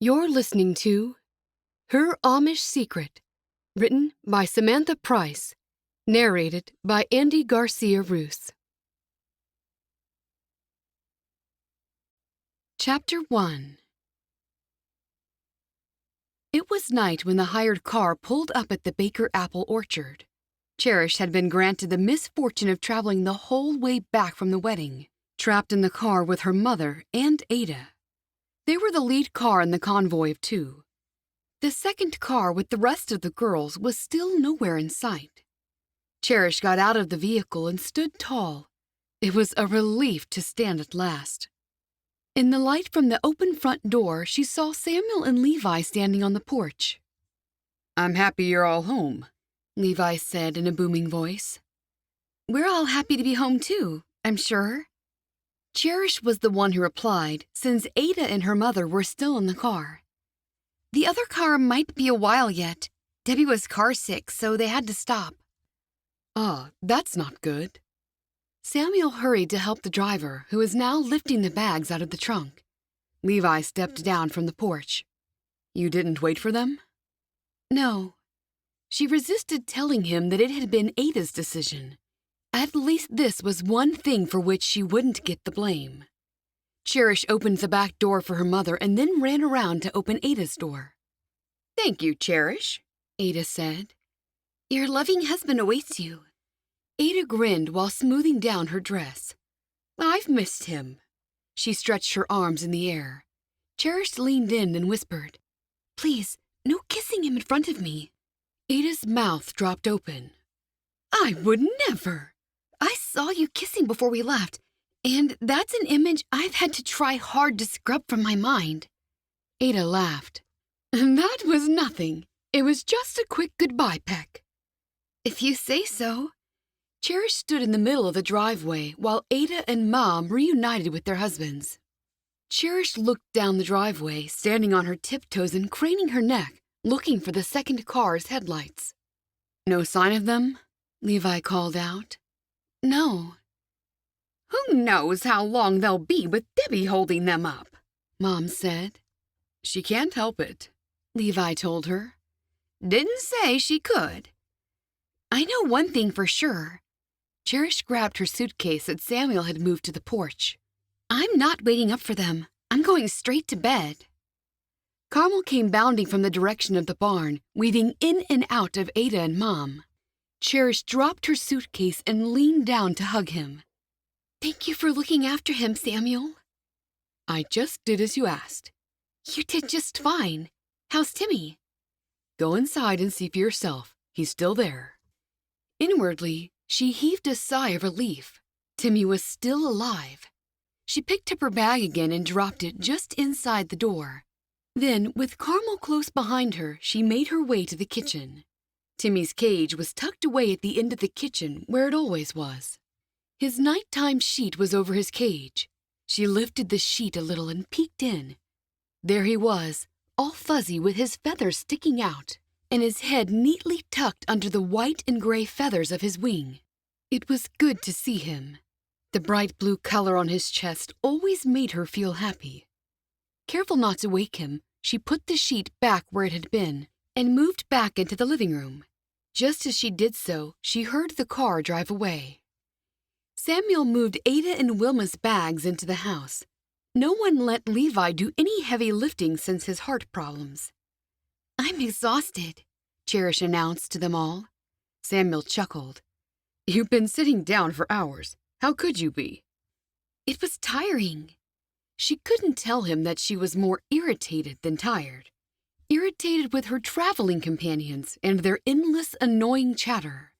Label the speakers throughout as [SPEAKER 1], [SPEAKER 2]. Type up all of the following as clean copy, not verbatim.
[SPEAKER 1] You're listening to Her Amish Secret, written by Samantha Price, narrated by Andy Garcia-Roos. Chapter 1. It was night when the hired car pulled up at the Baker apple orchard. Cherish had been granted the misfortune of traveling the whole way back from the wedding, trapped in the car with her mother and Aida. They were the lead car in the convoy of two. The second car with the rest of the girls was still nowhere in sight. Cherish got out of the vehicle and stood tall. It was a relief to stand at last. In the light from the open front door, she saw Samuel and Levi standing on the porch.
[SPEAKER 2] "I'm happy you're all home,"
[SPEAKER 1] Levi said in a booming voice. "We're all happy to be home too, I'm sure." Cherish was the one who replied, since Aida and her mother were still in the car. "The other car might be a while yet. Debbie was car sick, so they had to stop."
[SPEAKER 2] "Ah, that's not good."
[SPEAKER 1] Samuel hurried to help the driver, who was now lifting the bags out of the trunk. Levi stepped down from the porch.
[SPEAKER 2] "You didn't wait for them?"
[SPEAKER 1] "No." She resisted telling him that it had been Aida's decision. At least this was one thing for which she wouldn't get the blame. Cherish opened the back door for her mother and then ran around to open Aida's door.
[SPEAKER 2] "Thank you, Cherish,"
[SPEAKER 1] Aida said. "Your loving husband awaits you." Aida grinned while smoothing down her dress.
[SPEAKER 2] "I've missed him."
[SPEAKER 1] She stretched her arms in the air. Cherish leaned in and whispered, "Please, no kissing him in front of me." Aida's mouth dropped open.
[SPEAKER 2] "I would never."
[SPEAKER 1] "I saw you kissing before we left, and that's an image I've had to try hard to scrub from my mind." Aida laughed.
[SPEAKER 2] "That was nothing. It was just a quick goodbye peck."
[SPEAKER 1] "If you say so." Cherish stood in the middle of the driveway while Aida and Mom reunited with their husbands. Cherish looked down the driveway, standing on her tiptoes and craning her neck, looking for the second car's headlights.
[SPEAKER 2] "No sign of them?"
[SPEAKER 1] Levi called out. "No."
[SPEAKER 2] "Who knows how long they'll be with Debbie holding them up,"
[SPEAKER 1] Mom said.
[SPEAKER 2] "She can't help it,"
[SPEAKER 1] Levi told her.
[SPEAKER 2] "Didn't say she could."
[SPEAKER 1] "I know one thing for sure." Cherish grabbed her suitcase that Samuel had moved to the porch. "I'm not waiting up for them. I'm going straight to bed." Carmel came bounding from the direction of the barn, weaving in and out of Aida and Mom. Cherish dropped her suitcase and leaned down to hug him. "Thank you for looking after him, Samuel."
[SPEAKER 2] "I just did as you asked."
[SPEAKER 1] "You did just fine. How's Timmy?"
[SPEAKER 2] "Go inside and see for yourself. He's still there."
[SPEAKER 1] Inwardly, she heaved a sigh of relief. Timmy was still alive. She picked up her bag again and dropped it just inside the door. Then, with Carmel close behind her, she made her way to the kitchen. Timmy's cage was tucked away at the end of the kitchen where it always was. His nighttime sheet was over his cage. She lifted the sheet a little and peeked in. There he was, all fuzzy with his feathers sticking out, and his head neatly tucked under the white and gray feathers of his wing. It was good to see him. The bright blue color on his chest always made her feel happy. Careful not to wake him, she put the sheet back where it had been and moved back into the living room. Just as she did so, she heard the car drive away. Samuel moved Aida and Wilma's bags into the house. No one let Levi do any heavy lifting since his heart problems. "I'm exhausted," Cherish announced to them all.
[SPEAKER 2] Samuel chuckled. "You've been sitting down for hours. How could you be?"
[SPEAKER 1] "It was tiring." She couldn't tell him that she was more irritated than tired. Irritated with her traveling companions and their endless, annoying chatter.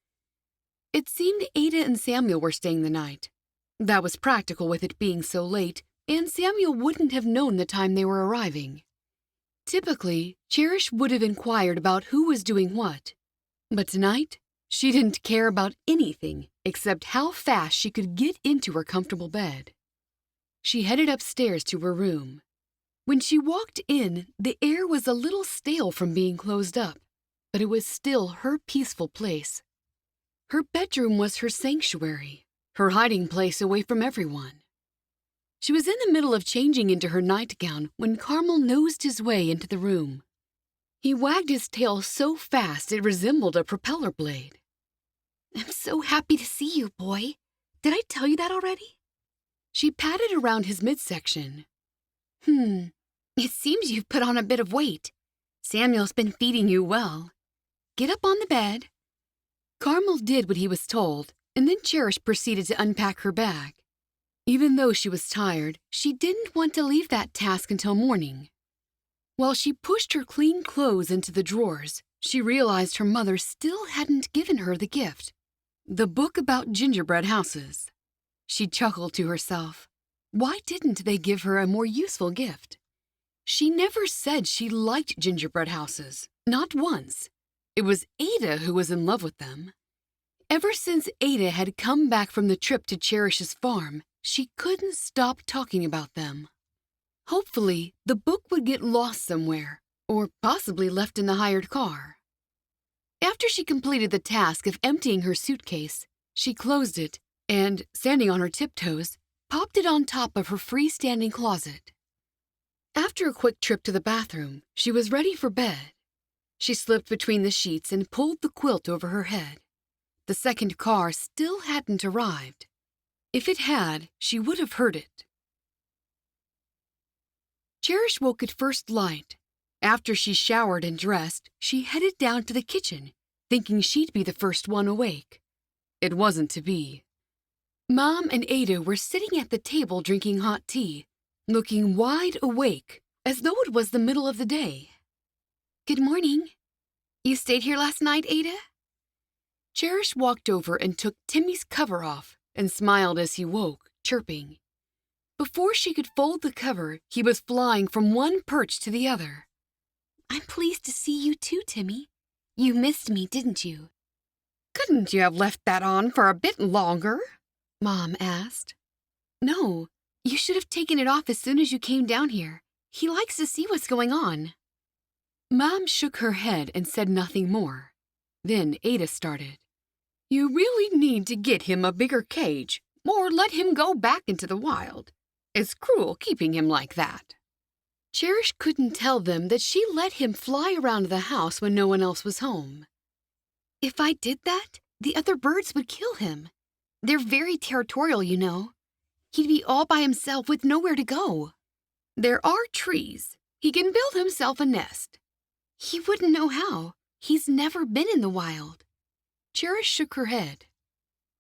[SPEAKER 1] It seemed Aida and Samuel were staying the night. That was practical with it being so late, and Samuel wouldn't have known the time they were arriving. Typically, Cherish would have inquired about who was doing what. But tonight, she didn't care about anything except how fast she could get into her comfortable bed. She headed upstairs to her room. When she walked in, the air was a little stale from being closed up, but it was still her peaceful place. Her bedroom was her sanctuary, her hiding place away from everyone. She was in the middle of changing into her nightgown when Carmel nosed his way into the room. He wagged his tail so fast it resembled a propeller blade. "I'm so happy to see you, boy. Did I tell you that already?" She patted around his midsection. It seems you've put on a bit of weight. Samuel's been feeding you well. Get up on the bed." Carmel did what he was told, and then Cherish proceeded to unpack her bag. Even though she was tired, she didn't want to leave that task until morning. While she pushed her clean clothes into the drawers, she realized her mother still hadn't given her the gift, the book about gingerbread houses. She chuckled to herself. Why didn't they give her a more useful gift? She never said she liked gingerbread houses, not once. It was Aida who was in love with them. Ever since Aida had come back from the trip to Cherish's farm, she couldn't stop talking about them. Hopefully, the book would get lost somewhere, or possibly left in the hired car. After she completed the task of emptying her suitcase, she closed it and, standing on her tiptoes, popped it on top of her freestanding closet. After a quick trip to the bathroom, she was ready for bed. She slipped between the sheets and pulled the quilt over her head. The second car still hadn't arrived. If it had, she would have heard it. Cherish woke at first light. After she showered and dressed, she headed down to the kitchen, thinking she'd be the first one awake. It wasn't to be. Mom and Aida were sitting at the table drinking hot tea, looking wide awake, as though it was the middle of the day. "Good morning. You stayed here last night, Aida?" Cherish walked over and took Timmy's cover off and smiled as he woke, chirping. Before she could fold the cover, he was flying from one perch to the other. "I'm pleased to see you too, Timmy. You missed me, didn't you?" "Couldn't you have left that on for a bit longer?" Mom asked. "No, you should have taken it off as soon as you came down here. He likes to see what's going on." Mom shook her head and said nothing more. Then Aida started. "You really need to get him a bigger cage, or let him go back into the wild. It's cruel keeping him like that." Cherish couldn't tell them that she let him fly around the house when no one else was home. "If I did that, the other birds would kill him. They're very territorial, you know. He'd be all by himself with nowhere to go." "There are trees. He can build himself a nest." "He wouldn't know how. He's never been in the wild." Cherish shook her head.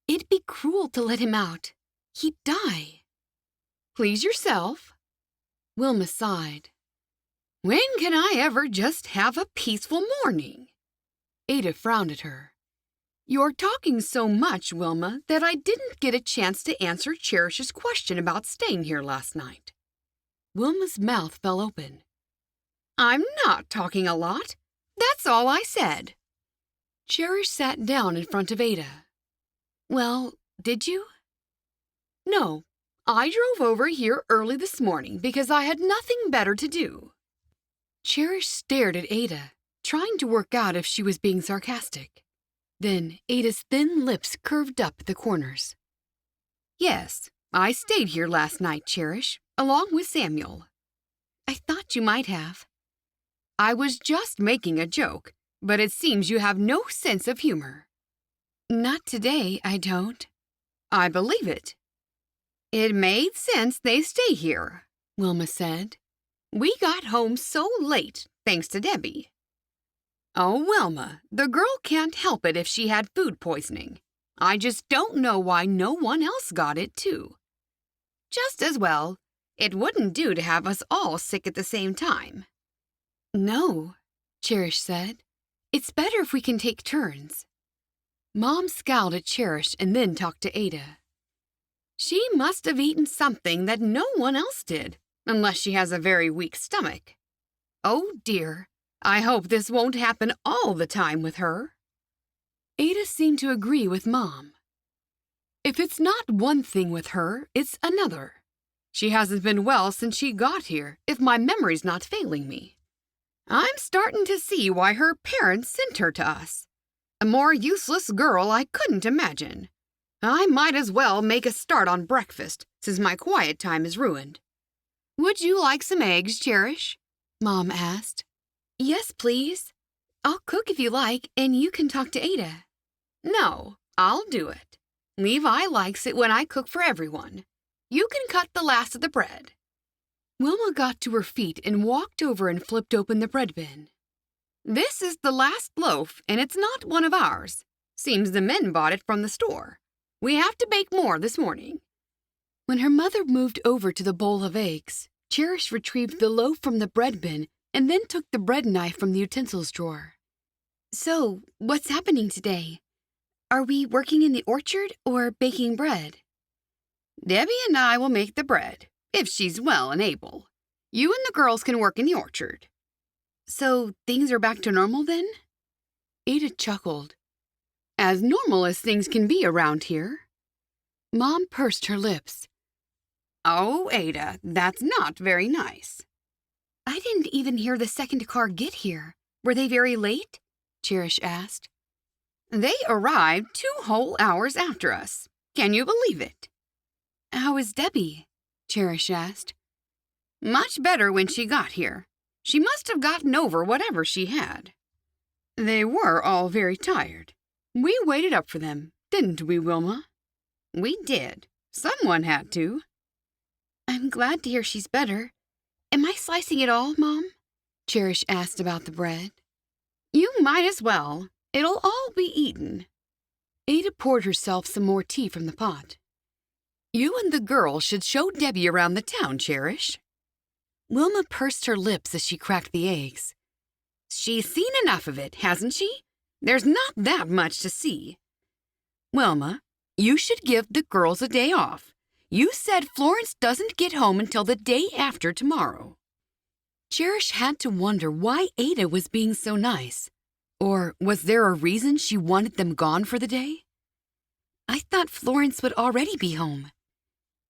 [SPEAKER 1] "It'd be cruel to let him out. He'd die." "Please yourself." Wilma sighed. "When can I ever just have a peaceful morning?" Aida frowned at her. "You're talking so much, Wilma, that I didn't get a chance to answer Cherish's question about staying here last night." Wilma's mouth fell open. "I'm not talking a lot. That's all I said." Cherish sat down in front of Aida. "Well, did you?" "No, I drove over here early this morning because I had nothing better to do." Cherish stared at Aida, trying to work out if she was being sarcastic. Then Aida's thin lips curved up at the corners. "Yes, I stayed here last night, Cherish, along with Samuel." "I thought you might have." "I was just making a joke, but it seems you have no sense of humor." "Not today, I don't." "I believe it." "It made sense they stay here," Wilma said. "We got home so late, thanks to Debbie." "Oh, Wilma, the girl can't help it if she had food poisoning. I just don't know why no one else got it, too." "Just as well. It wouldn't do to have us all sick at the same time." "No," Cherish said. "It's better if we can take turns." Mom scowled at Cherish and then talked to Aida. "She must have eaten something that no one else did, unless she has a very weak stomach. Oh dear, I hope this won't happen all the time with her." Aida seemed to agree with Mom. "If it's not one thing with her, it's another. She hasn't been well since she got here, if my memory's not failing me. I'm starting to see why her parents sent her to us. A more useless girl I couldn't imagine. I might as well make a start on breakfast,
[SPEAKER 2] since my quiet time is ruined.
[SPEAKER 1] Would you like some eggs, Cherish?
[SPEAKER 2] Mom asked.
[SPEAKER 1] Yes, please. I'll cook if you like, and you can talk to Ada. No, I'll do it. Levi likes it when I cook for everyone. You can cut the last of the bread.
[SPEAKER 2] Wilma got to her feet and walked over and flipped open the bread bin.
[SPEAKER 1] This is the last loaf, and it's not one of ours. Seems the men bought it from the store. We have to bake more this morning.
[SPEAKER 2] When her mother moved over to the bowl of eggs, Cherish retrieved the loaf from the bread bin and then took the bread knife from the utensils drawer.
[SPEAKER 1] So, what's happening today? Are we working in the orchard or baking bread? Debbie and I will make the bread, if she's well and able. You and the girls can work in the orchard.
[SPEAKER 2] So, things are back to normal then? Ada chuckled.
[SPEAKER 1] As normal as things can be around here.
[SPEAKER 2] Mom pursed her lips.
[SPEAKER 1] Oh, Ada, that's not very nice.
[SPEAKER 2] I didn't even hear the second car get here. Were they very late? Cherish asked.
[SPEAKER 1] They arrived 2 whole hours after us. Can you believe it?
[SPEAKER 2] How is Debbie? Cherish asked.
[SPEAKER 1] Much better when she got here. She must have gotten over whatever she had. They were all very tired.
[SPEAKER 2] We waited up for them, didn't we, Wilma?
[SPEAKER 1] We did. Someone had to.
[SPEAKER 2] I'm glad to hear she's better. Am I slicing it all, Mom? Cherish asked about the bread.
[SPEAKER 1] You might as well. It'll all be eaten.
[SPEAKER 2] Ada poured herself some more tea from the pot.
[SPEAKER 1] You and the girls should show Debbie around the town, Cherish.
[SPEAKER 2] Wilma pursed her lips as she cracked the eggs.
[SPEAKER 1] She's seen enough of it, hasn't she? There's not that much to see. Wilma, you should give the girls a day off. You said Florence doesn't get home until the day after tomorrow.
[SPEAKER 2] Cherish had to wonder why Ada was being so nice. Or was there a reason she wanted them gone for the day? I thought Florence would already be home.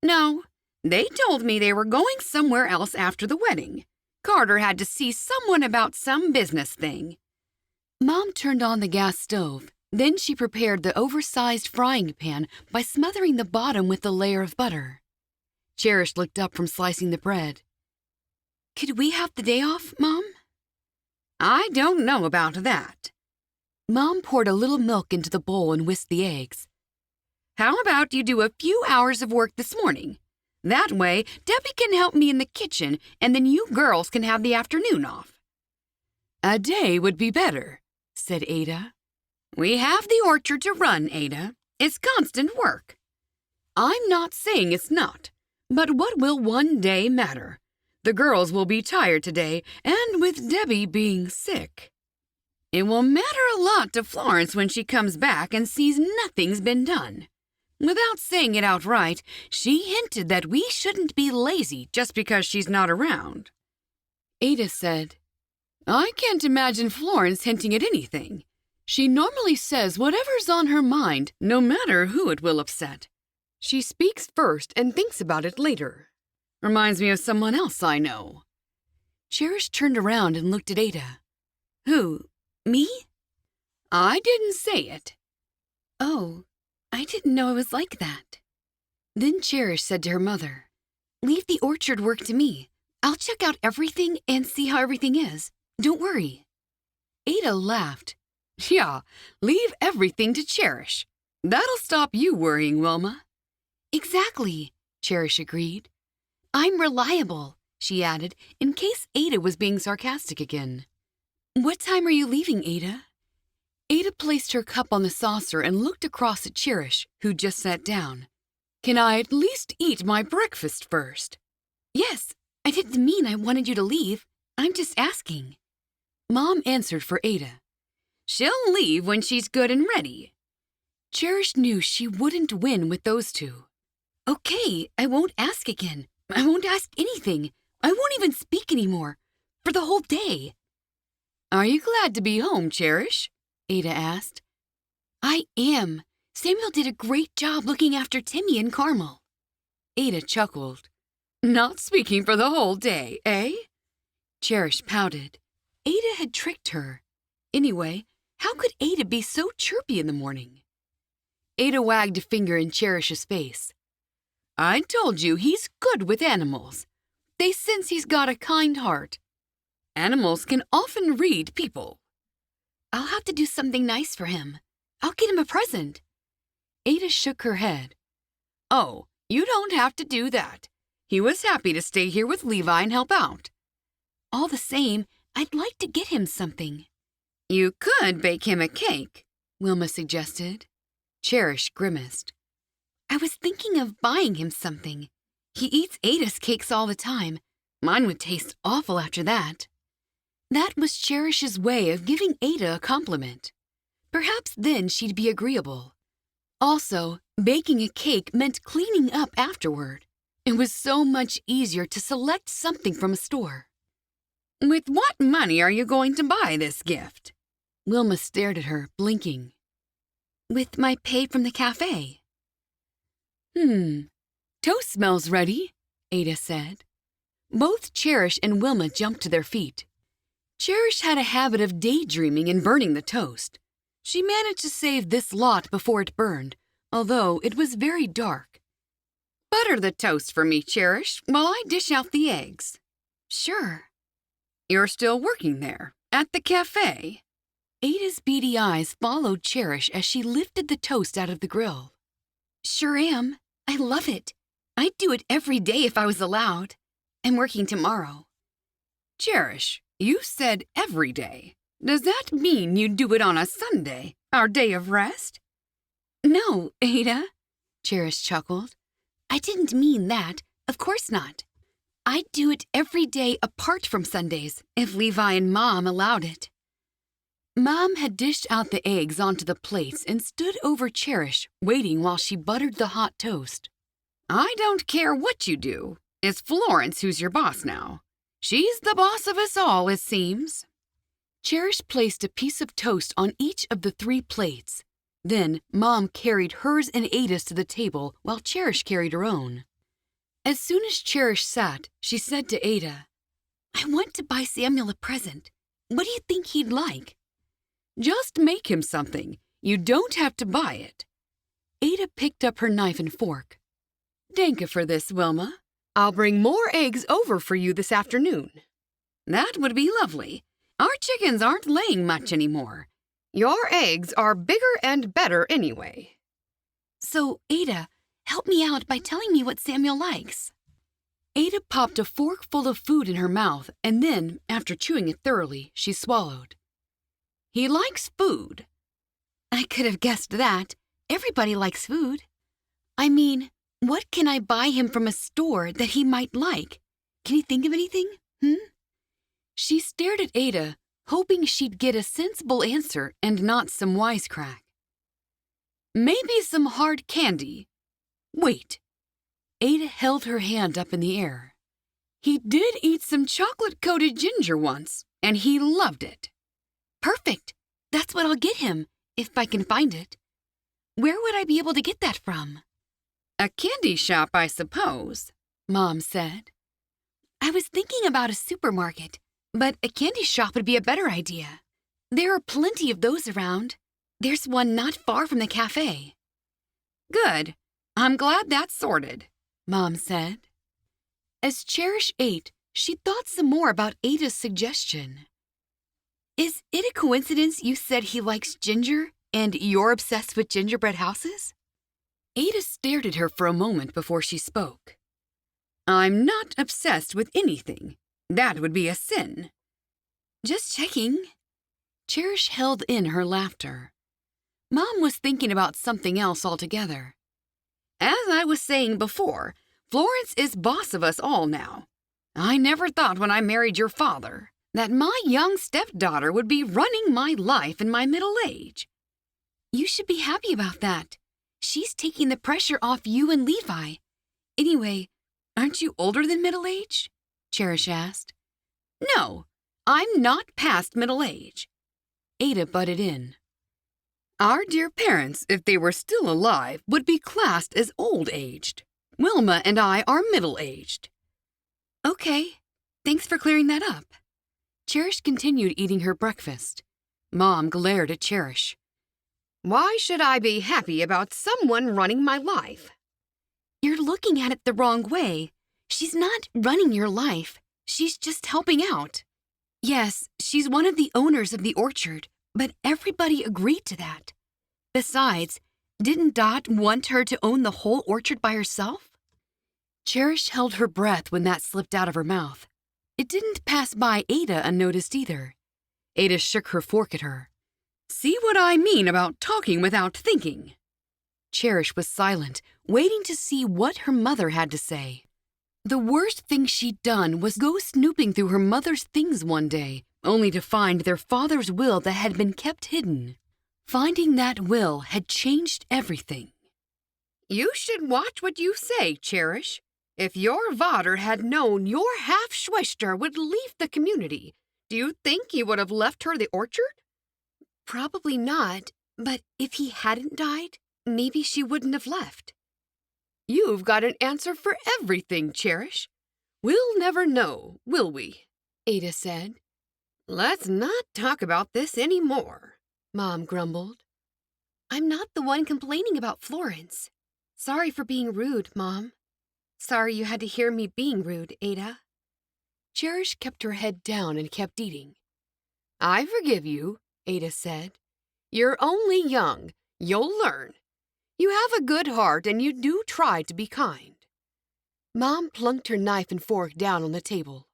[SPEAKER 1] No, they told me they were going somewhere else after the wedding. Carter had to see someone about some business thing.
[SPEAKER 2] Mom turned on the gas stove. Then she prepared the oversized frying pan by smothering the bottom with a layer of butter. Cherish looked up from slicing the bread. Could we have the day off, Mom?
[SPEAKER 1] I don't know about that.
[SPEAKER 2] Mom poured a little milk into the bowl and whisked the eggs.
[SPEAKER 1] How about you do a few hours of work this morning? That way, Debbie can help me in the kitchen, and then you girls can have the afternoon off.
[SPEAKER 2] A day would be better, said Ada.
[SPEAKER 1] We have the orchard to run, Ada. It's constant work. I'm not saying it's not, but what will one day matter? The girls will be tired today, and with Debbie being sick. It will matter a lot to Florence when she comes back and sees nothing's been done. Without saying it outright, she hinted that we shouldn't be lazy just because she's not around.
[SPEAKER 2] Ada said,
[SPEAKER 1] I can't imagine Florence hinting at anything. She normally says whatever's on her mind, no matter who it will upset. She speaks first and thinks about it later. Reminds me of someone else I know.
[SPEAKER 2] Cherish turned around and looked at Ada.
[SPEAKER 1] Who? Me? I didn't say it.
[SPEAKER 2] Oh, I didn't know it was like that. Then Cherish said to her mother, Leave the orchard work to me. I'll check out everything and see how everything is. Don't worry.
[SPEAKER 1] Ada laughed. Yeah, leave everything to Cherish. That'll stop you worrying, Wilma.
[SPEAKER 2] Exactly, Cherish agreed. I'm reliable, she added, in case Ada was being sarcastic again. What time are you leaving, Ada? Ada placed her cup on the saucer and looked across at Cherish, who just sat down.
[SPEAKER 1] Can I at least eat my breakfast first?
[SPEAKER 2] Yes, I didn't mean I wanted you to leave. I'm just asking. Mom answered for Ada.
[SPEAKER 1] She'll leave when she's good and ready.
[SPEAKER 2] Cherish knew she wouldn't win with those two. Okay, I won't ask again. I won't ask anything. I won't even speak anymore. For the whole day.
[SPEAKER 1] Are you glad to be home, Cherish?
[SPEAKER 2] Ada asked. I am. Samuel did a great job looking after Timmy and Carmel.
[SPEAKER 1] Ada chuckled. Not speaking for the whole day, eh?
[SPEAKER 2] Cherish pouted. Ada had tricked her. Anyway, how could Ada be so chirpy in the morning? Ada wagged a finger in Cherish's face. I told you he's good with animals. They sense he's got a kind heart. Animals can often read people. I'll have to do something nice for him. I'll get him a present. Aida shook her head. Oh, you don't have to do that. He was happy to stay here with Levi and help out. All the same, I'd like to get him something. You could bake him a cake, Wilma suggested. Cherish grimaced. I was thinking of buying him something. He eats Ada's cakes all the time. Mine would taste awful after that. That was Cherish's way of giving Aida a compliment. Perhaps then she'd be agreeable. Also, baking a cake meant cleaning up afterward. It was so much easier to select something from a store. With what money are you going to buy this gift? Wilma stared at her, blinking. With my pay from the cafe. Toast smells ready, Aida said. Both Cherish and Wilma jumped to their feet. Cherish had a habit of daydreaming and burning the toast. She managed to save this lot before it burned, although it was very dark. Butter the toast for me, Cherish, while I dish out the eggs. Sure. You're still working there, at the cafe? Ada's beady eyes followed Cherish as she lifted the toast out of the grill. Sure am. I love it. I'd do it every day if I was allowed. I'm working tomorrow. Cherish, you said every day. Does that mean you'd do it on a Sunday, our day of rest? No, Aida, Cherish chuckled. I didn't mean that. Of course not. I'd do it every day apart from Sundays if Levi and Mom allowed it. Mom had dished out the eggs onto the plates and stood over Cherish, waiting while she buttered the hot toast. I don't care what you do. It's Florence who's your boss now. She's the boss of us all, it seems. Cherish placed a piece of toast on each of the 3 plates. Then Mom carried hers and Ada's to the table while Cherish carried her own. As soon as Cherish sat, she said to Aida, I want to buy Samuel a present. What do you think he'd like? Just make him something. You don't have to buy it. Aida picked up her knife and fork. Danke for this, Wilma. I'll bring more eggs over for you this afternoon. That would be lovely. Our chickens aren't laying much anymore. Your eggs are bigger and better anyway. So, Aida, help me out by telling me what Samuel likes. Aida popped a fork full of food in her mouth, and then, after chewing it thoroughly, she swallowed. He likes food. I could have guessed that. Everybody likes food. I mean, what can I buy him from a store that he might like? Can you think of anything? She stared at Aida, hoping she'd get a sensible answer and not some wisecrack. Maybe some hard candy. Wait. Aida held her hand up in the air. He did eat some chocolate-coated ginger once, and he loved it. Perfect. That's what I'll get him, if I can find it. Where would I be able to get that from? A candy shop, I suppose, Mom said. I was thinking about a supermarket, but a candy shop would be a better idea. There are plenty of those around. There's one not far from the cafe. Good. I'm glad that's sorted, Mom said. As Cherish ate, she thought some more about Aida's suggestion. Is it a coincidence you said he likes ginger and you're obsessed with gingerbread houses? Aida stared at her for a moment before she spoke. I'm not obsessed with anything. That would be a sin. Just checking. Cherish held in her laughter. Mom was thinking about something else altogether. As I was saying before, Florence is boss of us all now. I never thought when I married your father that my young stepdaughter would be running my life in my middle age. You should be happy about that. She's taking the pressure off you and Levi. Anyway, aren't you older than middle age? Cherish asked. No, I'm not past middle age. Aida butted in. Our dear parents, if they were still alive, would be classed as old-aged. Wilma and I are middle-aged. Okay, thanks for clearing that up. Cherish continued eating her breakfast. Mom glared at Cherish. Why should I be happy about someone running my life? You're looking at it the wrong way. She's not running your life. She's just helping out. Yes, she's one of the owners of the orchard, but everybody agreed to that. Besides, didn't Dot want her to own the whole orchard by herself? Cherish held her breath when that slipped out of her mouth. It didn't pass by Aida unnoticed either. Aida shook her fork at her. See what I mean about talking without thinking? Cherish was silent, waiting to see what her mother had to say. The worst thing she'd done was go snooping through her mother's things one day, only to find their father's will that had been kept hidden. Finding that will had changed everything. You should watch what you say, Cherish. If your father had known your half-schwester would leave the community, do you think he would have left her the orchard? Probably not, but if he hadn't died, maybe she wouldn't have left. You've got an answer for everything, Cherish. We'll never know, will we? Aida said. Let's not talk about this anymore, Mom grumbled. I'm not the one complaining about Florence. Sorry for being rude, Mom. Sorry you had to hear me being rude, Aida. Cherish kept her head down and kept eating. I forgive you, Aida said. You're only young. You'll learn. You have a good heart and you do try to be kind. Mom plunked her knife and fork down on the table.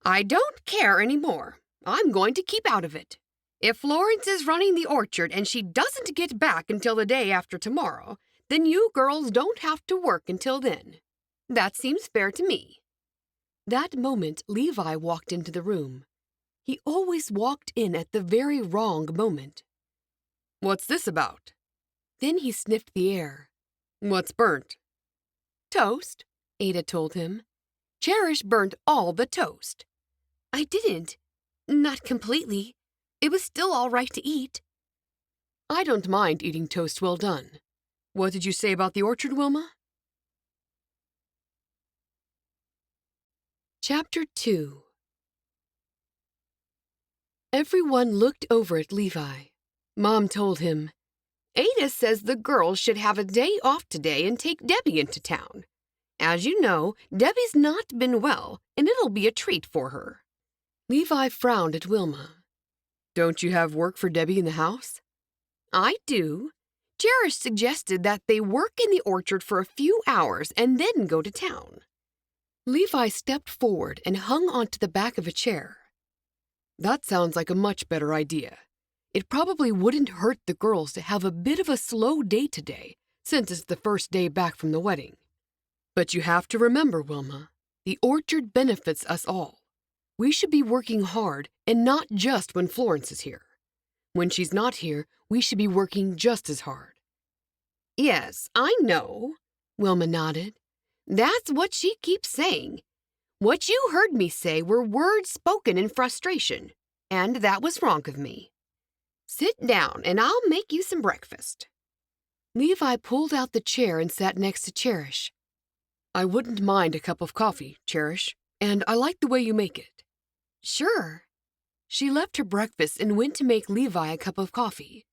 [SPEAKER 2] I don't care anymore. I'm going to keep out of it. If Florence is running the orchard and she doesn't get back until the day after tomorrow, then you girls don't have to work until then. That seems fair to me. That moment, Levi walked into the room. He always walked in at the very wrong moment. What's this about? Then he sniffed the air. What's burnt? Toast, Aida told him. Cherish burnt all the toast. I didn't. Not completely. It was still all right to eat. I don't mind eating toast well done. What did you say about the orchard, Wilma? Chapter 2. Everyone looked over at Levi. Mom told him, Aida says the girls should have a day off today and take Debbie into town. As you know, Debbie's not been well, and it'll be a treat for her. Levi frowned at Wilma. Don't you have work for Debbie in the house? I do. Cherish suggested that they work in the orchard for a few hours and then go to town. Levi stepped forward and hung onto the back of a chair. That sounds like a much better idea. It probably wouldn't hurt the girls to have a bit of a slow day today, since it's the first day back from the wedding. But you have to remember, Wilma, the orchard benefits us all. We should be working hard and not just when Florence is here. When she's not here, we should be working just as hard. Yes, I know, Wilma nodded. That's what she keeps saying. What you heard me say were words spoken in frustration, and that was wrong of me. Sit down and I'll make you some breakfast. Levi pulled out the chair and sat next to Cherish. I wouldn't mind a cup of coffee, Cherish, and I like the way you make it. Sure. She left her breakfast and went to make Levi a cup of coffee.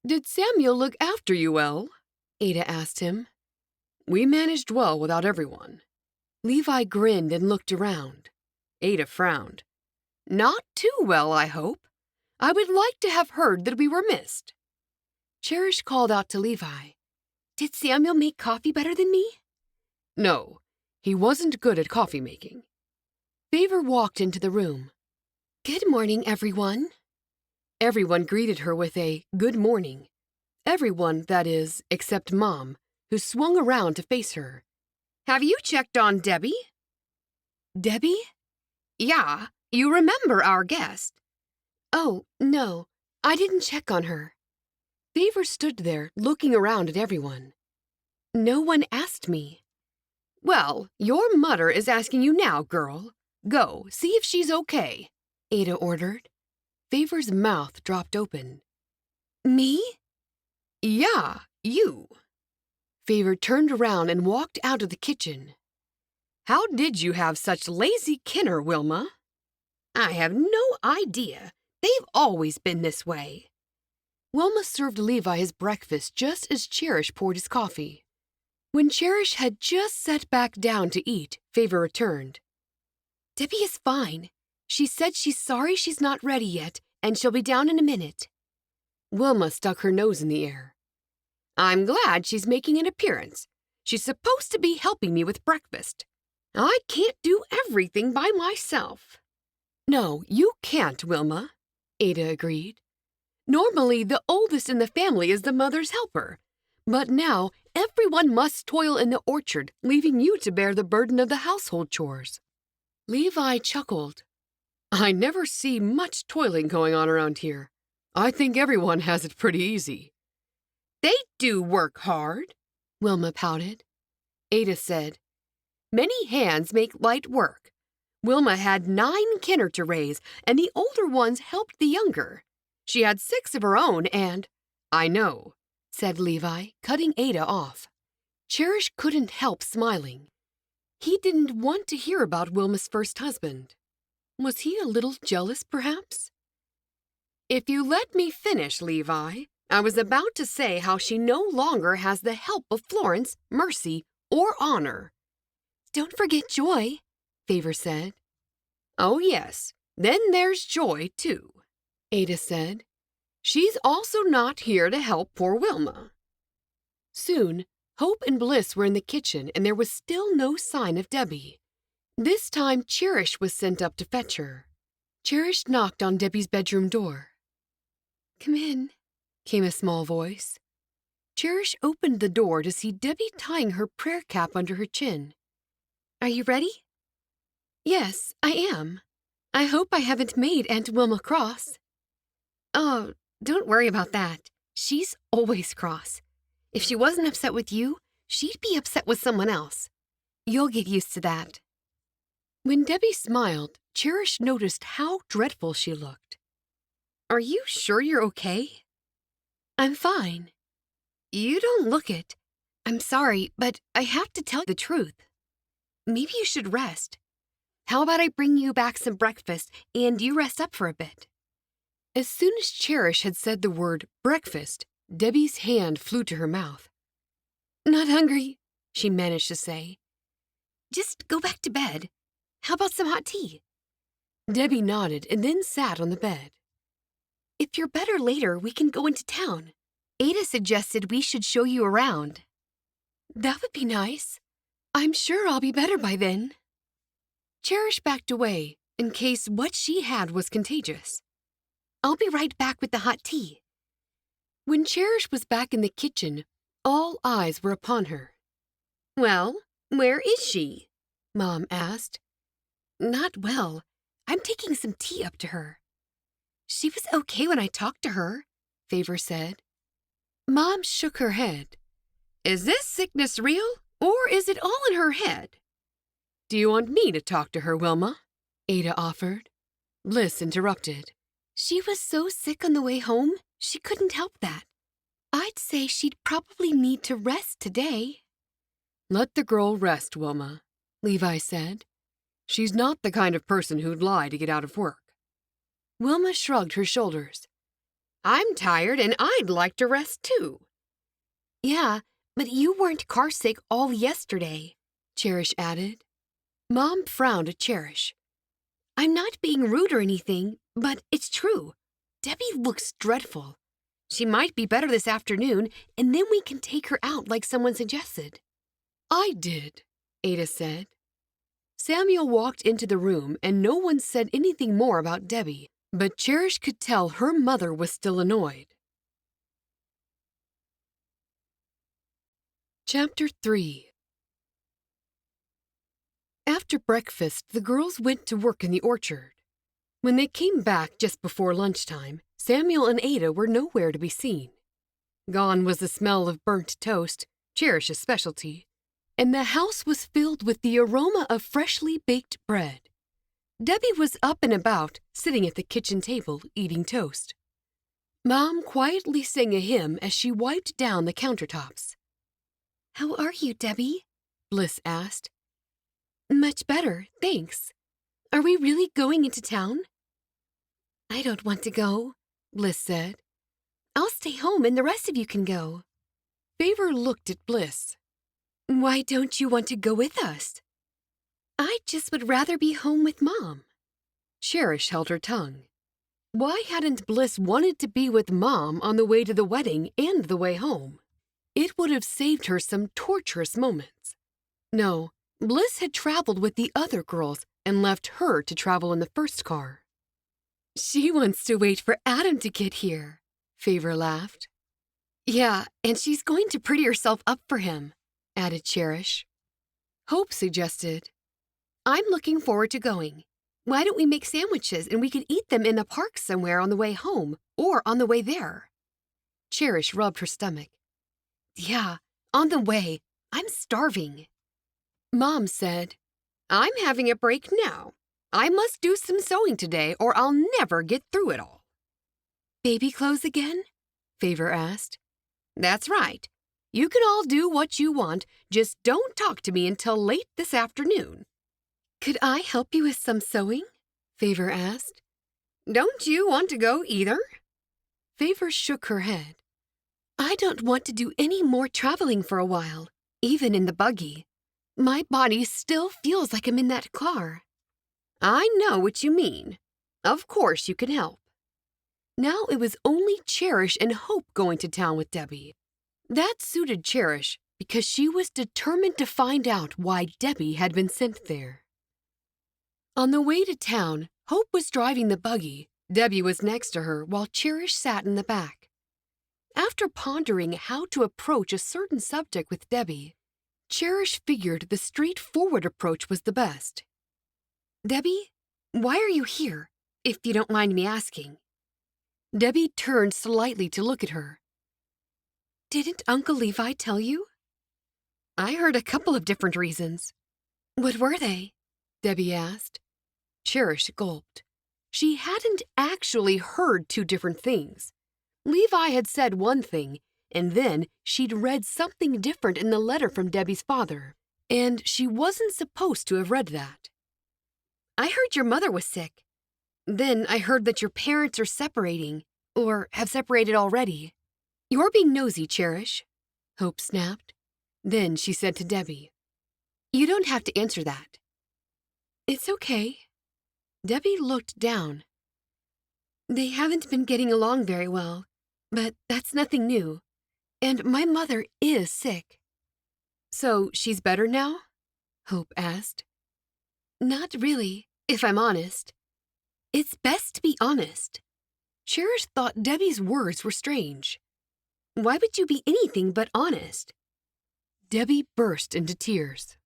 [SPEAKER 2] Did Samuel look after you well? Aida asked him. We managed well without everyone. Levi grinned and looked around. Aida frowned. Not too well, I hope. I would like to have heard that we were missed. Cherish called out to Levi. Did Samuel make coffee better than me? No, he wasn't good at coffee making. Favor walked into the room. Good morning, everyone. Everyone greeted her with a good morning. Everyone, that is, except Mom, who swung around to face her. Have you checked on Debbie? Debbie? Yeah, you remember our guest. Oh, no, I didn't check on her. Favor stood there, looking around at everyone. No one asked me. Well, your mother is asking you now, girl. Go, see if she's okay, Aida ordered. Favor's mouth dropped open. Me? Yeah, you. Favor turned around and walked out of the kitchen. How did you have such lazy kinner, Wilma? I have no idea. They've always been this way. Wilma served Levi his breakfast just as Cherish poured his coffee. When Cherish had just sat back down to eat, Favor returned. Debbie is fine. She said she's sorry she's not ready yet, and she'll be down in a minute. Wilma stuck her nose in the air. I'm glad she's making an appearance. She's supposed to be helping me with breakfast. I can't do everything by myself. No, you can't, Wilma, Ada agreed. Normally, the oldest in the family is the mother's helper. But now, everyone must toil in the orchard, leaving you to bear the burden of the household chores. Levi chuckled. I never see much toiling going on around here. I think everyone has it pretty easy. They do work hard, Wilma pouted. Ada said, Many hands make light work. Wilma had 9 kinner to raise, and the older ones helped the younger. She had 6 of her own, and— I know, said Levi, cutting Ada off. Cherish couldn't help smiling. He didn't want to hear about Wilma's first husband. Was he a little jealous, perhaps? If you let me finish, Levi, I was about to say how she no longer has the help of Florence, Mercy, or Honor. Don't forget Joy, Favor said. Oh, yes, then there's Joy, too, Ada said. She's also not here to help poor Wilma. Soon, Hope and Bliss were in the kitchen, and there was still no sign of Debbie. This time, Cherish was sent up to fetch her. Cherish knocked on Debbie's bedroom door. Come in, came a small voice. Cherish opened the door to see Debbie tying her prayer cap under her chin. Are you ready? Yes, I am. I hope I haven't made Aunt Wilma cross. Oh, don't worry about that. She's always cross. If she wasn't upset with you, she'd be upset with someone else. You'll get used to that. When Debbie smiled, Cherish noticed how dreadful she looked. Are you sure you're okay? I'm fine. You don't look it. I'm sorry, but I have to tell the truth. Maybe you should rest. How about I bring you back some breakfast and you rest up for a bit? As soon as Cherish had said the word breakfast, Debbie's hand flew to her mouth. Not hungry, she managed to say. Just go back to bed. How about some hot tea? Debbie nodded and then sat on the bed. If you're better later, we can go into town. Ada suggested we should show you around. That would be nice. I'm sure I'll be better by then. Cherish backed away in case what she had was contagious. I'll be right back with the hot tea. When Cherish was back in the kitchen, all eyes were upon her. Well, where is she? Mom asked. Not well. I'm taking some tea up to her. She was okay when I talked to her, Favor said. Mom shook her head. Is this sickness real, or is it all in her head? Do you want me to talk to her, Wilma? Ada offered. Bliss interrupted. She was so sick on the way home, she couldn't help that. I'd say she'd probably need to rest today. Let the girl rest, Wilma, Levi said. She's not the kind of person who'd lie to get out of work. Wilma shrugged her shoulders. I'm tired and I'd like to rest too. Yeah, but you weren't car sick all yesterday, Cherish added. Mom frowned at Cherish. I'm not being rude or anything, but it's true. Debbie looks dreadful. She might be better this afternoon, and then we can take her out like someone suggested. I did, Ada said. Samuel walked into the room, and no one said anything more about Debbie, but Cherish could tell her mother was still annoyed. Chapter 3. After breakfast, the girls went to work in the orchard. When they came back just before lunchtime, Samuel and Ada were nowhere to be seen. Gone was the smell of burnt toast, Cherish's specialty, and the house was filled with the aroma of freshly baked bread. Debbie was up and about, sitting at the kitchen table, eating toast. Mom quietly sang a hymn as she wiped down the countertops. How are you, Debbie? Bliss asked. Much better, thanks. Are we really going into town? I don't want to go, Bliss said. I'll stay home and the rest of you can go. Favor looked at Bliss. Why don't you want to go with us? I just would rather be home with Mom. Cherish held her tongue. Why hadn't Bliss wanted to be with Mom on the way to the wedding and the way home? It would have saved her some torturous moments. No, Bliss had traveled with the other girls and left her to travel in the first car. She wants to wait for Adam to get here, Favor laughed. Yeah, and she's going to pretty herself up for him, added Cherish. Hope suggested, I'm looking forward to going. Why don't we make sandwiches and we can eat them in the park somewhere on the way home or on the way there? Cherish rubbed her stomach. Yeah, on the way. I'm starving. Mom said, I'm having a break now. I must do some sewing today or I'll never get through it all. Baby clothes again? Favor asked. That's right. You can all do what you want, just don't talk to me until late this afternoon. Could I help you with some sewing? Favor asked. Don't you want to go either? Favor shook her head. I don't want to do any more traveling for a while, even in the buggy. My body still feels like I'm in that car. I know what you mean. Of course you can help. Now it was only Cherish and Hope going to town with Debbie. That suited Cherish because she was determined to find out why Debbie had been sent there. On the way to town, Hope was driving the buggy. Debbie was next to her while Cherish sat in the back. After pondering how to approach a certain subject with Debbie, Cherish figured the straightforward approach was the best. Debbie, why are you here, if you don't mind me asking? Debbie turned slightly to look at her. Didn't Uncle Levi tell you? I heard a couple of different reasons. What were they? Debbie asked. Cherish gulped. She hadn't actually heard two different things. Levi had said one thing, and then she'd read something different in the letter from Debbie's father, and she wasn't supposed to have read that. I heard your mother was sick. Then I heard that your parents are separating, or have separated already. You're being nosy, Cherish, Hope snapped. Then she said to Debbie, You don't have to answer that. It's okay. Debbie looked down. They haven't been getting along very well, but that's nothing new. And my mother is sick. So she's better now? Hope asked. Not really, if I'm honest. It's best to be honest. Cherish thought Debbie's words were strange. Why would you be anything but honest? Debbie burst into tears.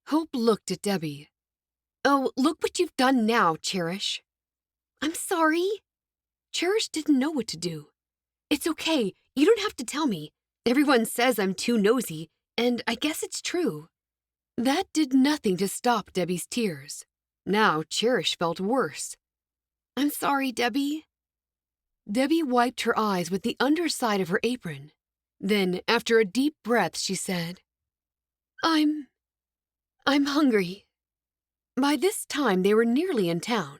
[SPEAKER 2] Hope looked at Debbie. Oh, look what you've done now, Cherish. I'm sorry. Cherish didn't know what to do. It's okay. You don't have to tell me. Everyone says I'm too nosy, and I guess it's true. That did nothing to stop Debbie's tears. Now Cherish felt worse. I'm sorry, Debbie. Debbie wiped her eyes with the underside of her apron. Then, after a deep breath, she said, I'm hungry. By this time, they were nearly in town.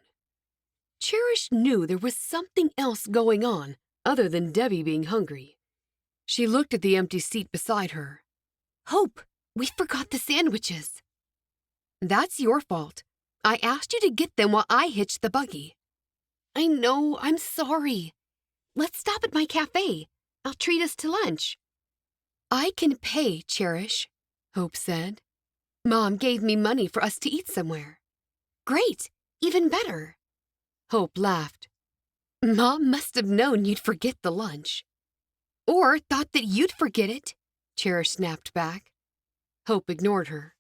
[SPEAKER 2] Cherish knew there was something else going on other than Debbie being hungry. She looked at the empty seat beside her. Hope, we forgot the sandwiches. That's your fault. I asked you to get them while I hitched the buggy. I know, I'm sorry. Let's stop at my cafe. I'll treat us to lunch. I can pay, Cherish, Hope said. Mom gave me money for us to eat somewhere. Great, even better. Hope laughed. Mom must have known you'd forget the lunch. Or thought that you'd forget it, Cherish snapped back. Hope ignored her.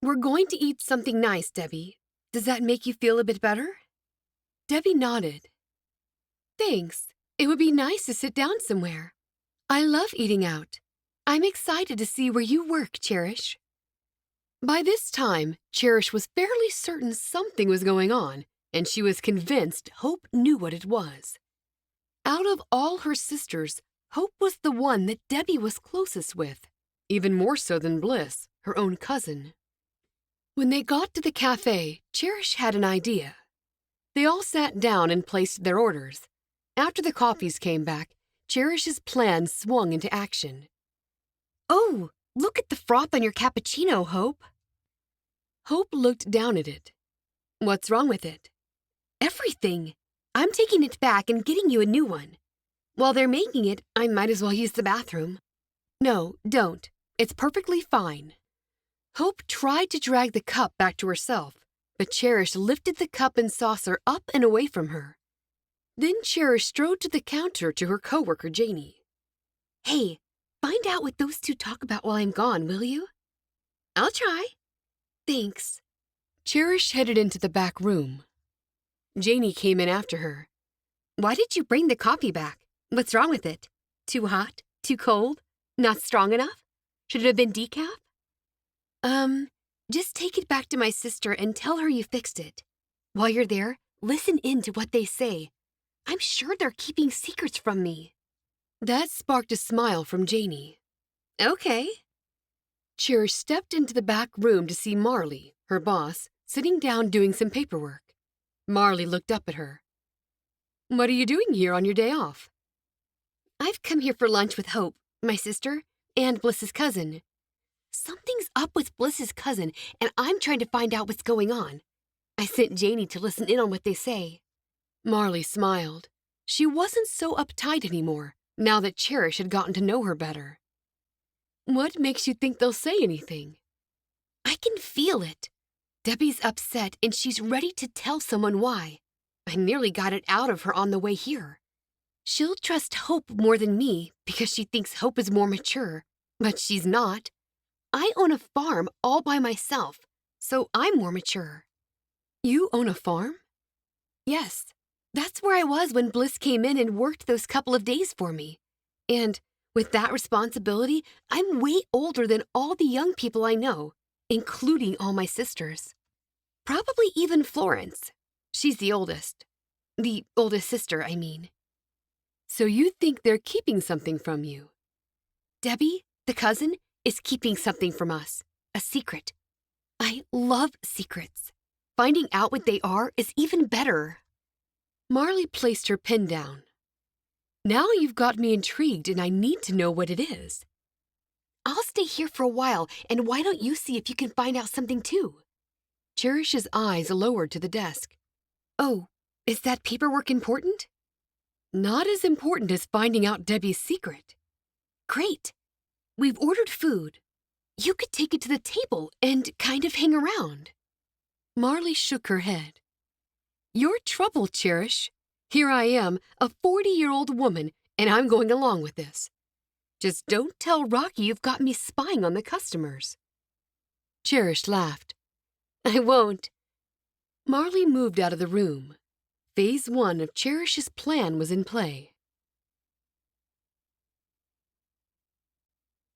[SPEAKER 2] We're going to eat something nice, Debbie. Does that make you feel a bit better? Debbie nodded. Thanks. It would be nice to sit down somewhere. I love eating out. I'm excited to see where you work, Cherish. By this time, Cherish was fairly certain something was going on, and she was convinced Hope knew what it was. Out of all her sisters, Hope was the one that Debbie was closest with, even more so than Bliss, her own cousin. When they got to the cafe, Cherish had an idea. They all sat down and placed their orders. After the coffees came back, Cherish's plan swung into action. Oh, Look at the froth on your cappuccino, Hope.
[SPEAKER 1] Hope looked down at it. What's wrong with it?
[SPEAKER 2] Everything. I'm taking it back and getting you a new one. While they're making it, I might as well use the bathroom.
[SPEAKER 1] No, don't. It's perfectly fine. Hope tried to drag the cup back to herself, but Cherish lifted the cup and saucer up and away from her. Then Cherish strode to the counter to her coworker Janie.
[SPEAKER 2] Hey, find out what those two talk about while I'm gone, will you?
[SPEAKER 1] I'll try.
[SPEAKER 2] Thanks.
[SPEAKER 1] Cherish headed into the back room. Janie came in after her.
[SPEAKER 2] Why did you bring the coffee back? What's wrong with it? Too hot? Too cold? Not strong enough? Should it have been decaf? Just take it back to my sister and tell her you fixed it. While you're there, listen in to what they say. I'm sure they're keeping secrets from me.
[SPEAKER 1] That sparked a smile from Janie.
[SPEAKER 2] Okay.
[SPEAKER 1] Cherish stepped into the back room to see Marley, her boss, sitting down doing some paperwork. Marley looked up at her. What are you doing here on your day off?
[SPEAKER 2] I've come here for lunch with Hope, my sister, and Bliss's cousin. Something's up with Bliss's cousin, and I'm trying to find out what's going on. I sent Janie to listen in on what they say.
[SPEAKER 1] Marley smiled. She wasn't so uptight anymore, now that Cherish had gotten to know her better. What makes you think they'll say anything?
[SPEAKER 2] I can feel it. Debbie's upset, and she's ready to tell someone why. I nearly got it out of her on the way here. She'll trust Hope more than me because she thinks Hope is more mature, but she's not. I own a farm all by myself, so I'm more mature.
[SPEAKER 1] You own a farm?
[SPEAKER 2] Yes, that's where I was when Bliss came in and worked those couple of days for me. And with that responsibility, I'm way older than all the young people I know, including all my sisters. Probably even Florence. She's the oldest. The oldest sister, I mean.
[SPEAKER 1] So you think they're keeping something from you?
[SPEAKER 2] Debbie, the cousin, is keeping something from us. A secret. I love secrets. Finding out what they are is even better.
[SPEAKER 1] Marley placed her pen down. Now you've got me intrigued and I need to know what it is.
[SPEAKER 2] I'll stay here for a while, and why don't you see if you can find out something too?
[SPEAKER 1] Cherish's eyes lowered to the desk.
[SPEAKER 2] Oh, is that paperwork important?
[SPEAKER 1] Not as important as finding out Debbie's secret.
[SPEAKER 2] Great. We've ordered food. You could take it to the table and kind of hang around.
[SPEAKER 1] Marley shook her head. You're trouble, Cherish. Here I am, a 40-year-old woman, and I'm going along with this. Just don't tell Rocky you've got me spying on the customers. Cherish laughed.
[SPEAKER 2] I won't.
[SPEAKER 1] Marley moved out of the room. Phase 1 of Cherish's plan was in play.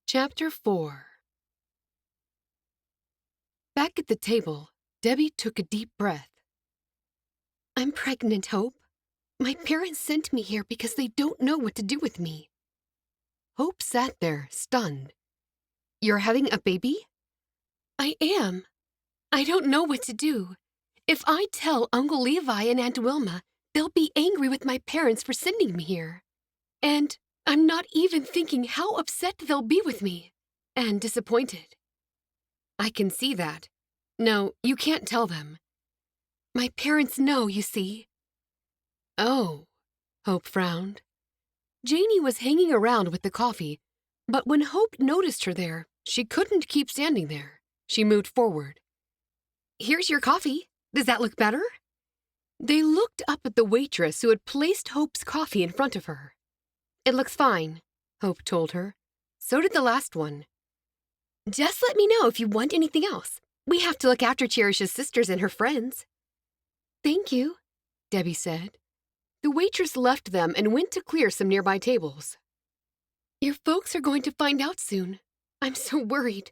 [SPEAKER 1] Chapter 4. Back at the table, Debbie took a deep breath.
[SPEAKER 2] I'm pregnant, Hope. My parents sent me here because they don't know what to do with me.
[SPEAKER 1] Hope sat there, stunned. You're having a baby?
[SPEAKER 2] I am. I don't know what to do. If I tell Uncle Levi and Aunt Wilma, they'll be angry with my parents for sending me here. And I'm not even thinking how upset they'll be with me. And disappointed.
[SPEAKER 1] I can see that. No, you can't tell them.
[SPEAKER 2] My parents know, you see.
[SPEAKER 1] Oh, Hope frowned. Janie was hanging around with the coffee, but when Hope noticed her there, she couldn't keep standing there. She moved forward.
[SPEAKER 2] Here's your coffee. Does that look better?
[SPEAKER 1] They looked up at the waitress who had placed Hope's coffee in front of her.
[SPEAKER 2] It looks fine,
[SPEAKER 1] Hope told her. So did the last one.
[SPEAKER 2] Just let me know if you want anything else. We have to look after Cherish's sisters and her friends.
[SPEAKER 1] Thank you, Debbie said. The waitress left them and went to clear some nearby tables.
[SPEAKER 2] Your folks are going to find out soon. I'm so worried.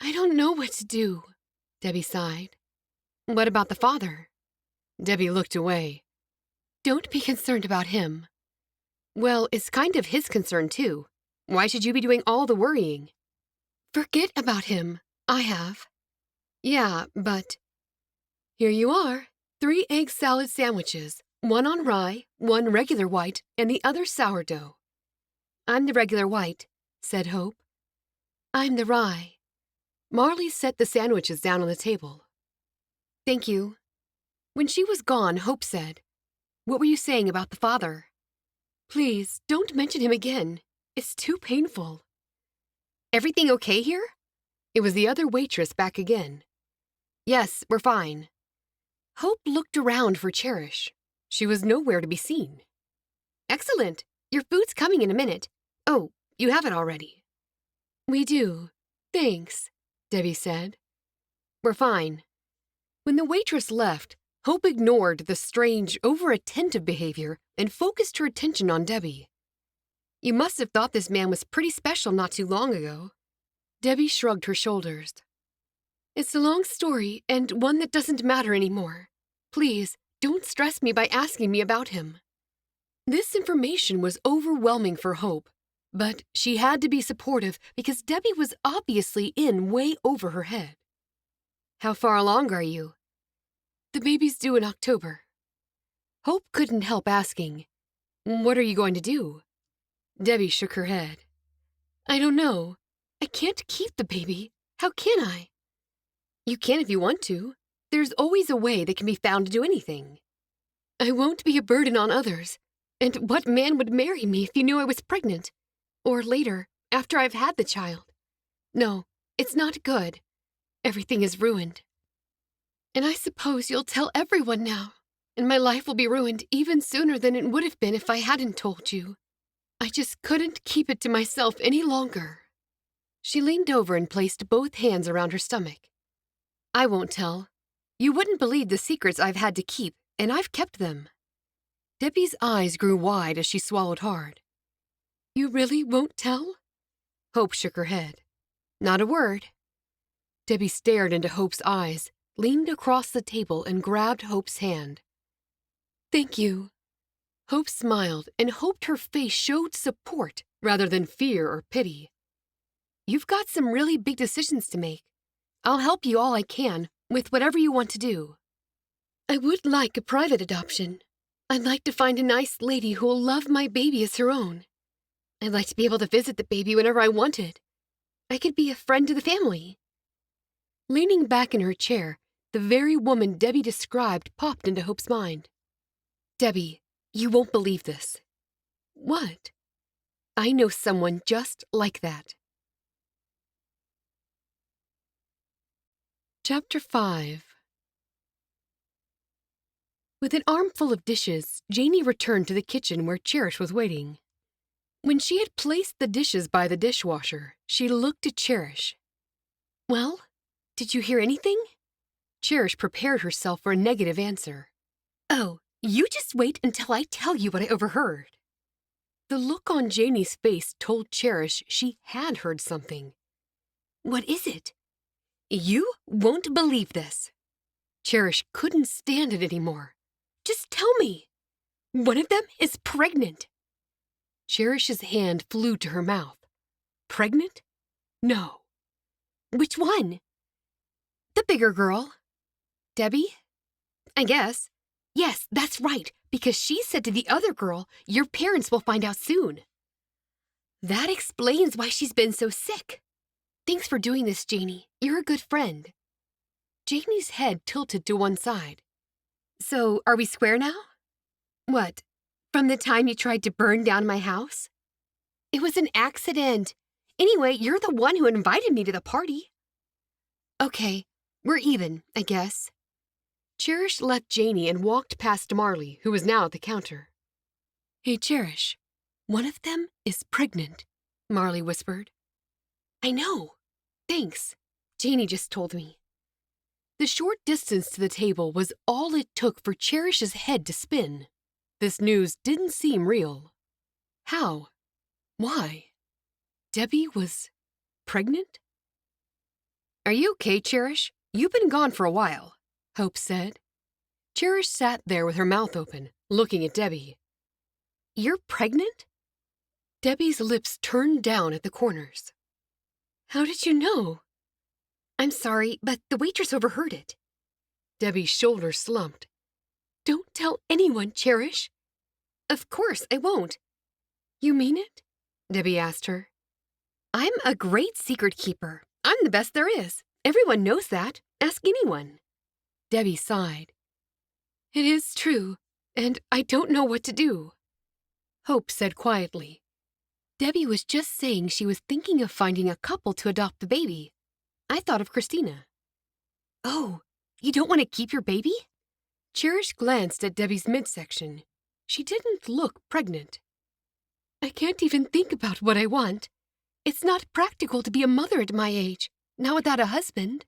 [SPEAKER 2] I don't know what to do,
[SPEAKER 1] Debbie sighed. What about the father? Debbie looked away.
[SPEAKER 2] Don't be concerned about him.
[SPEAKER 1] Well, it's kind of his concern, too. Why should you be doing all the worrying?
[SPEAKER 2] Forget about him. I have.
[SPEAKER 1] Yeah, but... Here you are. 3 egg salad sandwiches. 1 on rye, 1 regular white, and the other sourdough.
[SPEAKER 2] I'm the regular white, said Hope. I'm the rye. Marley set the sandwiches down on the table. Thank you. When she was gone, Hope said, "What were you saying about the father?" Please, don't mention him again. It's too painful. Everything okay here? It was the other waitress back again. Yes, we're fine. Hope looked around for Cherish. She was nowhere to be seen. Excellent. Your food's coming in a minute. Oh, you have it already. We do. Thanks, Debbie said. We're fine. When the waitress left, Hope ignored the strange, over-attentive behavior and focused her attention on Debbie. You must have thought this man was pretty special not too long ago. Debbie shrugged her shoulders. It's a long story and one that doesn't matter anymore. Please, don't stress me by asking me about him. This information was overwhelming for Hope, but she had to be supportive because Debbie was obviously in way over her head. How far along are you? The baby's due in October. Hope couldn't help asking, What are you going to do? Debbie shook her head. I don't know. I can't keep the baby. How can I? You can if you want to. There's always a way that can be found to do anything. I won't be a burden on others. And what man would marry me if he knew I was pregnant? Or later, after I've had the child? No, it's not good. Everything is ruined. And I suppose you'll tell everyone now, and my life will be ruined even sooner than it would have been if I hadn't told you. I just couldn't keep it to myself any longer. She leaned over and placed both hands around her stomach. I won't tell. You wouldn't believe the secrets I've had to keep, and I've kept them. Debbie's eyes grew wide as she swallowed hard. You really won't tell? Hope shook her head. Not a word. Debbie stared into Hope's eyes, leaned across the table, and grabbed Hope's hand. Thank you. Hope smiled and hoped her face showed support rather than fear or pity. You've got some really big decisions to make. I'll help you all I can with whatever you want to do. I would like a private adoption. I'd like to find a nice lady who will love my baby as her own. I'd like to be able to visit the baby whenever I wanted. I could be a friend to the family. Leaning back in her chair, the very woman Debbie described popped into Hope's mind. Debbie, you won't believe this. What? I know someone just like that. Chapter 5. With an armful of dishes, Janie returned to the kitchen where Cherish was waiting. When she had placed the dishes by the dishwasher, she looked at Cherish. Well, did you hear anything? Cherish prepared herself for a negative answer. Oh, you just wait until I tell you what I overheard. The look on Janie's face told Cherish she had heard something. What is it? You won't believe this. Cherish couldn't stand it anymore. Just tell me. One of them is pregnant. Cherish's hand flew to her mouth. Pregnant? No. Which one? The bigger girl. Debbie? I guess. Yes, that's right, because she said to the other girl, your parents will find out soon. That explains why she's been so sick. Thanks for doing this, Janie. You're a good friend. Janie's head tilted to one side. So, are we square now? What? From the time you tried to burn down my house? It was an accident. Anyway, you're the one who invited me to the party. Okay, we're even, I guess. Cherish left Janie and walked past Marley, who was now at the counter. Hey, Cherish, one of them is pregnant, Marley whispered. I know. Thanks. Janie just told me. The short distance to the table was all it took for Cherish's head to spin. This news didn't seem real. How? Why? Debbie was pregnant? Are you okay, Cherish? You've been gone for a while, Hope said. Cherish sat there with her mouth open, looking at Debbie. You're pregnant? Debbie's lips turned down at the corners. How did you know? I'm sorry, but the waitress overheard it. Debbie's shoulders slumped. Don't tell anyone, Cherish. Of course, I won't. You mean it? Debbie asked her. I'm a great secret keeper. I'm the best there is. Everyone knows that. Ask anyone. Debbie sighed. It is true, and I don't know what to do. Hope said quietly. Debbie was just saying she was thinking of finding a couple to adopt the baby. I thought of Christina. Oh, you don't want to keep your baby? Cherish glanced at Debbie's midsection. She didn't look pregnant. I can't even think about what I want. It's not practical to be a mother at my age, not without a husband.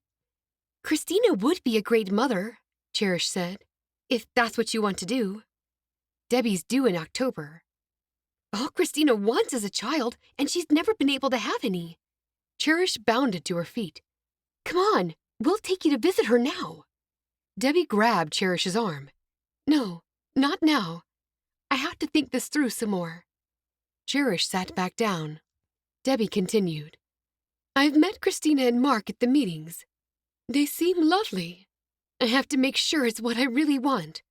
[SPEAKER 2] Christina would be a great mother, Cherish said, if that's what you want to do. Debbie's due in October. All Christina wants is a child, and she's never been able to have any. Cherish bounded to her feet. Come on, we'll take you to visit her now. Debbie grabbed Cherish's arm. No, not now. I have to think this through some more. Cherish sat back down. Debbie continued. I've met Christina and Mark at the meetings. They seem lovely. I have to make sure it's what I really want.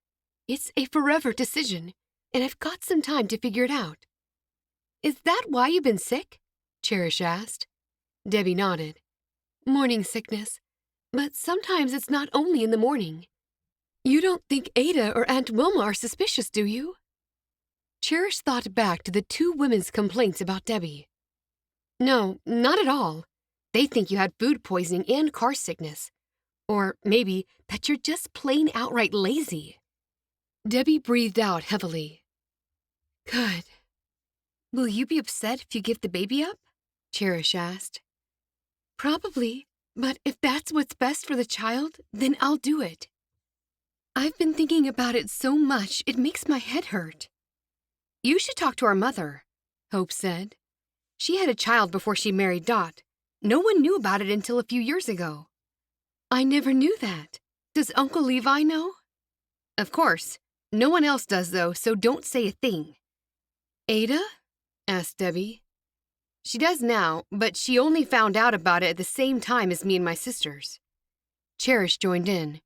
[SPEAKER 2] It's a forever decision, and I've got some time to figure it out. Is that why you've been sick? Cherish asked. Debbie nodded. Morning sickness. But sometimes it's not only in the morning. You don't think Aida or Aunt Wilma are suspicious, do you? Cherish thought back to the two women's complaints about Debbie. No, not at all. They think you had food poisoning and car sickness. Or maybe that you're just plain outright lazy. Debbie breathed out heavily. Good. Will you be upset if you give the baby up? Cherish asked. Probably, but if that's what's best for the child, then I'll do it. I've been thinking about it so much it makes my head hurt. You should talk to our mother, Hope said. She had a child before she married Dot. No one knew about it until a few years ago. I never knew that. Does Uncle Levi know? Of course. No one else does, though, so don't say a thing. Aida? Asked Debbie. She does now, but she only found out about it at the same time as me and my sisters. Cherish joined in.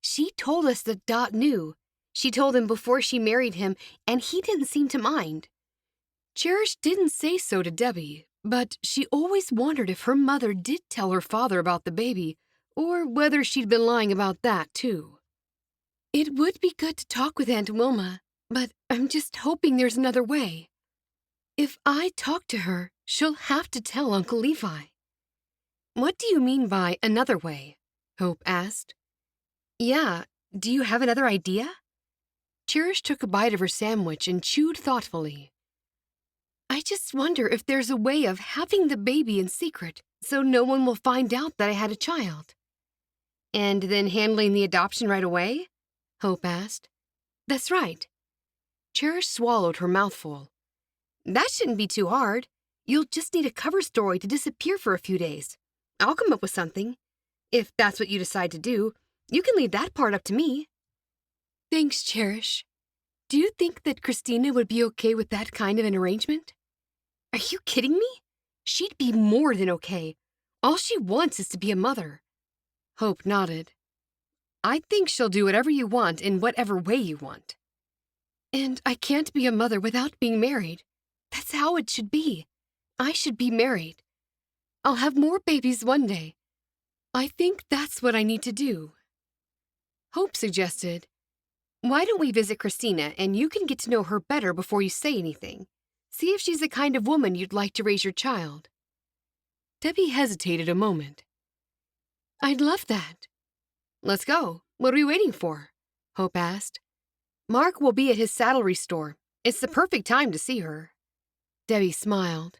[SPEAKER 2] She told us that Dot knew. She told him before she married him, and he didn't seem to mind. Cherish didn't say so to Debbie, but she always wondered if her mother did tell her father about the baby, or whether she'd been lying about that, too. It would be good to talk with Aunt Wilma, but I'm just hoping there's another way. If I talk to her, she'll have to tell Uncle Levi. What do you mean by another way? Hope asked. Yeah, do you have another idea? Cherish took a bite of her sandwich and chewed thoughtfully. I just wonder if there's a way of having the baby in secret so no one will find out that I had a child. And then handling the adoption right away? Hope asked. That's right. Cherish swallowed her mouthful. That shouldn't be too hard. You'll just need a cover story to disappear for a few days. I'll come up with something. If that's what you decide to do, you can leave that part up to me. Thanks, Cherish. Do you think that Christina would be okay with that kind of an arrangement? Are you kidding me? She'd be more than okay. All she wants is to be a mother. Hope nodded. I think she'll do whatever you want in whatever way you want. And I can't be a mother without being married. That's how it should be. I should be married. I'll have more babies one day. I think that's what I need to do. Hope suggested, why don't we visit Christina and you can get to know her better before you say anything? See if she's the kind of woman you'd like to raise your child. Debbie hesitated a moment. I'd love that. Let's go. What are we waiting for? Hope asked. Mark will be at his saddlery store. It's the perfect time to see her. Debbie smiled.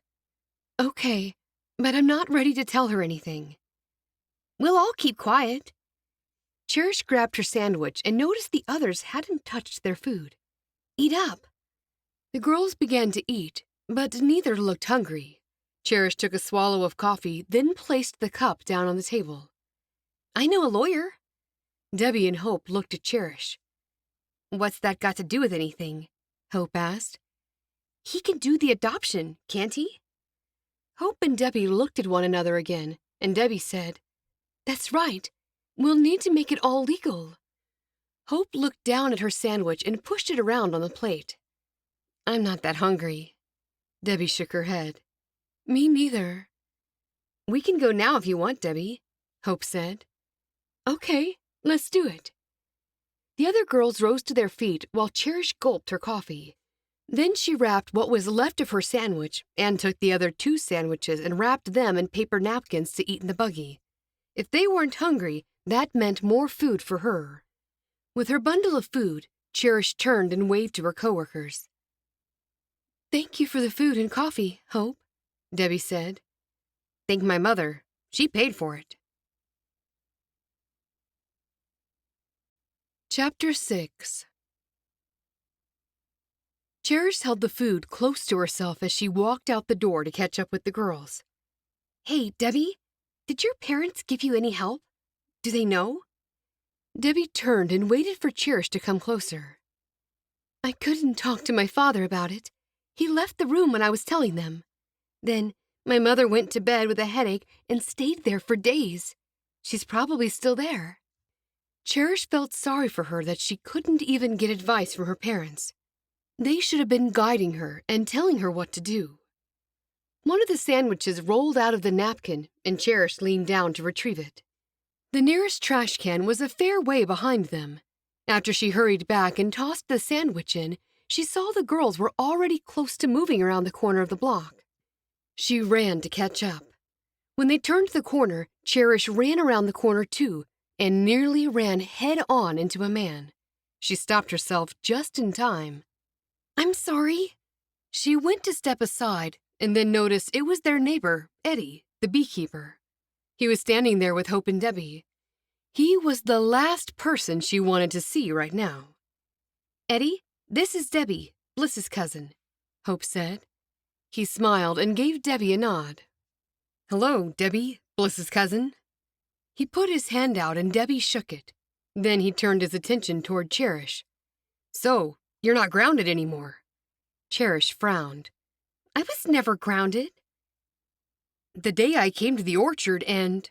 [SPEAKER 2] Okay, but I'm not ready to tell her anything. We'll all keep quiet. Cherish grabbed her sandwich and noticed the others hadn't touched their food. Eat up. The girls began to eat, but neither looked hungry. Cherish took a swallow of coffee, then placed the cup down on the table. I know a lawyer. Debbie and Hope looked at Cherish. What's that got to do with anything? Hope asked. He can do the adoption, can't he? Hope and Debbie looked at one another again, and Debbie said, That's right. We'll need to make it all legal. Hope looked down at her sandwich and pushed it around on the plate. I'm not that hungry. Debbie shook her head. Me neither. We can go now if you want, Debbie, Hope said. Okay, let's do it. The other girls rose to their feet while Cherish gulped her coffee. Then she wrapped what was left of her sandwich and took the other 2 sandwiches and wrapped them in paper napkins to eat in the buggy. If they weren't hungry, that meant more food for her. With her bundle of food, Cherish turned and waved to her coworkers. Thank you for the food and coffee, Hope, Debbie said. Thank my mother. She paid for it. Chapter 6. Cherish held the food close to herself as she walked out the door to catch up with the girls. Hey, Debbie, did your parents give you any help? Do they know? Debbie turned and waited for Cherish to come closer. I couldn't talk to my father about it. He left the room when I was telling them. Then my mother went to bed with a headache and stayed there for days. She's probably still there. Cherish felt sorry for her that she couldn't even get advice from her parents. They should have been guiding her and telling her what to do. One of the sandwiches rolled out of the napkin, and Cherish leaned down to retrieve it. The nearest trash can was a fair way behind them. After she hurried back and tossed the sandwich in, she saw the girls were already close to moving around the corner of the block. She ran to catch up. When they turned the corner, Cherish ran around the corner too, and nearly ran head-on into a man. She stopped herself just in time. I'm sorry. She went to step aside and then noticed it was their neighbor, Eddie, the beekeeper. He was standing there with Hope and Debbie. He was the last person she wanted to see right now. Eddie, this is Debbie, Bliss's cousin, Hope said. He smiled and gave Debbie a nod. Hello, Debbie, Bliss's cousin. He put his hand out and Debbie shook it. Then he turned his attention toward Cherish. So, you're not grounded anymore. Cherish frowned. I was never grounded. The day I came to the orchard and...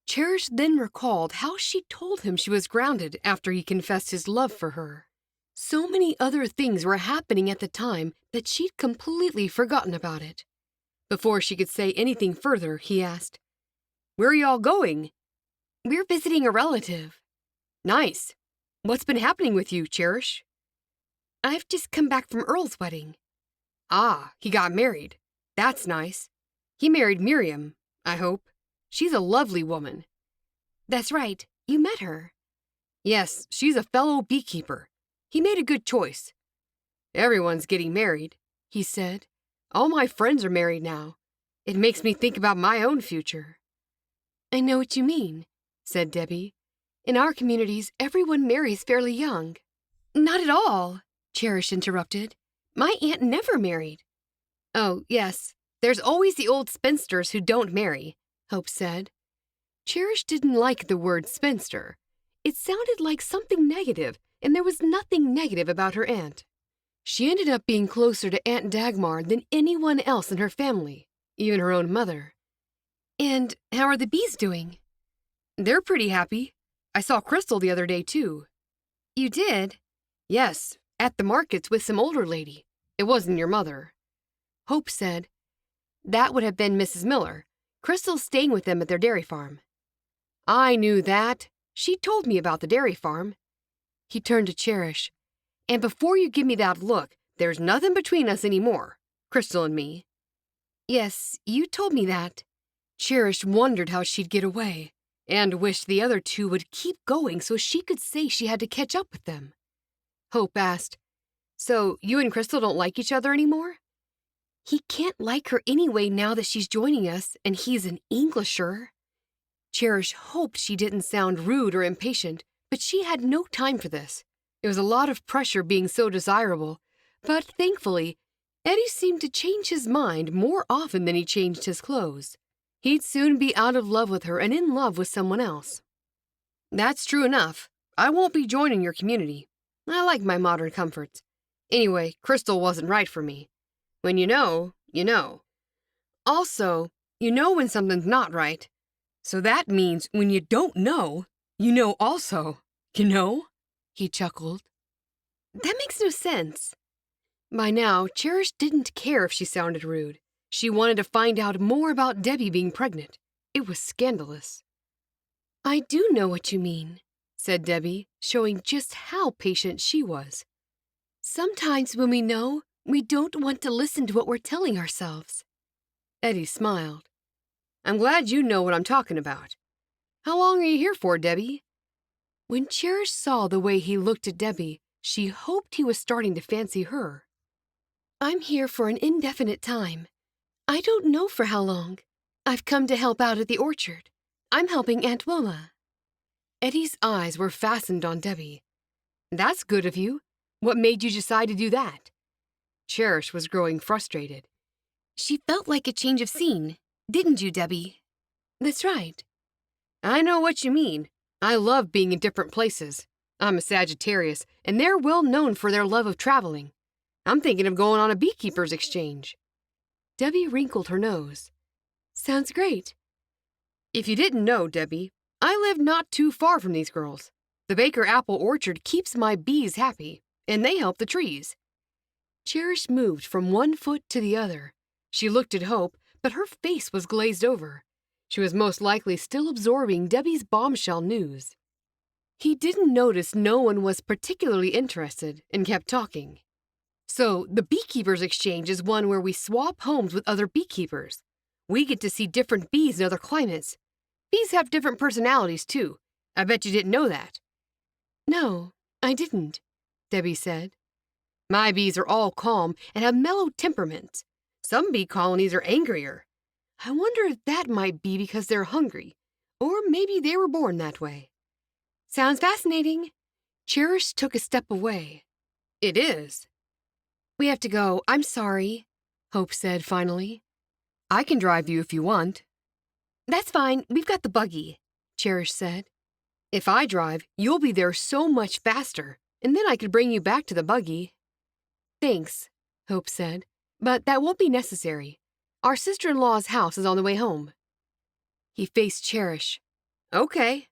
[SPEAKER 2] Cherish then recalled how she told him she was grounded after he confessed his love for her. So many other things were happening at the time that she'd completely forgotten about it. Before she could say anything further, he asked, Where are y'all going? We're visiting a relative. Nice. What's been happening with you, Cherish? I've just come back from Earl's wedding. Ah, he got married. That's nice. He married Miriam, I hope. She's a lovely woman. That's right. You met her. Yes, she's a fellow beekeeper. He made a good choice. Everyone's getting married, he said. All my friends are married now. It makes me think about my own future. I know what you mean, said Debbie. In our communities, everyone marries fairly young. Not at all, Cherish interrupted. My aunt never married. Oh, yes. There's always the old spinsters who don't marry, Hope said. Cherish didn't like the word spinster. It sounded like something negative, and there was nothing negative about her aunt. She ended up being closer to Aunt Dagmar than anyone else in her family, even her own mother. And how are the bees doing? They're pretty happy. I saw Crystal the other day, too. You did? Yes, at the markets with some older lady. It wasn't your mother. Hope said, That would have been Mrs. Miller. Crystal's staying with them at their dairy farm. I knew that. She told me about the dairy farm. He turned to Cherish. And before you give me that look, there's nothing between us anymore, Crystal and me. Yes, you told me that. Cherish wondered how she'd get away, and wished the other 2 would keep going so she could say she had to catch up with them. Hope asked, So you and Crystal don't like each other anymore? He can't like her anyway now that she's joining us, and he's an Englisher. Cherish hoped she didn't sound rude or impatient, but she had no time for this. It was a lot of pressure being so desirable, but thankfully, Eddie seemed to change his mind more often than he changed his clothes. He'd soon be out of love with her and in love with someone else. That's true enough. I won't be joining your community. I like my modern comforts. Anyway, Crystal wasn't right for me. When you know, you know. Also, you know when something's not right. So that means when you don't know, you know also. You know? He chuckled. That makes no sense. By now, Cherish didn't care if she sounded rude. She wanted to find out more about Debbie being pregnant. It was scandalous. "I do know what you mean," said Debbie, showing just how patient she was. "Sometimes when we know, we don't want to listen to what we're telling ourselves." Eddie smiled. "I'm glad you know what I'm talking about. How long are you here for, Debbie?" When Cherish saw the way he looked at Debbie, she hoped he was starting to fancy her. "I'm here for an indefinite time. I don't know for how long. I've come to help out at the orchard. I'm helping Aunt Wilma." Eddie's eyes were fastened on Debbie. "That's good of you. What made you decide to do that?" Cherish was growing frustrated. "She felt like a change of scene, didn't you, Debbie?" "That's right." "I know what you mean. I love being in different places. I'm a Sagittarius, and they're well known for their love of traveling. I'm thinking of going on a beekeeper's exchange." Debbie wrinkled her nose. "Sounds great." "If you didn't know, Debbie, I live not too far from these girls. The Baker Apple Orchard keeps my bees happy, and they help the trees." Cherish moved from one foot to the other. She looked at Hope, but her face was glazed over. She was most likely still absorbing Debbie's bombshell news. He didn't notice no one was particularly interested and kept talking. "So, the Beekeepers Exchange is one where we swap homes with other beekeepers. We get to see different bees in other climates. Bees have different personalities, too. I bet you didn't know that." "No, I didn't," Debbie said. "My bees are all calm and have mellow temperaments. Some bee colonies are angrier. I wonder if that might be because they're hungry, or maybe they were born that way." "Sounds fascinating." Cherish took a step away. "It is." "We have to go. I'm sorry," Hope said finally. "I can drive you if you want." "That's fine. We've got the buggy," Cherish said. "If I drive, you'll be there so much faster, and then I could bring you back to the buggy." "Thanks," Hope said, "but that won't be necessary. Our sister-in-law's house is on the way home." He faced Cherish. "Okay.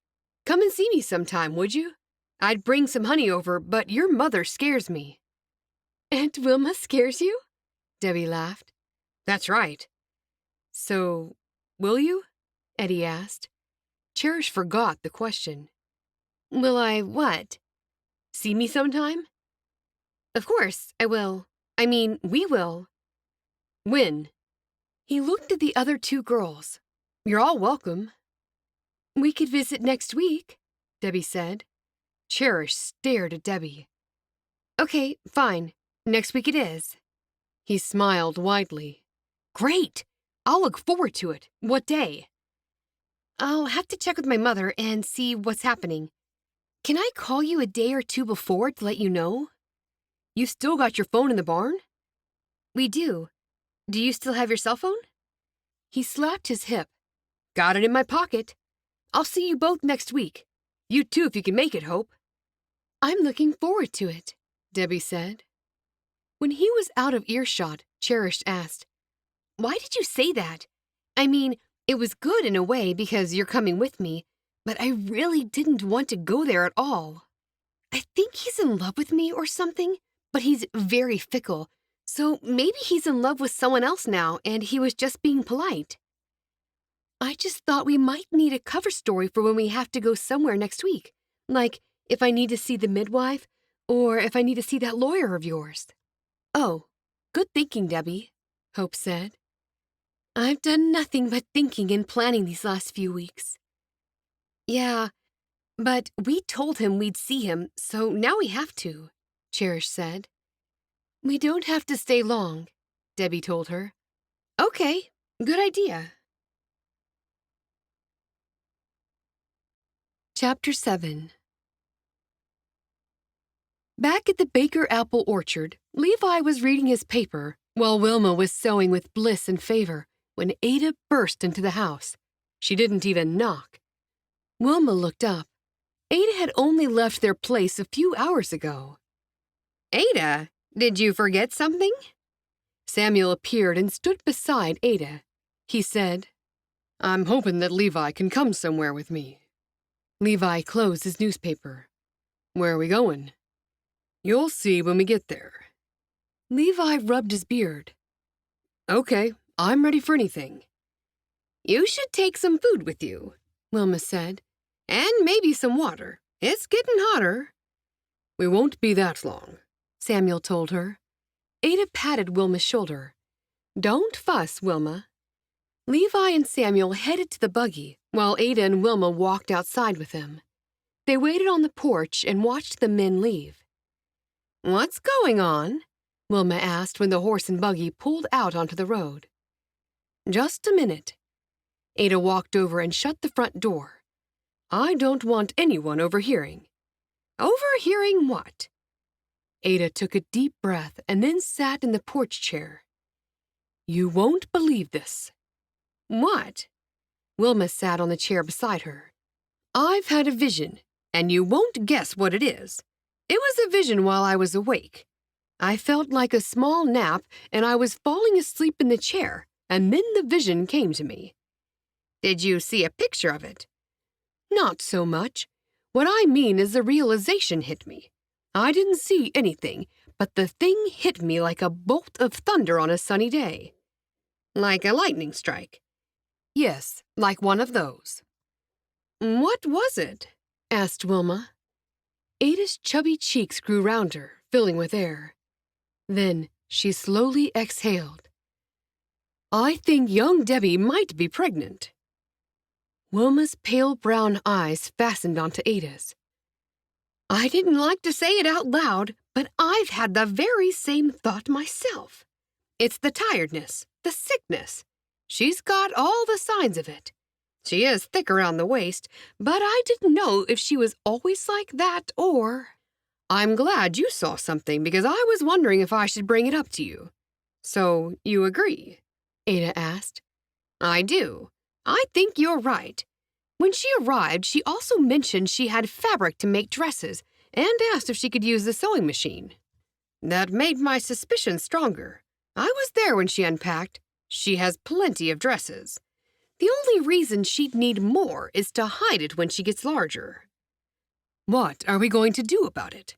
[SPEAKER 2] Come and see me sometime, would you? I'd bring some honey over, but your mother scares me." "Aunt Wilma scares you?" Debbie laughed. "That's right." "So, will you?" Eddie asked. Cherish forgot the question. "Will I what?" "See me sometime?" "Of course, I will. I mean, we will." "When?" He looked at the other two girls. "You're all welcome." "We could visit next week," Debbie said. Cherish stared at Debbie. "Okay, fine. Next week it is." He smiled widely. "Great! I'll look forward to it. What day?" "I'll have to check with my mother and see what's happening. Can I call you a day or two before to let you know?" "You still got your phone in the barn?" "We do. Do you still have your cell phone?" He slapped his hip. "Got it in my pocket. I'll see you both next week. You too if you can make it, Hope." "I'm looking forward to it," Debbie said. When he was out of earshot, Cherish asked, "Why did you say that? I mean, it was good in a way because you're coming with me, but I really didn't want to go there at all. I think he's in love with me or something, but he's very fickle, so maybe he's in love with someone else now and he was just being polite. I just thought we might need a cover story for when we have to go somewhere next week, like if I need to see the midwife or if I need to see that lawyer of yours." "Oh, good thinking, Debbie," Hope said. "I've done nothing but thinking and planning these last few weeks." "Yeah, but we told him we'd see him, so now we have to," Cherish said. "We don't have to stay long," Debbie told her. "Okay, good idea." Chapter 7. Back at the Baker Apple Orchard, Levi was reading his paper while Wilma was sewing with bliss and favor when Aida burst into the house. She didn't even knock. Wilma looked up. Aida had only left their place a few hours ago. "Aida, did you forget something?" Samuel appeared and stood beside Aida. He said, "I'm hoping that Levi can come somewhere with me." Levi closed his newspaper. "Where are we going?" "You'll see when we get there." Levi rubbed his beard. "Okay, I'm ready for anything. You should take some food with you, Wilma said, and maybe some water. It's getting hotter. We won't be that long, Samuel told her. Ada patted Wilma's shoulder. Don't fuss, Wilma. Levi and Samuel headed to the buggy, while Ada and Wilma walked outside with them. They waited on the porch and watched the men leave. What's going on? Wilma asked when the horse and buggy pulled out onto the road. Just a minute. Ada walked over and shut the front door. I don't want anyone overhearing. Overhearing what? Ada took a deep breath and then sat in the porch chair. You won't believe this. What? Wilma sat on the chair beside her. I've had a vision, and you won't guess what it is. It was a vision while I was awake. I felt like a small nap, and I was falling asleep in the chair, and then the vision came to me. Did you see a picture of it? Not so much. What I mean is the realization hit me. I didn't see anything, but the thing hit me like a bolt of thunder on a sunny day. Like a lightning strike. Yes, like one of those. What was it? Asked Wilma. Ada's chubby cheeks grew rounder, filling with air. Then she slowly exhaled. I think young Debbie might be pregnant. Wilma's pale brown eyes fastened onto Ada's. I didn't like to say it out loud, but I've had the very same thought myself. It's the tiredness, the sickness. She's got all the signs of it. She is thick around the waist, but I didn't know if she was always like that or... I'm glad you saw something because I was wondering if I should bring it up to you. So you agree? Ada asked. I do. I think you're right. When she arrived, she also mentioned she had fabric to make dresses and asked if she could use the sewing machine. That made my suspicion stronger. I was there when she unpacked. She has plenty of dresses. The only reason she'd need more is to hide it when she gets larger. What are we going to do about it?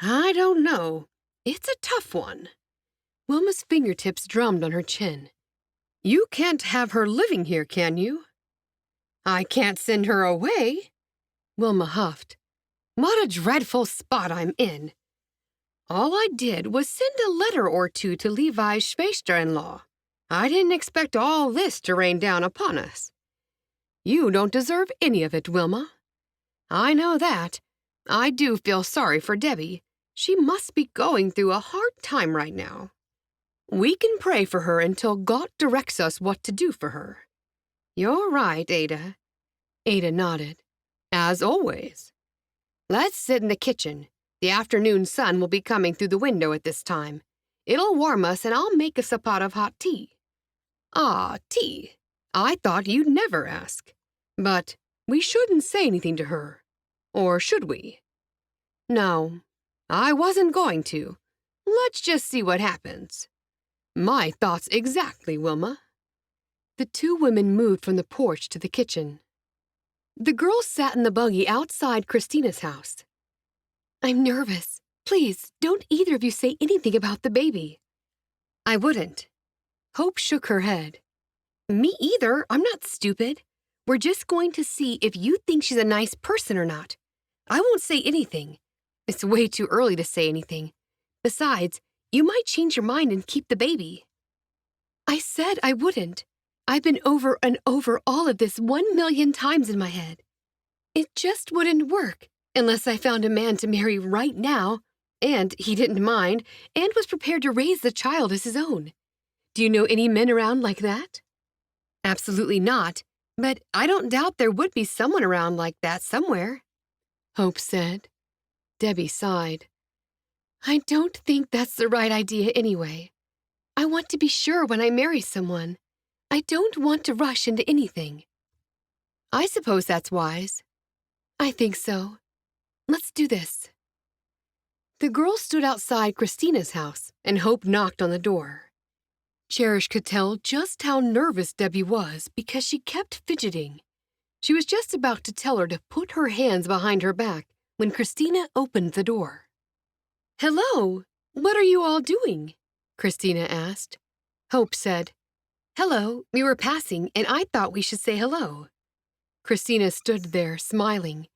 [SPEAKER 2] I don't know. It's a tough one. Wilma's fingertips drummed on her chin. You can't have her living here, can you? I can't send her away. Wilma huffed. What a dreadful spot I'm in. All I did was send a letter or two to Levi's Schwester-in-law. I didn't expect all this to rain down upon us. You don't deserve any of it, Wilma. I know that. I do feel sorry for Debbie. She must be going through a hard time right now. We can pray for her until God directs us what to do for her. You're right, Ada. Ada nodded. As always. Let's sit in the kitchen. The afternoon sun will be coming through the window at this time. It'll warm us and I'll make us a pot of hot tea. Ah, tea. I thought you'd never ask. But we shouldn't say anything to her. Or should we? No, I wasn't going to. Let's just see what happens. My thoughts exactly, Wilma. The two women moved from the porch to the kitchen. The girls sat in the buggy outside Christina's house. I'm nervous. Please, don't either of you say anything about the baby. I wouldn't. Hope shook her head. Me either. I'm not stupid. We're just going to see if you think she's a nice person or not. I won't say anything. It's way too early to say anything. Besides, you might change your mind and keep the baby. I said I wouldn't. I've been over and over all of this 1,000,000 times in my head. It just wouldn't work unless I found a man to marry right now, and he didn't mind, and was prepared to raise the child as his own. Do you know any men around like that? Absolutely not, but I don't doubt there would be someone around like that somewhere, Hope said. Debbie sighed. I don't think that's the right idea anyway. I want to be sure when I marry someone. I don't want to rush into anything. I suppose that's wise. I think so. Let's do this. The girls stood outside Christina's house, and Hope knocked on the door. Cherish could tell just how nervous Debbie was because she kept fidgeting. She was just about to tell her to put her hands behind her back when Christina opened the door. Hello, what are you all doing? Christina asked. Hope said, Hello, we were passing, and I thought we should say hello. Christina stood there, smiling.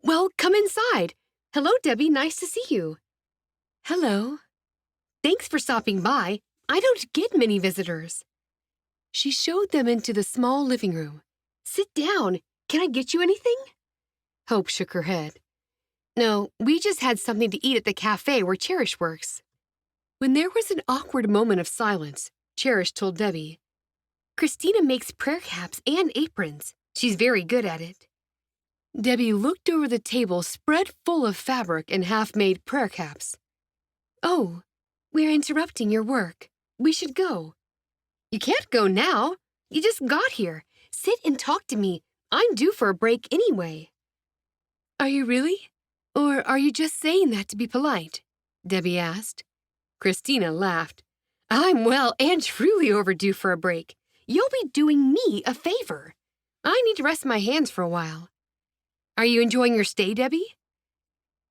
[SPEAKER 2] Well, come inside. Hello, Debbie, nice to see you. Hello. Thanks for stopping by. I don't get many visitors. She showed them into the small living room. Sit down. Can I get you anything? Hope shook her head. No, we just had something to eat at the cafe where Cherish works. When there was an awkward moment of silence, Cherish told Debbie, Christina makes prayer caps and aprons. She's very good at it. Debbie looked over the table spread full of fabric and half-made prayer caps. Oh, we're interrupting your work. We should go. You can't go now. You just got here. Sit and talk to me. I'm due for a break anyway. Are you really? Or are you just saying that to be polite? Debbie asked. Christina laughed. I'm well and truly overdue for a break. You'll be doing me a favor. I need to rest my hands for a while. Are you enjoying your stay, Debbie?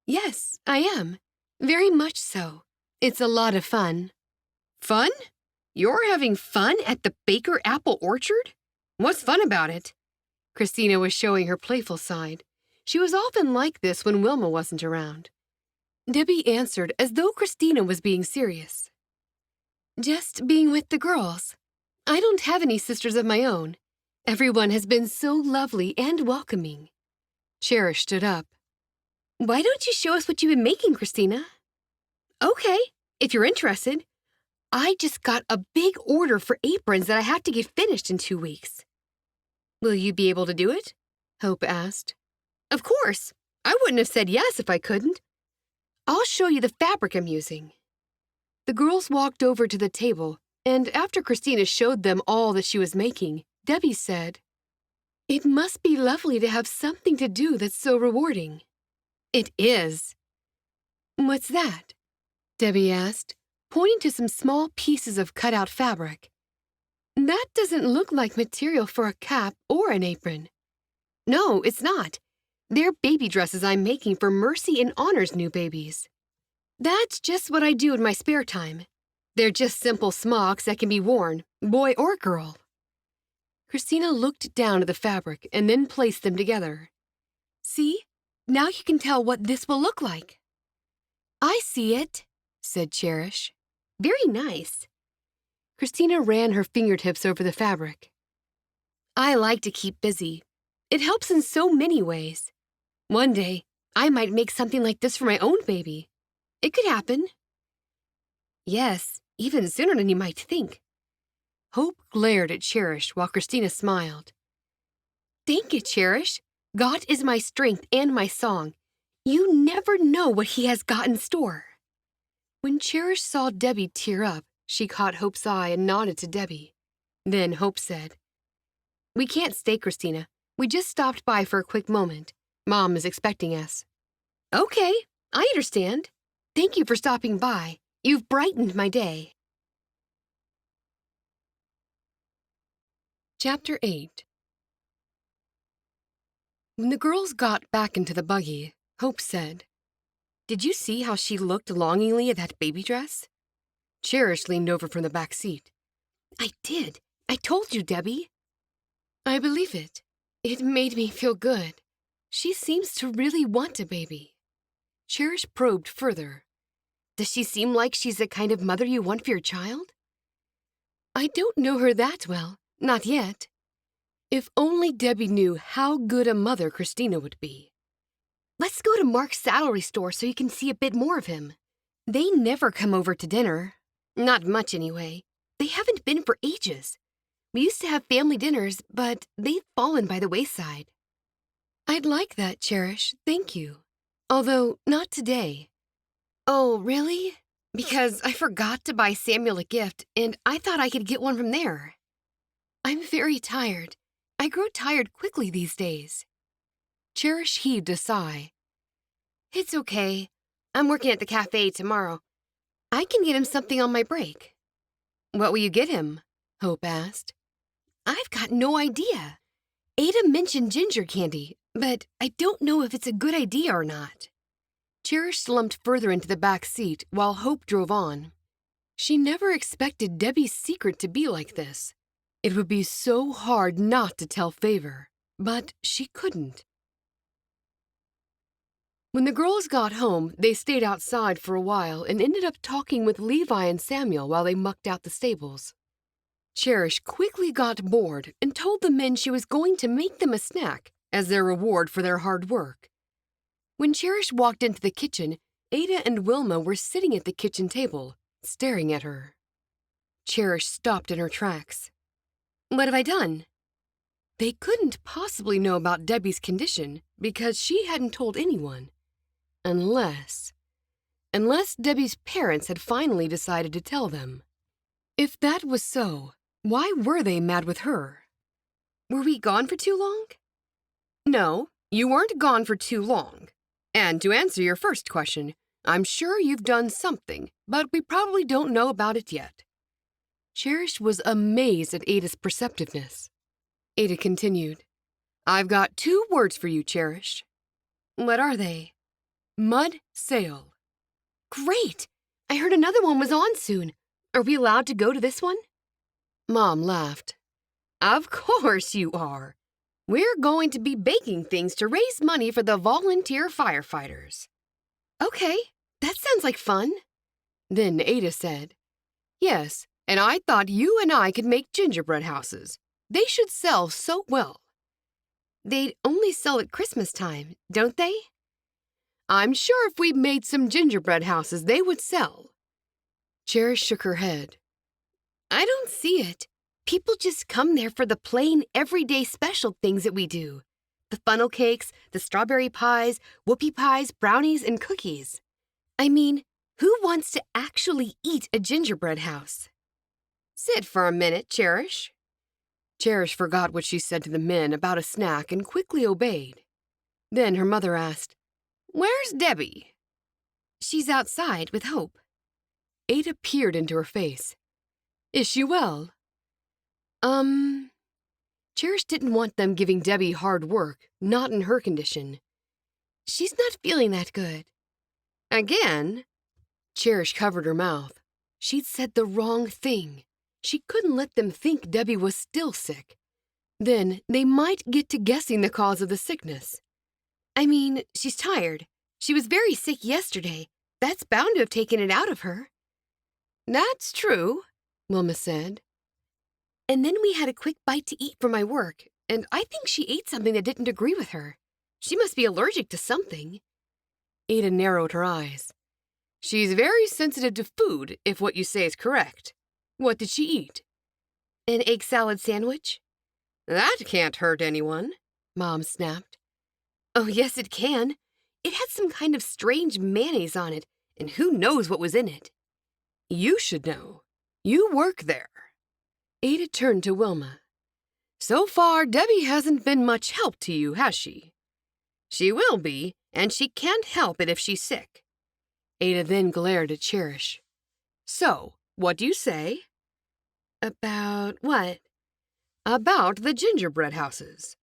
[SPEAKER 2] Yes, I am. Very much so. It's a lot of fun. Fun? You're having fun at the Baker Apple Orchard? What's fun about it? Christina was showing her playful side. She was often like this when Wilma wasn't around. Debbie answered as though Christina was being serious. Just being with the girls. I don't have any sisters of my own. Everyone has been so lovely and welcoming. Cherish stood up. Why don't you show us what you've been making, Christina? Okay, if you're interested. I just got a big order for aprons that I have to get finished in 2 weeks. Will you be able to do it? Hope asked. Of course. I wouldn't have said yes if I couldn't. I'll show you the fabric I'm using. The girls walked over to the table, and after Christina showed them all that she was making, Debbie said, It must be lovely to have something to do that's so rewarding. It is. What's that? Debbie asked, pointing to some small pieces of cut-out fabric. That doesn't look like material for a cap or an apron. No, it's not. They're baby dresses I'm making for Mercy and Honor's new babies. That's just what I do in my spare time. They're just simple smocks that can be worn, boy or girl. Christina looked down at the fabric and then placed them together. See? Now you can tell what this will look like. I see it, said Cherish. Very nice. Christina ran her fingertips over the fabric. I like to keep busy. It helps in so many ways. One day, I might make something like this for my own baby. It could happen. Yes, even sooner than you might think. Hope glared at Cherish while Christina smiled. Thank you, Cherish. God is my strength and my song. You never know what he has got in store. When Cherish saw Debbie tear up, she caught Hope's eye and nodded to Debbie. Then Hope said, We can't stay, Christina. We just stopped by for a quick moment. Mom is expecting us. Okay, I understand. Thank you for stopping by. You've brightened my day. Chapter 8. When the girls got back into the buggy, Hope said, Did you see how she looked longingly at that baby dress? Cherish leaned over from the back seat. I did. I told you, Debbie. I believe it. It made me feel good. She seems to really want a baby. Cherish probed further. Does she seem like she's the kind of mother you want for your child? I don't know her that well. Not yet. If only Debbie knew how good a mother Christina would be. Let's go to Mark's saddlery store so you can see a bit more of him. They never come over to dinner. Not much, anyway. They haven't been for ages. We used to have family dinners, but they've fallen by the wayside. I'd like that, Cherish. Thank you. Although, not today. Oh, really? Because I forgot to buy Samuel a gift, and I thought I could get one from there. I'm very tired. I grow tired quickly these days. Cherish heaved a sigh. It's okay. I'm working at the cafe tomorrow. I can get him something on my break. What will you get him? Hope asked. I've got no idea. Ada mentioned ginger candy, but I don't know if it's a good idea or not. Cherish slumped further into the back seat while Hope drove on. She never expected Debbie's secret to be like this.
[SPEAKER 1] It would be so hard not to tell Favor, but she couldn't. When the girls got home, they stayed outside for a while and ended up talking with Levi and Samuel while they mucked out the stables. Cherish quickly got bored and told the men she was going to make them a snack as their reward for their hard work. When Cherish walked into the kitchen, Aida and Wilma were sitting at the kitchen table, staring at her. Cherish stopped in her tracks. "What have I done?" They couldn't possibly know about Debbie's condition because she hadn't told anyone. Unless Debbie's parents had finally decided to tell them. If that was so, why were they mad with her? "Were we gone for too long?" "No, you weren't gone for too long. And to answer your first question, I'm sure you've done something, but we probably don't know about it yet." Cherish was amazed at Ada's perceptiveness. Aida continued, "I've got 2 words for you, Cherish." "What are they?" "Mud sail." "Great! I heard another one was on soon. Are we allowed to go to this one?" Mom laughed. "Of course you are. We're going to be baking things to raise money for the volunteer firefighters." "Okay, that sounds like fun." Then Aida said, "Yes, and I thought you and I could make gingerbread houses. They should sell so well." "They'd only sell at Christmas time, don't they?" "I'm sure if we made some gingerbread houses, they would sell." Cherish shook her head. "I don't see it. People just come there for the plain, everyday special things that we do. The funnel cakes, the strawberry pies, whoopie pies, brownies, and cookies. I mean, who wants to actually eat a gingerbread house?" "Sit for a minute, Cherish." Cherish forgot what she said to the men about a snack and quickly obeyed. Then her mother asked, "Where's Debbie?" "She's outside with Hope." Aida peered into her face. "Is she well?" Cherish didn't want them giving Debbie hard work, not in her condition. "She's not feeling that good." "Again?" Cherish covered her mouth. She'd said the wrong thing. She couldn't let them think Debbie was still sick. Then they might get to guessing the cause of the sickness. "I mean, she's tired. She was very sick yesterday. That's bound to have taken it out of her." "That's true," Wilma said. "And then we had a quick bite to eat for my work, and I think she ate something that didn't agree with her. She must be allergic to something." Aida narrowed her eyes. "She's very sensitive to food, if what you say is correct. What did she eat?" "An egg salad sandwich." "That can't hurt anyone," Mom snapped. "Oh, yes, it can. It had some kind of strange mayonnaise on it, and who knows what was in it." "You should know. You work there." Aida turned to Wilma. "So far, Debbie hasn't been much help to you, has she?" "She will be, and she can't help it if she's sick." Aida then glared at Cherish. "So, what do you say?" "About what?" "About the gingerbread houses."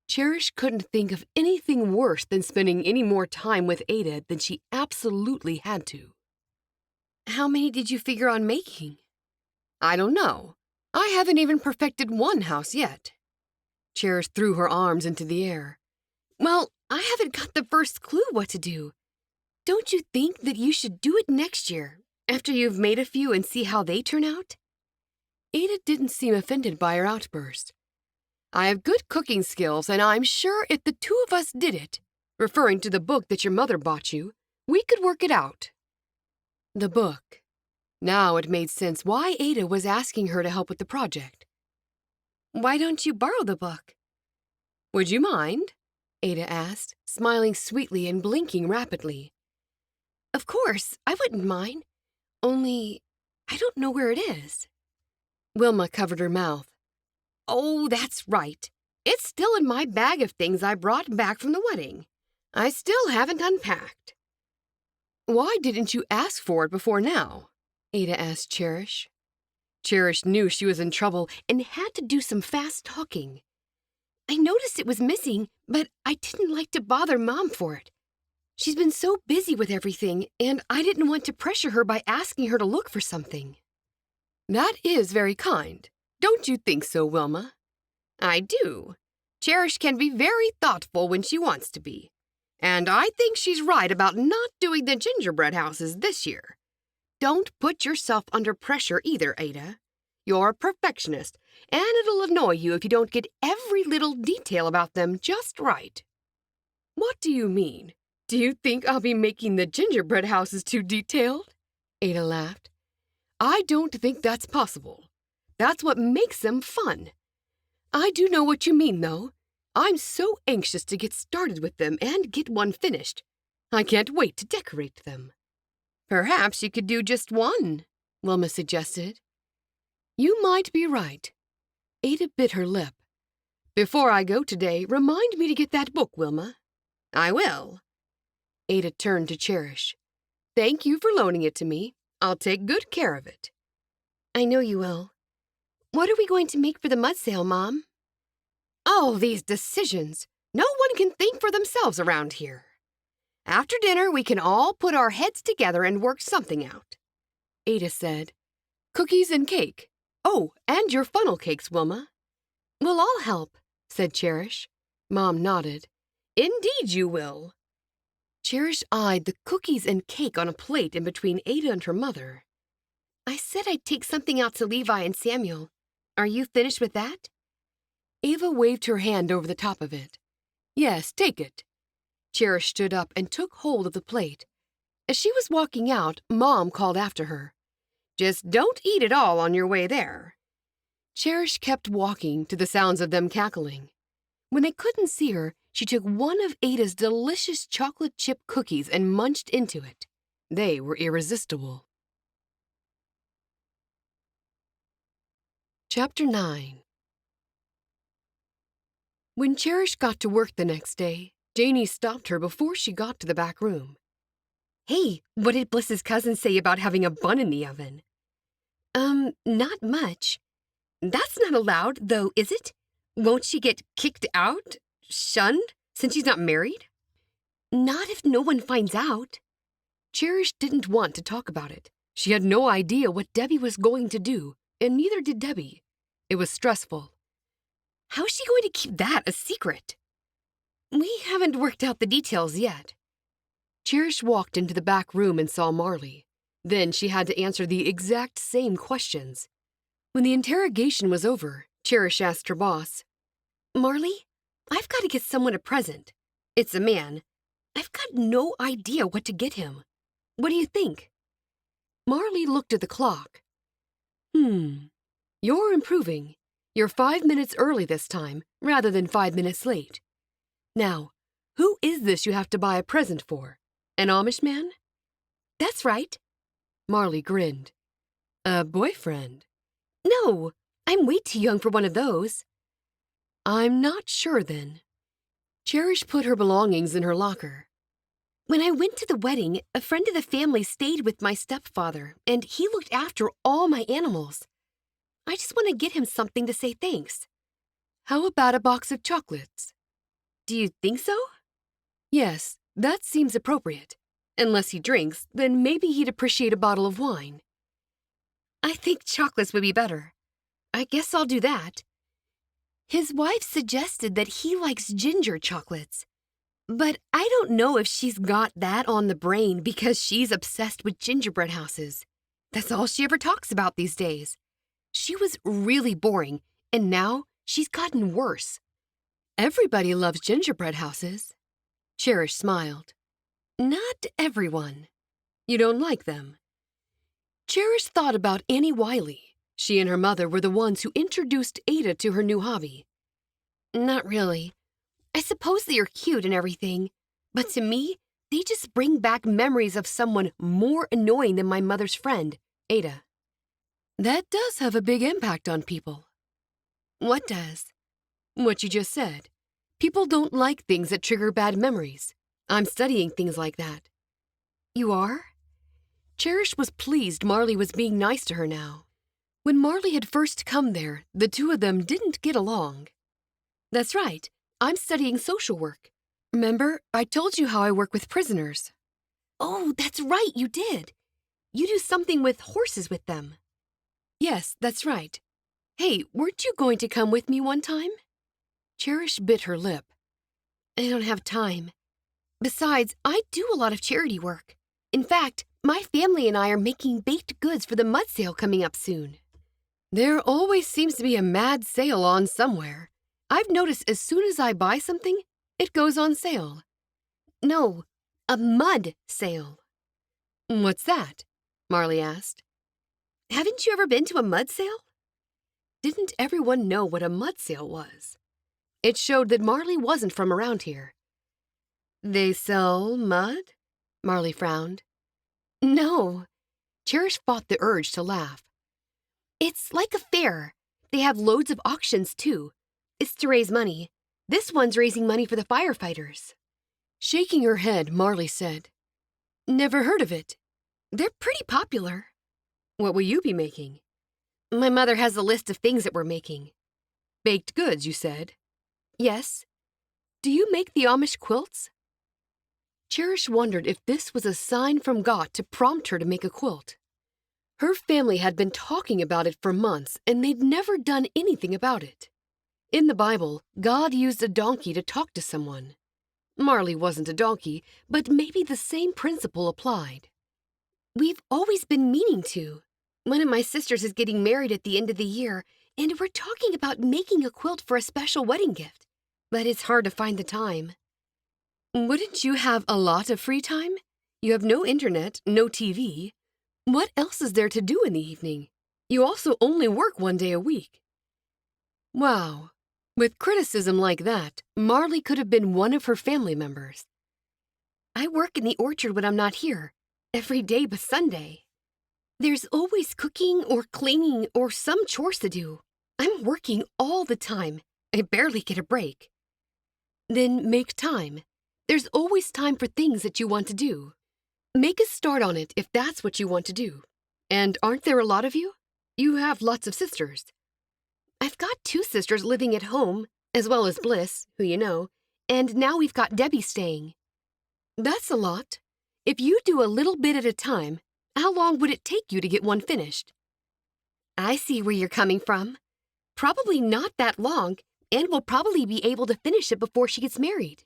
[SPEAKER 1] Cherish couldn't think of anything worse than spending any more time with Aida than she absolutely had to. "How many did you figure on making?" "I don't know. I haven't even perfected one house yet." Cherish threw her arms into the air. "Well, I haven't got the first clue what to do. Don't you think that you should do it next year, after you've made a few and see how they turn out?" Aida didn't seem offended by her outburst. "I have good cooking skills, and I'm sure if the 2 of us did it, referring to the book that your mother bought you, we could work it out." The book. Now it made sense why Aida was asking her to help with the project. "Why don't you borrow the book?" "Would you mind?" Aida asked, smiling sweetly and blinking rapidly. "Of course, I wouldn't mind. Only, I don't know where it is." Wilma covered her mouth. "Oh, that's right. It's still in my bag of things I brought back from the wedding. I still haven't unpacked." "Why didn't you ask for it before now?" Aida asked Cherish. Cherish knew she was in trouble and had to do some fast talking. "I noticed it was missing, but I didn't like to bother Mom for it. She's been so busy with everything, and I didn't want to pressure her by asking her to look for something." "That is very kind,
[SPEAKER 2] Don't you think so, Wilma? I do. Cherish can be very thoughtful when she wants to be. And I think she's right about not doing the gingerbread houses this year. Don't put yourself under pressure either, Ada. You're a perfectionist, and it'll annoy you if you don't get every little detail about them just right. What do you mean? Do you think I'll be making the gingerbread houses too detailed? Ada laughed. I don't think that's possible. That's what makes them fun. I do know what you mean, though. I'm so anxious to get started with them and get one finished. I can't wait to decorate them. Perhaps you could do just one, Wilma suggested. You might be right. Ada bit her lip. Before I go today, remind me to get that book, Wilma. I will. Ada turned to Cherish. Thank you for loaning it to me. I'll take good care of it. I know you will. What are we going to make for the mud sail, Mom? All these decisions. No one can think for themselves around here. After dinner, we can all put our heads together and work something out. Ada said, Cookies and cake. Oh, and your funnel cakes, Wilma. We'll all help, said Cherish. Mom nodded. Indeed you will. Cherish eyed the cookies and cake on a plate in between Ada and her mother. I said I'd take something out to Levi and Samuel. Are you finished with that? Ava waved her hand over the top of it. Yes, take it. Cherish stood up and took hold of the plate. As she was walking out, Mom called after her. Just don't eat it all on your way there. Cherish kept walking to the sounds of them cackling. When they couldn't see her, she took one of Ada's delicious chocolate chip cookies and munched into it. They were irresistible. Chapter 9. When Cherish got to work the next day, Janie stopped her before she got to the back room. Hey, what did Bliss's cousin say about having a bun in the oven? Not much. That's not allowed, though, is it? Won't she get kicked out? Shunned? Since she's not married? Not if no one finds out. Cherish didn't want to talk about it. She had no idea what Debbie was going to do, and neither did Debbie. It was stressful. How's she going to keep that a secret? We haven't worked out the details yet. Cherish walked into the back room and saw Marley. Then she had to answer the exact same questions. When the interrogation was over, Cherish asked her boss, Marley, I've got to get someone a present. It's a man. I've got no idea what to get him. What do you think? Marley looked at the clock. You're improving. You're 5 minutes early this time, rather than 5 minutes late. Now, who is this you have to buy a present for? An Amish man? That's right. Marley grinned. A boyfriend? No, I'm way too young for one of those. I'm not sure then. Cherish put her belongings in her locker. When I went to the wedding, a friend of the family stayed with my stepfather, and he looked after all my animals. I just want to get him something to say thanks. How about a box of chocolates? Do you think so? Yes, that seems appropriate. Unless he drinks, then maybe he'd appreciate a bottle of wine. I think chocolates would be better. I guess I'll do that. His wife suggested that he likes ginger chocolates. But I don't know if she's got that on the brain because she's obsessed with gingerbread houses. That's all she ever talks about these days. She was really boring, and now she's gotten worse. Everybody loves gingerbread houses. Cherish smiled. Not everyone. You don't like them. Cherish thought about Annie Wiley. She and her mother were the ones who introduced Ada to her new hobby. Not really. I suppose they are cute and everything, but to me, they just bring back memories of someone more annoying than my mother's friend, Ada. That does have a big impact on people. What does? What you just said. People don't like things that trigger bad memories. I'm studying things like that. You are? Cherish was pleased Marley was being nice to her now. When Marley had first come there, the two of them didn't get along. That's right. I'm studying social work. Remember, I told you how I work with prisoners. Oh, that's right, you did. You do something with horses with them. Yes, that's right. Hey, weren't you going to come with me one time? Cherish bit her lip. I don't have time. Besides, I do a lot of charity work. In fact, my family and I are making baked goods for the mud sale coming up soon. There always seems to be a mad sale on somewhere. I've noticed as soon as I buy something, it goes on sale. No, a mud sale. What's that? Marley asked. Haven't you ever been to a mud sale? Didn't everyone know what a mud sale was? It showed that Marley wasn't from around here. They sell mud? Marley frowned. No. Cherish fought the urge to laugh. It's like a fair. They have loads of auctions, too. It's to raise money. This one's raising money for the firefighters. Shaking her head, Marley said, Never heard of it. They're pretty popular. What will you be making? My mother has a list of things that we're making. Baked goods, you said? Yes. Do you make the Amish quilts? Cherish wondered if this was a sign from God to prompt her to make a quilt. Her family had been talking about it for months, and they'd never done anything about it. In the Bible, God used a donkey to talk to someone. Marley wasn't a donkey, but maybe the same principle applied. We've always been meaning to. One of my sisters is getting married at the end of the year, and we're talking about making a quilt for a special wedding gift. But it's hard to find the time. Wouldn't you have a lot of free time? You have no internet, no TV. What else is there to do in the evening? You also only work 1 day a week. Wow. With criticism like that, Marley could have been one of her family members. I work in the orchard when I'm not here, every day but Sunday. There's always cooking or cleaning or some chores to do. I'm working all the time. I barely get a break. Then make time. There's always time for things that you want to do. Make a start on it if that's what you want to do. And aren't there a lot of you? You have lots of sisters. I've got 2 sisters living at home, as well as Bliss, who you know, and now we've got Debbie staying. That's a lot. If you do a little bit at a time, how long would it take you to get one finished? I see where you're coming from. Probably not that long, and we'll probably be able to finish it before she gets married.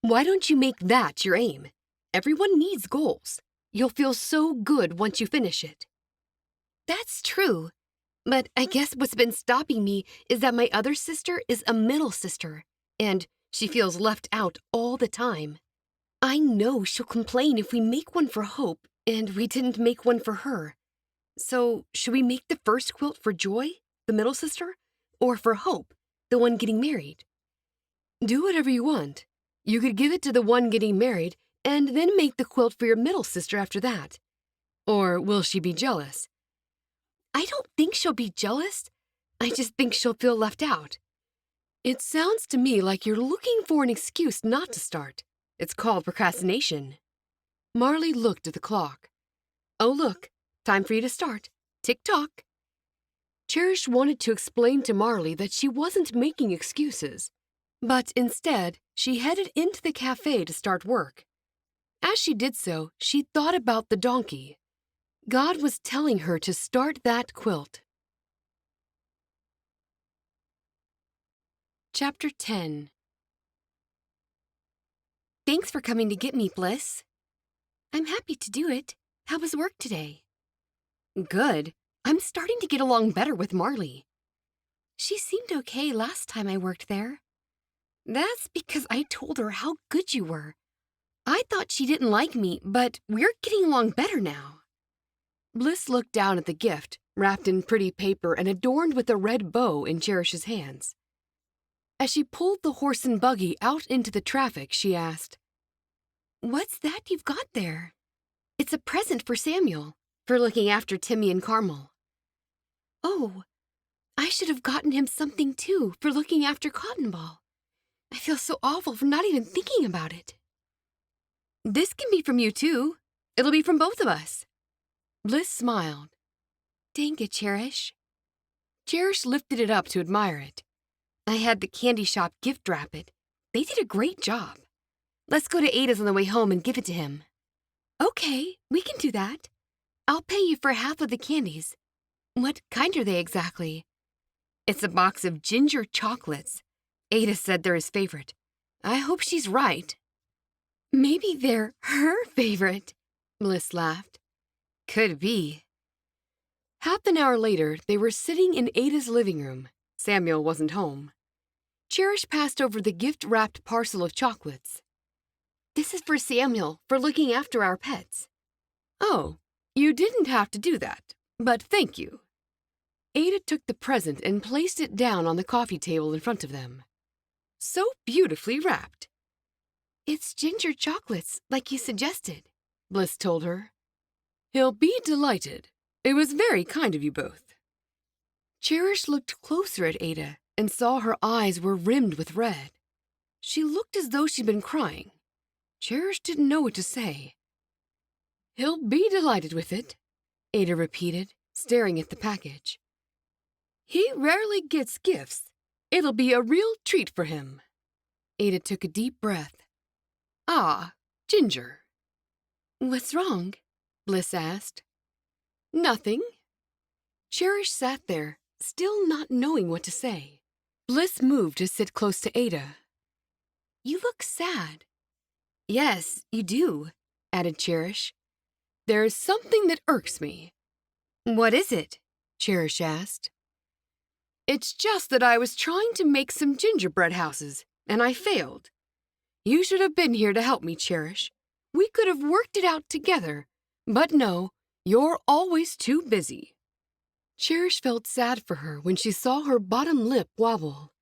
[SPEAKER 2] Why don't you make that your aim? Everyone needs goals. You'll feel so good once you finish it. That's true. But I guess what's been stopping me is that my other sister is a middle sister, and she feels left out all the time. I know she'll complain if we make one for Hope, and we didn't make one for her. So, should we make the first quilt for Joy, the middle sister, or for Hope, the one getting married? Do whatever you want. You could give it to the one getting married, and then make the quilt for your middle sister after that. Or will she be jealous? I don't think she'll be jealous. I just think she'll feel left out. It sounds to me like you're looking for an excuse not to start. It's called procrastination. Marley looked at the clock. Oh, look, time for you to start. Tick-tock. Cherish wanted to explain to Marley that she wasn't making excuses, but instead, she headed into the cafe to start work. As she did so, she thought about the donkey. God was telling her to start that quilt. Chapter 10. Thanks for coming to get me, Bliss. I'm happy to do it. How was work today? Good. I'm starting to get along better with Marley. She seemed okay last time I worked there. That's because I told her how good you were. I thought she didn't like me, but we're getting along better now. Bliss looked down at the gift, wrapped in pretty paper and adorned with a red bow in Cherish's hands. As she pulled the horse and buggy out into the traffic, she asked, What's that you've got there? It's a present for Samuel, for looking after Timmy and Carmel. Oh, I should have gotten him something too, for looking after Cotton Ball. I feel so awful for not even thinking about it. This can be from you too. It'll be from both of us. Bliss smiled. Dang it, Cherish. Cherish lifted it up to admire it. I had the candy shop gift wrap it. They did a great job. Let's go to Aida's on the way home and give it to him. Okay, we can do that. I'll pay you for half of the candies. What kind are they exactly? It's a box of ginger chocolates. Ada said they're his favorite. I hope she's right.
[SPEAKER 1] Maybe they're her favorite, Bliss laughed.
[SPEAKER 2] Could be.
[SPEAKER 1] Half an hour later, they were sitting in Ada's living room. Samuel wasn't home. Cherish passed over the gift-wrapped parcel of chocolates.
[SPEAKER 2] This is for Samuel, for looking after our pets.
[SPEAKER 1] Oh, you didn't have to do that, but thank you. Ada took the present and placed it down on the coffee table in front of them. So beautifully wrapped.
[SPEAKER 2] It's ginger chocolates, like you suggested,
[SPEAKER 1] Bliss told her. He'll be delighted. It was very kind of you both. Cherish looked closer at Ada and saw her eyes were rimmed with red. She looked as though she'd been crying. Cherish didn't know what to say. He'll be delighted with it, Ada repeated, staring at the package. He rarely gets gifts. It'll be a real treat for him. Ada took a deep breath. Ah, Ginger.
[SPEAKER 2] What's wrong?
[SPEAKER 1] Bliss asked. Nothing. Cherish sat there, still not knowing what to say. Bliss moved to sit close to Ada.
[SPEAKER 2] You look sad.
[SPEAKER 1] Yes, you do, added Cherish. There's something that irks me.
[SPEAKER 2] What is it?
[SPEAKER 1] Cherish asked. It's just that I was trying to make some gingerbread houses, and I failed. You should have been here to help me, Cherish. We could have worked it out together, but no, you're always too busy. Cherish felt sad for her when she saw her bottom lip wobble.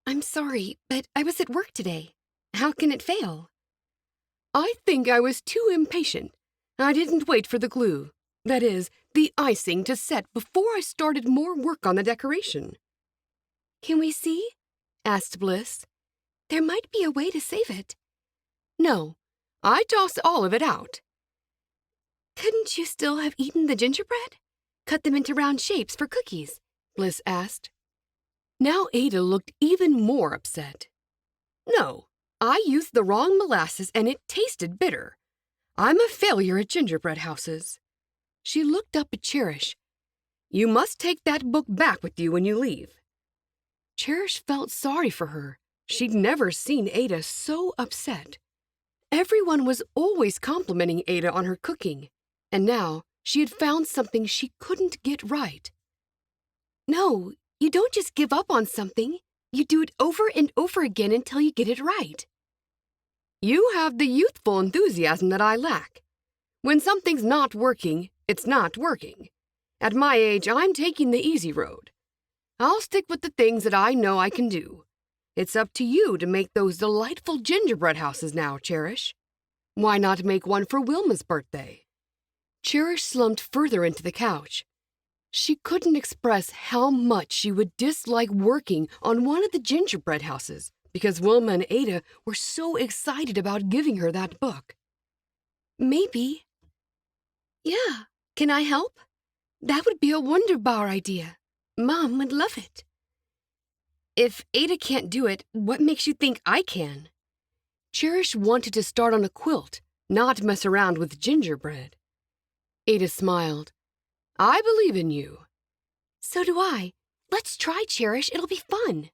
[SPEAKER 2] I'm sorry, but I was at work today. How can it fail?
[SPEAKER 1] I think I was too impatient. I didn't wait for the glue, that is, the icing, to set before I started more work on the decoration.
[SPEAKER 2] Can we see? Asked Bliss. There might be a way to save it.
[SPEAKER 1] No, I tossed all of it out.
[SPEAKER 2] Couldn't you still have eaten the gingerbread? Cut them into round shapes for cookies, Bliss asked.
[SPEAKER 1] Now Ada looked even more upset. No, I used the wrong molasses and it tasted bitter. I'm a failure at gingerbread houses. She looked up at Cherish. You must take that book back with you when you leave. Cherish felt sorry for her. She'd never seen Ada so upset. Everyone was always complimenting Ada on her cooking, and now she had found something she couldn't get right.
[SPEAKER 2] No, you don't just give up on something. You do it over and over again until you get it right.
[SPEAKER 1] You have the youthful enthusiasm that I lack. When something's not working, it's not working. At my age, I'm taking the easy road. I'll stick with the things that I know I can do. It's up to you to make those delightful gingerbread houses now, Cherish. Why not make one for Wilma's birthday? Cherish slumped further into the couch. She couldn't express how much she would dislike working on one of the gingerbread houses because Wilma and Ada were so excited about giving her that book.
[SPEAKER 2] Maybe. Yeah, can I help? That would be a wonderbar idea. Mom would love it.
[SPEAKER 1] If Ada can't do it, what makes you think I can? Cherish wanted to start on a quilt, not mess around with gingerbread. Ada smiled. I believe in you.
[SPEAKER 2] So do I. Let's try, Cherish. It'll be fun.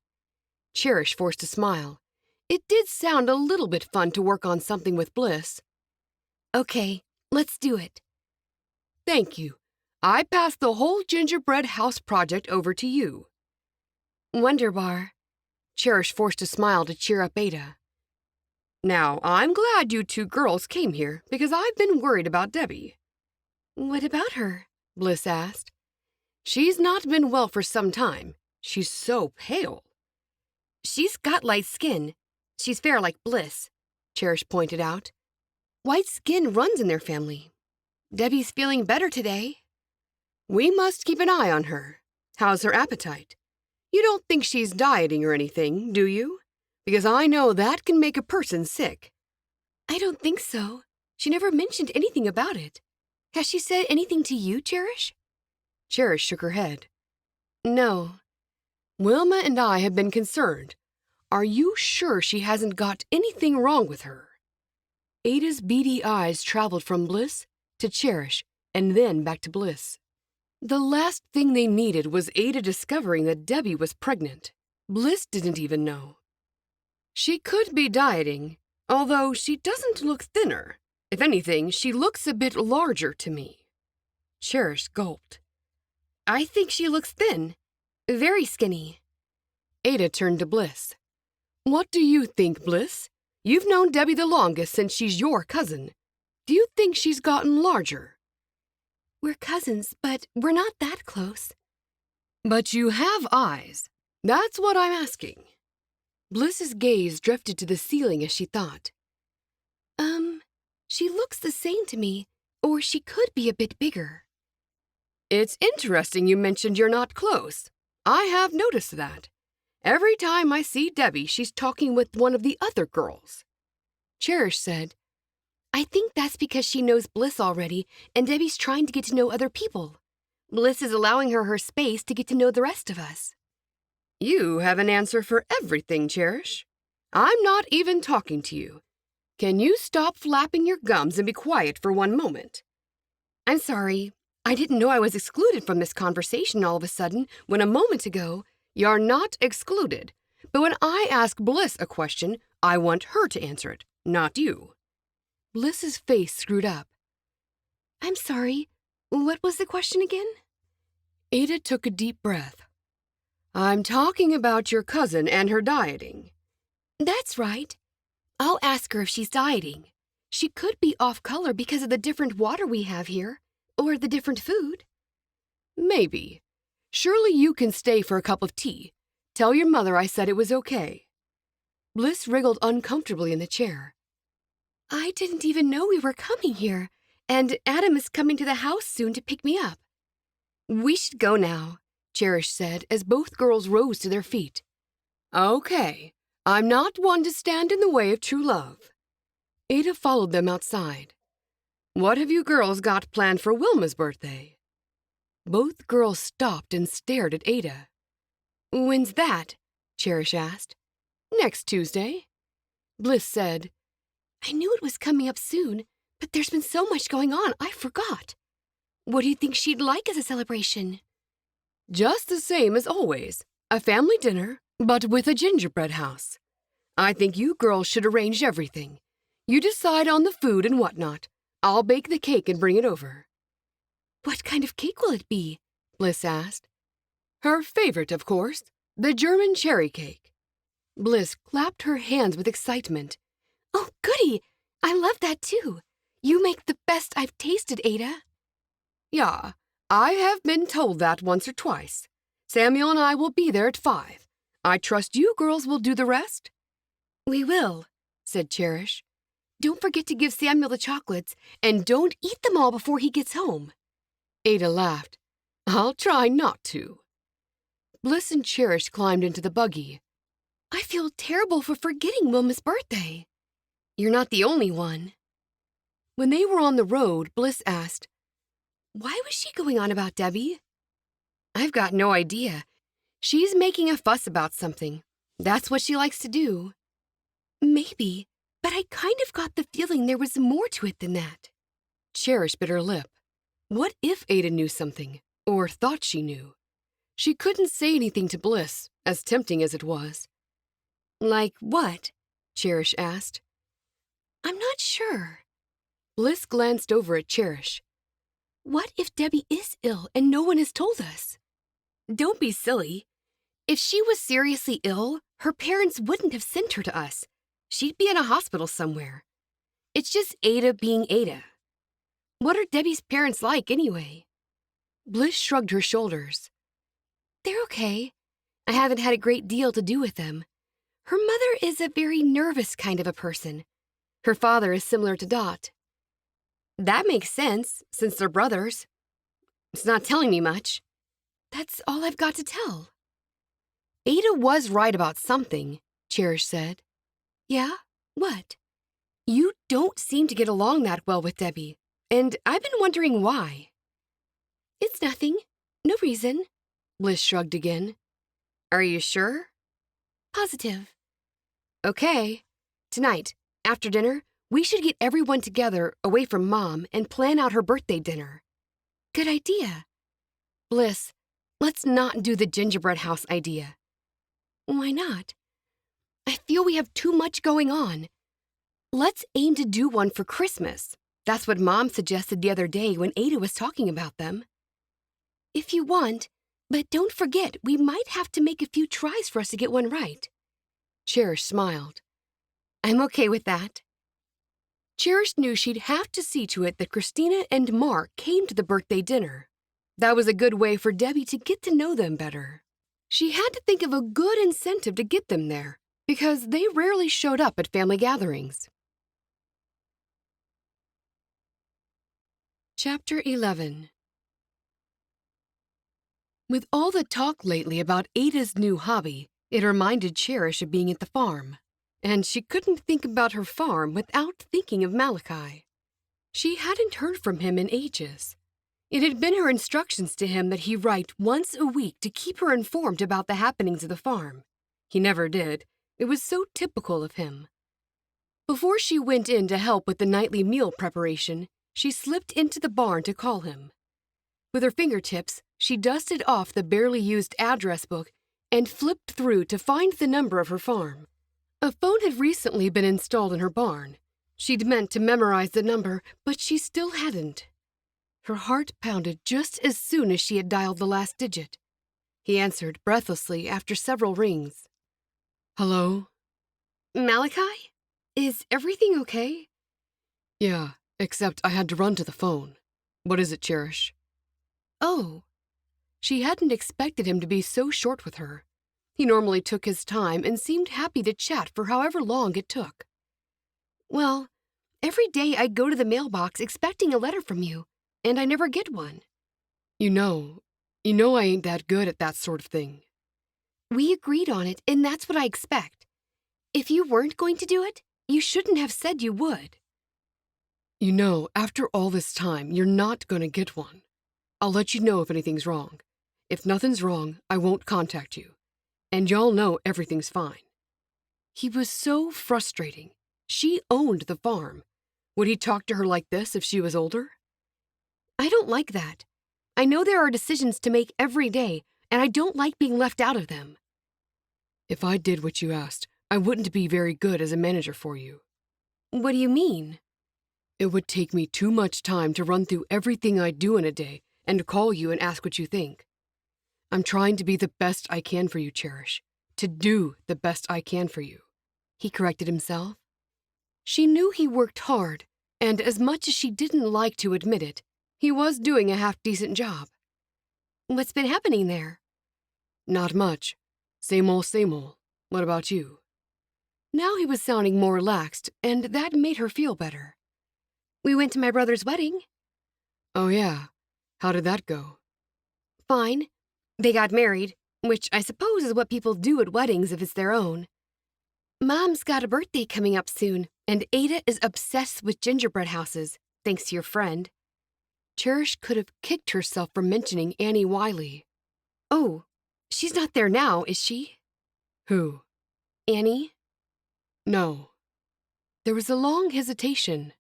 [SPEAKER 1] Cherish forced a smile. It did sound a little bit fun to work on something with Bliss.
[SPEAKER 2] Okay, let's do it.
[SPEAKER 1] Thank you. I pass the whole gingerbread house project over to you.
[SPEAKER 2] Wonderbar.
[SPEAKER 1] Cherish forced a smile to cheer up Ada. Now, I'm glad you two girls came here because I've been worried about Debbie.
[SPEAKER 2] What about her?
[SPEAKER 1] Bliss asked. She's not been well for some time. She's so pale.
[SPEAKER 2] She's got light skin. She's fair like Bliss, Cherish pointed out. White skin runs in their family. Debbie's feeling better today.
[SPEAKER 1] We must keep an eye on her. How's her appetite? You don't think she's dieting or anything, do you? Because I know that can make a person sick.
[SPEAKER 2] I don't think so. She never mentioned anything about it. Has she said anything to you, Cherish?
[SPEAKER 1] Cherish shook her head. No. Wilma and I have been concerned. Are you sure she hasn't got anything wrong with her? Ada's beady eyes traveled from Bliss to Cherish and then back to Bliss.
[SPEAKER 2] The last thing they needed was Ada discovering that Debbie was pregnant. Bliss didn't even know. She could be dieting, although she doesn't look thinner. If anything, she looks a bit larger to me. Cherish gulped. I think she looks thin. Very skinny. Ada turned to Bliss. What do you think, Bliss? You've known Debbie the longest since she's your cousin. Do you think she's gotten larger? We're cousins, but we're not that close. But you have eyes. That's what I'm asking. Bliss's gaze drifted to the ceiling as she thought. She looks the same to me, or she could be a bit bigger. It's interesting you mentioned you're not close. I have noticed that. Every time I see Debbie, she's talking with one of the other girls. Cherish said, I think that's because she knows Bliss already, and Debbie's trying to get to know other people. Bliss is allowing her space to get to know the rest of us. You have an answer for everything, Cherish. I'm not even talking to you. Can you stop flapping your gums and be quiet for one moment? I'm sorry. I didn't know I was excluded from this conversation all of a sudden when a moment ago, you're not excluded. But when I ask Bliss a question, I want her to answer it, not you. Bliss's face screwed up. I'm sorry. What was the question again? Ada took a deep breath. I'm talking about your cousin and her dieting. That's right. I'll ask her if she's dieting. She could be off color because of the different water we have here, or the different food. Maybe. Surely you can stay for a cup of tea. Tell your mother I said it was okay. Bliss wriggled uncomfortably in the chair. I didn't even know we were coming here, and Adam is coming to the house soon to pick me up. We should go now, Cherish said as both girls rose to their feet. Okay. I'm not one to stand in the way of true love. Ada followed them outside. What have you girls got planned for Wilma's birthday? Both girls stopped and stared at Ada. When's that? Cherish asked. Next Tuesday. Bliss said, I knew it was coming up soon, but there's been so much going on, I forgot. What do you think she'd like as a celebration? Just the same as always. A family dinner, but with a gingerbread house. I think you girls should arrange everything. You decide on the food and whatnot. I'll bake the cake and bring it over. What kind of cake will it be? Bliss asked. Her favorite, of course, the German cherry cake. Bliss clapped her hands with excitement. Oh, goody! I love that too. You make the best I've tasted, Ada. Yeah, I have been told that once or twice. Samuel and I will be there at 5. I trust you girls will do the rest? We will, said Cherish. Don't forget to give Samuel the chocolates, and don't eat them all before he gets home. Ada laughed. I'll try not to. Bliss and Cherish climbed into the buggy. I feel terrible for forgetting Wilma's birthday. You're not the only one. When they were on the road, Bliss asked, Why was she going on about Debbie? I've got no idea. She's making a fuss about something. That's what she likes to do. Maybe, but I kind of got the feeling there was more to it than that. Cherish bit her lip. What if Ada knew something, or thought she knew? She couldn't say anything to Bliss, as tempting as it was. Like what? Cherish asked. I'm not sure. Bliss glanced over at Cherish. What if Debbie is ill and no one has told us? Don't be silly. If she was seriously ill, her parents wouldn't have sent her to us. She'd be in a hospital somewhere. It's just Ada being Ada. What are Debbie's parents like, anyway? Bliss shrugged her shoulders. They're okay. I haven't had a great deal to do with them. Her mother is a very nervous kind of a person. Her father is similar to Dot. That makes sense, since they're brothers. It's not telling me much. That's all I've got to tell. Ada was right about something, Cherish said. Yeah? What? You don't seem to get along that well with Debbie, and I've been wondering why. It's nothing. No reason. Bliss shrugged again. Are you sure? Positive. Okay. Tonight, after dinner, we should get everyone together away from Mom and plan out her birthday dinner. Good idea. Bliss, let's not do the gingerbread house idea. Why not? I feel we have too much going on. Let's aim to do one for Christmas. That's what Mom suggested the other day when Ada was talking about them. If you want, but don't forget we might have to make a few tries for us to get one right. Cherish smiled. I'm okay with that. Cherish knew she'd have to see to it that Christina and Mark came to the birthday dinner. That was a good way for Debbie to get to know them better. She had to think of a good incentive to get them there, because they rarely showed up at family gatherings. Chapter 11. With all the talk lately about Ada's new hobby, it reminded Cherish of being at the farm. And she couldn't think about her farm without thinking of Malachi. She hadn't heard from him in ages. It had been her instructions to him that he write once a week to keep her informed about the happenings of the farm. He never did. It was so typical of him. Before she went in to help with the nightly meal preparation, she slipped into the barn to call him. With her fingertips, she dusted off the barely used address book and flipped through to find the number of her farm. A phone had recently been installed in her barn. She'd meant to memorize the number, but she still hadn't. Her heart pounded just as soon as she had dialed the last digit. He answered breathlessly after several rings. Hello? Malachi? Is everything okay? Yeah, except I had to run to the phone. What is it, Cherish? Oh. She hadn't expected him to be so short with her. He normally took his time and seemed happy to chat for however long it took. Well, every day I go to the mailbox expecting a letter from you, and I never get one. You know I ain't that good at that sort of thing. We agreed on it, and that's what I expect. If you weren't going to do it, you shouldn't have said you would. You know, after all this time, you're not going to get one. I'll let you know if anything's wrong. If nothing's wrong, I won't contact you. And y'all know everything's fine. He was so frustrating. She owned the farm. Would he talk to her like this if she was older? I don't like that. I know there are decisions to make every day, and I don't like being left out of them. If I did what you asked, I wouldn't be very good as a manager for you. What do you mean? It would take me too much time to run through everything I do in a day and to call you and ask what you think. I'm trying to be the best I can for you, Cherish. To do the best I can for you. He corrected himself. She knew he worked hard, and as much as she didn't like to admit it, he was doing a half-decent job. What's been happening there? Not much. Same old, same old. What about you? Now he was sounding more relaxed, and that made her feel better. We went to my brother's wedding. Oh, yeah. How did that go? Fine. They got married, which I suppose is what people do at weddings if it's their own. Mom's got a birthday coming up soon, and Ada is obsessed with gingerbread houses, thanks to your friend. Cherish could have kicked herself for mentioning Annie Wiley. Oh, she's not there now, is she? Who? Annie? No. There was a long hesitation.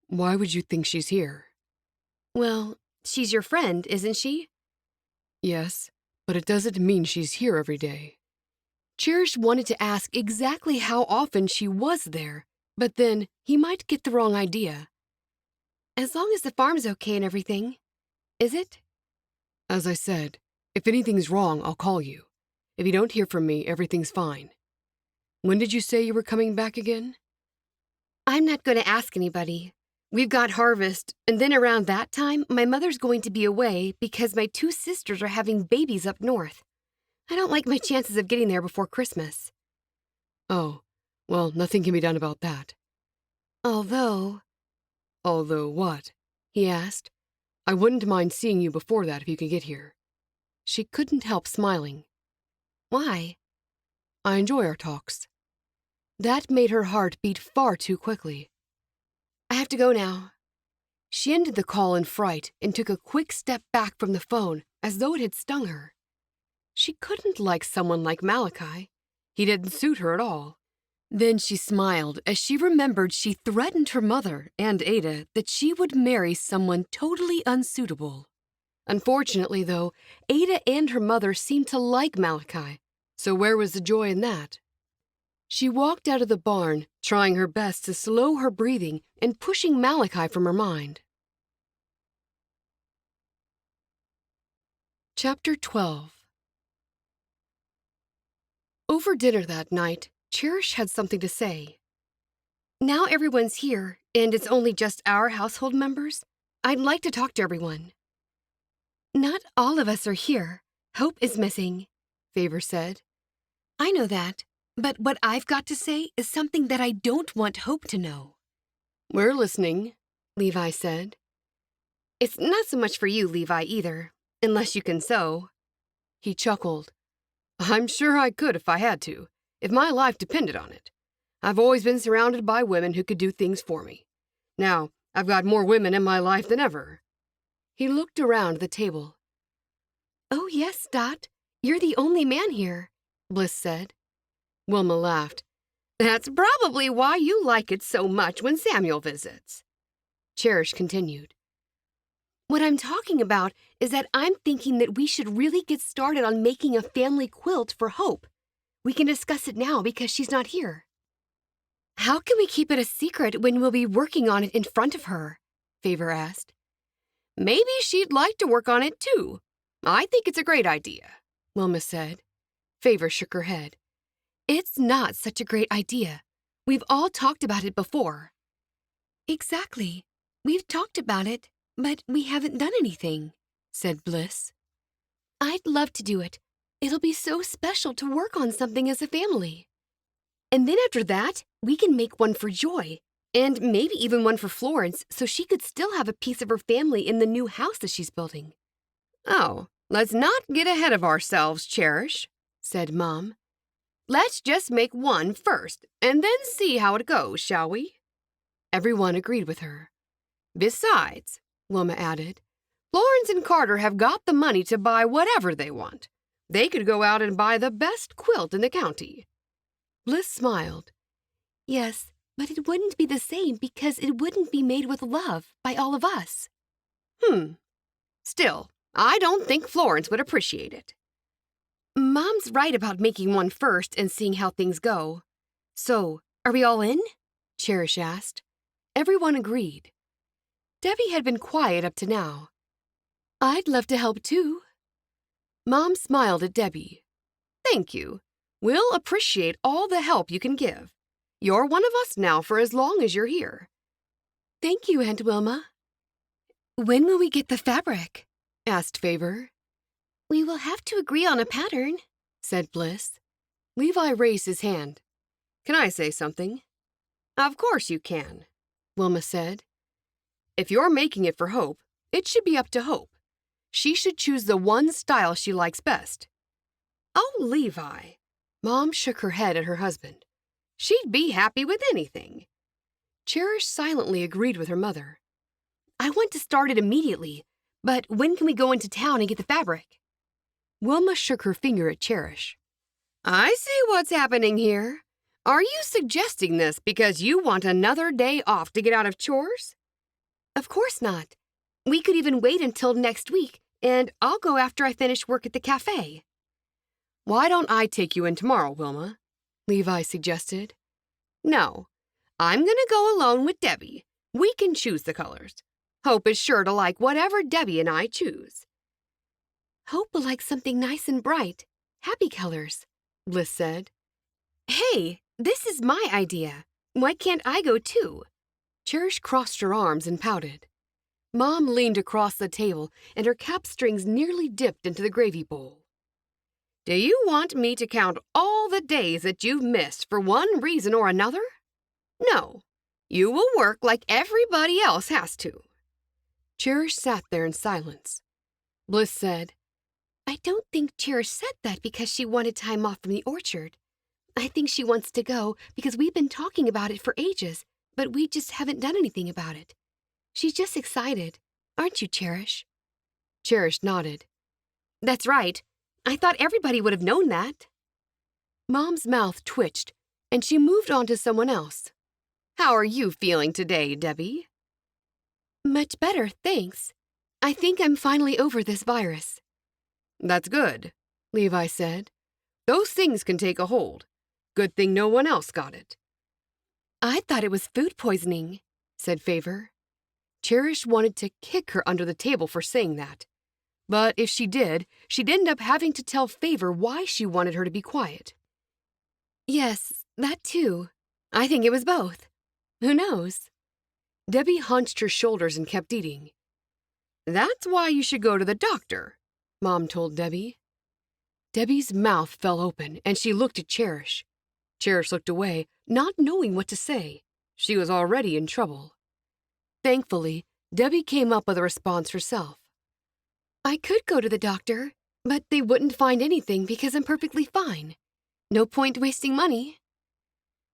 [SPEAKER 2] Why would you think she's here? Well, she's your friend, isn't she? Yes, but it doesn't mean she's here every day. Cherish wanted to ask exactly how often she was there, but then he might get the wrong idea. As long as the farm's okay and everything, is it? As I said, if anything's wrong, I'll call you. If you don't hear from me, everything's fine. When did you say you were coming back again? I'm not going to ask anybody. We've got harvest, and then around that time, my mother's going to be away because my 2 sisters are having babies up north. I don't like my chances of getting there before Christmas. Oh, well, nothing can be done about that. Although what? He asked. I wouldn't mind seeing you before that if you could get here. She couldn't help smiling. Why? I enjoy our talks. That made her heart beat far too quickly. I have to go now. She ended the call in fright and took a quick step back from the phone as though it had stung her. She couldn't like someone like Malachi. He didn't suit her at all. Then she smiled as she remembered she threatened her mother and Ada that she would marry someone totally unsuitable. Unfortunately, though, Aida and her mother seemed to like Malachi, so where was the joy in that? She walked out of the barn, trying her best to slow her breathing and pushing Malachi from her mind. Chapter 12. Over dinner that night, Cherish had something to say. Now everyone's here, and it's only just our household members. I'd like to talk to everyone. Not all of us are here. Hope is missing, Favor said. I know that, but what I've got to say is something that I don't want Hope to know. We're listening, Levi said. It's not so much for you, Levi, either, unless you can sew. He chuckled. I'm sure I could if I had to, if my life depended on it. I've always been surrounded by women who could do things for me. Now, I've got more women in my life than ever. He looked around the table. Oh, yes, Dot. You're the only man here, Bliss said. Wilma laughed. That's probably why you like it so much when Samuel visits. Cherish continued. What I'm talking about is that I'm thinking that we should really get started on making a family quilt for Hope. We can discuss it now because she's not here. How can we keep it a secret when we'll be working on it in front of her? Favor asked. Maybe she'd like to work on it too. I think it's a great idea, Wilma said. Favor shook her head. It's not such a great idea. We've all talked about it before. Exactly. We've talked about it, but we haven't done anything, said Bliss. I'd love to do it. It'll be so special to work on something as a family. And then after that, we can make one for Joy, and maybe even one for Florence so she could still have a piece of her family in the new house that she's building. Oh, let's not get ahead of ourselves, Cherish, said Mom. Let's just make one first, and then see how it goes, shall we? Everyone agreed with her. Besides, Wilma added, Florence and Carter have got the money to buy whatever they want. They could go out and buy the best quilt in the county. Bliss smiled. Yes, but it wouldn't be the same because it wouldn't be made with love by all of us. Still, I don't think Florence would appreciate it. Mom's right about making one first and seeing how things go. So, are we all in? Cherish asked. Everyone agreed. Debbie had been quiet up to now. I'd love to help too. Mom smiled at Debbie. Thank you. We'll appreciate all the help you can give. You're one of us now for as long as you're here. Thank you, Aunt Wilma. When will we get the fabric? Asked Favor. We will have to agree on a pattern, said Bliss. Levi raised his hand. Can I say something? Of course you can, Wilma said. If you're making it for Hope, it should be up to Hope. She should choose the one style she likes best. Oh, Levi. Mom shook her head at her husband. She'd be happy with anything. Cherish silently agreed with her mother. I want to start it immediately, but when can we go into town and get the fabric? Wilma shook her finger at Cherish. I see what's happening here. Are you suggesting this because you want another day off to get out of chores? Of course not. We could even wait until next week, and I'll go after I finish work at the cafe. Why don't I take you in tomorrow, Wilma? Levi suggested. No, I'm going to go alone with Debbie. We can choose the colors. Hope is sure to like whatever Debbie and I choose. Hope will like something nice and bright. Happy colors, Bliss said. Hey, this is my idea. Why can't I go too? Cherish crossed her arms and pouted. Mom leaned across the table, and her cap strings nearly dipped into the gravy bowl. Do you want me to count all the days that you've missed for one reason or another? No, you will work like everybody else has to. Cherish sat there in silence. Bliss said, I don't think Cherish said that because she wanted time off from the orchard. I think she wants to go because we've been talking about it for ages, but we just haven't done anything about it. She's just excited, aren't you, Cherish? Cherish nodded. That's right. I thought everybody would have known that. Mom's mouth twitched, and she moved on to someone else. How are you feeling today, Debbie? Much better, thanks. I think I'm finally over this virus.
[SPEAKER 1] That's good, Levi said. Those things can take a hold. Good thing no one else got it.
[SPEAKER 2] I thought it was food poisoning, said Favor.
[SPEAKER 1] Cherish wanted to kick her under the table for saying that. But if she did, she'd end up having to tell Favor why she wanted her to be quiet.
[SPEAKER 2] Yes, that too. I think it was both. Who knows?
[SPEAKER 1] Debbie hunched her shoulders and kept eating. That's why you should go to the doctor, Mom told Debbie. Debbie's mouth fell open, and she looked at Cherish. Cherish looked away, not knowing what to say. She was already in trouble. Thankfully, Debbie came up with a response herself.
[SPEAKER 2] I could go to the doctor, but they wouldn't find anything because I'm perfectly fine. No point wasting money.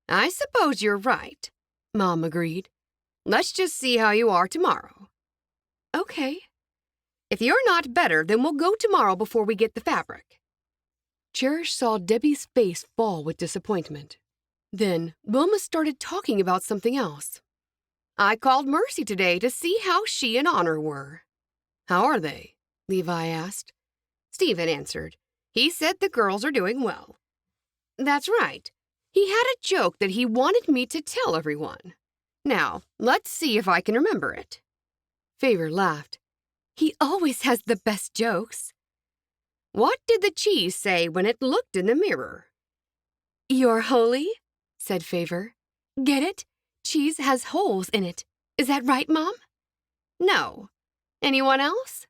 [SPEAKER 1] I suppose you're right, Mom agreed. Let's just see how you are tomorrow.
[SPEAKER 2] Okay.
[SPEAKER 1] If you're not better, then we'll go tomorrow before we get the fabric. Cherish saw Debbie's face fall with disappointment. Then Wilma started talking about something else. I called Mercy today to see how she and Honor were. How are they? Levi asked. Stephen answered. He said the girls are doing well. That's right. He had a joke that he wanted me to tell everyone. Now, let's see if I can remember it. Favor laughed.
[SPEAKER 2] He always has the best jokes.
[SPEAKER 1] What did the cheese say when it looked in the mirror?
[SPEAKER 2] You're holy, said Favor. Get it? Cheese has holes in it. Is that right, Mom?
[SPEAKER 1] No. Anyone else?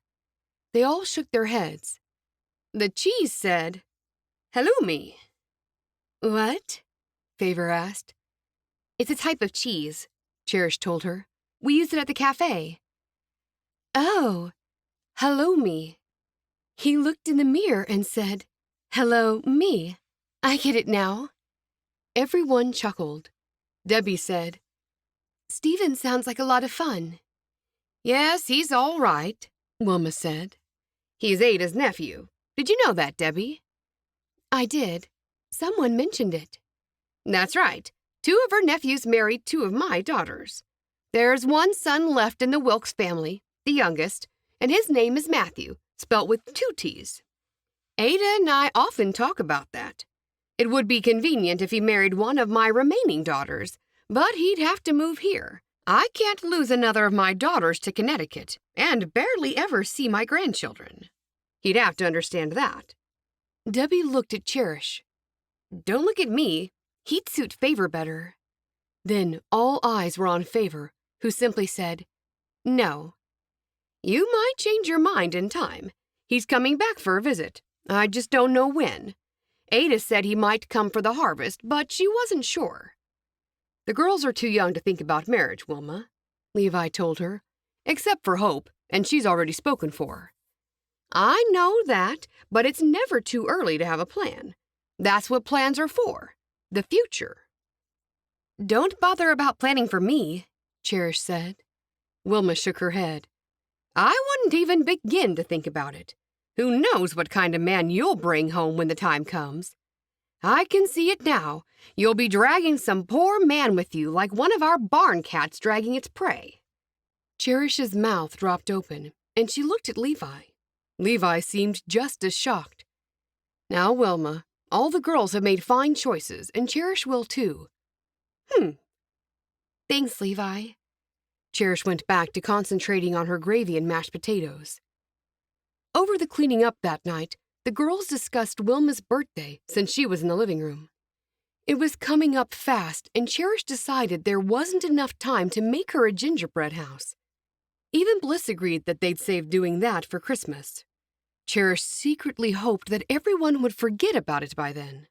[SPEAKER 1] They all shook their heads. The cheese said, halloumi.
[SPEAKER 2] What?
[SPEAKER 1] Favor asked.
[SPEAKER 2] It's a type of cheese,
[SPEAKER 1] Cherish told her. We used it at the cafe.
[SPEAKER 2] Oh, halloumi. He looked in the mirror and said, hello, me. I get it now.
[SPEAKER 1] Everyone chuckled. Debbie said,
[SPEAKER 2] Stephen sounds like a lot of fun.
[SPEAKER 1] Yes, he's all right, Wilma said. He's Aida's nephew. Did you know that, Debbie?
[SPEAKER 2] I did. Someone mentioned it.
[SPEAKER 1] That's right. 2 of her nephews married 2 of my daughters. There's one son left in the Wilkes family, the youngest, and his name is Matthew, spelt with 2 T's. Ada and I often talk about that. It would be convenient if he married one of my remaining daughters, but he'd have to move here. I can't lose another of my daughters to Connecticut and barely ever see my grandchildren. He'd have to understand that. Debbie looked at Cherish. Don't look at me. He'd suit Favor better. Then all eyes were on Favor, who simply said, No. You might change your mind in time. He's coming back for a visit. I just don't know when. Ada said he might come for the harvest, but she wasn't sure. The girls are too young to think about marriage, Wilma, Levi told her, except for Hope, and she's already spoken for. I know that, but it's never too early to have a plan. That's what plans are for, the future. Don't bother about planning for me, Cherish said. Wilma shook her head. I wouldn't even begin to think about it. Who knows what kind of man you'll bring home when the time comes? I can see it now. You'll be dragging some poor man with you like one of our barn cats dragging its prey. Cherish's mouth dropped open, and she looked at Levi. Levi seemed just as shocked. Now, Wilma, all the girls have made fine choices, and Cherish will too.
[SPEAKER 2] Thanks, Levi.
[SPEAKER 1] Cherish went back to concentrating on her gravy and mashed potatoes. Over the cleaning up that night, the girls discussed Wilma's birthday since she was in the living room. It was coming up fast, and Cherish decided there wasn't enough time to make her a gingerbread house. Even Bliss agreed that they'd save doing that for Christmas. Cherish secretly hoped that everyone would forget about it by then.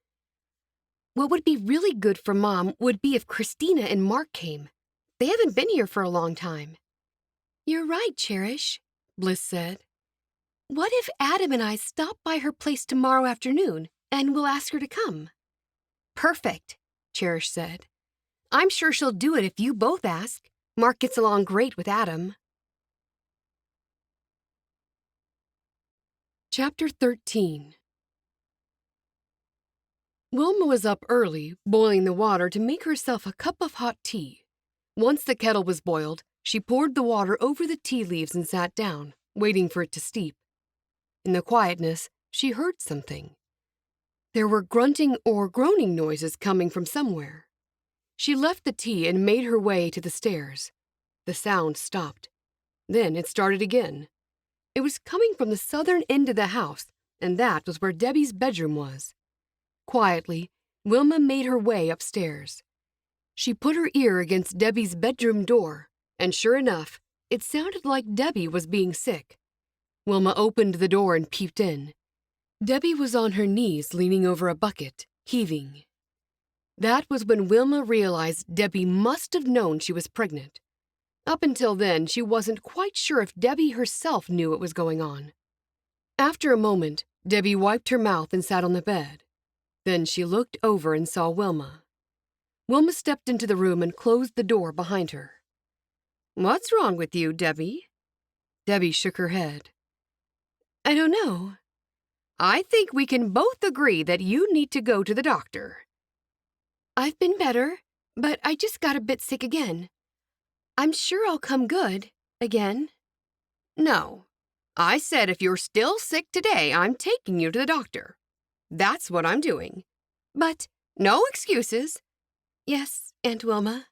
[SPEAKER 1] What would be really good for Mom would be if Christina and Mark came. They haven't been here for a long time.
[SPEAKER 2] You're right, Cherish,
[SPEAKER 1] Bliss said.
[SPEAKER 2] What if Adam and I stop by her place tomorrow afternoon and we'll ask her to come?
[SPEAKER 1] Perfect, Cherish said. I'm sure she'll do it if you both ask. Mark gets along great with Adam. Chapter 13. Wilma was up early, boiling the water to make herself a cup of hot tea. Once the kettle was boiled, she poured the water over the tea leaves and sat down,
[SPEAKER 3] waiting for it to steep. In the quietness, she heard something. There were grunting or groaning noises coming from somewhere. She left the tea and made her way to the stairs. The sound stopped. Then it started again. It was coming from the southern end of the house, and that was where Debbie's bedroom was. Quietly, Wilma made her way upstairs. She put her ear against Debbie's bedroom door, and sure enough, it sounded like Debbie was being sick. Wilma opened the door and peeped in. Debbie was on her knees leaning over a bucket, heaving. That was when Wilma realized Debbie must have known she was pregnant. Up until then, she wasn't quite sure if Debbie herself knew what was going on. After a moment, Debbie wiped her mouth and sat on the bed. Then she looked over and saw Wilma. Wilma stepped into the room and closed the door behind her. "What's wrong with you, Debbie?" Debbie shook her head. "I don't know." "I think we can both agree that you need to go to the doctor."
[SPEAKER 2] "I've been better, but I just got a bit sick again. I'm sure I'll come good again."
[SPEAKER 3] "No. I said if you're still sick today, I'm taking you to the doctor. That's what I'm doing."
[SPEAKER 2] "But—"
[SPEAKER 3] "No excuses."
[SPEAKER 2] "Yes, Aunt Wilma."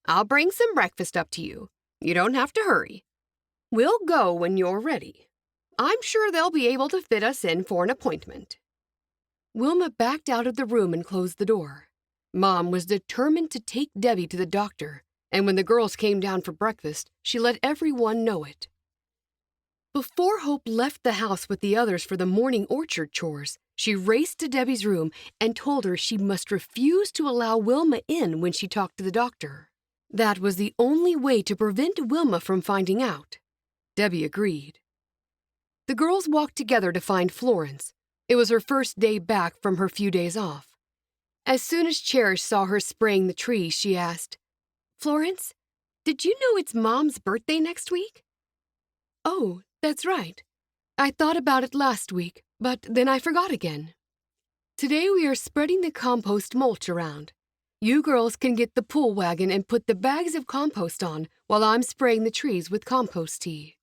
[SPEAKER 3] "I'll bring some breakfast up to you. You don't have to hurry. We'll go when you're ready. I'm sure they'll be able to fit us in for an appointment." Wilma backed out of the room and closed the door. Mom was determined to take Debbie to the doctor, and when the girls came down for breakfast, she let everyone know it. Before Hope left the house with the others for the morning orchard chores, she raced to Debbie's room and told her she must refuse to allow Wilma in when she talked to the doctor. That was the only way to prevent Wilma from finding out. Debbie agreed. The girls walked together to find Florence. It was her first day back from her few days off. As soon as Cherish saw her spraying the trees, she asked, "Florence, did you know it's Mom's birthday next week?" "Oh, that's right. I thought about it last week, but then I forgot again. Today we are spreading the compost mulch around. You girls can get the pool wagon and put the bags of compost on while I'm spraying the trees with compost tea."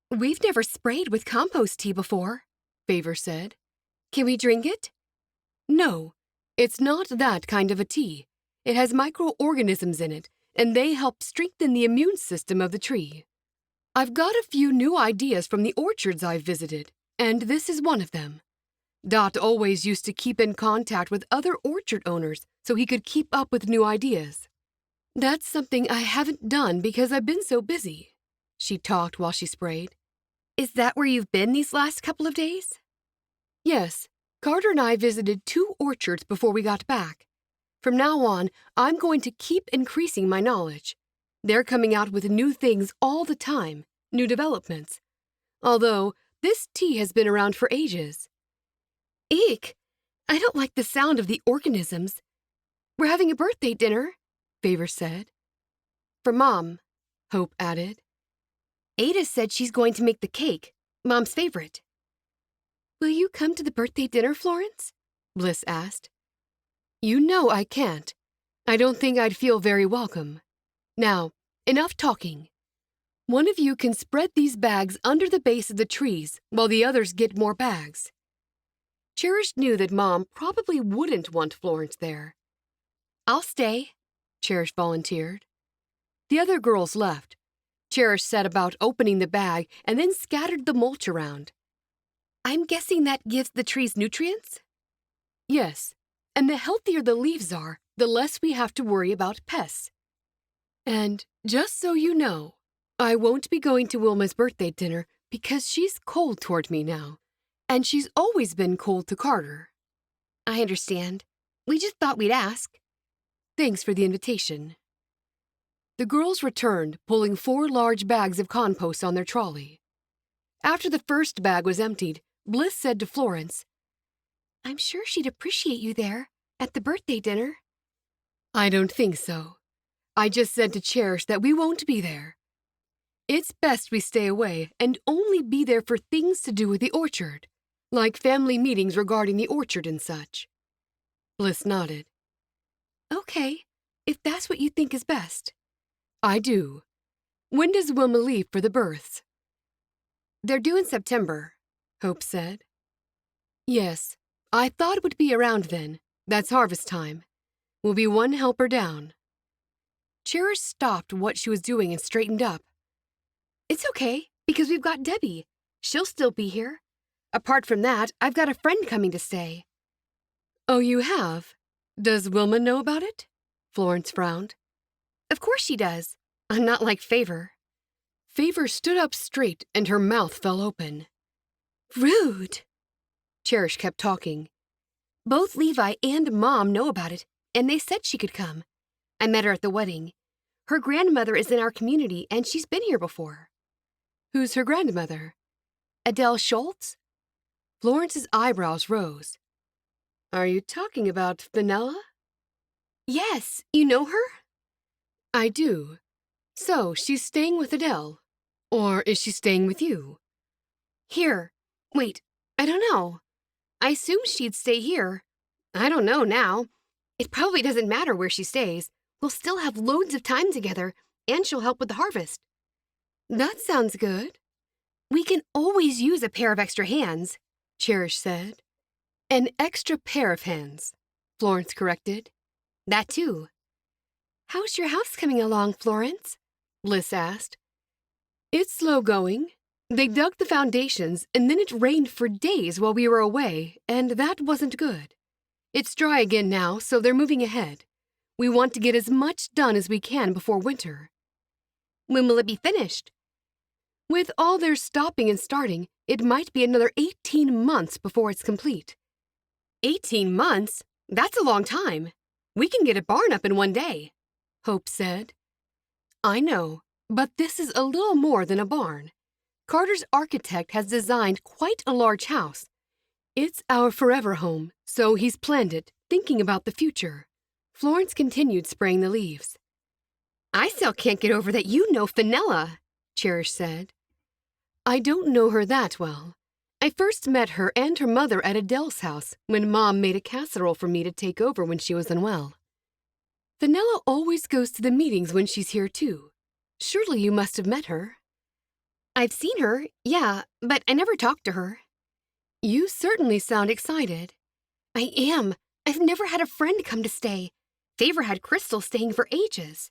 [SPEAKER 2] "We've never sprayed with compost tea before," Favor said. "Can we drink it?"
[SPEAKER 3] "No, it's not that kind of a tea. It has microorganisms in it, and they help strengthen the immune system of the tree. I've got a few new ideas from the orchards I've visited, and this is one of them. Dot always used to keep in contact with other orchard owners so he could keep up with new ideas. That's something I haven't done because I've been so busy." She talked while she sprayed.
[SPEAKER 2] "Is that where you've been these last couple of days?"
[SPEAKER 3] "Yes, Carter and I visited 2 orchards before we got back. From now on, I'm going to keep increasing my knowledge. They're coming out with new things all the time, new developments. Although, this tea has been around for ages."
[SPEAKER 2] "Eek! I don't like the sound of the organisms. We're having a birthday dinner," Favor said.
[SPEAKER 3] "For Mom," Hope added.
[SPEAKER 2] "Ada said she's going to make the cake, Mom's favorite."
[SPEAKER 3] "Will you come to the birthday dinner, Florence?" Bliss asked. "You know I can't. I don't think I'd feel very welcome. Now, enough talking. One of you can spread these bags under the base of the trees while the others get more bags." Cherish knew that Mom probably wouldn't want Florence there.
[SPEAKER 2] "I'll stay,"
[SPEAKER 3] Cherish volunteered. The other girls left. Cherish set about opening the bag and then scattered the mulch around.
[SPEAKER 2] "I'm guessing that gives the trees nutrients?"
[SPEAKER 3] "Yes, and the healthier the leaves are, the less we have to worry about pests. And just so you know, I won't be going to Wilma's birthday dinner because she's cold toward me now, and she's always been cold to Carter."
[SPEAKER 2] "I understand. We just thought we'd ask."
[SPEAKER 3] "Thanks for the invitation." The girls returned, pulling 4 large bags of compost on their trolley. After the first bag was emptied, Bliss said to Florence,
[SPEAKER 2] "I'm sure she'd appreciate you there, at the birthday dinner."
[SPEAKER 3] "I don't think so. I just said to Cherish that we won't be there. It's best we stay away and only be there for things to do with the orchard, like family meetings regarding the orchard and such." Bliss nodded.
[SPEAKER 2] "Okay, if that's what you think is best."
[SPEAKER 3] "I do. When does Wilma leave for the births?" They're due in September, Hope said. Yes, I thought it would be around then. That's harvest time. We'll be one helper down. Cherish stopped what she was doing and straightened up. It's okay, because we've got Debbie. She'll still be here. Apart from that, I've got a friend coming to stay. Oh, you have? Does Wilma know about it? Florence frowned. Of course she does. I'm not like Favor. Favor stood up straight and her mouth fell open. Rude. Cherish kept talking. Both Levi and Mom know about it, and they said she could come. I met her at the wedding. Her grandmother is in our community, and she's been here before. Who's her grandmother? Adele Schultz? Florence's eyebrows rose. Are you talking about Fenella? Yes, you know her? I do. So, she's staying with Adele. Or is she staying with you? Here. Wait, I don't know. I assumed she'd stay here. I don't know now. It probably doesn't matter where she stays. We'll still have loads of time together, and she'll help with the harvest. That sounds good. We can always use a pair of extra hands, Cherish said. An extra pair of hands, Florence corrected. That too. How's your house coming along, Florence? Bliss asked. It's slow going. They dug the foundations, and then it rained for days while we were away, and that wasn't good. It's dry again now, so they're moving ahead. We want to get as much done as we can before winter. When will it be finished? With all their stopping and starting, it might be another 18 months before it's complete. 18 months? That's a long time. We can get a barn up in one day, Hope said. I know, but this is a little more than a barn. Carter's architect has designed quite a large house. It's our forever home, so he's planned it, thinking about the future. Florence continued spraying the leaves. I still can't get over that you know Fenella, Cherish said. I don't know her that well. I first met her and her mother at Adele's house when Mom made a casserole for me to take over when she was unwell. Fenella always goes to the meetings when she's here, too. Surely you must have met her. I've seen her, yeah, but I never talked to her. You certainly sound excited. I am. I've never had a friend come to stay. Favor had Crystal staying for ages.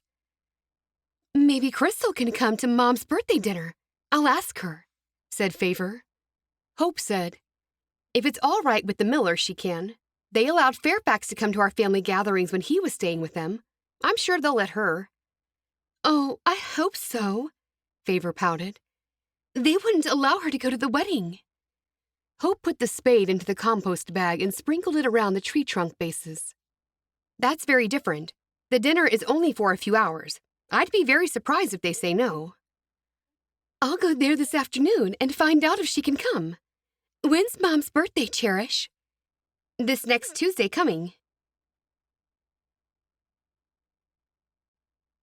[SPEAKER 3] Maybe Crystal can come to Mom's birthday dinner. I'll ask her, said Favor. Hope said, if it's all right with the Millers, she can. They allowed Fairfax to come to our family gatherings when he was staying with them. I'm sure they'll let her. Oh, I hope so, Favor pouted. They wouldn't allow her to go to the wedding. Hope put the spade into the compost bag and sprinkled it around the tree trunk bases. That's very different. The dinner is only for a few hours. I'd be very surprised if they say no. I'll go there this afternoon and find out if she can come. When's Mom's birthday, Cherish? This next Tuesday coming.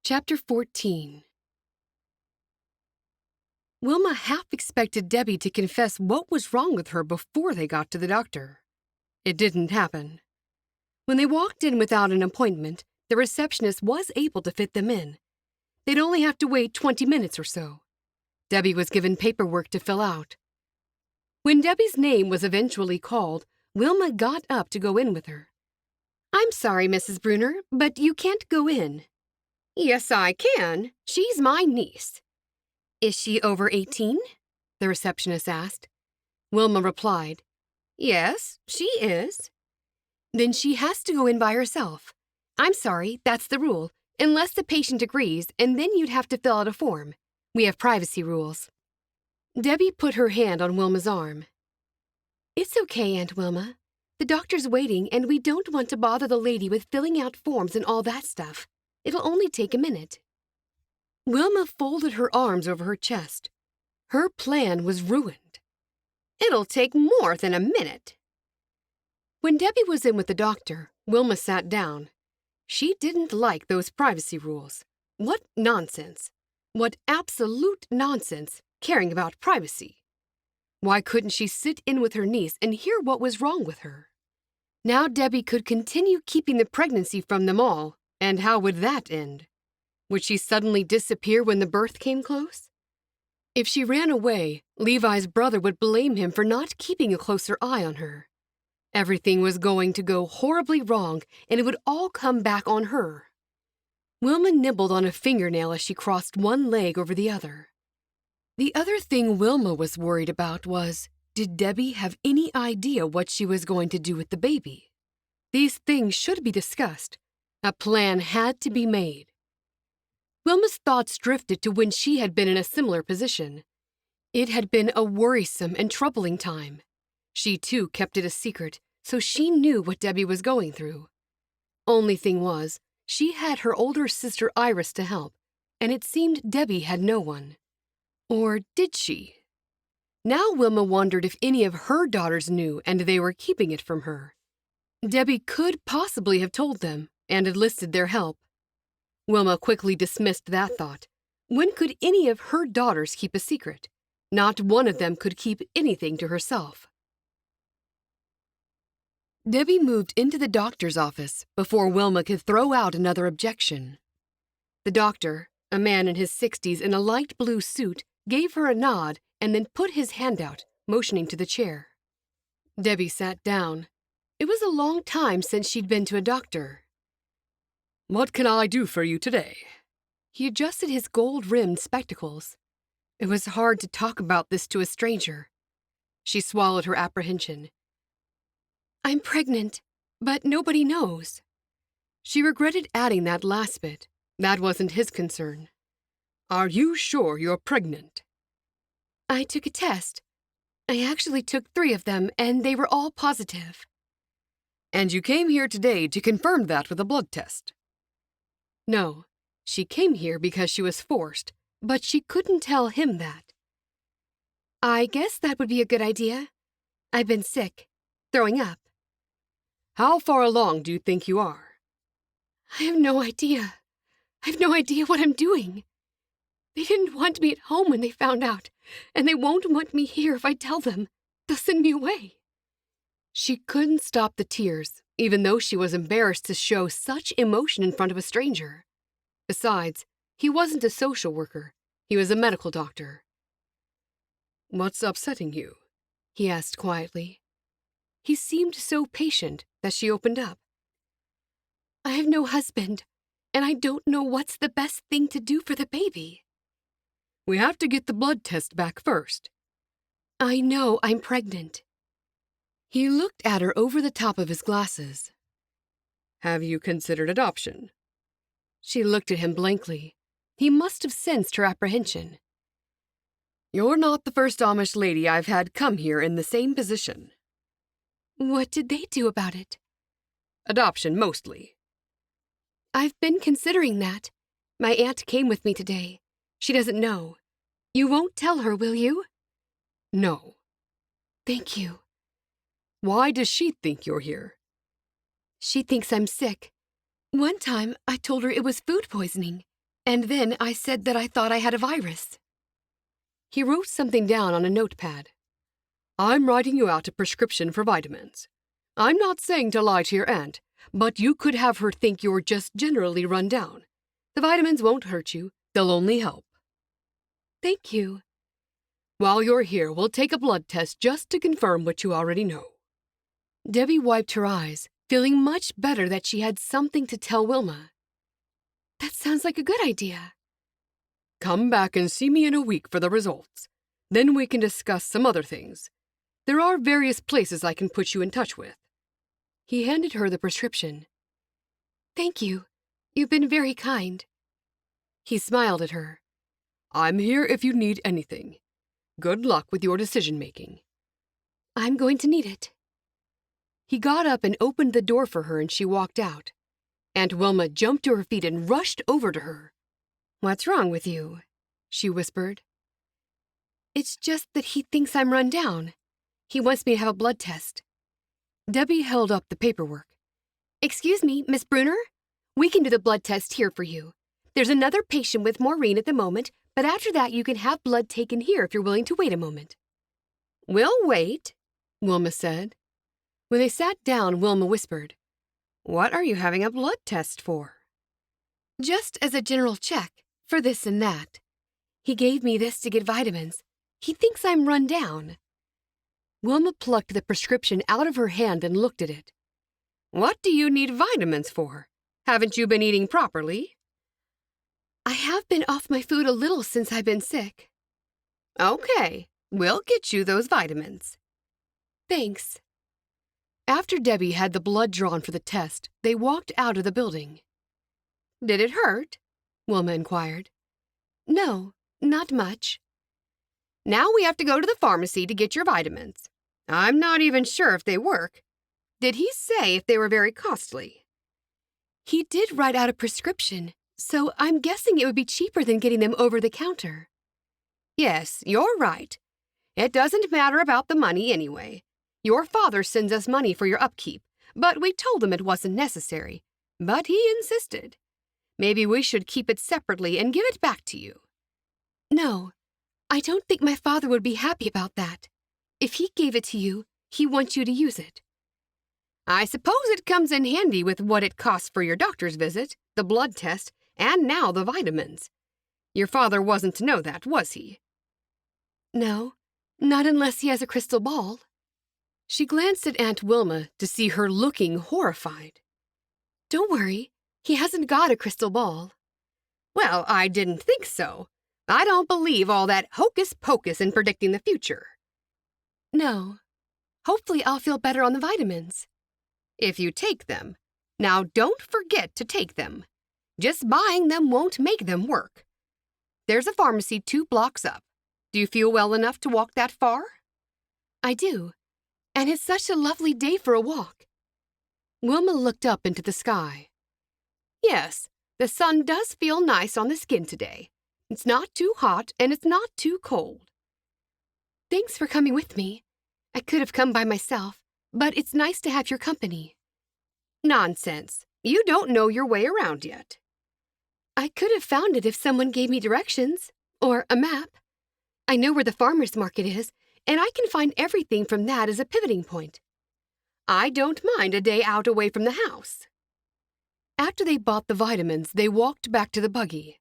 [SPEAKER 3] Chapter 14. Wilma half expected Debbie to confess what was wrong with her before they got to the doctor. It didn't happen. When they walked in without an appointment, the receptionist was able to fit them in. They'd only have to wait 20 minutes or so. Debbie was given paperwork to fill out. When Debbie's name was eventually called, Wilma got up to go in with her. I'm sorry, Mrs. Bruner, but you can't go in. Yes, I can. She's my niece. Is she over 18? The receptionist asked. Wilma replied, Yes, she is. Then she has to go in by herself. I'm sorry, that's the rule, unless the patient agrees, and then you'd have to fill out a form. We have privacy rules. Debbie put her hand on Wilma's arm. It's okay, Aunt Wilma. The doctor's waiting, and we don't want to bother the lady with filling out forms and all that stuff. It'll only take a minute. Wilma folded her arms over her chest. Her plan was ruined. It'll take more than a minute. When Debbie was in with the doctor, Wilma sat down. She didn't like those privacy rules. What nonsense. What absolute nonsense, caring about privacy. Why couldn't she sit in with her niece and hear what was wrong with her? Now Debbie could continue keeping the pregnancy from them all, and how would that end? Would she suddenly disappear when the birth came close? If she ran away, Levi's brother would blame him for not keeping a closer eye on her. Everything was going to go horribly wrong, and it would all come back on her. Wilma nibbled on a fingernail as she crossed one leg over the other. The other thing Wilma was worried about was, did Debbie have any idea what she was going to do with the baby? These things should be discussed. A plan had to be made. Wilma's thoughts drifted to when she had been in a similar position. It had been a worrisome and troubling time. She, too, kept it a secret, so she knew what Debbie was going through. Only thing was, she had her older sister Iris to help, and it seemed Debbie had no one. Or did she? Now Wilma wondered if any of her daughters knew and they were keeping it from her. Debbie could possibly have told them and enlisted their help. Wilma quickly dismissed that thought. When could any of her daughters keep a secret? Not one of them could keep anything to herself. Debbie moved into the doctor's office before Wilma could throw out another objection. The doctor, a man in his 60s in a light blue suit, gave her a nod and then put his hand out, motioning to the chair. Debbie sat down. It was a long time since she'd been to a doctor. "What can I do for you today?" He adjusted his gold-rimmed spectacles. It was hard to talk about this to a stranger. She swallowed her apprehension. "I'm pregnant, but nobody knows." She regretted adding that last bit. That wasn't his concern. "Are you sure you're pregnant?" "I took a test. I actually took 3 of them, and they were all positive." "And you came here today to confirm that with a blood test?" No, she came here because she was forced, but she couldn't tell him that. "I guess that would be a good idea. I've been sick, throwing up." "How far along do you think you are?" "I have no idea. I have no idea what I'm doing. They didn't want me at home when they found out, and they won't want me here if I tell them. They'll send me away." She couldn't stop the tears, even though she was embarrassed to show such emotion in front of a stranger. Besides, he wasn't a social worker. He was a medical doctor. "What's upsetting you?" he asked quietly. He seemed so patient that she opened up. "I have no husband, and I don't know what's the best thing to do for the baby." "We have to get the blood test back first." "I know I'm pregnant." He looked at her over the top of his glasses. "Have you considered adoption?" She looked at him blankly. He must have sensed her apprehension. "You're not the first Amish lady I've had come here in the same position." "What did they do about it?" "Adoption, mostly." "I've been considering that. My aunt came with me today. She doesn't know. You won't tell her, will you?" "No." "Thank you." "Why does she think you're here?"
[SPEAKER 2] "She thinks I'm sick. One time, I told her it was food poisoning, and then I said that I thought I had a virus."
[SPEAKER 3] He wrote something down on a notepad. "I'm writing you out a prescription for vitamins. I'm not saying to lie to your aunt, but you could have her think you're just generally run down. The vitamins won't hurt you. They'll only help."
[SPEAKER 2] "Thank you."
[SPEAKER 3] "While you're here, we'll take a blood test just to confirm what you already know." Debbie wiped her eyes, feeling much better that she had something to tell Wilma.
[SPEAKER 2] "That sounds like a good idea."
[SPEAKER 3] "Come back and see me in a week for the results. Then we can discuss some other things. There are various places I can put you in touch with." He handed her the prescription.
[SPEAKER 2] "Thank you. You've been very kind."
[SPEAKER 3] He smiled at her. "I'm here if you need anything. Good luck with your decision-making."
[SPEAKER 2] "I'm going to need it."
[SPEAKER 3] He got up and opened the door for her and she walked out. Aunt Wilma jumped to her feet and rushed over to her. "What's wrong with you?" she whispered.
[SPEAKER 2] "It's just that he thinks I'm run down. He wants me to have a blood test."
[SPEAKER 3] Debbie held up the paperwork.
[SPEAKER 2] "Excuse me, Miss Bruner? We can do the blood test here for you. There's another patient with Maureen at the moment, but after that you can have blood taken here if you're willing to wait a moment."
[SPEAKER 3] "We'll wait," Wilma said. When they sat down, Wilma whispered, "What are you having a blood test for?"
[SPEAKER 2] "Just as a general check, for this and that. He gave me this to get vitamins.
[SPEAKER 3] He thinks I'm run down." Wilma plucked the prescription out of her hand and looked at it. "What do you need vitamins for? Haven't you been eating properly?" "I have been off my food a little since I've been sick." "Okay, we'll get you those vitamins." "Thanks." After Debbie had the blood drawn for the test, they walked out of the building. "Did it hurt?" Wilma inquired. "No, not much." "Now we have to go to the pharmacy to get your vitamins. I'm not even sure if they work. Did he say if they were very costly?" "He did write out a prescription, so I'm guessing it would be cheaper than getting them over the counter."
[SPEAKER 2] "Yes, you're right. It doesn't matter about the money anyway. Your father sends us money for your upkeep, but we told him it wasn't necessary. But he insisted. Maybe we should keep it separately and give it back to you."
[SPEAKER 3] "No, I don't think my father would be happy about that. If he gave it to you, he wants you to use it."
[SPEAKER 2] "I suppose it comes in handy with what it costs for your doctor's visit, the blood test, and now the vitamins. Your father wasn't to know that, was he?"
[SPEAKER 3] "No, not unless he has a crystal ball." She glanced at Aunt Wilma to see her looking horrified. "Don't worry, he hasn't got a crystal ball."
[SPEAKER 2] "Well, I didn't think so. I don't believe all that hocus-pocus in predicting the future."
[SPEAKER 3] "No. Hopefully I'll feel better on the vitamins."
[SPEAKER 2] "If you take them. Now don't forget to take them. Just buying them won't make them work. There's a pharmacy 2 blocks up. Do you feel well enough to walk that far?"
[SPEAKER 3] "I do. And it's such a lovely day for a walk." Wilma looked up into the sky.
[SPEAKER 2] "Yes, the sun does feel nice on the skin today. It's not too hot and it's not too cold."
[SPEAKER 3] "Thanks for coming with me. I could have come by myself, but it's nice to have your company."
[SPEAKER 2] "Nonsense. You don't know your way around yet."
[SPEAKER 3] "I could have found it if someone gave me directions, or a map. I know where the farmer's market is, and I can find everything from that as a pivoting point."
[SPEAKER 2] "I don't mind a day out away from the house."
[SPEAKER 3] After they bought the vitamins, they walked back to the buggy.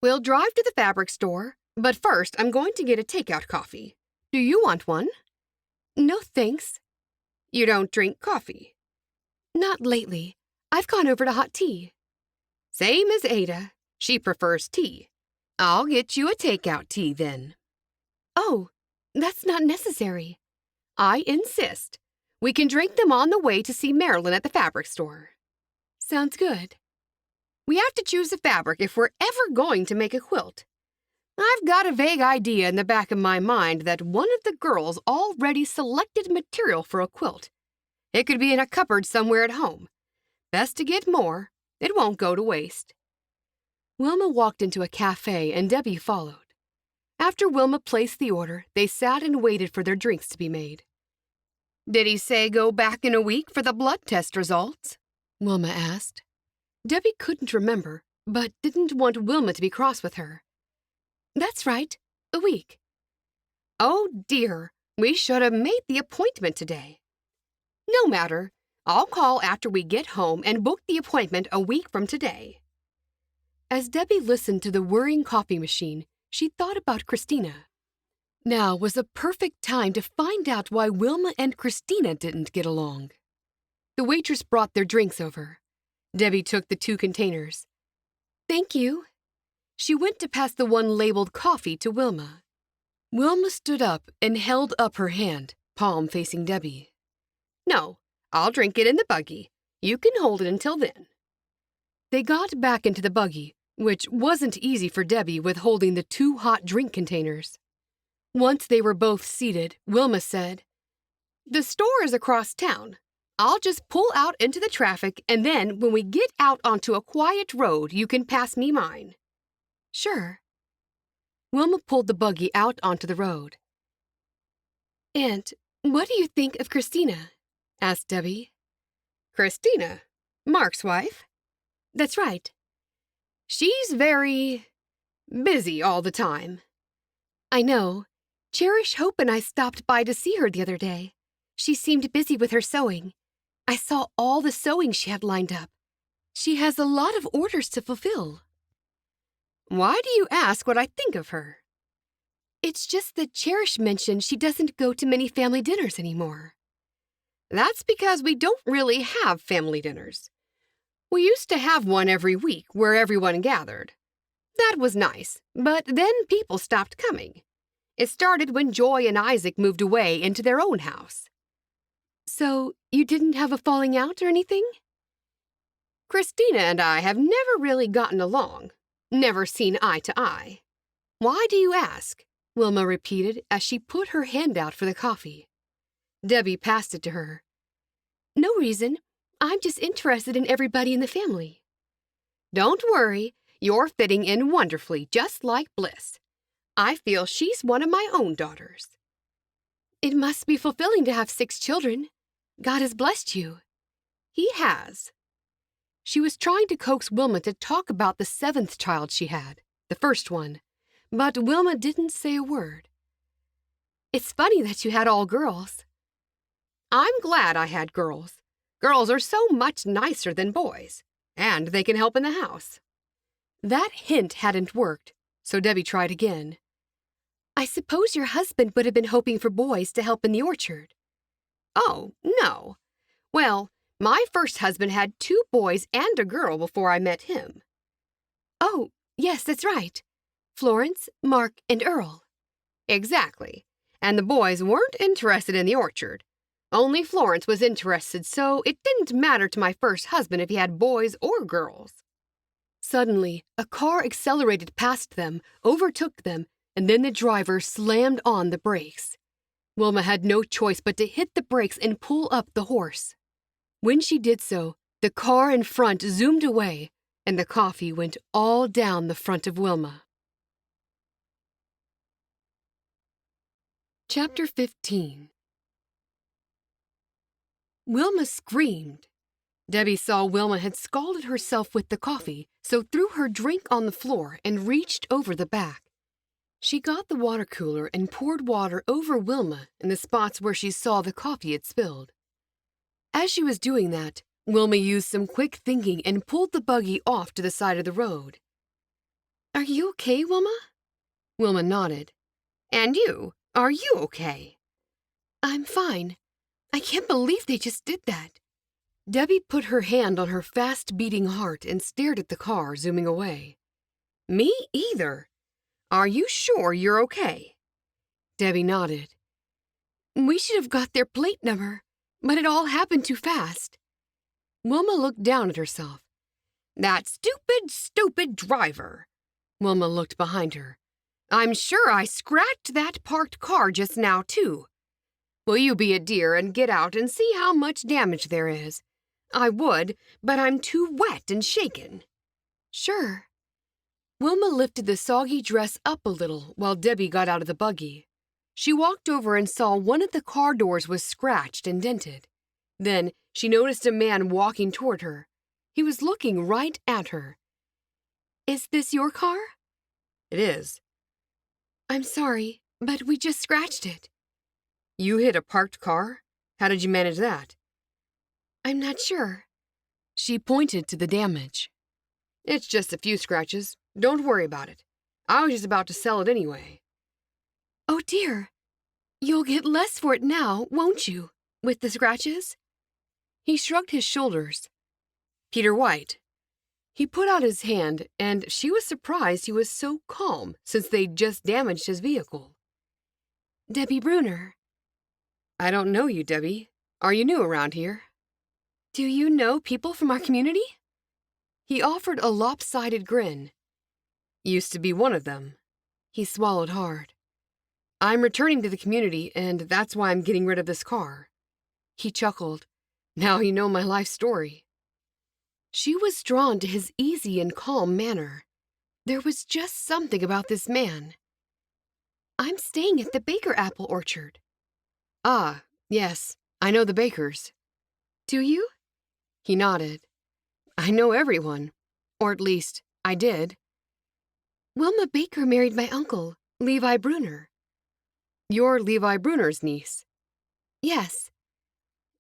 [SPEAKER 2] "We'll drive to the fabric store, but first I'm going to get a takeout coffee. Do you want one?"
[SPEAKER 3] "No, thanks."
[SPEAKER 2] "You don't drink coffee?"
[SPEAKER 3] "Not lately. I've gone over to hot tea."
[SPEAKER 2] "Same as Ada. She prefers tea. I'll get you a takeout tea then."
[SPEAKER 3] "Oh, that's not necessary."
[SPEAKER 2] "I insist. We can drink them on the way to see Marilyn at the fabric store."
[SPEAKER 3] "Sounds good."
[SPEAKER 2] "We have to choose a fabric if we're ever going to make a quilt. I've got a vague idea in the back of my mind that one of the girls already selected material for a quilt. It could be in a cupboard somewhere at home. Best to get more. It won't go to waste."
[SPEAKER 3] Wilma walked into a cafe and Debbie followed. After Wilma placed the order, they sat and waited for their drinks to be made.
[SPEAKER 2] "Did he say go back in a week for the blood test results?"
[SPEAKER 3] Wilma asked. Debbie couldn't remember, but didn't want Wilma to be cross with her. "That's right, a week."
[SPEAKER 2] "Oh dear, we should have made the appointment today." "No matter. I'll call after we get home and book the appointment a week from today."
[SPEAKER 3] As Debbie listened to the whirring coffee machine, she thought about Christina. Now was a perfect time to find out why Wilma and Christina didn't get along. The waitress brought their drinks over. Debbie took the 2 containers. "Thank you." She went to pass the one labeled coffee to Wilma. Wilma stood up and held up her hand, palm facing Debbie.
[SPEAKER 2] "No, I'll drink it in the buggy. You can hold it until then."
[SPEAKER 3] They got back into the buggy, which wasn't easy for Debbie with holding the 2 hot drink containers. Once they were both seated, Wilma said,
[SPEAKER 2] "The store is across town. I'll just pull out into the traffic, and then when we get out onto a quiet road, you can pass me mine."
[SPEAKER 3] "Sure." Wilma pulled the buggy out onto the road. "Aunt, what do you think of Christina?" asked Debbie.
[SPEAKER 2] "Christina? Mark's wife?"
[SPEAKER 3] "That's right."
[SPEAKER 2] "She's very busy all the time."
[SPEAKER 3] "I know. Cherish, Hope, and I stopped by to see her the other day. She seemed busy with her sewing. I saw all the sewing she had lined up. She has a lot of orders to fulfill."
[SPEAKER 2] "Why do you ask what I think of her?"
[SPEAKER 3] It's just that Cherish mentioned she doesn't go to many family dinners anymore. That's because we don't really have family dinners. We used to have one every week where everyone gathered. That was nice, but then people stopped coming. It started when Joy and Isaac moved away into their own house. So, you didn't have a falling out or anything? Christina and I have never really gotten along, never seen eye to eye. Why do you ask? Wilma repeated as she put her hand out for the coffee. Debbie passed it to her. No reason. I'm just interested in everybody in the family. Don't worry, you're fitting in wonderfully, just like Bliss. I feel she's one of my own daughters. It must be fulfilling to have 6 children. God has blessed you. He has. She was trying to coax Wilma to talk about the 7th child she had, the first one, but Wilma didn't say a word. It's funny that you had all girls. I'm glad I had girls. Girls are so much nicer than boys, and they can help in the house. That hint hadn't worked, so Debbie tried again. I suppose your husband would have been hoping for boys to help in the orchard. Oh, no. Well, my first husband had 2 boys and a girl before I met him. Oh, yes, that's right. Florence, Mark, and Earl. Exactly. And the boys weren't interested in the orchard. Only Florence was interested, so it didn't matter to my first husband if he had boys or girls. Suddenly, a car accelerated past them, overtook them, and then the driver slammed on the brakes. Wilma had no choice but to hit the brakes and pull up the horse. When she did so, the car in front zoomed away, and the coffee went all down the front of Wilma. Chapter 15. Wilma screamed. Debbie saw Wilma had scalded herself with the coffee, so threw her drink on the floor and reached over the back. She got the water cooler and poured water over Wilma in the spots where she saw the coffee had spilled. As she was doing that, Wilma used some quick thinking and pulled the buggy off to the side of the road. Are you okay, Wilma? Wilma nodded. And you? Are you okay? I'm fine. I can't believe they just did that. Debbie put her hand on her fast-beating heart and stared at the car zooming away. Me either. Are you sure you're okay? Debbie nodded. We should have got their plate number, but it all happened too fast. Wilma looked down at herself. That stupid driver. Wilma looked behind her. I'm sure I scratched that parked car just now, too. Will you be a dear and get out and see how much damage there is? I would, but I'm too wet and shaken. Sure. Wilma lifted the soggy dress up a little while Debbie got out of the buggy. She walked over and saw one of the car doors was scratched and dented. Then she noticed a man walking toward her. He was looking right at her. Is this your car? It is. I'm sorry, but we just scratched it. You hit a parked car? How did you manage that? I'm not sure. She pointed to the damage. It's just a few scratches. Don't worry about it. I was just about to sell it anyway. Oh dear. You'll get less for it now, won't you, with the scratches? He shrugged his shoulders. Peter White. He put out his hand, and she was surprised he was so calm since they'd just damaged his vehicle. Debbie Bruner. I don't know you, Debbie. Are you new around here? Do you know people from our community? He offered a lopsided grin. Used to be one of them. He swallowed hard. I'm returning to the community, and that's why I'm getting rid of this car. He chuckled. Now you know my life story. She was drawn to his easy and calm manner. There was just something about this man. I'm staying at the Baker apple orchard. Ah, yes, I know the Bakers. Do you? He nodded. I know everyone, or at least, I did. Wilma Baker married my uncle, Levi Bruner. You're Levi Bruner's niece? Yes.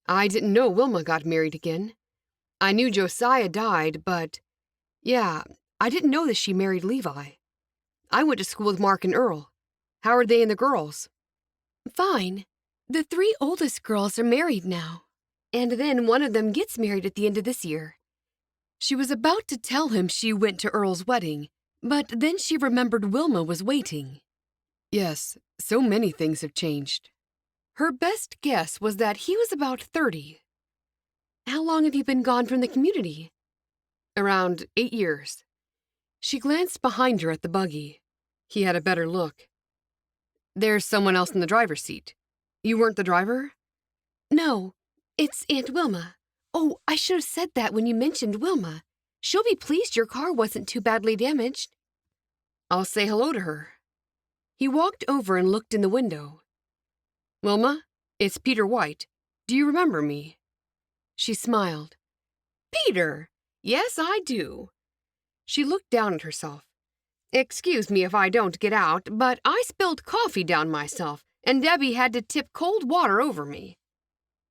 [SPEAKER 3] I didn't know Wilma got married again. I knew Josiah died, but... Yeah, I didn't know that she married Levi. I went to school with Mark and Earl. How are they and the girls?
[SPEAKER 2] Fine. The 3 oldest girls are married now. And then one of them gets married at the end of this year. She was about to tell him she went to Earl's wedding, but then she remembered Wilma was waiting.
[SPEAKER 3] Yes, so many things have changed.
[SPEAKER 2] Her best guess was that he was about 30. How long have you been gone from the community?
[SPEAKER 3] Around 8 years. She glanced behind her at the buggy. He had a better look. There's someone else in the driver's seat. You weren't the driver?
[SPEAKER 2] No, it's Aunt Wilma. Oh, I should have said that when you mentioned Wilma. She'll be pleased your car wasn't too badly damaged.
[SPEAKER 3] I'll say hello to her. He walked over and looked in the window. Wilma, it's Peter White. Do you remember me? She smiled. Peter! Yes, I do. She looked down at herself. Excuse me if I don't get out, but I spilled coffee down myself, and Debbie had to tip cold water over me.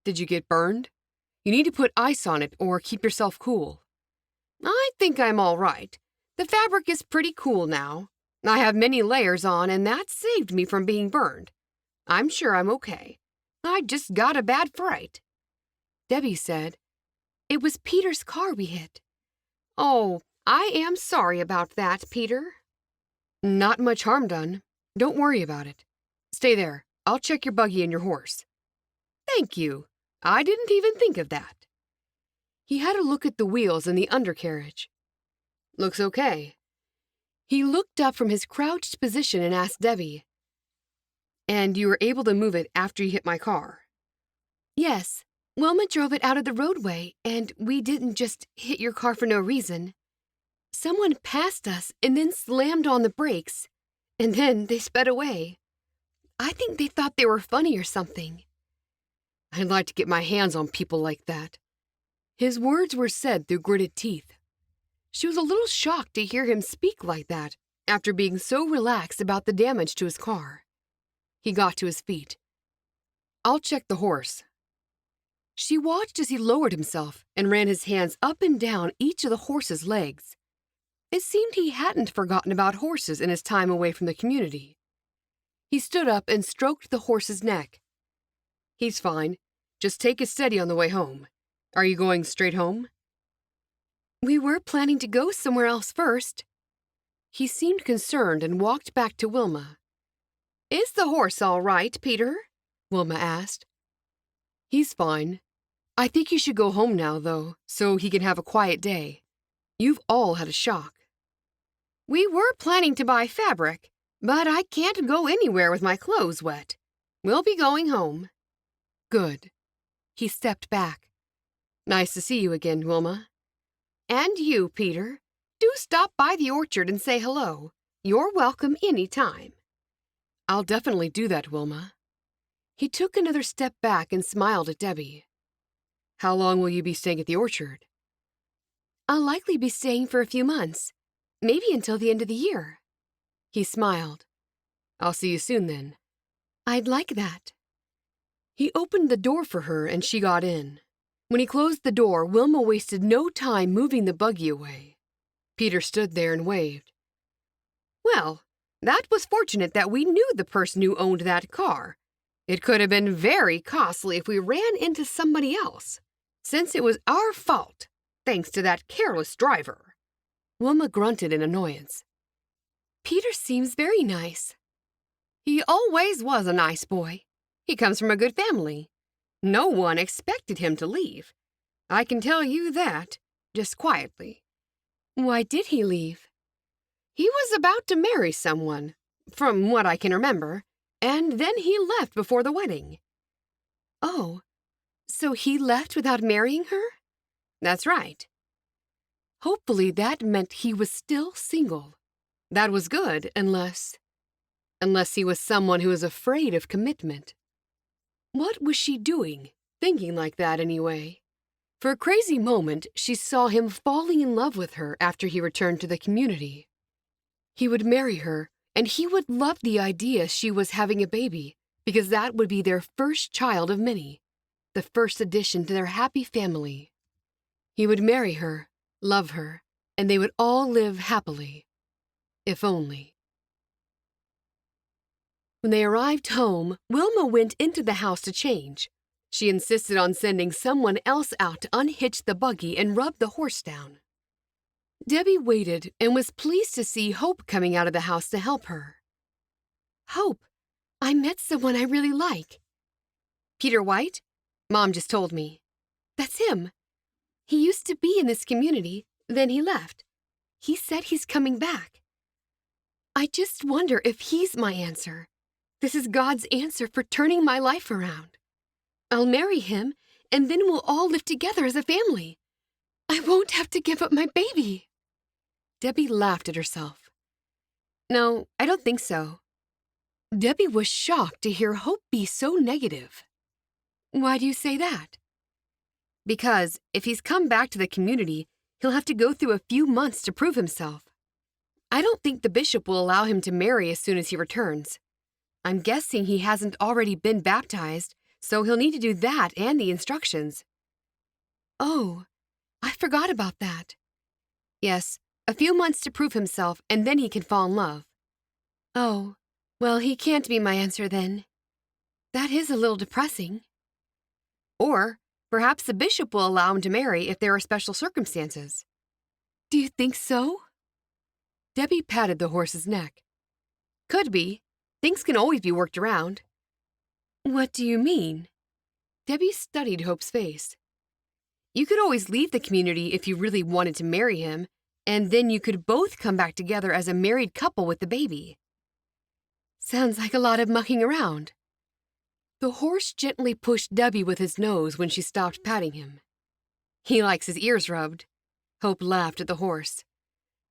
[SPEAKER 3] Did you get burned? You need to put ice on it or keep yourself cool. I think I'm all right. The fabric is pretty cool now. I have many layers on, and that saved me from being burned. I'm sure I'm okay. I just got a bad fright. Debbie said, It was Peter's car we hit. Oh, I am sorry about that, Peter. Not much harm done. Don't worry about it. Stay there. I'll check your buggy and your horse. Thank you. I didn't even think of that. He had a look at the wheels and the undercarriage. Looks okay. He looked up from his crouched position and asked Debbie, And you were able to move it after you hit my car?
[SPEAKER 2] Yes, Wilma drove it out of the roadway, and we didn't just hit your car for no reason. Someone passed us and then slammed on the brakes, and then they sped away. I think they thought they were funny or something.
[SPEAKER 3] I'd like to get my hands on people like that. His words were said through gritted teeth. She was a little shocked to hear him speak like that after being so relaxed about the damage to his car. He got to his feet. I'll check the horse. She watched as he lowered himself and ran his hands up and down each of the horse's legs. It seemed he hadn't forgotten about horses in his time away from the community. He stood up and stroked the horse's neck. He's fine. Just take it steady on the way home. Are you going straight home?
[SPEAKER 2] We were planning to go somewhere else first.
[SPEAKER 3] He seemed concerned and walked back to Wilma. Is the horse all right, Peter? Wilma asked. He's fine. I think you should go home now, though, so he can have a quiet day. You've all had a shock. We were planning to buy fabric, but I can't go anywhere with my clothes wet. We'll be going home. Good. He stepped back. Nice to see you again, Wilma. And you, Peter. Do stop by the orchard and say hello. You're welcome any time. I'll definitely do that, Wilma. He took another step back and smiled at Debbie. How long will you be staying at the orchard?
[SPEAKER 2] I'll likely be staying for a few months, maybe until the end of the year.
[SPEAKER 3] He smiled. I'll see you soon, then.
[SPEAKER 2] I'd like that.
[SPEAKER 3] He opened the door for her and she got in. When he closed the door, Wilma wasted no time moving the buggy away. Peter stood there and waved. Well, that was fortunate that we knew the person who owned that car. It could have been very costly if we ran into somebody else, since it was our fault, thanks to that careless driver. Wilma grunted in annoyance.
[SPEAKER 2] Peter seems very nice.
[SPEAKER 3] He always was a nice boy. He comes from a good family. No one expected him to leave. I can tell you that, just quietly.
[SPEAKER 2] Why did he leave?
[SPEAKER 3] He was about to marry someone, from what I can remember, and then he left before the wedding.
[SPEAKER 2] Oh, so he left without marrying her?
[SPEAKER 3] That's right. Hopefully that meant he was still single. That was good, unless he was someone who was afraid of commitment. What was she doing, thinking like that anyway? For a crazy moment, she saw him falling in love with her after he returned to the community. He would marry her, and he would love the idea she was having a baby, because that would be their first child of many, the first addition to their happy family. He would marry her, love her, and they would all live happily. If only. When they arrived home, Wilma went into the house to change. She insisted on sending someone else out to unhitch the buggy and rub the horse down. Debbie waited and was pleased to see Hope coming out of the house to help her. "Hope, I met someone I really like." "Peter White? Mom just told me." "That's him. He used to be in this community, then he left. He said he's coming back. I just wonder if he's my answer. This is God's answer for turning my life around. I'll marry him, and then we'll all live together as a family. I won't have to give up my baby." Debbie laughed at herself. "No, I don't think so." Debbie was shocked to hear Hope be so negative. "Why do you say that?" "Because if he's come back to the community, he'll have to go through a few months to prove himself. I don't think the bishop will allow him to marry as soon as he returns. I'm guessing he hasn't already been baptized, so he'll need to do that and the instructions." "Oh, I forgot about that." "Yes, a few months to prove himself, and then he can fall in love." "Oh, well, he can't be my answer then. That is a little depressing." "Or perhaps the bishop will allow him to marry if there are special circumstances." "Do you think so?" Debbie patted the horse's neck. "Could be. Things can always be worked around." "What do you mean?" Debbie studied Hope's face. "You could always leave the community if you really wanted to marry him, and then you could both come back together as a married couple with the baby." "Sounds like a lot of mucking around." The horse gently pushed Debbie with his nose when she stopped patting him. "He likes his ears rubbed." Hope laughed at the horse.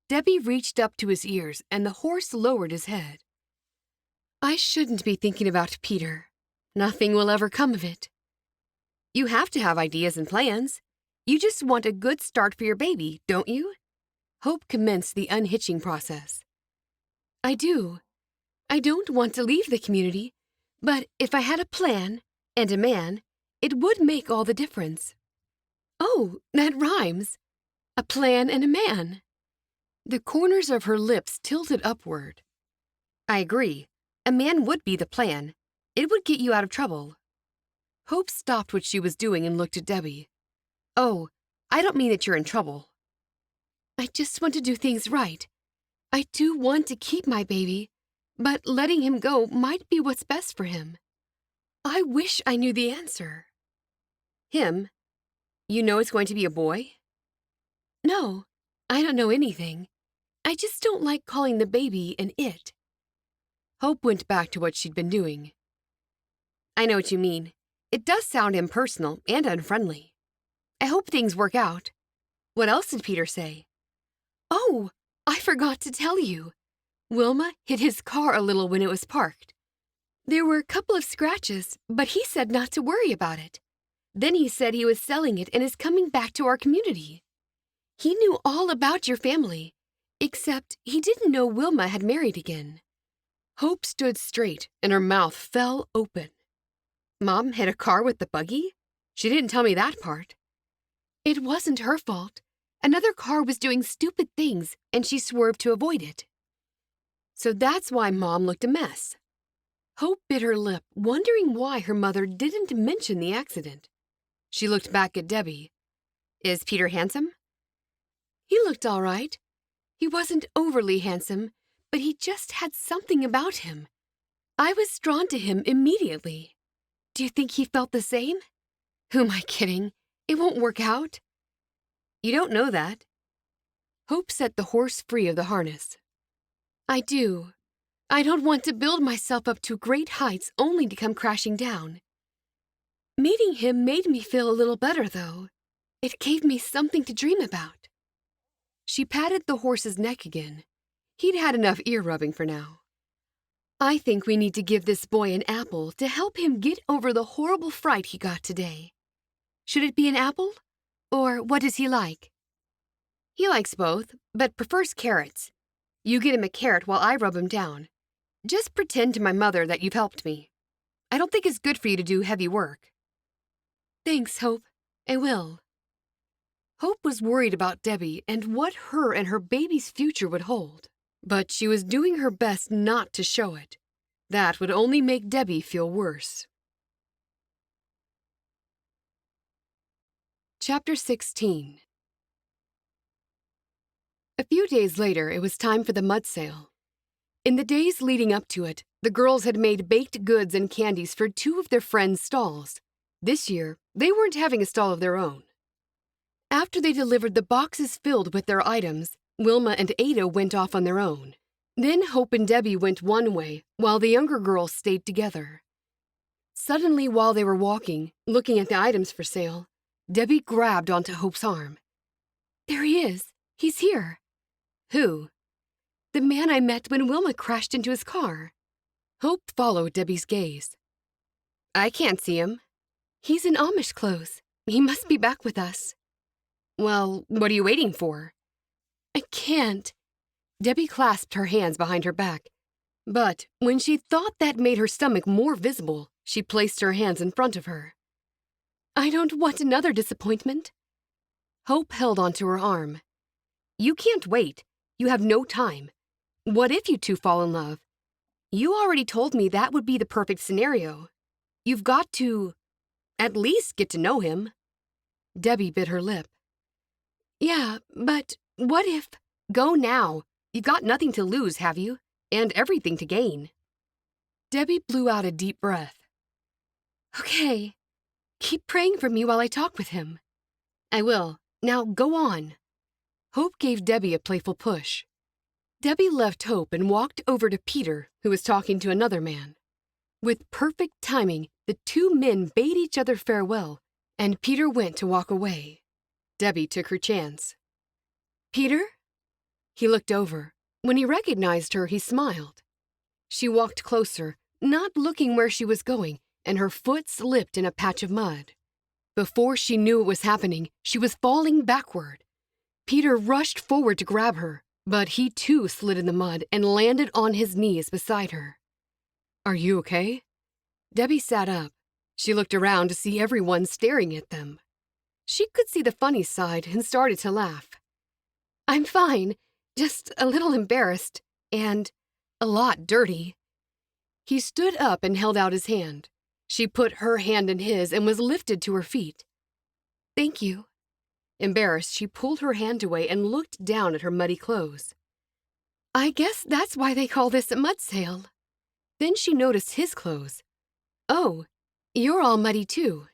[SPEAKER 3] Debbie reached up to his ears, and the horse lowered his head. "I shouldn't be thinking about Peter. Nothing will ever come of it." "You have to have ideas and plans. You just want a good start for your baby, don't you?" Hope commenced the unhitching process. "I do. I don't want to leave the community, but if I had a plan and a man, it would make all the difference." "Oh, that rhymes. A plan and a man." The corners of her lips tilted upward. "I agree. A man would be the plan. It would get you out of trouble." Hope stopped what she was doing and looked at Debbie. "Oh, I don't mean that you're in trouble." "I just want to do things right. I do want to keep my baby, but letting him go might be what's best for him. I wish I knew the answer." "Him? You know it's going to be a boy?" "No, I don't know anything. I just don't like calling the baby an it." Hope went back to what she'd been doing. "I know what you mean. It does sound impersonal and unfriendly. I hope things work out. What else did Peter say?" "Oh, I forgot to tell you. Wilma hit his car a little when it was parked. There were a couple of scratches, but he said not to worry about it. Then he said he was selling it and is coming back to our community. He knew all about your family, except he didn't know Wilma had married again." Hope stood straight and her mouth fell open. "Mom hit a car with the buggy? She didn't tell me that part." "It wasn't her fault. Another car was doing stupid things and she swerved to avoid it." "So that's why Mom looked a mess." Hope bit her lip, wondering why her mother didn't mention the accident. She looked back at Debbie. "Is Peter handsome?" "He looked all right. He wasn't overly handsome, but he just had something about him. I was drawn to him immediately. Do you think he felt the same?" "Who am I kidding? It won't work out." "You don't know that." Hope set the horse free of the harness. "I do. I don't want to build myself up to great heights only to come crashing down. Meeting him made me feel a little better, though. It gave me something to dream about." She patted the horse's neck again. He'd had enough ear rubbing for now. "I think we need to give this boy an apple to help him get over the horrible fright he got today. Should it be an apple? Or what does he like?" "He likes both, but prefers carrots. You get him a carrot while I rub him down. Just pretend to my mother that you've helped me. I don't think it's good for you to do heavy work." "Thanks, Hope. I will." Hope was worried about Debbie and what her and her baby's future would hold. But she was doing her best not to show it. That would only make Debbie feel worse. Chapter 16. A few days later, it was time for the mud sale. In the days leading up to it, the girls had made baked goods and candies for 2 of their friends' stalls. This year, they weren't having a stall of their own. After they delivered the boxes filled with their items, Wilma and Aida went off on their own. Then Hope and Debbie went one way, while the younger girls stayed together. Suddenly, while they were walking, looking at the items for sale, Debbie grabbed onto Hope's arm. "There he is. He's here." "Who?" "The man I met when Wilma crashed into his car." Hope followed Debbie's gaze. "I can't see him." "He's in Amish clothes. He must be back with us." "Well, what are you waiting for?" "I can't." Debbie clasped her hands behind her back. But when she thought that made her stomach more visible, she placed her hands in front of her. "I don't want another disappointment." Hope held onto her arm. "You can't wait. You have no time. What if you two fall in love? You already told me that would be the perfect scenario. You've got to, at least get to know him." Debbie bit her lip. "Yeah, but what if—" "Go now. You've got nothing to lose, have you? And everything to gain." Debbie blew out a deep breath. "Okay. Keep praying for me while I talk with him." "I will. Now go on." Hope gave Debbie a playful push. Debbie left Hope and walked over to Peter, who was talking to another man. With perfect timing, the 2 men bade each other farewell, and Peter went to walk away. Debbie took her chance. "Peter?" He looked over. When he recognized her, he smiled. She walked closer, not looking where she was going, and her foot slipped in a patch of mud. Before she knew what was happening, she was falling backward. Peter rushed forward to grab her, but he too slid in the mud and landed on his knees beside her. "Are you okay?" Debbie sat up. She looked around to see everyone staring at them. She could see the funny side and started to laugh. "I'm fine, just a little embarrassed, and a lot dirty." He stood up and held out his hand. She put her hand in his and was lifted to her feet. "Thank you." Embarrassed, she pulled her hand away and looked down at her muddy clothes. "I guess that's why they call this a mud sale." Then she noticed his clothes. "Oh, you're all muddy too."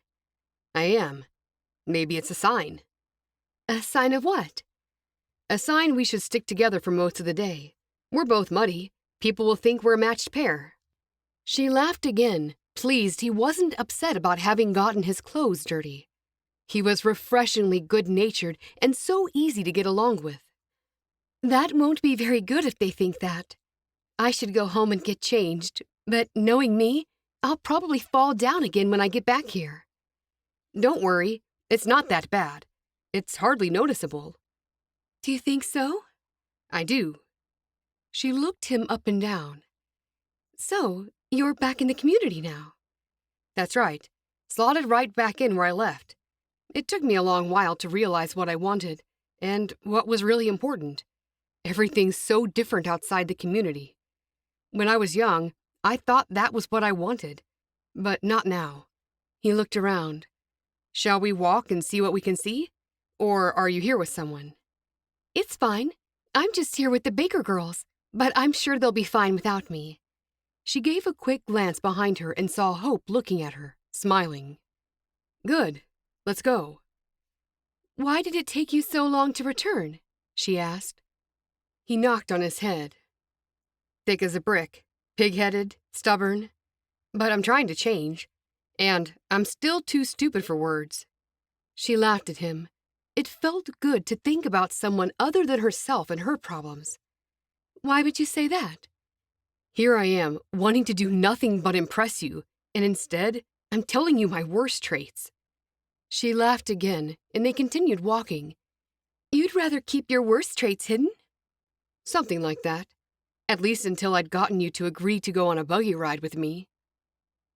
[SPEAKER 3] "I am. Maybe it's a sign." "A sign of what?" "A sign we should stick together for most of the day. We're both muddy. People will think we're a matched pair." She laughed again, pleased he wasn't upset about having gotten his clothes dirty. He was refreshingly good-natured and so easy to get along with. "That won't be very good if they think that. I should go home and get changed, but knowing me, I'll probably fall down again when I get back here." "Don't worry, it's not that bad. It's hardly noticeable." "Do you think so?" "I do." She looked him up and down. "So, you're back in the community now?" "That's right. Slotted right back in where I left. It took me a long while to realize what I wanted, and what was really important. Everything's so different outside the community. When I was young, I thought that was what I wanted, but not now." He looked around. "Shall we walk and see what we can see? Or are you here with someone?" "It's fine. I'm just here with the Baker girls, but I'm sure they'll be fine without me." She gave a quick glance behind her and saw Hope looking at her, smiling. "Good. Let's go." "Why did it take you so long to return?" she asked. He knocked on his head. "Thick as a brick, pig-headed, stubborn. But I'm trying to change, and I'm still too stupid for words." She laughed at him. It felt good to think about someone other than herself and her problems. "Why would you say that?" "Here I am, wanting to do nothing but impress you, and instead, I'm telling you my worst traits." She laughed again, and they continued walking. "You'd rather keep your worst traits hidden?" "Something like that. At least until I'd gotten you to agree to go on a buggy ride with me."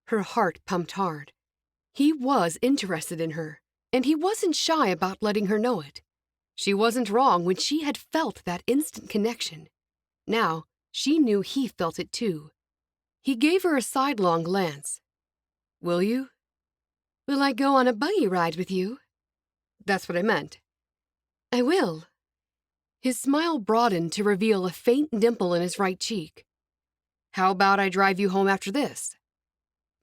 [SPEAKER 3] Her heart pumped hard. He was interested in her, and he wasn't shy about letting her know it. She wasn't wrong when she had felt that instant connection. Now, she knew he felt it too. He gave her a sidelong glance. Will you? Will I go on a buggy ride with you? That's what I meant. I will. His smile broadened to reveal a faint dimple in his right cheek. How about I drive you home after this?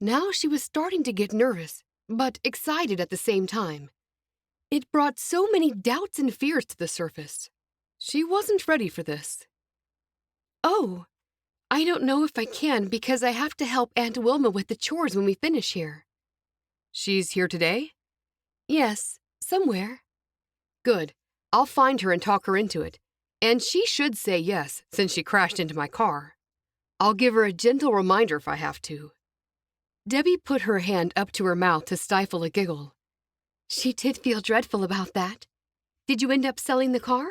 [SPEAKER 3] Now she was starting to get nervous, but excited at the same time. It brought so many doubts and fears to the surface. She wasn't ready for this. Oh, I don't know if I can because I have to help Aunt Wilma with the chores when we finish here. She's here today? Yes, somewhere. Good. I'll find her and talk her into it. And she should say yes, since she crashed into my car. I'll give her a gentle reminder if I have to. Debbie put her hand up to her mouth to stifle a giggle. She did feel dreadful about that. Did you end up selling the car?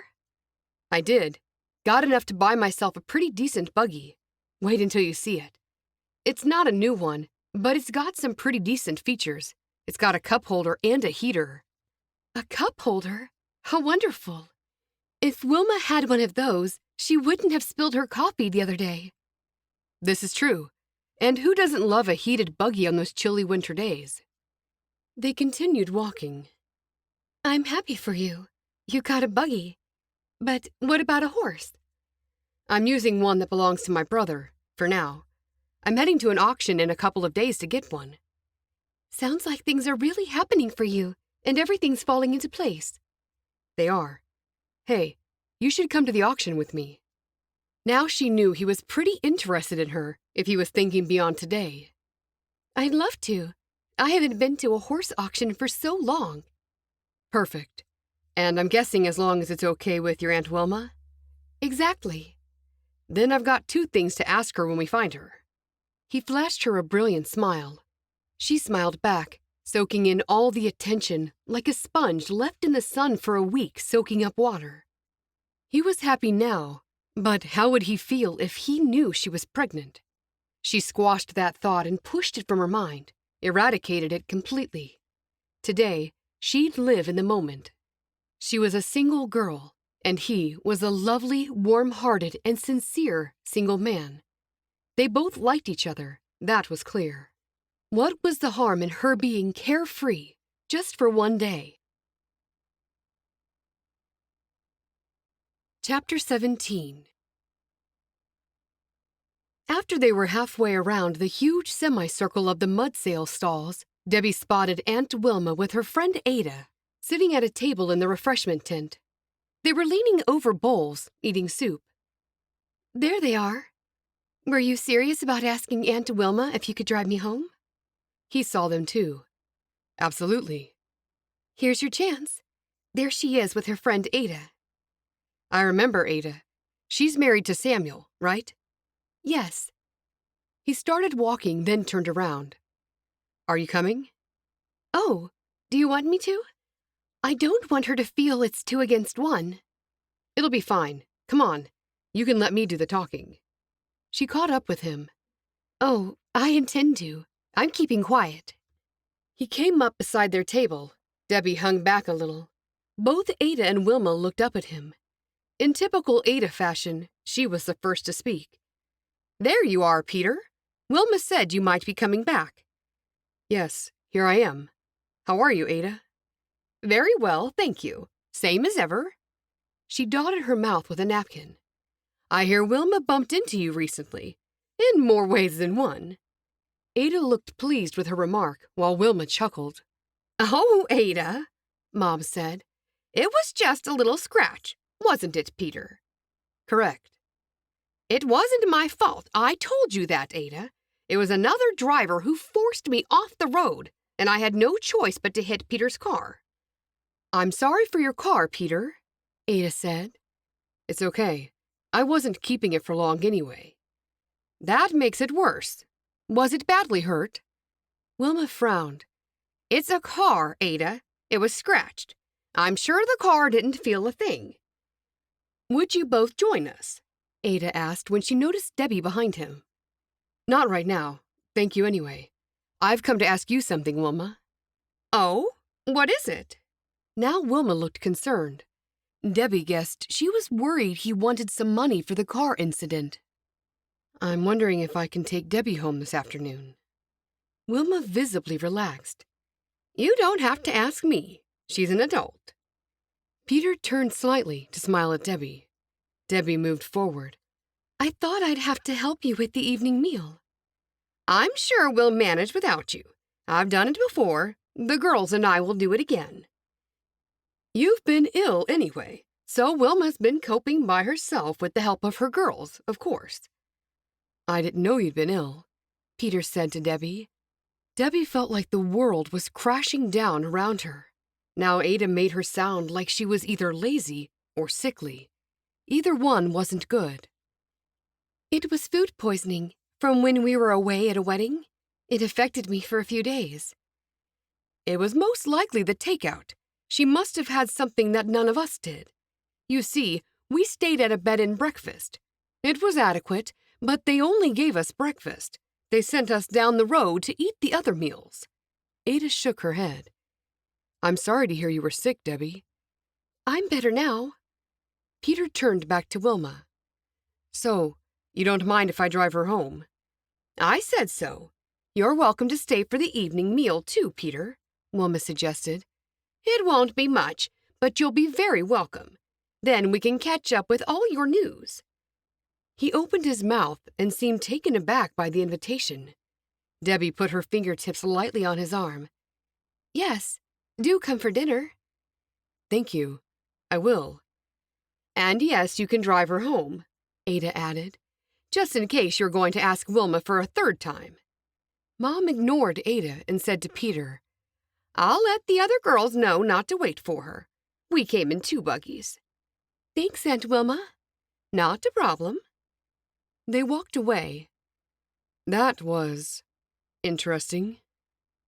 [SPEAKER 3] I did. Got enough to buy myself a pretty decent buggy. Wait until you see it. It's not a new one, but it's got some pretty decent features. It's got a cup holder and a heater. A cup holder? How wonderful. If Wilma had one of those, she wouldn't have spilled her coffee the other day. This is true. And who doesn't love a heated buggy on those chilly winter days? They continued walking. I'm happy for you. You got a buggy. But what about a horse? I'm using one that belongs to my brother, for now. I'm heading to an auction in a couple of days to get one. Sounds like things are really happening for you, and everything's falling into place. They are. Hey, you should come to the auction with me. Now she knew he was pretty interested in her if he was thinking beyond today. I'd love to. I haven't been to a horse auction for so long. Perfect. And I'm guessing as long as it's okay with your Aunt Wilma? Exactly. Then I've got 2 things to ask her when we find her. He flashed her a brilliant smile. She smiled back, soaking in all the attention like a sponge left in the sun for a week soaking up water. He was happy now, but how would he feel if he knew she was pregnant? She squashed that thought and pushed it from her mind, eradicated it completely. Today, she'd live in the moment. She was a single girl, and he was a lovely, warm-hearted, and sincere single man. They both liked each other, that was clear. What was the harm in her being carefree, just for one day? Chapter 17. After they were halfway around the huge semicircle of the mud sale stalls, Debbie spotted Aunt Wilma with her friend Aida, sitting at a table in the refreshment tent. They were leaning over bowls, eating soup. There they are. Were you serious about asking Aunt Wilma if you could drive me home? He saw them too. Absolutely. Here's your chance. There she is with her friend Aida. I remember Aida. She's married to Samuel, right? Yes. He started walking, then turned around. Are you coming? Oh, do you want me to? I don't want her to feel it's 2 against 1. It'll be fine. Come on. You can let me do the talking. She caught up with him. Oh, I intend to. I'm keeping quiet. He came up beside their table. Debbie hung back a little. Both Aida and Wilma looked up at him. In typical Aida fashion, she was the first to speak. There you are, Peter. Wilma said you might be coming back. Yes, here I am. How are you, Aida? Very well, thank you. Same as ever. She dotted her mouth with a napkin. I hear Wilma bumped into you recently, in more ways than one. Aida looked pleased with her remark, while Wilma chuckled. Oh, Aida, Mom said. It was just a little scratch, wasn't it, Peter? Correct. It wasn't my fault. I told you that, Aida. It was another driver who forced me off the road, and I had no choice but to hit Peter's car. I'm sorry for your car, Peter, Aida said. It's okay. I wasn't keeping it for long anyway. That makes it worse. Was it badly hurt? Wilma frowned. It's a car, Aida. It was scratched. I'm sure the car didn't feel a thing. Would you both join us? Aida asked when she noticed Debbie behind him. Not right now. Thank you anyway. I've come to ask you something, Wilma. Oh? What is it? Now Wilma looked concerned. Debbie guessed she was worried he wanted some money for the car incident. I'm wondering if I can take Debbie home this afternoon. Wilma visibly relaxed. You don't have to ask me. She's an adult. Peter turned slightly to smile at Debbie. Debbie moved forward. I thought I'd have to help you with the evening meal. I'm sure we'll manage without you. I've done it before. The girls and I will do it again. You've been ill anyway, so Wilma's been coping by herself with the help of her girls, of course. I didn't know you'd been ill, Peter said to Debbie. Debbie felt like the world was crashing down around her. Now Ada made her sound like she was either lazy or sickly. Either one wasn't good. It was food poisoning from when we were away at a wedding. It affected me for a few days. It was most likely the takeout. She must have had something that none of us did. You see, we stayed at a bed and breakfast. It was adequate, but they only gave us breakfast. They sent us down the road to eat the other meals. Ada shook her head. I'm sorry to hear you were sick, Debbie. I'm better now. Peter turned back to Wilma. So, you don't mind if I drive her home? I said so. You're welcome to stay for the evening meal, too, Peter, Wilma suggested. It won't be much, but you'll be very welcome. Then we can catch up with all your news. He opened his mouth and seemed taken aback by the invitation. Debbie put her fingertips lightly on his arm. Yes, do come for dinner. Thank you. I will. And yes, you can drive her home, Ada added, just in case you're going to ask Wilma for a third time. Mom ignored Ada and said to Peter, I'll let the other girls know not to wait for her. We came in 2 buggies. Thanks, Aunt Wilma. Not a problem. They walked away. That was interesting.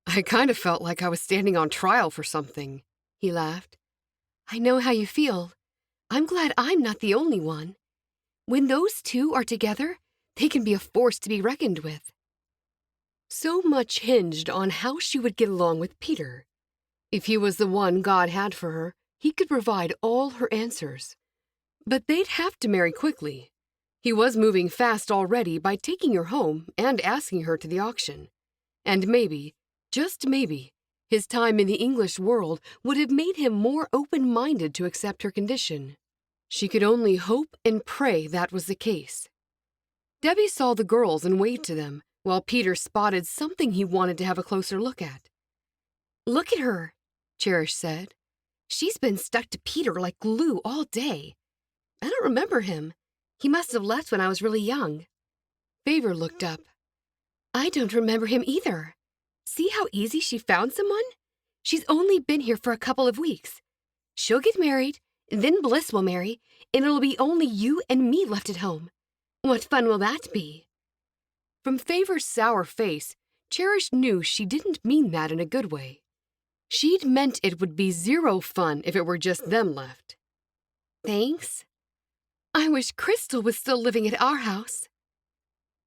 [SPEAKER 3] I kind of felt like I was standing on trial for something, he laughed. I know how you feel. I'm glad I'm not the only one. When those two are together, they can be a force to be reckoned with. So much hinged on how she would get along with Peter. If he was the one God had for her, he could provide all her answers. But they'd have to marry quickly. He was moving fast already by taking her home and asking her to the auction. And maybe, just maybe, his time in the English world would have made him more open-minded to accept her condition. She could only hope and pray that was the case. Debbie saw the girls and waved to them, while Peter spotted something he wanted to have a closer look at. Look at her, Cherish said. She's been stuck to Peter like glue all day. I don't remember him. He must have left when I was really young. Favor looked up. I don't remember him either. See how easy she found someone? She's only been here for a couple of weeks. She'll get married, then Bliss will marry, and it'll be only you and me left at home. What fun will that be? From Favor's sour face, Cherish knew she didn't mean that in a good way. She'd meant it would be zero fun if it were just them left. Thanks. I wish Crystal was still living at our house.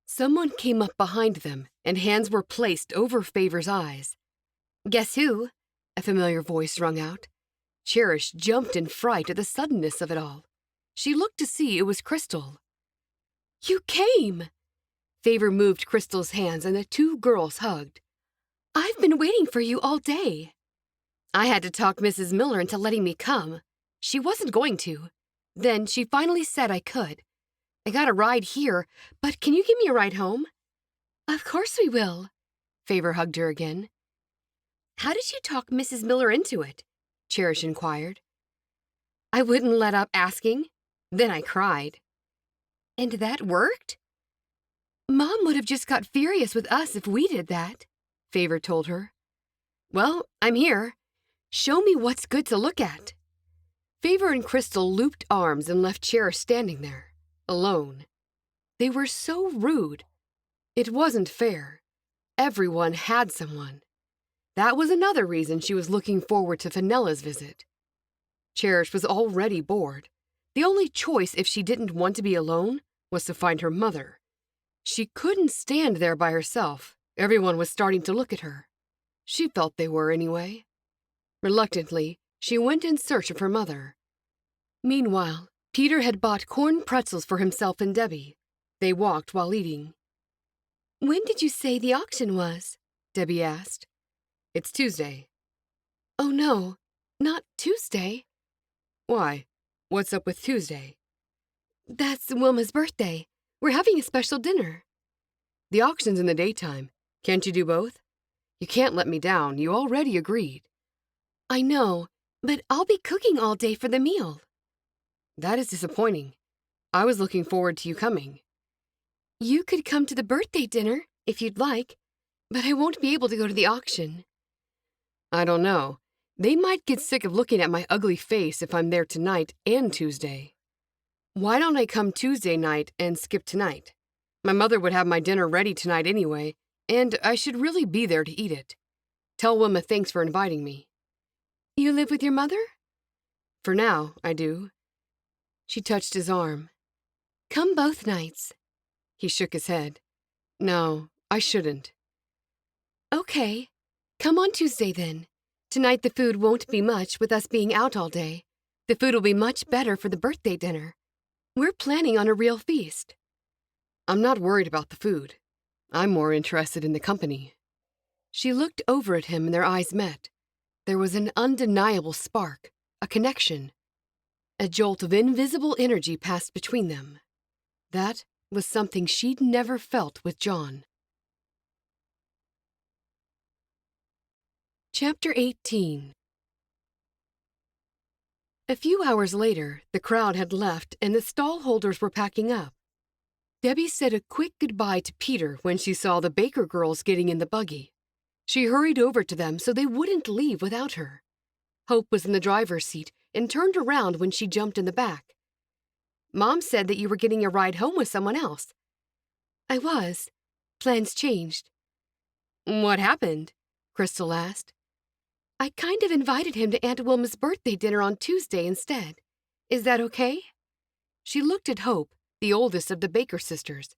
[SPEAKER 3] Someone came up behind them, and hands were placed over Favor's eyes. Guess who? A familiar voice rung out. Cherish jumped in fright at the suddenness of it all. She looked to see it was Crystal. You came! Favor moved Crystal's hands, and the 2 girls hugged. I've been waiting for you all day. I had to talk Mrs. Miller into letting me come. She wasn't going to. Then she finally said I could. I got a ride here, but can you give me a ride home? Of course we will. Favor hugged her again. How did you talk Mrs. Miller into it? Cherish inquired. I wouldn't let up asking. Then I cried. And that worked? Mom would have just got furious with us if we did that, Favor told her. Well, I'm here. Show me what's good to look at. Favor and Crystal looped arms and left Cherish standing there, alone. They were so rude. It wasn't fair. Everyone had someone. That was another reason she was looking forward to Fenella's visit. Cherish was already bored. The only choice if she didn't want to be alone was to find her mother. She couldn't stand there by herself. Everyone was starting to look at her. She felt they were anyway. Reluctantly, she went in search of her mother. Meanwhile, Peter had bought corn pretzels for himself and Debbie. They walked while eating.
[SPEAKER 2] When did you say the auction was?
[SPEAKER 3] Debbie asked. It's Tuesday.
[SPEAKER 2] Oh no, not Tuesday.
[SPEAKER 3] Why? What's up with Tuesday?
[SPEAKER 2] That's Wilma's birthday. We're having a special dinner.
[SPEAKER 3] The auction's in the daytime. Can't you do both? You can't let me down. You already agreed.
[SPEAKER 2] I know, but I'll be cooking all day for the meal.
[SPEAKER 3] That is disappointing. I was looking forward to you coming.
[SPEAKER 2] You could come to the birthday dinner, if you'd like, but I won't be able to go to the auction.
[SPEAKER 3] I don't know. They might get sick of looking at my ugly face if I'm there tonight and Tuesday. Why don't I come Tuesday night and skip tonight? My mother would have my dinner ready tonight anyway, and I should really be there to eat it. Tell Wilma thanks for inviting me.
[SPEAKER 2] You live with your mother?
[SPEAKER 3] For now, I do. She touched his arm.
[SPEAKER 2] Come both nights.
[SPEAKER 3] He shook his head. No, I shouldn't.
[SPEAKER 2] Okay. Come on Tuesday then. Tonight the food won't be much with us being out all day. The food will be much better for the birthday dinner. We're planning on a real feast.
[SPEAKER 3] I'm not worried about the food. I'm more interested in the company. She looked over at him and their eyes met. There was an undeniable spark, a connection. A jolt of invisible energy passed between them. That was something she'd never felt with John. Chapter 18. A few hours later, the crowd had left and the stall holders were packing up. Debbie said a quick goodbye to Peter when she saw the Baker girls getting in the buggy. She hurried over to them so they wouldn't leave without her. Hope was in the driver's seat and turned around when she jumped in the back. Mom said that you were getting a ride home with someone else.
[SPEAKER 2] I was. Plans changed.
[SPEAKER 3] What happened? Crystal asked.
[SPEAKER 2] I kind of invited him to Aunt Wilma's birthday dinner on Tuesday instead. Is that okay?
[SPEAKER 3] She looked at Hope, the oldest of the Baker sisters.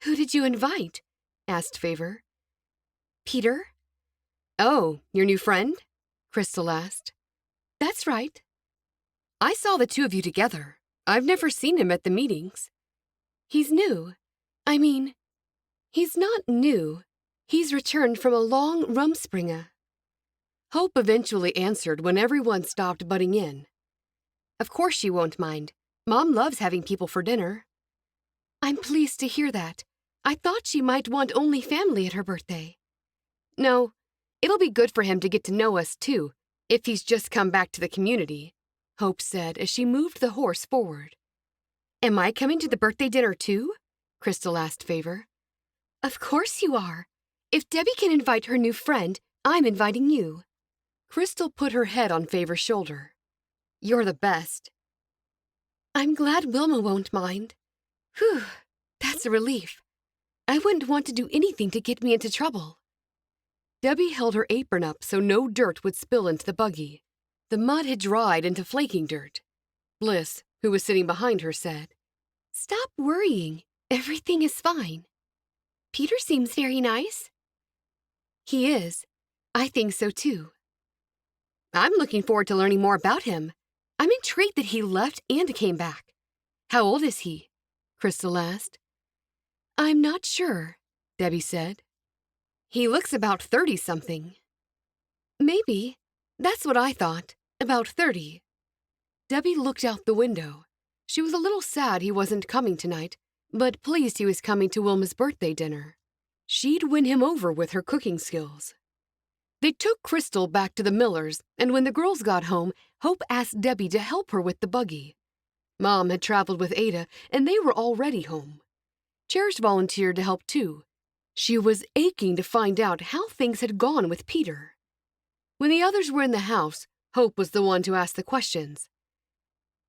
[SPEAKER 2] Who did you invite? Asked Favor. Peter.
[SPEAKER 3] Oh, your new friend? Crystal asked.
[SPEAKER 2] That's right.
[SPEAKER 3] I saw the two of you together. I've never seen him at the meetings.
[SPEAKER 2] He's new. I mean, he's not new. He's returned from a long Rumspringa.
[SPEAKER 3] Hope eventually answered when everyone stopped butting in. Of course she won't mind. Mom loves having people for dinner.
[SPEAKER 2] I'm pleased to hear that. I thought she might want only family at her birthday.
[SPEAKER 3] No, it'll be good for him to get to know us, too, if he's just come back to the community, Hope said as she moved the horse forward. Am I coming to the birthday dinner, too? Crystal asked Favor.
[SPEAKER 2] Of course you are. If Debbie can invite her new friend, I'm inviting you.
[SPEAKER 3] Crystal put her head on Favor's shoulder. You're the best.
[SPEAKER 2] I'm glad Wilma won't mind. Whew, that's a relief. I wouldn't want to do anything to get me into trouble.
[SPEAKER 3] Debbie held her apron up so no dirt would spill into the buggy. The mud had dried into flaking dirt. Bliss, who was sitting behind her, said,
[SPEAKER 2] Stop worrying. Everything is fine. Peter seems very nice. He is. I think so, too.
[SPEAKER 3] I'm looking forward to learning more about him. I'm intrigued that he left and came back. How old is he? Crystal asked.
[SPEAKER 2] I'm not sure,
[SPEAKER 3] Debbie said. He looks about 30-something.
[SPEAKER 2] Maybe. That's what I thought. About 30.
[SPEAKER 3] Debbie looked out the window. She was a little sad he wasn't coming tonight, but pleased he was coming to Wilma's birthday dinner. She'd win him over with her cooking skills. They took Crystal back to the Millers, and when the girls got home, Hope asked Debbie to help her with the buggy. Mom had traveled with Aida, and they were already home. Cherish volunteered to help too. She was aching to find out how things had gone with Peter. When the others were in the house, Hope was the one to ask the questions.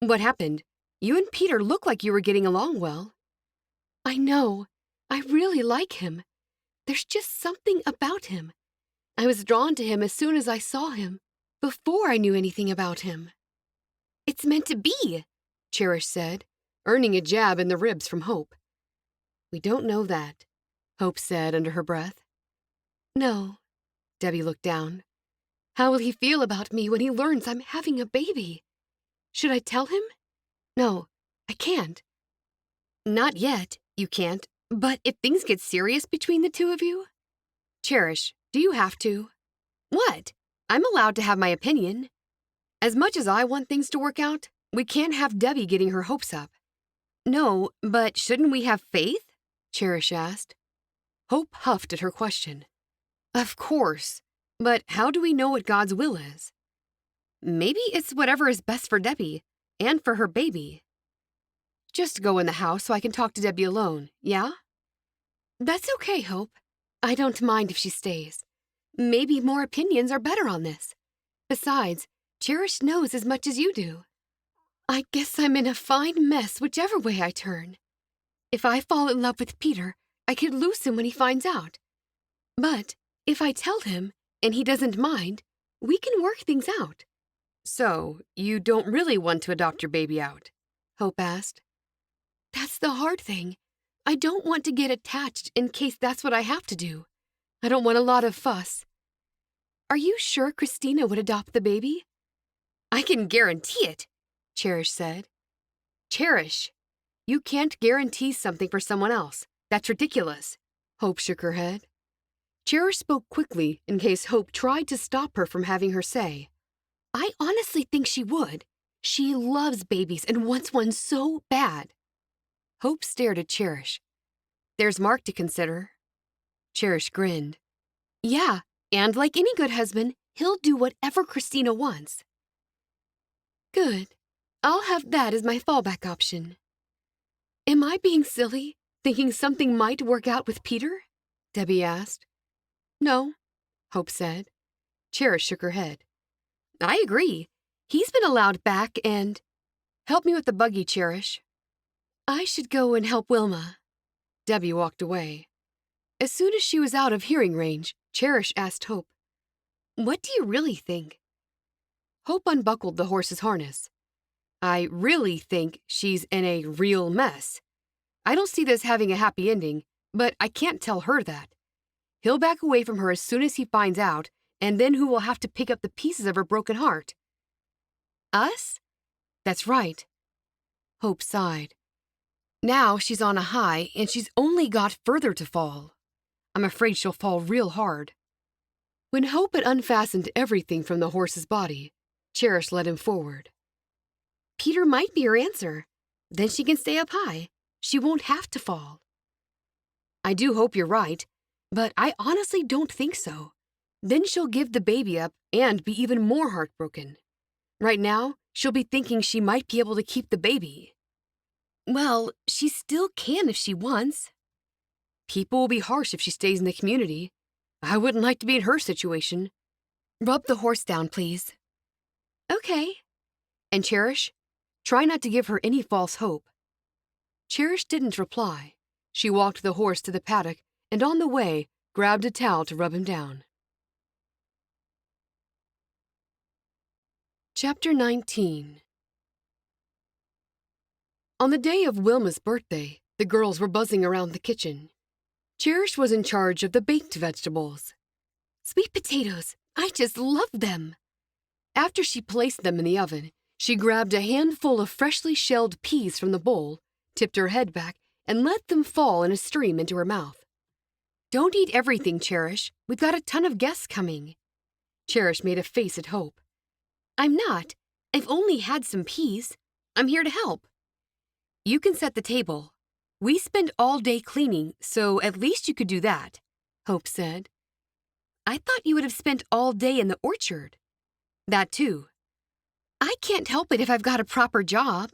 [SPEAKER 3] What happened? You and Peter look like you were getting along well.
[SPEAKER 2] I know. I really like him. There's just something about him. I was drawn to him as soon as I saw him, before I knew anything about him.
[SPEAKER 3] It's meant to be, Cherish said, earning a jab in the ribs from Hope. We don't know that, Hope said under her breath.
[SPEAKER 2] No.
[SPEAKER 3] Debbie looked down. How will he feel about me when he learns I'm having a baby? Should I tell him? No, I can't. Not yet. You can't, but if things get serious between the two of you? Cherish, do you have to? What? I'm allowed to have my opinion. As much as I want things to work out, we can't have Debbie getting her hopes up. No, but shouldn't we have faith? Cherish asked. Hope huffed at her question. Of course, but how do we know what God's will is? Maybe it's whatever is best for Debbie and for her baby. Just go in the house so I can talk to Debbie alone, yeah? That's okay, Hope. I don't mind if she stays. Maybe more opinions are better on this. Besides, Cherish knows as much as you do. I guess I'm in a fine mess whichever way I turn. If I fall in love with Peter, I could lose him when he finds out. But if I tell him and he doesn't mind, we can work things out. So, you don't really want to adopt your baby out? Hope asked. That's the hard thing. I don't want to get attached in case that's what I have to do. I don't want a lot of fuss. Are you sure Christina would adopt the baby? I can guarantee it, Cherish said. Cherish, you can't guarantee something for someone else. That's ridiculous. Hope shook her head. Cherish spoke quickly in case Hope tried to stop her from having her say. I honestly think she would. She loves babies and wants one so bad. Hope stared at Cherish. There's Mark to consider. Cherish grinned. Yeah, and like any good husband, he'll do whatever Christina wants. Good. I'll have that as my fallback option. Am I being silly, thinking something might work out with Peter? Debbie asked. No, Hope said. Cherish shook her head. I agree. He's been allowed back and... Help me with the buggy, Cherish. I should go and help Wilma. Debbie walked away. As soon as she was out of hearing range, Cherish asked Hope, What do you really think? Hope unbuckled the horse's harness. I really think she's in a real mess. I don't see this having a happy ending, but I can't tell her that. He'll back away from her as soon as he finds out, and then who will have to pick up the pieces of her broken heart? Us? That's right. Hope sighed. Now she's on a high, and she's only got further to fall. I'm afraid she'll fall real hard. When Hope had unfastened everything from the horse's body, Cherish led him forward. Peter might be her answer. Then she can stay up high. She won't have to fall. I do hope you're right, but I honestly don't think so. Then she'll give the baby up and be even more heartbroken. Right now, she'll be thinking she might be able to keep the baby. Well, she still can if she wants. People will be harsh if she stays in the community. I wouldn't like to be in her situation. Rub the horse down, please. Okay. And Cherish, try not to give her any false hope. Cherish didn't reply. She walked the horse to the paddock and on the way grabbed a towel to rub him down. Chapter 19. On the day of Wilma's birthday, the girls were buzzing around the kitchen. Cherish was in charge of the baked vegetables. Sweet potatoes, I just love them. After she placed them in the oven, she grabbed a handful of freshly shelled peas from the bowl, tipped her head back, and let them fall in a stream into her mouth. Don't eat everything, Cherish. We've got a ton of guests coming. Cherish made a face at Hope. I'm not. I've only had some peas. I'm here to help. You can set the table. We spend all day cleaning, so at least you could do that, Hope said. I thought you would have spent all day in the orchard. That too. I can't help it if I've got a proper job.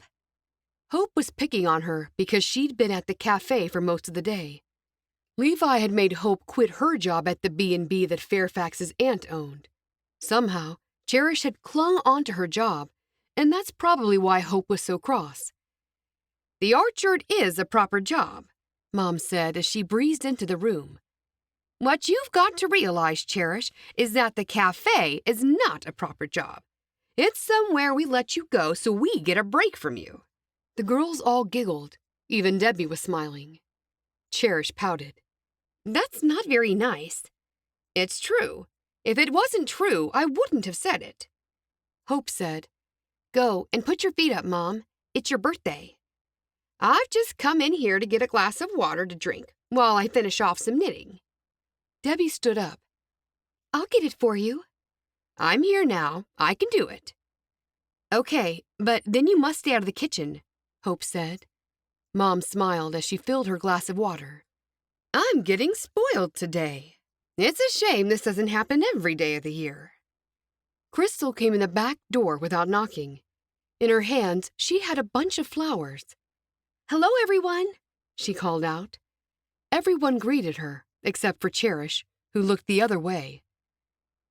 [SPEAKER 3] Hope was picking on her because she'd been at the cafe for most of the day. Levi had made Hope quit her job at the B&B that Fairfax's aunt owned. Somehow, Cherish had clung onto her job, and that's probably why Hope was so cross. The orchard is a proper job, Mom said as she breezed into the room. What you've got to realize, Cherish, is that the cafe is not a proper job. It's somewhere we let you go so we get a break from you. The girls all giggled. Even Debbie was smiling. Cherish pouted. That's not very nice. It's true. If it wasn't true, I wouldn't have said it. Hope said, Go and put your feet up, Mom. It's your birthday. I've just come in here to get a glass of water to drink while I finish off some knitting.
[SPEAKER 2] Debbie stood up.
[SPEAKER 1] I'll get it for you.
[SPEAKER 3] I'm here now. I can do it.
[SPEAKER 1] Okay, but then you must stay out of the kitchen,
[SPEAKER 2] Hope said.
[SPEAKER 3] Mom smiled as she filled her glass of water. I'm getting spoiled today. It's a shame this doesn't happen every day of the year. Crystal came in the back door without knocking. In her hands, she had a bunch of flowers.
[SPEAKER 1] Hello, everyone,
[SPEAKER 3] she called out. Everyone greeted her, except for Cherish, who looked the other way.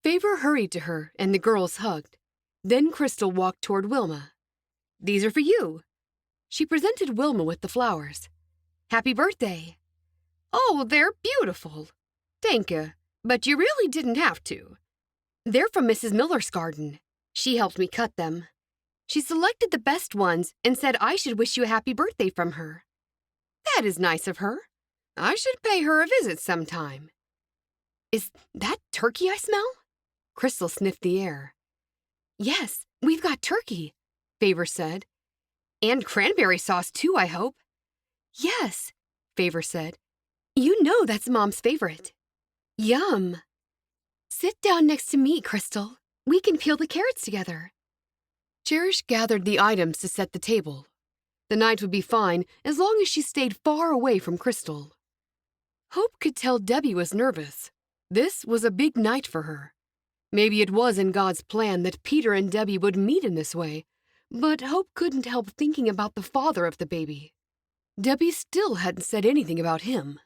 [SPEAKER 3] Favor hurried to her, and the girls hugged. Then Crystal walked toward Wilma. These are for you. She presented Wilma with the flowers.
[SPEAKER 1] Happy birthday.
[SPEAKER 3] Oh, they're beautiful. Thank you, but you really didn't have to. They're from Mrs. Miller's garden. She helped me cut them. She selected the best ones and said I should wish you a happy birthday from her. That is nice of her. I should pay her a visit sometime. Is that turkey I smell? Crystal sniffed the air.
[SPEAKER 1] Yes, we've got turkey,
[SPEAKER 3] Favor said. And cranberry sauce too, I hope.
[SPEAKER 1] Yes,
[SPEAKER 3] Favor said.
[SPEAKER 1] You know that's Mom's favorite.
[SPEAKER 3] Yum.
[SPEAKER 1] Sit down next to me, Crystal. We can peel the carrots together.
[SPEAKER 3] Cherish gathered the items to set the table. The night would be fine as long as she stayed far away from Crystal. Hope could tell Debbie was nervous. This was a big night for her. Maybe it was in God's plan that Peter and Debbie would meet in this way, but Hope couldn't help thinking about the father of the baby. Debbie still hadn't said anything about him.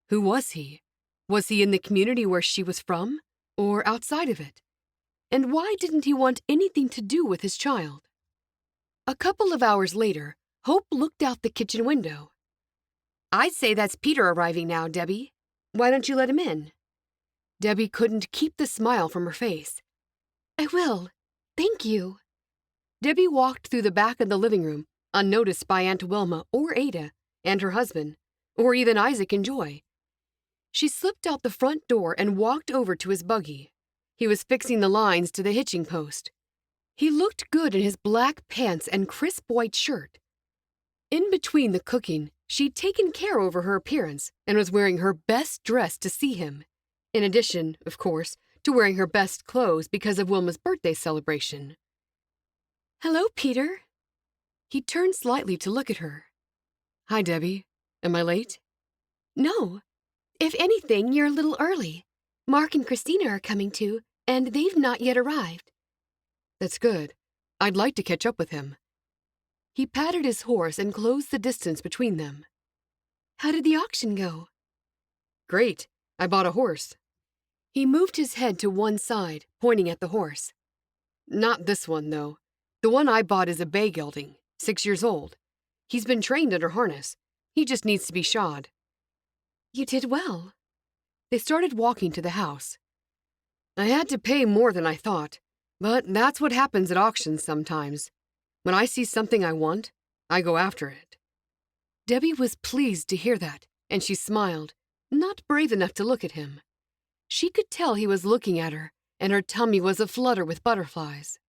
[SPEAKER 3] Who was he? Was he in the community where she was from, or outside of it? And why didn't he want anything to do with his child? A couple of hours later, Hope looked out the kitchen window. I'd say that's Peter arriving now, Debbie. Why don't you let him in? Debbie couldn't keep the smile from her face.
[SPEAKER 1] I will. Thank you.
[SPEAKER 3] Debbie walked through the back of the living room, unnoticed by Aunt Wilma or Ada and her husband, or even Isaac and Joy. She slipped out the front door and walked over to his buggy. He was fixing the lines to the hitching post. He looked good in his black pants and crisp white shirt. In between the cooking, she'd taken care over her appearance and was wearing her best dress to see him. In addition, of course, to wearing her best clothes because of Wilma's birthday celebration.
[SPEAKER 1] Hello, Peter.
[SPEAKER 3] He turned slightly to look at her. Hi, Debbie. Am I late?
[SPEAKER 1] No. If anything, you're a little early. Mark and Christina are coming too, and they've not yet arrived.
[SPEAKER 3] That's good. I'd like to catch up with him. He patted his horse and closed the distance between them.
[SPEAKER 1] How did the auction go?
[SPEAKER 3] Great. I bought a horse. He moved his head to one side, pointing at the horse. Not this one, though. The one I bought is a bay gelding, 6 years old. He's been trained under harness. He just needs to be shod.
[SPEAKER 1] You did well.
[SPEAKER 3] They started walking to the house. I had to pay more than I thought, but that's what happens at auctions sometimes. When I see something I want, I go after it. Debbie was pleased to hear that, and she smiled, not brave enough to look at him. She could tell he was looking at her, and her tummy was aflutter with butterflies.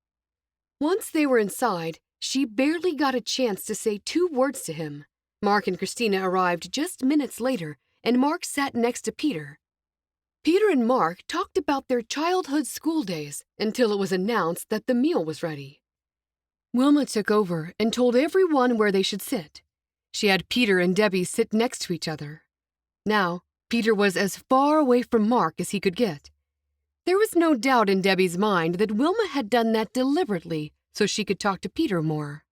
[SPEAKER 3] Once they were inside, she barely got a chance to say 2 words to him. Mark and Christina arrived just minutes later, and Mark sat next to Peter. Peter and Mark talked about their childhood school days until it was announced that the meal was ready. Wilma took over and told everyone where they should sit. She had Peter and Debbie sit next to each other. Now, Peter was as far away from Mark as he could get. There was no doubt in Debbie's mind that Wilma had done that deliberately so she could talk to Peter more.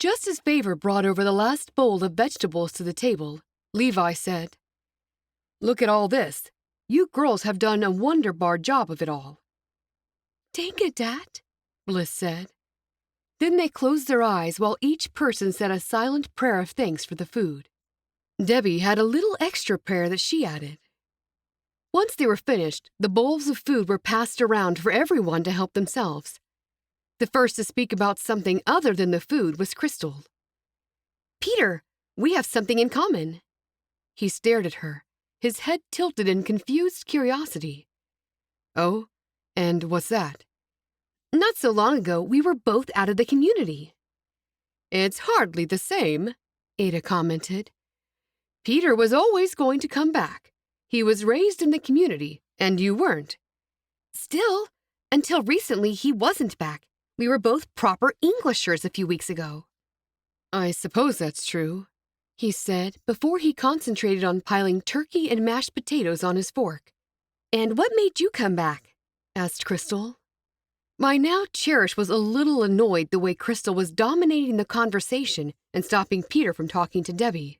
[SPEAKER 3] Just as Favor brought over the last bowl of vegetables to the table, Levi said, "Look at all this. You girls have done a wonder-bar job of it all."
[SPEAKER 1] Thank you, Dad,
[SPEAKER 3] Bliss said. Then they closed their eyes while each person said a silent prayer of thanks for the food. Debbie had a little extra prayer that she added. Once they were finished, the bowls of food were passed around for everyone to help themselves. The first to speak about something other than the food was Crystal. "Peter, we have something in common." He stared at her, his head tilted in confused curiosity. "Oh, and what's that?" "Not so long ago, we were both out of the community." "It's hardly the same," Ada commented. Peter was always going to come back. He was raised in the community, and you weren't. Still, until recently he wasn't back. We were both proper Englishers a few weeks ago. I suppose that's true, he said before he concentrated on piling turkey and mashed potatoes on his fork. And what made you come back? Asked Crystal. By now, Cherish was a little annoyed the way Crystal was dominating the conversation and stopping Peter from talking to Debbie.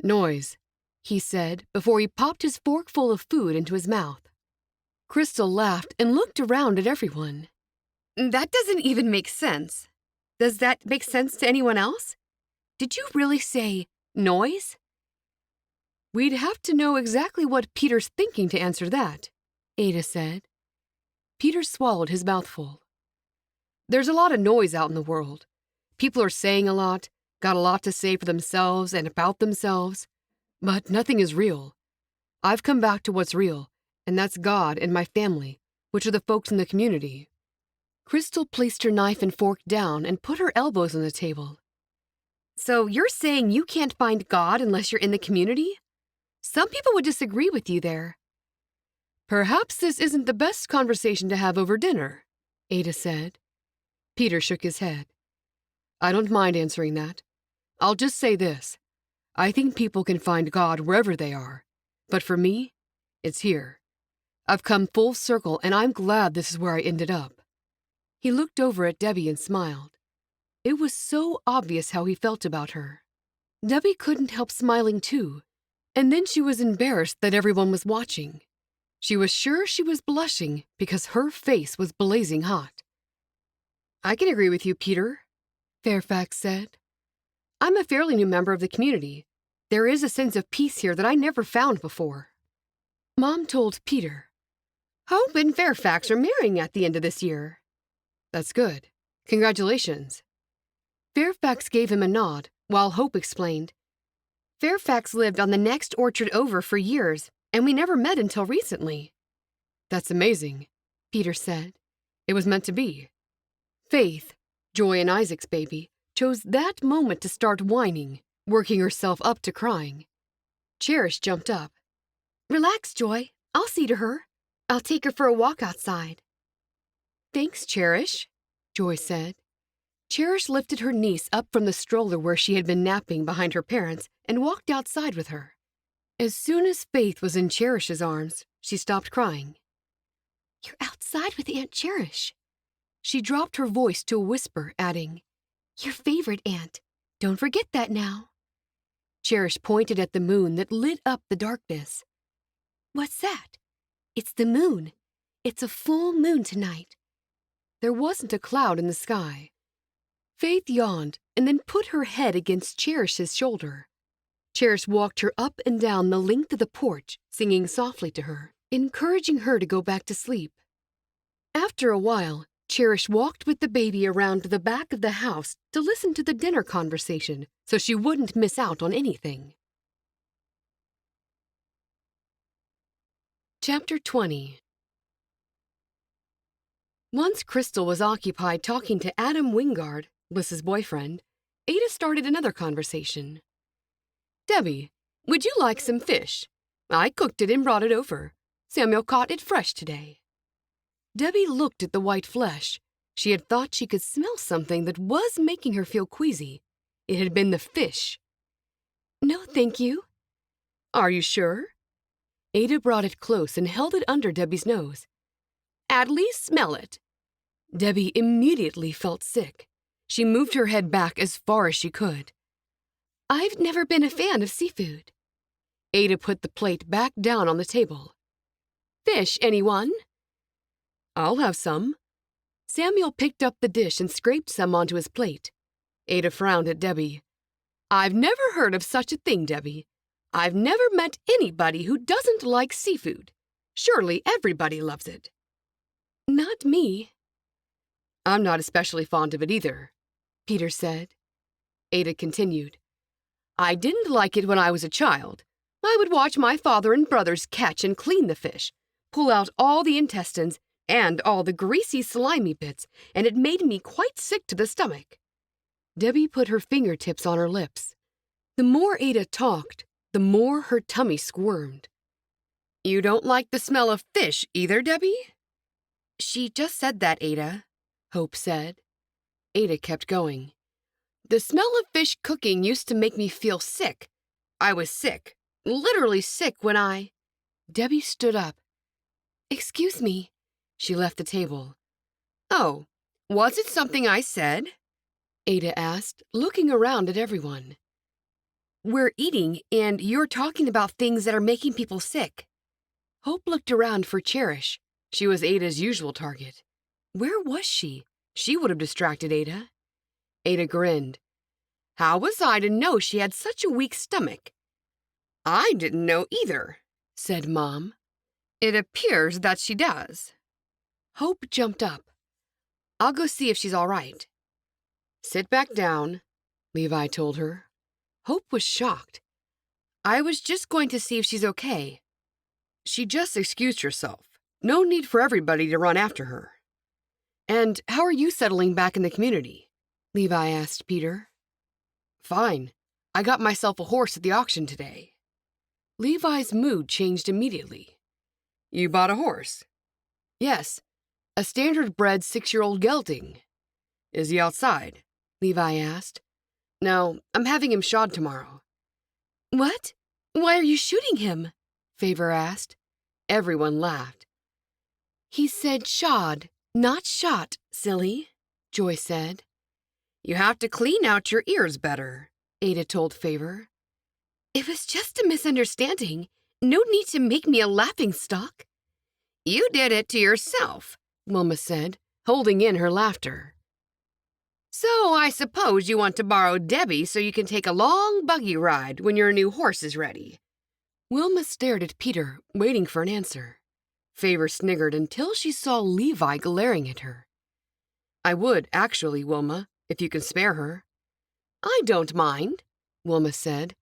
[SPEAKER 3] Noise, he said before he popped his fork full of food into his mouth. Crystal laughed and looked around at everyone. That doesn't even make sense. Does that make sense to anyone else? Did you really say noise? We'd have to know exactly what Peter's thinking to answer that, Ada said. Peter swallowed his mouthful. There's a lot of noise out in the world. People are saying a lot, got a lot to say for themselves and about themselves, but nothing is real. I've come back to what's real, and that's God and my family, which are the folks in the community. Crystal placed her knife and fork down and put her elbows on the table. So you're saying you can't find God unless you're in the community? Some people would disagree with you there. Perhaps this isn't the best conversation to have over dinner, Ada said. Peter shook his head. I don't mind answering that. I'll just say this. I think people can find God wherever they are. But for me, it's here. I've come full circle, and I'm glad this is where I ended up. He looked over at Debbie and smiled. It was so obvious how he felt about her. Debbie couldn't help smiling too, and then she was embarrassed that everyone was watching. She was sure she was blushing because her face was blazing hot. I can agree with you, Peter, Fairfax said. I'm a fairly new member of the community. There is a sense of peace here that I never found before. Mom told Peter, Hope and Fairfax are marrying at the end of this year. That's good. Congratulations. Fairfax gave him a nod, while Hope explained, Fairfax lived on the next orchard over for years, and we never met until recently. That's amazing, Peter said. It was meant to be. Faith, Joy and Isaac's baby, chose that moment to start whining, working herself up to crying. Cherish jumped up. Relax, Joy. I'll see to her. I'll take her for a walk outside. Thanks, Cherish, Joy said. Cherish lifted her niece up from the stroller where she had been napping behind her parents and walked outside with her. As soon as Faith was in Cherish's arms, she stopped crying. You're outside with Aunt Cherish. She dropped her voice to a whisper, adding, Your favorite aunt. Don't forget that now. Cherish pointed at the moon that lit up the darkness. What's that? It's the moon. It's a full moon tonight. There wasn't a cloud in the sky. Faith yawned and then put her head against Cherish's shoulder. Cherish walked her up and down the length of the porch, singing softly to her, encouraging her to go back to sleep. After a while, Cherish walked with the baby around the back of the house to listen to the dinner conversation so she wouldn't miss out on anything. Chapter 20. Once Crystal was occupied talking to Adam Wingard, Liss's boyfriend, Ada started another conversation. Debbie, would you like some fish? I cooked it and brought it over. Samuel caught it fresh today. Debbie looked at the white flesh. She had thought she could smell something that was making her feel queasy. It had been the fish. No, thank you. Are you sure? Ada brought it close and held it under Debbie's nose. At least smell it. Debbie immediately felt sick. She moved her head back as far as she could. I've never been a fan of seafood. Ada put the plate back down on the table. Fish, anyone? I'll have some. Samuel picked up the dish and scraped some onto his plate. Ada frowned at Debbie. I've never heard of such a thing, Debbie. I've never met anybody who doesn't like seafood. Surely everybody loves it. Not me. I'm not especially fond of it either, Peter said. Ada continued. I didn't like it when I was a child. I would watch my father and brothers catch and clean the fish, pull out all the intestines and all the greasy, slimy bits, and it made me quite sick to the stomach. Debbie put her fingertips on her lips. The more Ada talked, the more her tummy squirmed.
[SPEAKER 2] You don't like the smell of fish either, Debbie?
[SPEAKER 3] She just said that, Ada, Hope said. Ada kept going. The smell of fish cooking used to make me feel sick. I was sick, literally sick when I... Debbie stood up. Excuse me. She left the table.
[SPEAKER 2] Oh, was it something I said?
[SPEAKER 3] Ada asked, looking around at everyone.
[SPEAKER 2] We're eating, and you're talking about things that are making people sick.
[SPEAKER 3] Hope looked around for Cherish. She was Ada's usual target. Where was she? She would have distracted Ada. Ada grinned.
[SPEAKER 2] How was I to know she had such a weak stomach? I didn't know either,
[SPEAKER 3] said Mom.
[SPEAKER 2] It appears that she does.
[SPEAKER 3] Hope jumped up. I'll go see if she's all right.
[SPEAKER 2] Sit back down,
[SPEAKER 3] Levi told her. Hope was shocked.
[SPEAKER 2] I was just going to see if she's okay. She just excused herself. No need for everybody to run after her.
[SPEAKER 3] And how are you settling back in the community? Levi asked Peter.
[SPEAKER 2] Fine. I got myself a horse at the auction today.
[SPEAKER 3] Levi's mood changed immediately.
[SPEAKER 2] You bought a horse?
[SPEAKER 3] Yes, a standard-bred 6-year-old gelding.
[SPEAKER 2] Is he outside?
[SPEAKER 3] Levi asked.
[SPEAKER 2] No, I'm having him shod tomorrow.
[SPEAKER 3] What? Why are you shooting him? Favor asked. Everyone laughed. He said shod, not shot, silly, Joy said.
[SPEAKER 2] You have to clean out your ears better,
[SPEAKER 3] Ada told Favor.
[SPEAKER 2] It was just a misunderstanding. No need to make me a laughingstock. You did it to yourself,
[SPEAKER 3] Wilma said, holding in her laughter.
[SPEAKER 2] So I suppose you want to borrow Debbie so you can take a long buggy ride when your new horse is ready.
[SPEAKER 3] Wilma stared at Peter, waiting for an answer. Favor sniggered until she saw Levi glaring at her.
[SPEAKER 2] I would, actually, Wilma, if you can spare her.
[SPEAKER 3] I don't mind, Wilma said.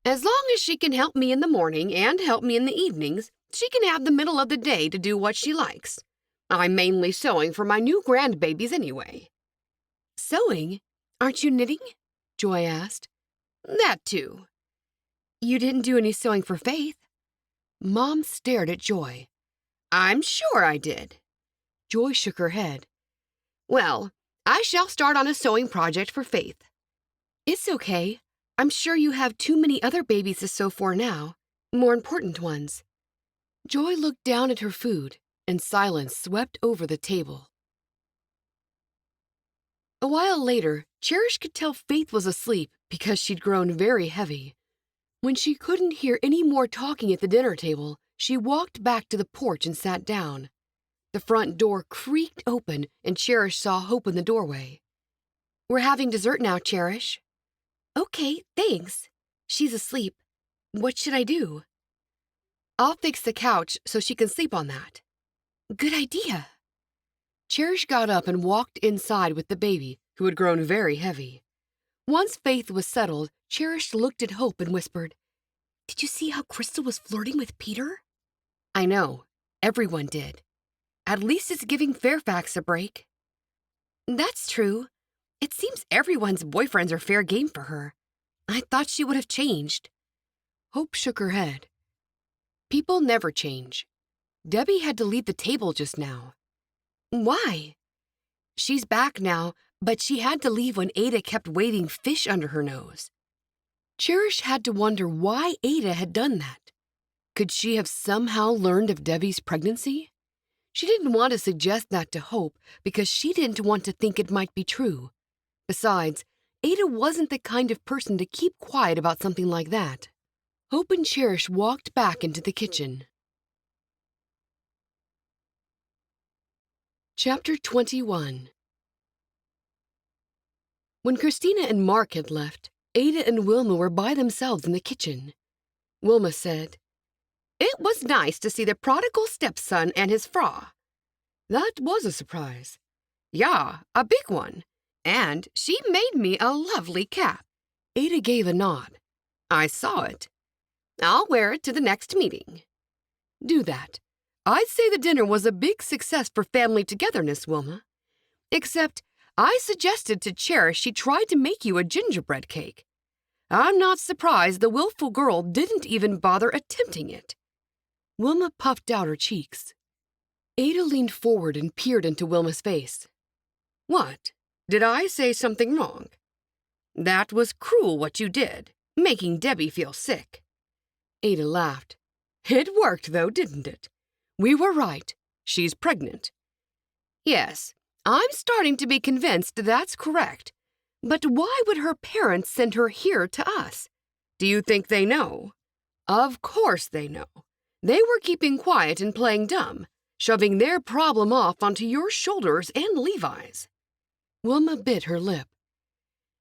[SPEAKER 2] As long as she can help me in the morning and help me in the evenings, she can have the middle of the day to do what she likes. I'm mainly sewing for my new grandbabies anyway.
[SPEAKER 3] Sewing? Aren't you knitting? Joy asked.
[SPEAKER 2] That too.
[SPEAKER 3] You didn't do any sewing for Faith? Mom stared at Joy.
[SPEAKER 2] I'm sure I did.
[SPEAKER 3] Joy shook her head.
[SPEAKER 2] Well, I shall start on a sewing project for Faith.
[SPEAKER 3] It's okay. I'm sure you have too many other babies to sew for now, more important ones. Joy looked down at her food, and silence swept over the table. A while later, Cherish could tell Faith was asleep because she'd grown very heavy. When she couldn't hear any more talking at the dinner table, she walked back to the porch and sat down. The front door creaked open, and Cherish saw Hope in the doorway. We're having dessert now, Cherish. Okay, thanks. She's asleep. What should I do? I'll fix the couch so she can sleep on that. Good idea. Cherish got up and walked inside with the baby, who had grown very heavy. Once Faith was settled, Cherish looked at Hope and whispered, Did you see how Crystal was flirting with Peter? I know. Everyone did. At least it's giving Fairfax a break. That's true. It seems everyone's boyfriends are fair game for her. I thought she would have changed. Hope shook her head. People never change. Debbie had to leave the table just now. Why? She's back now, but she had to leave when Ada kept waving fish under her nose. Cherish had to wonder why Ada had done that. Could she have somehow learned of Debbie's pregnancy? She didn't want to suggest that to Hope because she didn't want to think it might be true. Besides, Ada wasn't the kind of person to keep quiet about something like that. Hope and Cherish walked back into the kitchen. Chapter 21. When Christina and Mark had left, Ada and Wilma were by themselves in the kitchen. Wilma said,
[SPEAKER 2] It was nice to see the prodigal stepson and his fra.
[SPEAKER 3] That was a surprise.
[SPEAKER 2] Yeah, a big one. And she made me a lovely cap.
[SPEAKER 3] Ada gave a nod.
[SPEAKER 2] I saw it. I'll wear it to the next meeting.
[SPEAKER 3] Do that. I'd say the dinner was a big success for family togetherness, Wilma. Except, I suggested to Cherish she tried to make you a gingerbread cake. I'm not surprised the willful girl didn't even bother attempting it." Wilma puffed out her cheeks. Ada leaned forward and peered into Wilma's face. "What? Did I say something wrong? That was cruel what you did, making Debbie feel sick." Ada laughed. "It worked, though, didn't it? We were right. She's pregnant." "Yes, I'm starting to be convinced that's correct. But why would her parents send her here to us? Do you think they know?" "Of course they know. They were keeping quiet and playing dumb, shoving their problem off onto your shoulders and Levi's." Wilma bit her lip.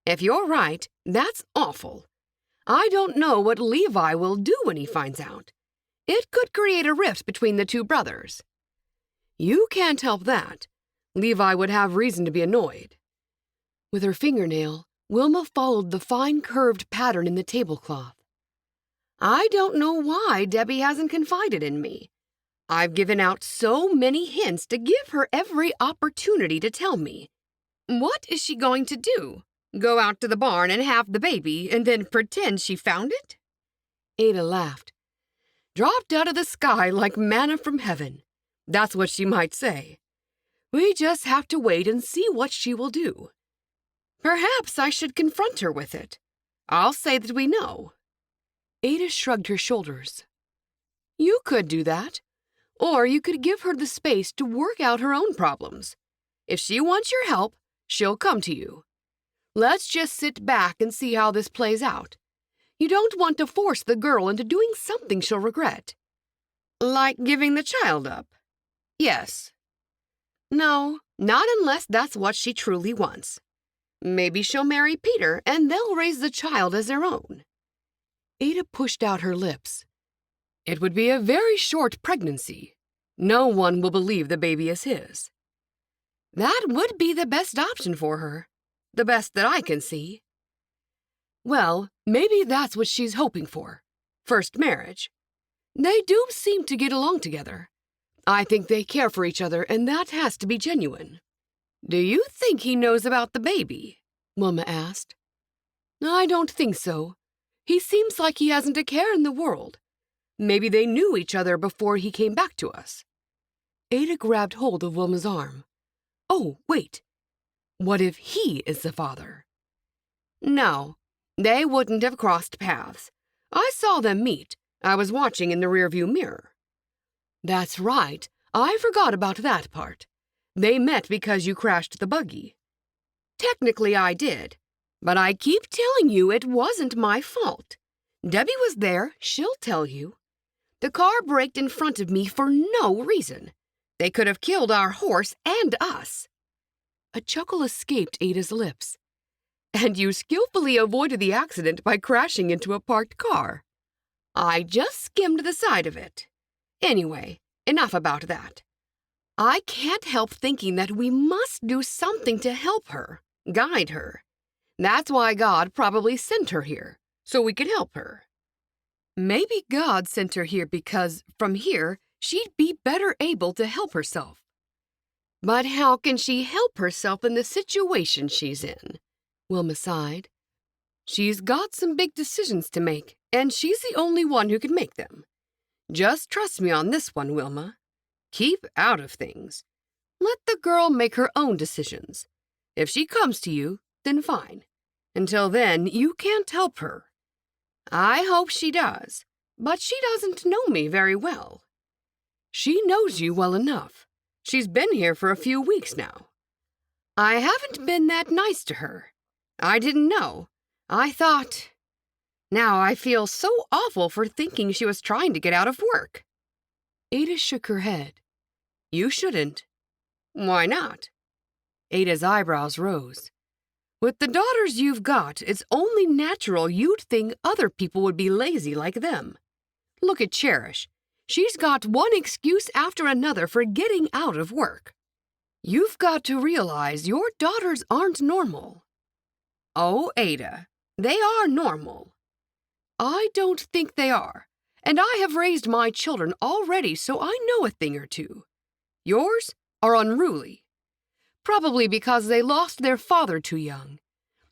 [SPEAKER 3] "If you're right, that's awful. I don't know what Levi will do when he finds out. It could create a rift between the two brothers." "You can't help that. Levi would have reason to be annoyed." With her fingernail, Wilma followed the fine curved pattern in the tablecloth. "I don't know why Debbie hasn't confided in me. I've given out so many hints to give her every opportunity to tell me. What is she going to do? Go out to the barn and have the baby and then pretend she found it?" Ada laughed. "Dropped out of the sky like manna from heaven. That's what she might say. We just have to wait and see what she will do. Perhaps I should confront her with it. I'll say that we know." Ada shrugged her shoulders. "You could do that. Or you could give her the space to work out her own problems. If she wants your help, she'll come to you. Let's just sit back and see how this plays out. You don't want to force the girl into doing something she'll regret." "Like giving the child up?" "Yes." "No, not unless that's what she truly wants. Maybe she'll marry Peter and they'll raise the child as their own." Ada pushed out her lips. "It would be a very short pregnancy. No one will believe the baby is his." "That would be the best option for her. The best that I can see." "Well, maybe that's what she's hoping for. First marriage. They do seem to get along together. I think they care for each other, and that has to be genuine." "Do you think he knows about the baby?" Wilma asked. "I don't think so. He seems like he hasn't a care in the world. Maybe they knew each other before he came back to us." Ada grabbed hold of Wilma's arm. "Oh, wait. What if he is the father?" "No, they wouldn't have crossed paths. I saw them meet. I was watching in the rearview mirror." "That's right. I forgot about that part. They met because you crashed the buggy." "Technically I did, but I keep telling you it wasn't my fault. Debbie was there, she'll tell you. The car braked in front of me for no reason. They could have killed our horse and us." A chuckle escaped Ada's lips. "And you skillfully avoided the accident by crashing into a parked car." "I just skimmed the side of it. Anyway, enough about that. I can't help thinking that we must do something to help her, guide her. That's why God probably sent her here, so we can help her." "Maybe God sent her here because, from here, she'd be better able to help herself." "But how can she help herself in the situation she's in?" Wilma sighed. "She's got some big decisions to make, and she's the only one who can make them. Just trust me on this one, Wilma. Keep out of things. Let the girl make her own decisions. If she comes to you, then fine. Until then, you can't help her. I hope she does, but she doesn't know me very well." "She knows you well enough. She's been here for a few weeks now." "I haven't been that nice to her. I didn't know. I thought... Now I feel so awful for thinking she was trying to get out of work." Ada shook her head. "You shouldn't." "Why not?" Ada's eyebrows rose. "With the daughters you've got, it's only natural you'd think other people would be lazy like them. Look at Cherish. She's got one excuse after another for getting out of work. You've got to realize your daughters aren't normal." "Oh, Ada, they are normal." "I don't think they are, and I have raised my children already, so I know a thing or two. Yours are unruly. Probably because they lost their father too young.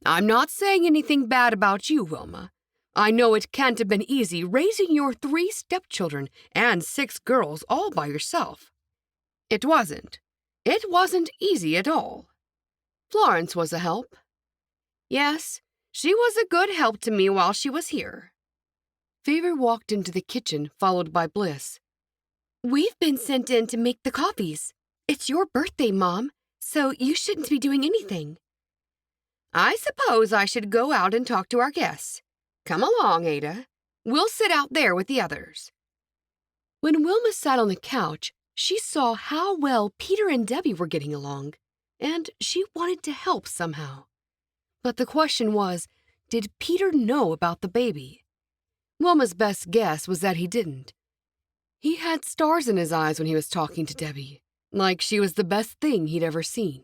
[SPEAKER 3] I'm not saying anything bad about you, Wilma. I know it can't have been easy raising your 3 stepchildren and 6 girls all by yourself. It wasn't. It wasn't easy at all. Florence was a help. Yes, she was a good help to me while she was here. Favor walked into the kitchen, followed by Bliss. We've been sent in to make the coffees. It's your birthday, Mom, so you shouldn't be doing anything. I suppose I should go out and talk to our guests. Come along, Ada. We'll sit out there with the others. When Wilma sat on the couch, she saw how well Peter and Debbie were getting along, and she wanted to help somehow. But the question was, did Peter know about the baby? Wilma's best guess was that he didn't. He had stars in his eyes when he was talking to Debbie, like she was the best thing he'd ever seen.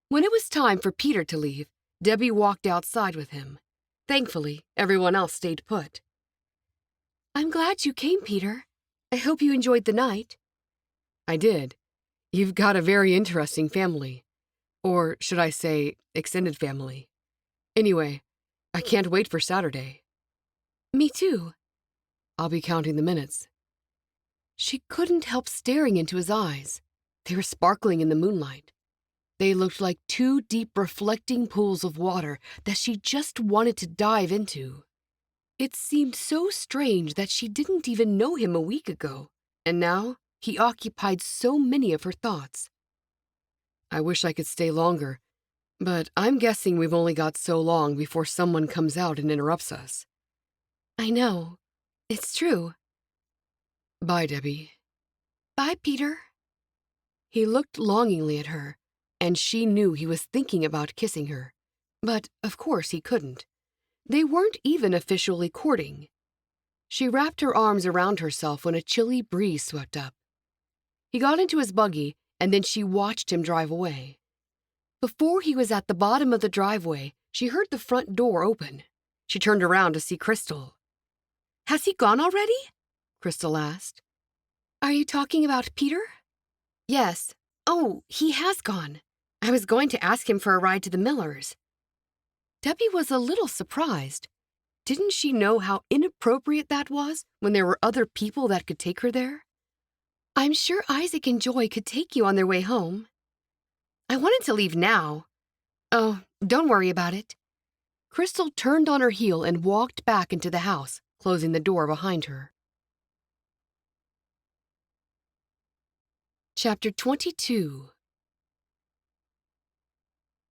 [SPEAKER 3] When it was time for Peter to leave, Debbie walked outside with him. Thankfully, everyone else stayed put. I'm glad you came, Peter. I hope you enjoyed the night. I did. You've got a very interesting family. Or should I say, extended family. Anyway, I can't wait for Saturday. Me too. I'll be counting the minutes. She couldn't help staring into his eyes. They were sparkling in the moonlight. They looked like 2 deep reflecting pools of water that she just wanted to dive into. It seemed so strange that she didn't even know him a week ago, and now he occupied so many of her thoughts. I wish I could stay longer, but I'm guessing we've only got so long before someone comes out and interrupts us. I know. It's true. Bye, Debbie. Bye, Peter. He looked longingly at her, and she knew he was thinking about kissing her. But, of course, he couldn't. They weren't even officially courting. She wrapped her arms around herself when a chilly breeze swept up. He got into his buggy, and then she watched him drive away. Before he was at the bottom of the driveway, she heard the front door open. She turned around to see Crystal. Has he gone already? Crystal asked. Are you talking about Peter? Yes. Oh, he has gone. I was going to ask him for a ride to the Millers. Debbie was a little surprised. Didn't she know how inappropriate that was when there were other people that could take her there? I'm sure Isaac and Joy could take you on their way home. I wanted to leave now. Oh, don't worry about it. Crystal turned on her heel and walked back into the house, closing the door behind her. Chapter 22.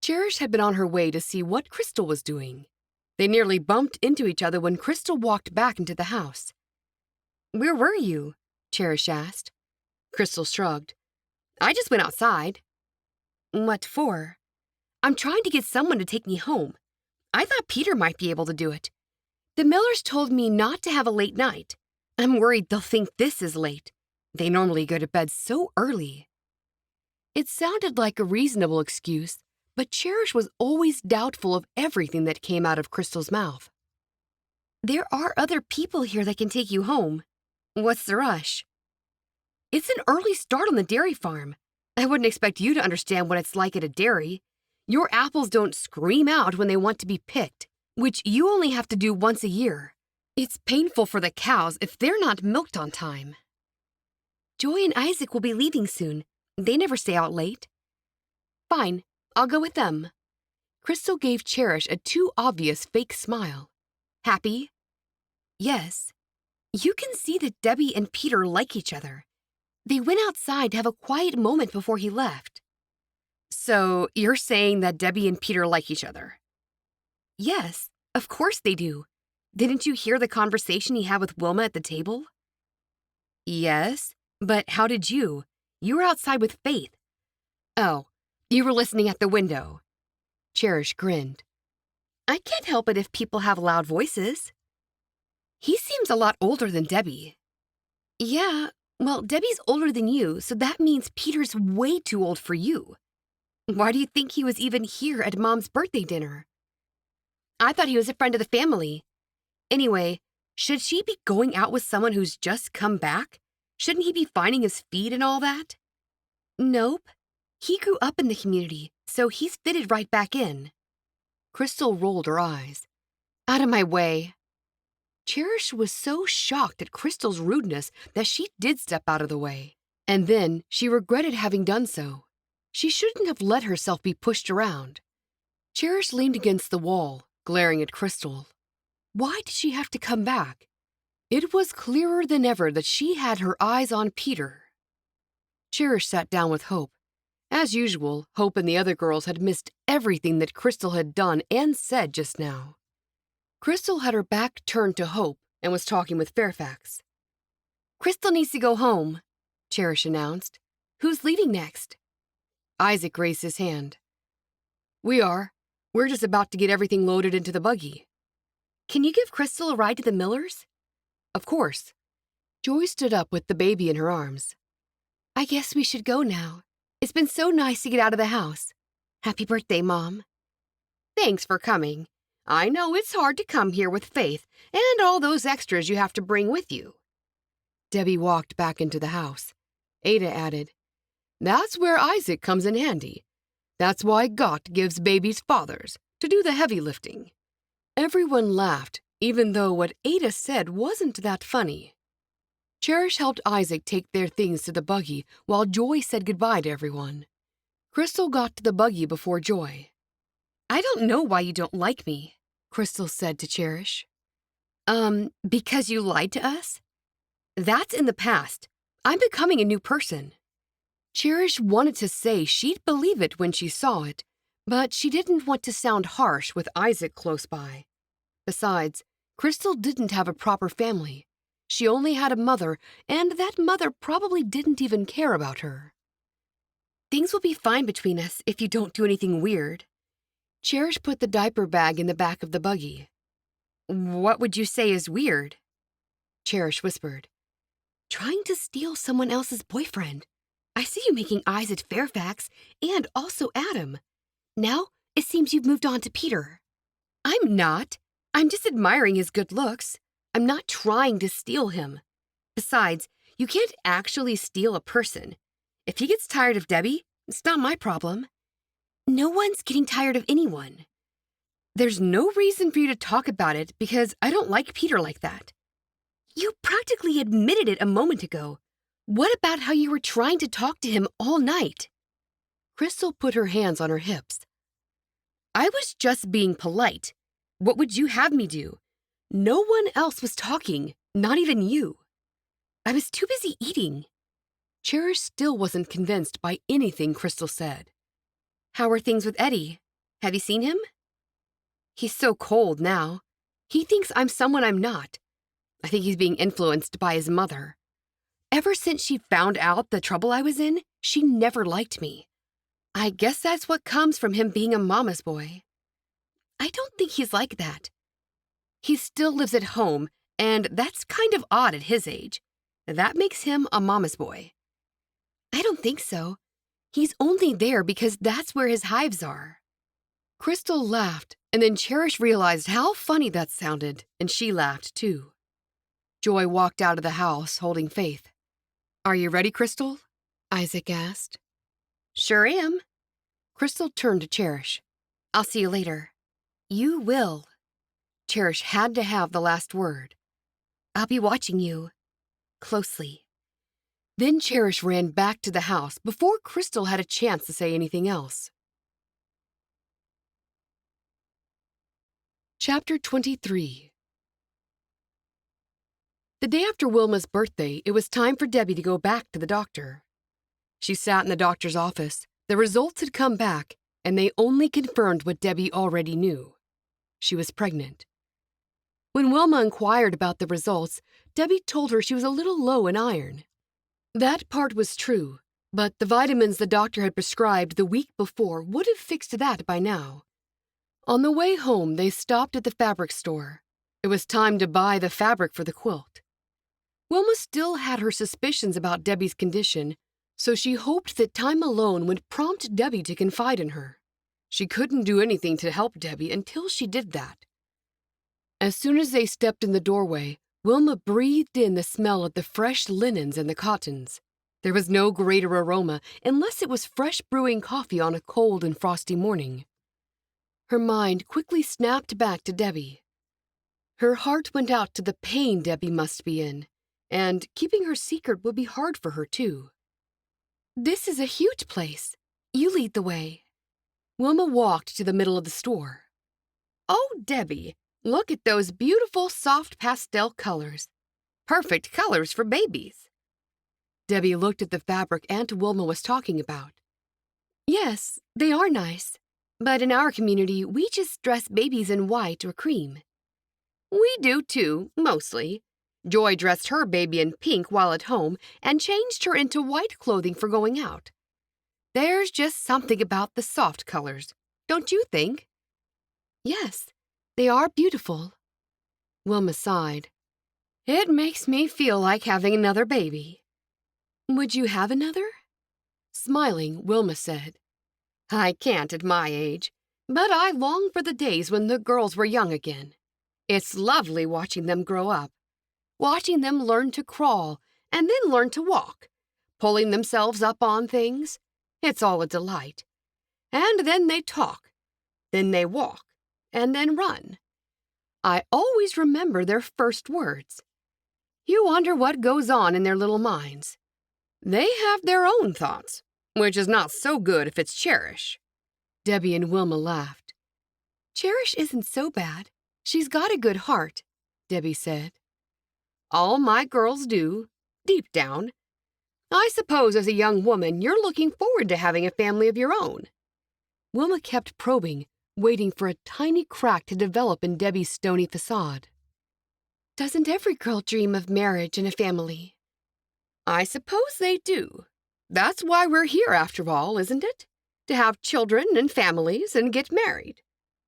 [SPEAKER 3] Cherish had been on her way to see what Crystal was doing. They nearly bumped into each other when Crystal walked back into the house. Where were you? Cherish asked. Crystal shrugged. I just went outside. What for? I'm trying to get someone to take me home. I thought Peter might be able to do it. The Millers told me not to have a late night. I'm worried they'll think this is late. They normally go to bed so early. It sounded like a reasonable excuse, but Cherish was always doubtful of everything that came out of Crystal's mouth. There are other people here that can take you home. What's the rush? It's an early start on the dairy farm. I wouldn't expect you to understand what it's like at a dairy. Your apples don't scream out when they want to be picked, which you only have to do once a year. It's painful for the cows if they're not milked on time. Joy and Isaac will be leaving soon. They never stay out late. Fine, I'll go with them. Crystal gave Cherish a too obvious fake smile. Happy? Yes. You can see that Debbie and Peter like each other. They went outside to have a quiet moment before he left. So, you're saying that Debbie and Peter like each other? Yes, of course they do. Didn't you hear the conversation he had with Wilma at the table? Yes, but how did you? You were outside with Faith. Oh, you were listening at the window. Cherish grinned. I can't help it if people have loud voices. He seems a lot older than Debbie. Yeah, well, Debbie's older than you, so that means Peter's way too old for you. Why do you think he was even here at Mom's birthday dinner? I thought he was a friend of the family. Anyway, should she be going out with someone who's just come back? Shouldn't he be finding his feet and all that? Nope. He grew up in the community, so he's fitted right back in. Crystal rolled her eyes. Out of my way. Cherish was so shocked at Crystal's rudeness that she did step out of the way. And then she regretted having done so. She shouldn't have let herself be pushed around. Cherish leaned against the wall, glaring at Crystal. Why did she have to come back? It was clearer than ever that she had her eyes on Peter. Cherish sat down with Hope. As usual, Hope and the other girls had missed everything that Crystal had done and said just now. Crystal had her back turned to Hope and was talking with Fairfax. Crystal needs to go home, Cherish announced. Who's leaving next? Isaac raised his hand. We are. We're just about to get everything loaded into the buggy. Can you give Crystal a ride to the Millers? Of course. Joy stood up with the baby in her arms. I guess we should go now. It's been so nice to get out of the house. Happy birthday, Mom. Thanks for coming. I know it's hard to come here with Faith and all those extras you have to bring with you. Debbie walked back into the house. Ada added, That's where Isaac comes in handy. That's why God gives babies fathers, to do the heavy lifting. Everyone laughed, even though what Ada said wasn't that funny. Cherish helped Isaac take their things to the buggy while Joy said goodbye to everyone. Crystal got to the buggy before Joy. I don't know why you don't like me, Crystal said to Cherish. Because you lied to us? That's in the past. I'm becoming a new person. Cherish wanted to say she'd believe it when she saw it, but she didn't want to sound harsh with Isaac close by. Besides, Crystal didn't have a proper family. She only had a mother, and that mother probably didn't even care about her. Things will be fine between us if you don't do anything weird. Cherish put the diaper bag in the back of the buggy. What would you say is weird? Cherish whispered. Trying to steal someone else's boyfriend. I see you making eyes at Fairfax and also Adam. Now, it seems you've moved on to Peter. I'm not. I'm just admiring his good looks. I'm not trying to steal him. Besides, you can't actually steal a person. If he gets tired of Debbie, it's not my problem. No one's getting tired of anyone. There's no reason for you to talk about it because I don't like Peter like that. You practically admitted it a moment ago. What about how you were trying to talk to him all night? Crystal put her hands on her hips. I was just being polite. What would you have me do? No one else was talking, not even you. I was too busy eating. Cherish still wasn't convinced by anything Crystal said. How are things with Eddie? Have you seen him? He's so cold now. He thinks I'm someone I'm not. I think he's being influenced by his mother. Ever since she found out the trouble I was in, she never liked me. I guess that's what comes from him being a mama's boy. I don't think he's like that. He still lives at home, and that's kind of odd at his age. That makes him a mama's boy. I don't think so. He's only there because that's where his hives are. Crystal laughed, and then Cherish realized how funny that sounded, and she laughed too. Joy walked out of the house, holding Faith. Are you ready, Crystal? Isaac asked. Sure am. Crystal turned to Cherish. I'll see you later. You will. Cherish had to have the last word. I'll be watching you. Closely. Then Cherish ran back to the house before Crystal had a chance to say anything else. Chapter 23. The day after Wilma's birthday, it was time for Debbie to go back to the doctor. She sat in the doctor's office. The results had come back, and they only confirmed what Debbie already knew. She was pregnant. When Wilma inquired about the results, Debbie told her she was a little low in iron. That part was true, but the vitamins the doctor had prescribed the week before would have fixed that by now. On the way home, they stopped at the fabric store. It was time to buy the fabric for the quilt. Wilma still had her suspicions about Debbie's condition, so she hoped that time alone would prompt Debbie to confide in her. She couldn't do anything to help Debbie until she did that. As soon as they stepped in the doorway, Wilma breathed in the smell of the fresh linens and the cottons. There was no greater aroma unless it was fresh brewing coffee on a cold and frosty morning. Her mind quickly snapped back to Debbie. Her heart went out to the pain Debbie must be in, and keeping her secret would be hard for her, too. "This is a huge place. You lead the way." Wilma walked to the middle of the store. "Oh, Debbie, look at those beautiful soft pastel colors. Perfect colors for babies." Debbie looked at the fabric Aunt Wilma was talking about. "Yes, they are nice. But in our community, we just dress babies in white or cream." "We do too, mostly. Joy dressed her baby in pink while at home and changed her into white clothing for going out. There's just something about the soft colors, don't you think?" "Yes, they are beautiful." Wilma sighed. "It makes me feel like having another baby." "Would you have another?" Smiling, Wilma said, "I can't at my age, but I long for the days when the girls were young again. It's lovely watching them grow up, watching them learn to crawl and then learn to walk, pulling themselves up on things. It's all a delight. And then they talk, then they walk, and then run. I always remember their first words. You wonder what goes on in their little minds. They have their own thoughts, which is not so good if it's Cherish." Debbie and Wilma laughed. "Cherish isn't so bad. She's got a good heart," Debbie said. "All my girls do, deep down. I suppose as a young woman you're looking forward to having a family of your own." Wilma kept probing, waiting for a tiny crack to develop in Debbie's stony facade. "Doesn't every girl dream of marriage and a family?" "I suppose they do. That's why we're here after all, isn't it? To have children and families and get married.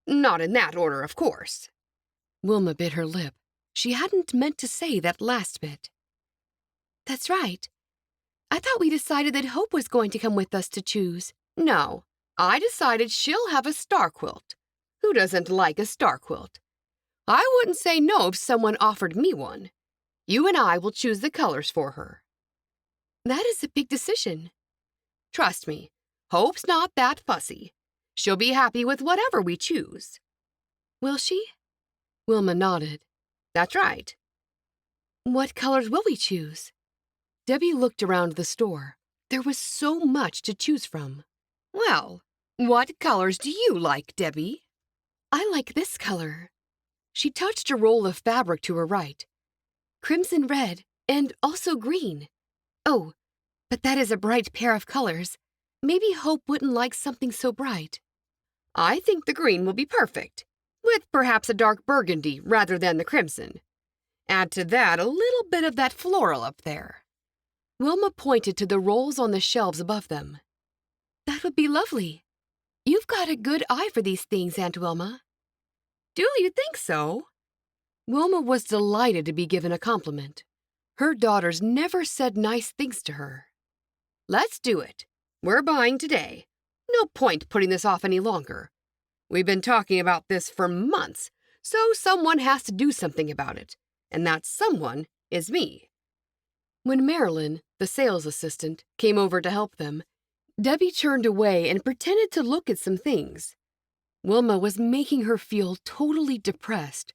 [SPEAKER 3] Not in that order, of course." Wilma bit her lip. She hadn't meant to say that last bit. "That's right. I thought we decided that Hope was going to come with us to choose." "No, I decided she'll have a star quilt. Who doesn't like a star quilt? I wouldn't say no if someone offered me one. You and I will choose the colors for her." "That is a big decision." "Trust me, Hope's not that fussy. She'll be happy with whatever we choose." "Will she?" Wilma nodded. "That's right." "What colors will we choose?" Debbie looked around the store. There was so much to choose from. "Well, what colors do you like, Debbie?" "I like this color." She touched a roll of fabric to her right. "Crimson red, and also green. Oh, but that is a bright pair of colors. Maybe Hope wouldn't like something so bright." "I think the green will be perfect, with perhaps a dark burgundy rather than the crimson. Add to that a little bit of that floral up there." Wilma pointed to the rolls on the shelves above them. "That would be lovely. You've got a good eye for these things, Aunt Wilma." "Do you think so?" Wilma was delighted to be given a compliment. Her daughters never said nice things to her. "Let's do it. We're buying today. No point putting this off any longer. We've been talking about this for months, so someone has to do something about it, and that someone is me." When Marilyn, the sales assistant, came over to help them, Debbie turned away and pretended to look at some things. Wilma was making her feel totally depressed.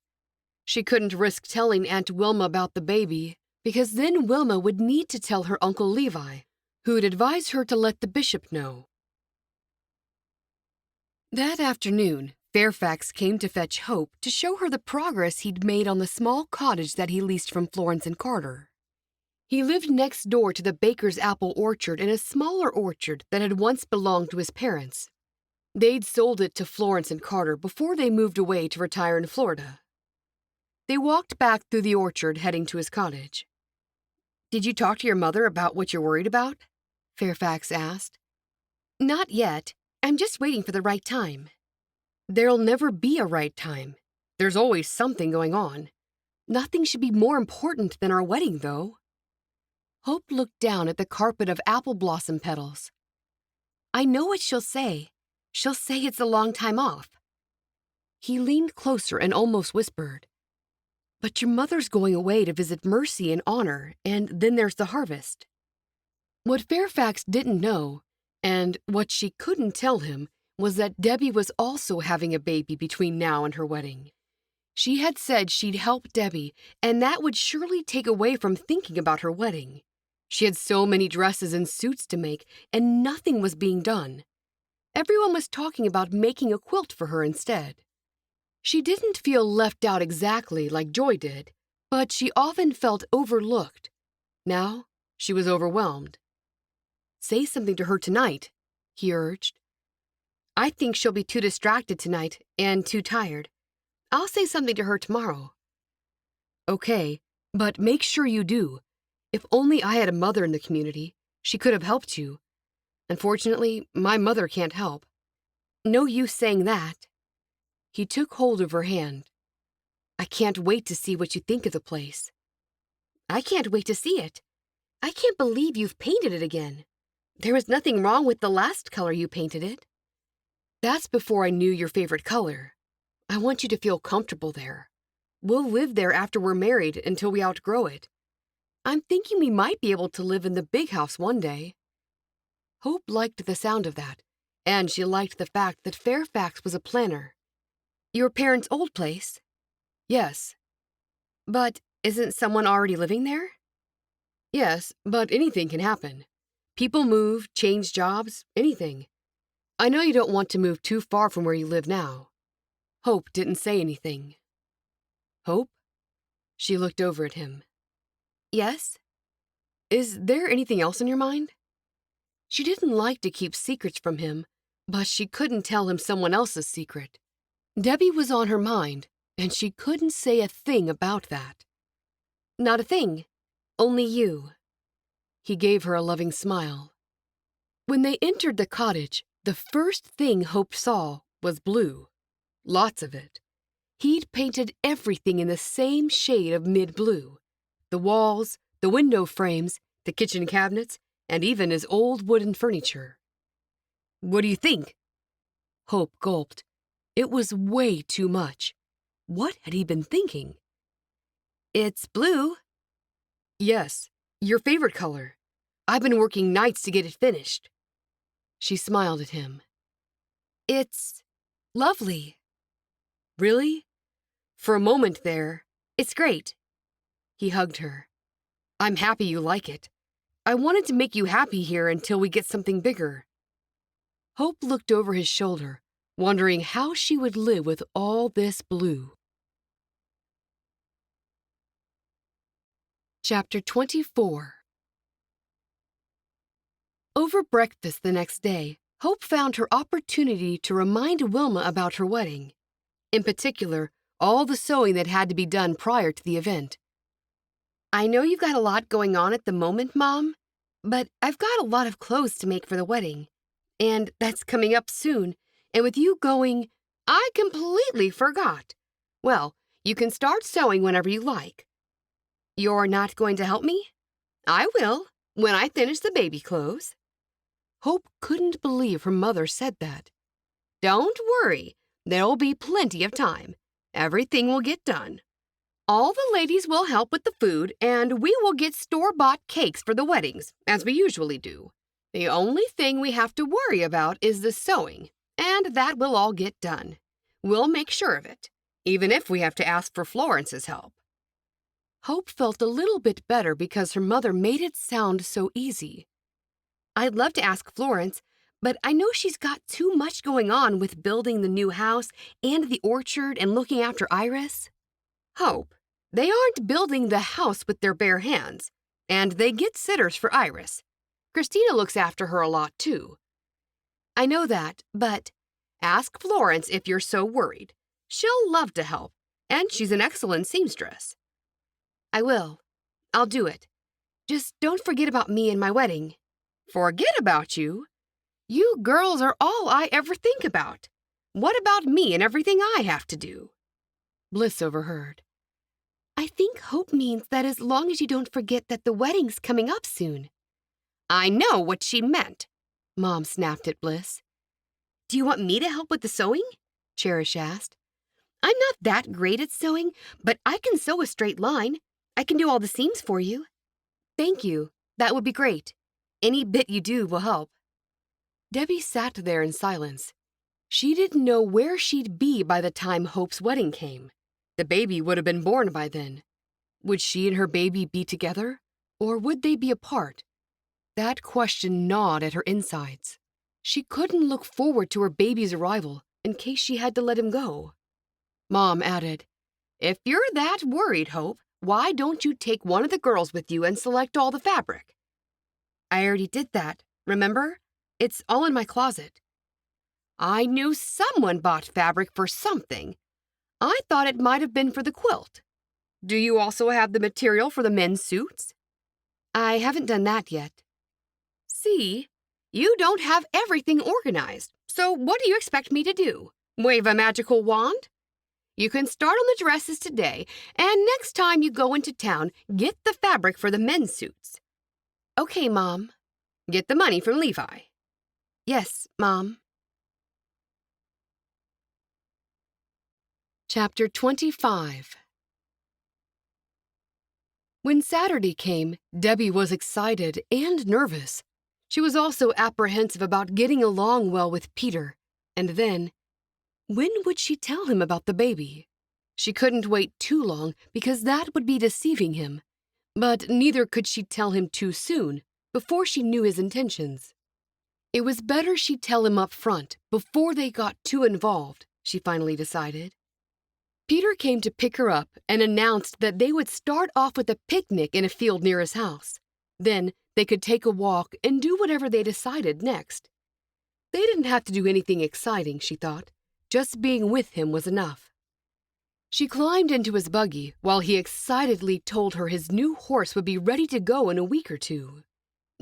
[SPEAKER 3] She couldn't risk telling Aunt Wilma about the baby, because then Wilma would need to tell her Uncle Levi, who'd advise her to let the bishop know. That afternoon, Fairfax came to fetch Hope to show her the progress he'd made on the small cottage that he leased from Florence and Carter. He lived next door to the baker's apple orchard in a smaller orchard that had once belonged to his parents. They'd sold it to Florence and Carter before they moved away to retire in Florida. They walked back through the orchard, heading to his cottage. "Did you talk to your mother about what you're worried about?" Fairfax asked. "Not yet. I'm just waiting for the right time." "There'll never be a right time. There's always something going on. Nothing should be more important than our wedding, though." Hope looked down at the carpet of apple blossom petals. "I know what she'll say. She'll say it's a long time off." He leaned closer and almost whispered, "But your mother's going away to visit Mercy and Honor, and then there's the harvest." What Fairfax didn't know, and what she couldn't tell him, was that Debbie was also having a baby between now and her wedding. She had said she'd help Debbie, and that would surely take away from thinking about her wedding. She had so many dresses and suits to make, and nothing was being done. Everyone was talking about making a quilt for her instead. She didn't feel left out exactly like Joy did, but she often felt overlooked. Now, she was overwhelmed. "Say something to her tonight," he urged. "I think she'll be too distracted tonight and too tired. I'll say something to her tomorrow." "Okay, but make sure you do. If only I had a mother in the community, she could have helped you. Unfortunately, my mother can't help." "No use saying that." He took hold of her hand. "I can't wait to see what you think of the place." "I can't wait to see it. I can't believe you've painted it again. There was nothing wrong with the last color you painted it." "That's before I knew your favorite color. I want you to feel comfortable there. We'll live there after we're married until we outgrow it. I'm thinking we might be able to live in the big house one day." Hope liked the sound of that, and she liked the fact that Fairfax was a planner. "Your parents' old place?" "Yes." "But isn't someone already living there?" "Yes, but anything can happen. People move, change jobs, anything. I know you don't want to move too far from where you live now." Hope didn't say anything. "Hope?" She looked over at him. "Yes?" "Is there anything else in your mind?" She didn't like to keep secrets from him, but she couldn't tell him someone else's secret. Debbie was on her mind, and she couldn't say a thing about that. "Not a thing. Only you." He gave her a loving smile. When they entered the cottage, the first thing Hope saw was blue. Lots of it. He'd painted everything in the same shade of mid-blue. The walls, the window frames, the kitchen cabinets, and even his old wooden furniture. "What do you think?" Hope gulped. It was way too much. What had he been thinking? "It's blue." "Yes, your favorite color. I've been working nights to get it finished." She smiled at him. "It's lovely." "Really?" For a moment there, "It's great." He hugged her. "I'm happy you like it. I wanted to make you happy here until we get something bigger." Hope looked over his shoulder, wondering how she would live with all this blue. Chapter 24. Over breakfast the next day, Hope found her opportunity to remind Wilma about her wedding. In particular, all the sewing that had to be done prior to the event. "I know you've got a lot going on at the moment, Mom, but I've got a lot of clothes to make for the wedding. And that's coming up soon, and with you going, I completely forgot. Well, you can start sewing whenever you like." "You're not going to help me?" "I will, when I finish the baby clothes." Hope couldn't believe her mother said that. "Don't worry, there'll be plenty of time. Everything will get done. All the ladies will help with the food, and we will get store-bought cakes for the weddings, as we usually do. The only thing we have to worry about is the sewing, and that will all get done. We'll make sure of it, even if we have to ask for Florence's help." Hope felt a little bit better because her mother made it sound so easy. "I'd love to ask Florence, but I know she's got too much going on with building the new house and the orchard and looking after Iris." "Hope, they aren't building the house with their bare hands, and they get sitters for Iris. Christina looks after her a lot, too." "I know that, but ask Florence if you're so worried. She'll love to help, and she's an excellent seamstress." "I will. I'll do it. Just don't forget about me and my wedding." "Forget about you? You girls are all I ever think about. What about me and everything I have to do?" Bliss overheard. "I think Hope means that as long as you don't forget that the wedding's coming up soon." "I know what she meant," Mom snapped at Bliss. "Do you want me to help with the sewing?" Cherish asked. "I'm not that great at sewing, but I can sew a straight line. I can do all the seams for you." "Thank you. That would be great." Any bit you do will help." Debbie sat there in silence. She didn't know where she'd be by the time Hope's wedding came. The baby would have been born by then. Would she and her baby be together, or would they be apart? That question gnawed at her insides. She couldn't look forward to her baby's arrival in case she had to let him go. Mom added, "If you're that worried, Hope, why don't you take one of the girls with you and select all the fabric?" "I already did that, remember? It's all in my closet." "I knew someone bought fabric for something. I thought it might have been for the quilt. Do you also have the material for the men's suits?" "I haven't done that yet." "See, you don't have everything organized, so what do you expect me to do? Wave a magical wand? You can start on the dresses today, and next time you go into town, get the fabric for the men's suits." "Okay, Mom." "Get the money from Levi." "Yes, Mom." Chapter 25. When Saturday came, Debbie was excited and nervous. She was also apprehensive about getting along well with Peter. And then, when would she tell him about the baby? She couldn't wait too long because that would be deceiving him. But neither could she tell him too soon, before she knew his intentions. It was better she tell him up front, before they got too involved, she finally decided. Peter came to pick her up and announced that they would start off with a picnic in a field near his house. Then they could take a walk and do whatever they decided next. They didn't have to do anything exciting, she thought. Just being with him was enough. She climbed into his buggy while he excitedly told her his new horse would be ready to go in a week or two.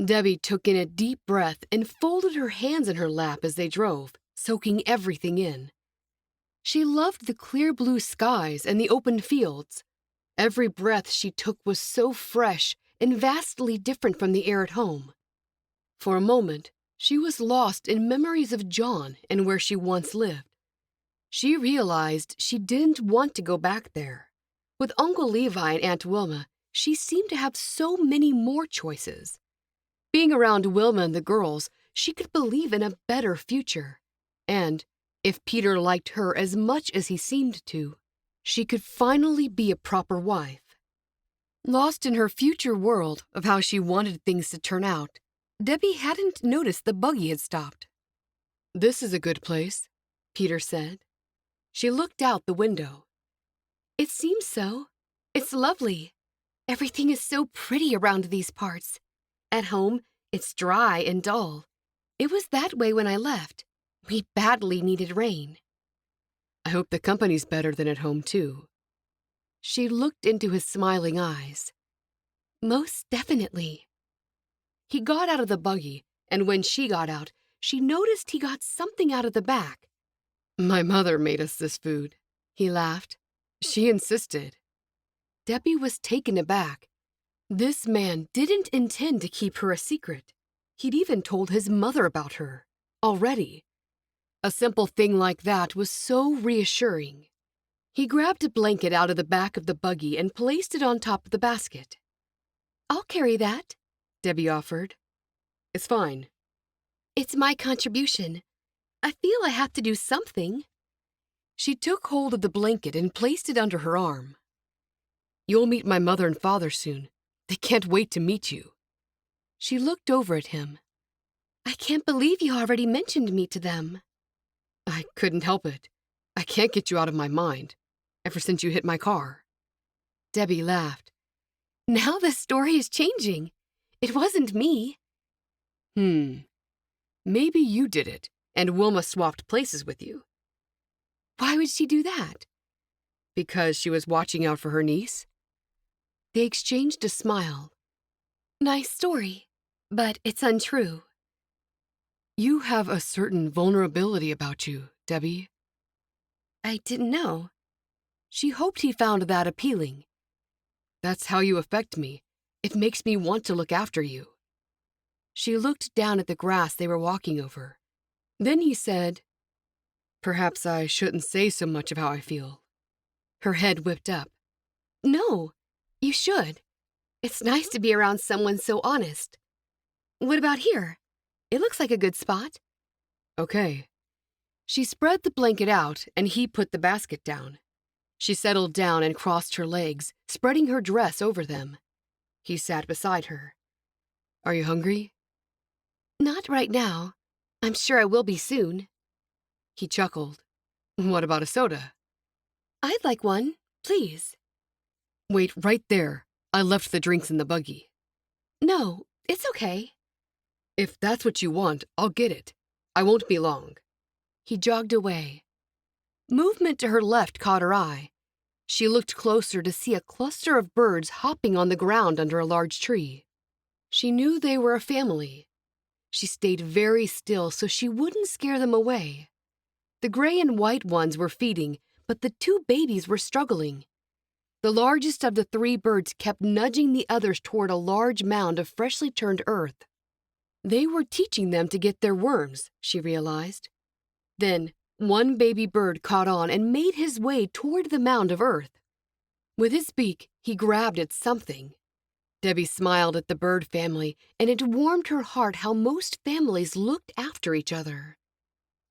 [SPEAKER 3] Debbie took in a deep breath and folded her hands in her lap as they drove, soaking everything in. She loved the clear blue skies and the open fields. Every breath she took was so fresh and vastly different from the air at home. For a moment, she was lost in memories of John and where she once lived. She realized she didn't want to go back there. With Uncle Levi and Aunt Wilma, she seemed to have so many more choices. Being around Wilma and the girls, she could believe in a better future. And if Peter liked her as much as he seemed to, she could finally be a proper wife. Lost in her future world of how she wanted things to turn out, Debbie hadn't noticed the buggy had stopped. "This is a good place," Peter said. She looked out the window. "It seems so. It's lovely. Everything is so pretty around these parts. At home, it's dry and dull. It was that way when I left. We badly needed rain." "I hope the company's better than at home, too." She looked into his smiling eyes. "Most definitely." He got out of the buggy, and when she got out, she noticed he got something out of the back. "My mother made us this food," he laughed. "She insisted." Debbie was taken aback. This man didn't intend to keep her a secret. He'd even told his mother about her, already. A simple thing like that was so reassuring. He grabbed a blanket out of the back of the buggy and placed it on top of the basket. "I'll carry that," Debbie offered. "It's fine." "It's my contribution. I feel I have to do something." She took hold of the blanket and placed it under her arm. "You'll meet my mother and father soon. They can't wait to meet you." She looked over at him. "I can't believe you already mentioned me to them." "I couldn't help it. I can't get you out of my mind, ever since you hit my car." Debbie laughed. "Now the story is changing. It wasn't me." Maybe you did it, and Wilma swapped places with you." "Why would she do that?" "Because she was watching out for her niece." They exchanged a smile. "Nice story, but it's untrue." "You have a certain vulnerability about you, Debbie." "I didn't know." She hoped he found that appealing. "That's how you affect me. It makes me want to look after you." She looked down at the grass they were walking over. Then he said, "Perhaps I shouldn't say so much of how I feel." Her head whipped up. "No, you should. It's nice to be around someone so honest." What about here? It looks like a good spot. Okay. She spread the blanket out and he put the basket down. She settled down and crossed her legs, spreading her dress over them. He sat beside her. Are you hungry? Not right now. I'm sure I will be soon. He chuckled. What about a soda? I'd like one, please. Wait right there. I left the drinks in the buggy. No, it's okay. If that's what you want, I'll get it. I won't be long. He jogged away. Movement to her left caught her eye. She looked closer to see a cluster of birds hopping on the ground under a large tree. She knew they were a family. She stayed very still so she wouldn't scare them away. The gray and white ones were feeding, but the two babies were struggling. The largest of the three birds kept nudging the others toward a large mound of freshly turned earth. They were teaching them to get their worms, she realized. Then, one baby bird caught on and made his way toward the mound of earth. With his beak, he grabbed at something. Debbie smiled at the bird family, and it warmed her heart how most families looked after each other.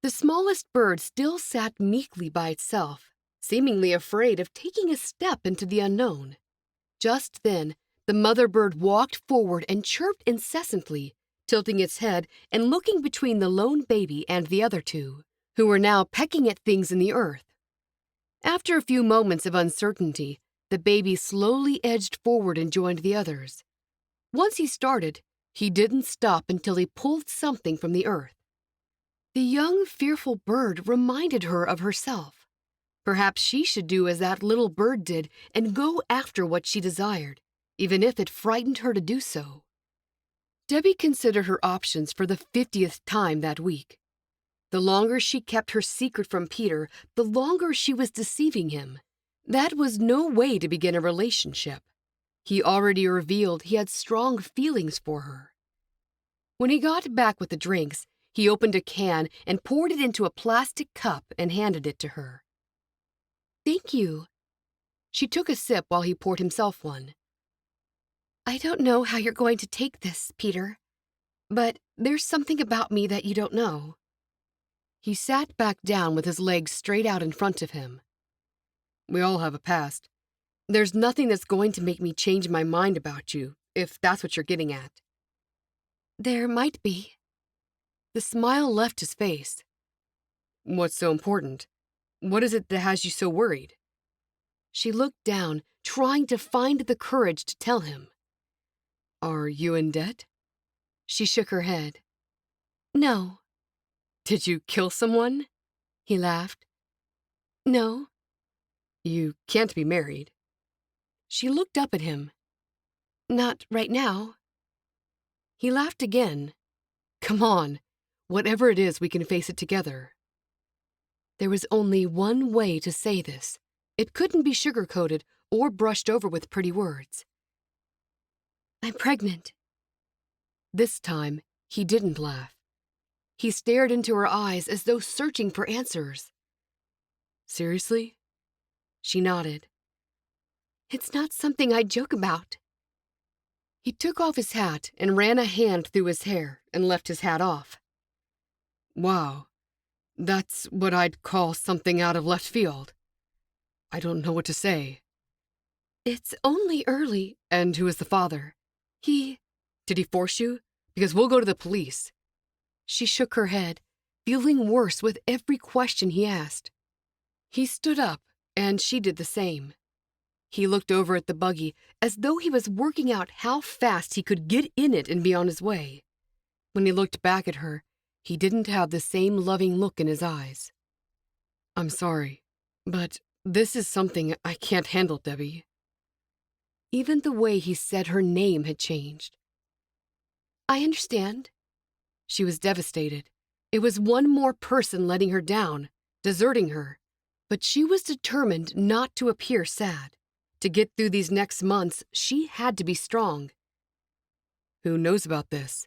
[SPEAKER 3] The smallest bird still sat meekly by itself, seemingly afraid of taking a step into the unknown. Just then, the mother bird walked forward and chirped incessantly, tilting its head and looking between the lone baby and the other two, who were now pecking at things in the earth. After a few moments of uncertainty, the baby slowly edged forward and joined the others. Once he started, he didn't stop until he pulled something from the earth. The young, fearful bird reminded her of herself. Perhaps she should do as that little bird did and go after what she desired, even if it frightened her to do so. Debbie considered her options for the 50th time that week. The longer she kept her secret from Peter, the longer she was deceiving him. That was no way to begin a relationship. He already revealed he had strong feelings for her. When he got back with the drinks, he opened a can and poured it into a plastic cup and handed it to her. Thank you. She took a sip while he poured himself one. I don't know how you're going to take this, Peter, but there's something about me that you don't know. He sat back down with his legs straight out in front of him. We all have a past. There's nothing that's going to make me change my mind about you, if that's what you're getting at. There might be. The smile left his face. What's so important? What is it that has you so worried? She looked down, trying to find the courage to tell him. Are you in debt? She shook her head. No. Did you kill someone? He laughed. No. You can't be married. She looked up at him. Not right now. He laughed again. Come on. Whatever it is, we can face it together. There was only one way to say this. It couldn't be sugar-coated or brushed over with pretty words. I'm pregnant. This time, he didn't laugh. He stared into her eyes as though searching for answers. Seriously? She nodded. It's not something I joke about. He took off his hat and ran a hand through his hair and left his hat off. Wow, that's what I'd call something out of left field. I don't know what to say. It's only early. And who is the father? Did he force you? Because we'll go to the police. She shook her head, feeling worse with every question he asked. He stood up, and she did the same. He looked over at the buggy as though he was working out how fast he could get in it and be on his way. When he looked back at her, he didn't have the same loving look in his eyes. I'm sorry, but this is something I can't handle, Debbie. Even the way he said her name had changed. I understand. She was devastated. It was one more person letting her down, deserting her. But she was determined not to appear sad. To get through these next months, she had to be strong. Who knows about this?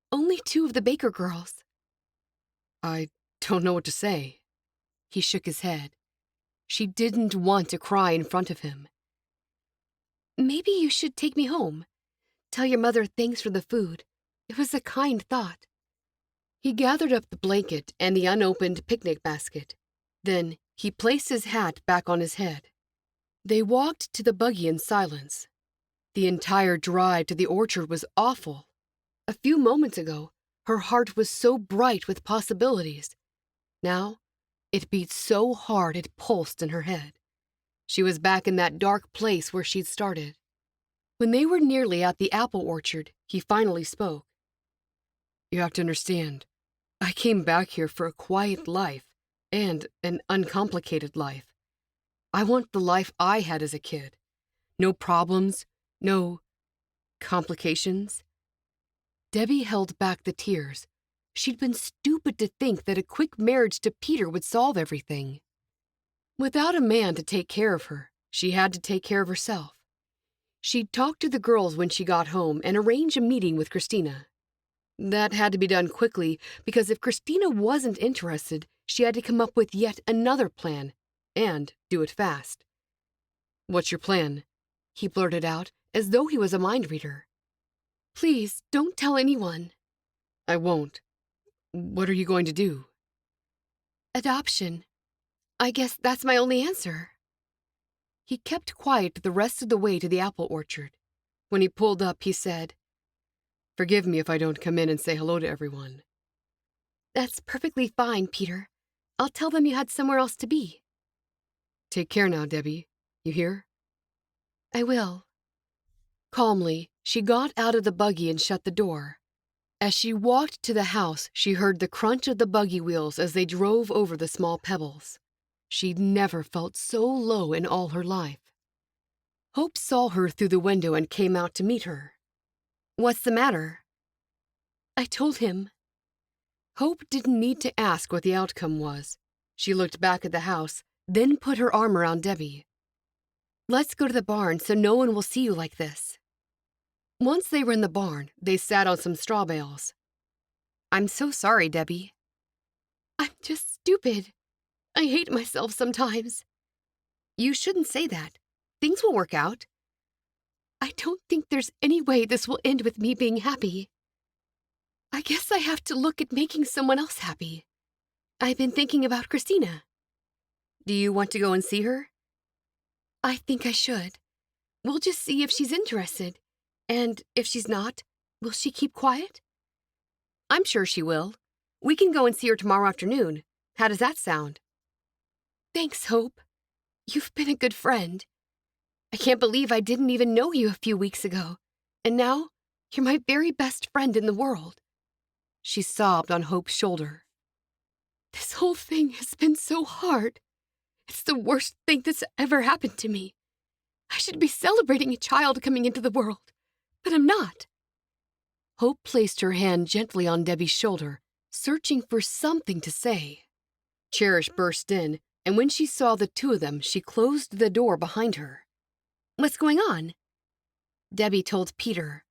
[SPEAKER 3] Only 2 of the Baker girls. I don't know what to say. He shook his head. She didn't want to cry in front of him. Maybe you should take me home. Tell your mother thanks for the food. It was a kind thought. He gathered up the blanket and the unopened picnic basket. Then he placed his hat back on his head. They walked to the buggy in silence. The entire drive to the orchard was awful. A few moments ago, her heart was so bright with possibilities. Now, it beat so hard it pulsed in her head. She was back in that dark place where she'd started. When they were nearly at the apple orchard, he finally spoke. You have to understand, I came back here for a quiet life and an uncomplicated life. I want the life I had as a kid. No problems, no complications. Debbie held back the tears. She'd been stupid to think that a quick marriage to Peter would solve everything. Without a man to take care of her, she had to take care of herself. She'd talk to the girls when she got home and arrange a meeting with Christina. That had to be done quickly because if Christina wasn't interested, she had to come up with yet another plan, and do it fast. What's your plan? He blurted out, as though he was a mind reader. Please, don't tell anyone. I won't. What are you going to do? Adoption. I guess that's my only answer. He kept quiet the rest of the way to the apple orchard. When he pulled up, he said, Forgive me if I don't come in and say hello to everyone. That's perfectly fine, Peter. I'll tell them you had somewhere else to be. Take care now, Debbie. You hear? I will. Calmly, she got out of the buggy and shut the door. As she walked to the house, she heard the crunch of the buggy wheels as they drove over the small pebbles. She'd never felt so low in all her life. Hope saw her through the window and came out to meet her. What's the matter? I told him. Hope didn't need to ask what the outcome was. She looked back at the house, then put her arm around Debbie. Let's go to the barn so no one will see you like this. Once they were in the barn, they sat on some straw bales. I'm so sorry, Debbie. I'm just stupid. I hate myself sometimes. You shouldn't say that. Things will work out. I don't think there's any way this will end with me being happy. I guess I have to look at making someone else happy. I've been thinking about Christina. Do you want to go and see her? I think I should. We'll just see if she's interested. And if she's not, will she keep quiet? I'm sure she will. We can go and see her tomorrow afternoon. How does that sound? Thanks, Hope. You've been a good friend. I can't believe I didn't even know you a few weeks ago. And now, you're my very best friend in the world. She sobbed on Hope's shoulder. This whole thing has been so hard. It's the worst thing that's ever happened to me. I should be celebrating a child coming into the world, but I'm not. Hope placed her hand gently on Debbie's shoulder, searching for something to say. Cherish burst in, and when she saw the two of them, she closed the door behind her. What's going on? Debbie told Peter.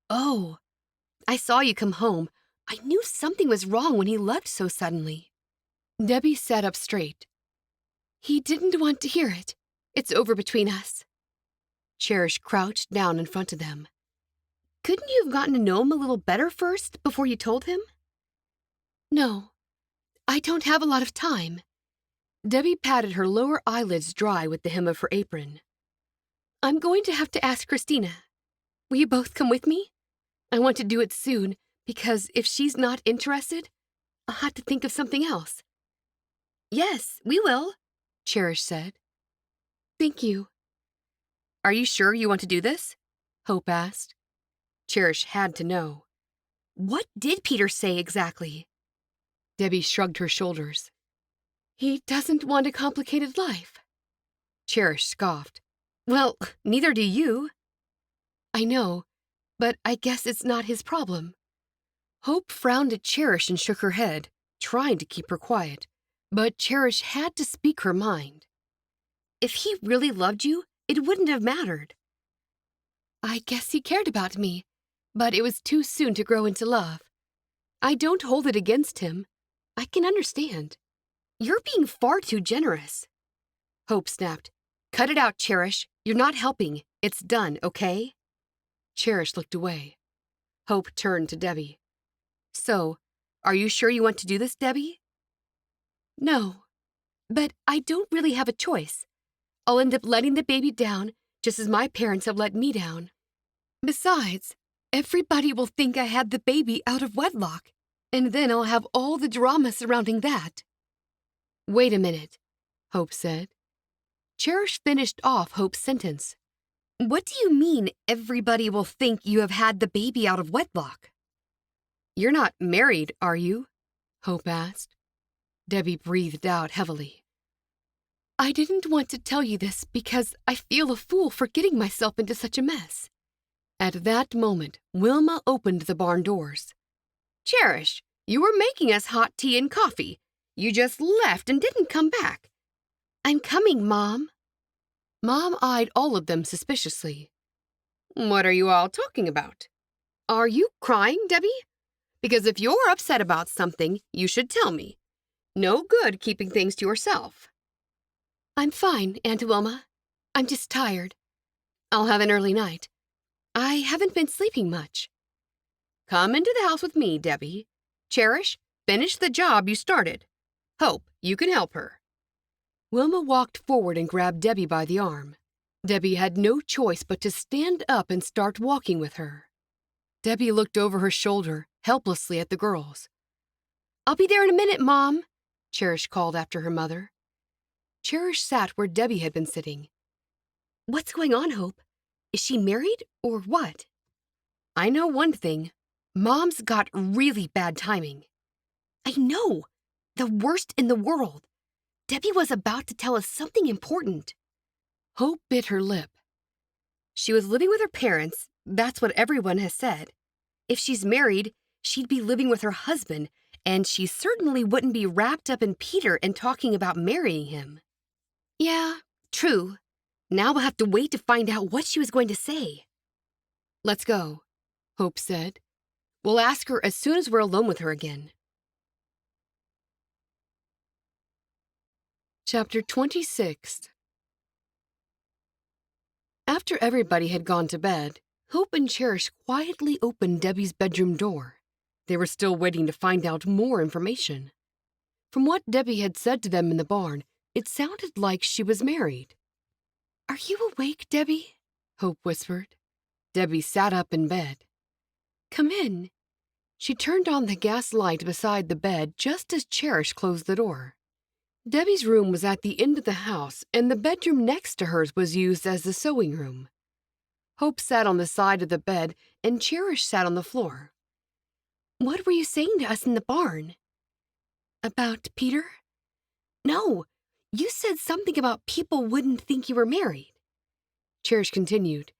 [SPEAKER 3] Oh, I saw you come home. I knew something was wrong when he left so suddenly. Debbie sat up straight. He didn't want to hear it. It's over between us. Cherish crouched down in front of them. Couldn't you have gotten to know him a little better first before you told him? No, I don't have a lot of time. Debbie patted her lower eyelids dry with the hem of her apron. I'm going to have to ask Christina. Will you both come with me? I want to do it soon, because if she's not interested, I'll have to think of something else. Yes, we will, Cherish said. Thank you. Are you sure you want to do this? Hope asked. Cherish had to know. What did Peter say exactly? Debbie shrugged her shoulders. He doesn't want a complicated life. Cherish scoffed. Well, neither do you. I know, but I guess it's not his problem. Hope frowned at Cherish and shook her head, trying to keep her quiet, but Cherish had to speak her mind. If he really loved you, it wouldn't have mattered. I guess he cared about me, but it was too soon to grow into love. I don't hold it against him. I can understand. You're being far too generous. Hope snapped. Cut it out, Cherish. You're not helping. It's done, okay? Cherish looked away. Hope turned to Debbie. So, are you sure you want to do this, Debbie? No, but I don't really have a choice. I'll end up letting the baby down, just as my parents have let me down. Besides, everybody will think I had the baby out of wedlock, and then I'll have all the drama surrounding that. Wait a minute, Hope said. Cherish finished off Hope's sentence. What do you mean everybody will think you have had the baby out of wedlock? You're not married, are you? Hope asked. Debbie breathed out heavily. I didn't want to tell you this because I feel a fool for getting myself into such a mess. At that moment, Wilma opened the barn doors. Cherish, you were making us hot tea and coffee. You just left and didn't come back. I'm coming, Mom. Mom eyed all of them suspiciously. What are you all talking about? Are you crying, Debbie? Because if you're upset about something, you should tell me. No good keeping things to yourself. I'm fine, Aunt Wilma. I'm just tired. I'll have an early night. I haven't been sleeping much. Come into the house with me, Debbie. Cherish, finish the job you started. Hope, you can help her. Wilma walked forward and grabbed Debbie by the arm. Debbie had no choice but to stand up and start walking with her. Debbie looked over her shoulder, helplessly at the girls. I'll be there in a minute, Mom, Cherish called after her mother. Cherish sat where Debbie had been sitting. What's going on, Hope? Is she married or what? I know one thing. Mom's got really bad timing. I know. The worst in the world. Debbie was about to tell us something important. Hope bit her lip. She was living with her parents. That's what everyone has said. If she's married, she'd be living with her husband, and she certainly wouldn't be wrapped up in Peter and talking about marrying him. Yeah, true. Now we'll have to wait to find out what she was going to say. Let's go, Hope said. We'll ask her as soon as we're alone with her again. Chapter 26. After everybody had gone to bed, Hope and Cherish quietly opened Debbie's bedroom door. They were still waiting to find out more information. From what Debbie had said to them in the barn, it sounded like she was married. Are you awake, Debbie? Hope whispered. Debbie sat up in bed. Come in. She turned on the gas light beside the bed just as Cherish closed the door. Debbie's room was at the end of the house, and the bedroom next to hers was used as the sewing room. Hope sat on the side of the bed, and Cherish sat on the floor. What were you saying to us in the barn? About Peter? No, you said something about people wouldn't think you were married. Cherish continued.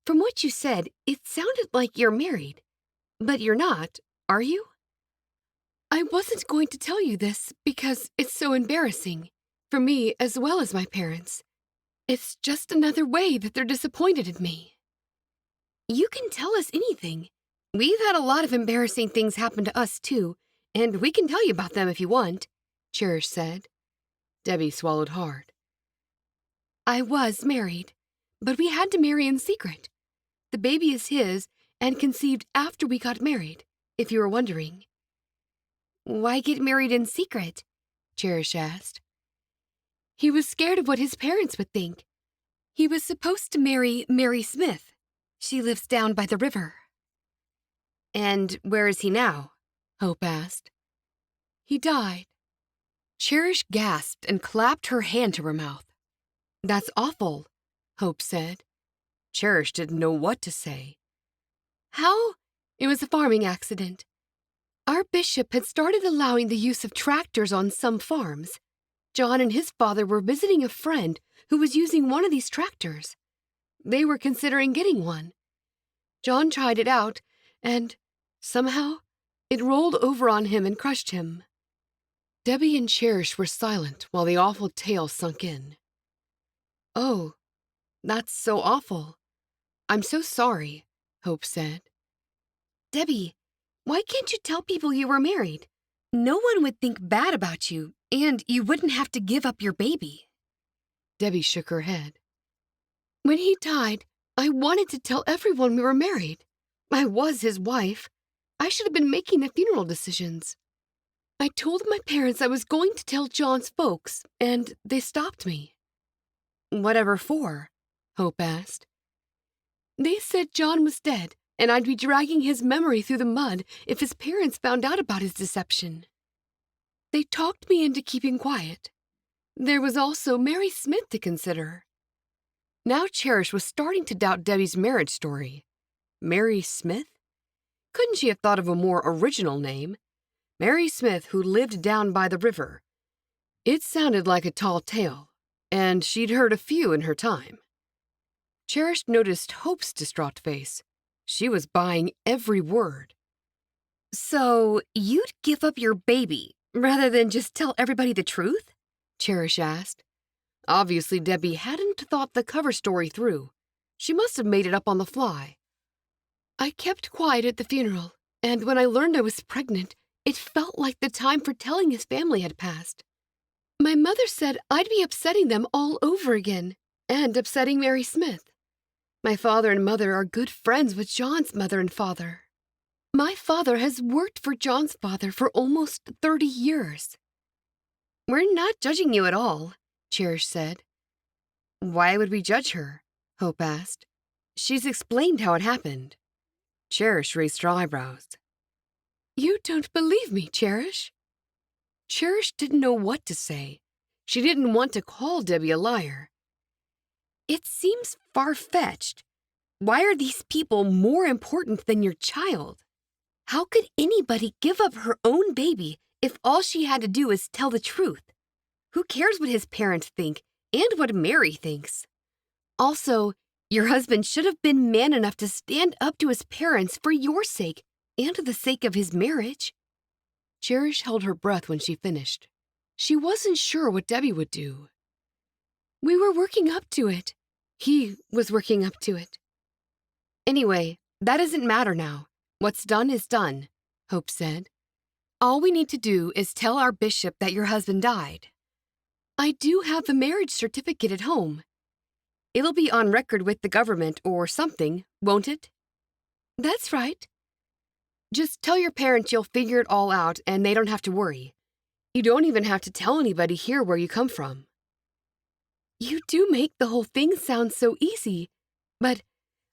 [SPEAKER 3] From what you said, it sounded like you're married. But you're not, are you? I wasn't going to tell you this because it's so embarrassing, for me as well as my parents. It's just another way that they're disappointed in me. You can tell us anything. We've had a lot of embarrassing things happen to us, too, and we can tell you about them if you want, Cherish said. Debbie swallowed hard. I was married, but we had to marry in secret. The baby is his and conceived after we got married, if you were wondering. Why get married in secret? Cherish asked. He was scared of what his parents would think. He was supposed to marry Mary Smith. She lives down by the river. And where is he now? Hope asked. He died. Cherish gasped and clapped her hand to her mouth. That's awful, Hope said. Cherish didn't know what to say. How? It was a farming accident. Our bishop had started allowing the use of tractors on some farms. John and his father were visiting a friend who was using one of these tractors. They were considering getting one. John tried it out, and somehow it rolled over on him and crushed him. Debbie and Cherish were silent while the awful tale sunk in. Oh, that's so awful. I'm so sorry, Hope said. Debbie, why can't you tell people you were married? No one would think bad about you, and you wouldn't have to give up your baby. Debbie shook her head. When he died, I wanted to tell everyone we were married. I was his wife. I should have been making the funeral decisions. I told my parents I was going to tell John's folks, and they stopped me. Whatever for? Hope asked. They said John was dead, and I'd be dragging his memory through the mud if his parents found out about his deception. They talked me into keeping quiet. There was also Mary Smith to consider. Now Cherish was starting to doubt Debbie's marriage story. Mary Smith? Couldn't she have thought of a more original name? Mary Smith, who lived down by the river. It sounded like a tall tale, and she'd heard a few in her time. Cherish noticed Hope's distraught face. She was buying every word. So, you'd give up your baby rather than just tell everybody the truth? Cherish asked. Obviously, Debbie hadn't thought the cover story through. She must have made it up on the fly. I kept quiet at the funeral, and when I learned I was pregnant, it felt like the time for telling his family had passed. My mother said I'd be upsetting them all over again, and upsetting Mary Smith. My father and mother are good friends with John's mother and father. My father has worked for John's father for almost 30 years. We're not judging you at all, Cherish said. Why would we judge her? Hope asked. She's explained how it happened. Cherish raised her eyebrows. You don't believe me, Cherish? Cherish didn't know what to say. She didn't want to call Debbie a liar. It seems far-fetched. Why are these people more important than your child? How could anybody give up her own baby if all she had to do is tell the truth? Who cares what his parents think and what Mary thinks? Also, your husband should have been man enough to stand up to his parents for your sake and the sake of his marriage. Cherish held her breath when she finished. She wasn't sure what Debbie would do. We were working up to it. He was working up to it. Anyway, that doesn't matter now. What's done is done, Hope said. All we need to do is tell our bishop that your husband died. I do have the marriage certificate at home. It'll be on record with the government or something, won't it? That's right. Just tell your parents you'll figure it all out and they don't have to worry. You don't even have to tell anybody here where you come from. You do make the whole thing sound so easy, but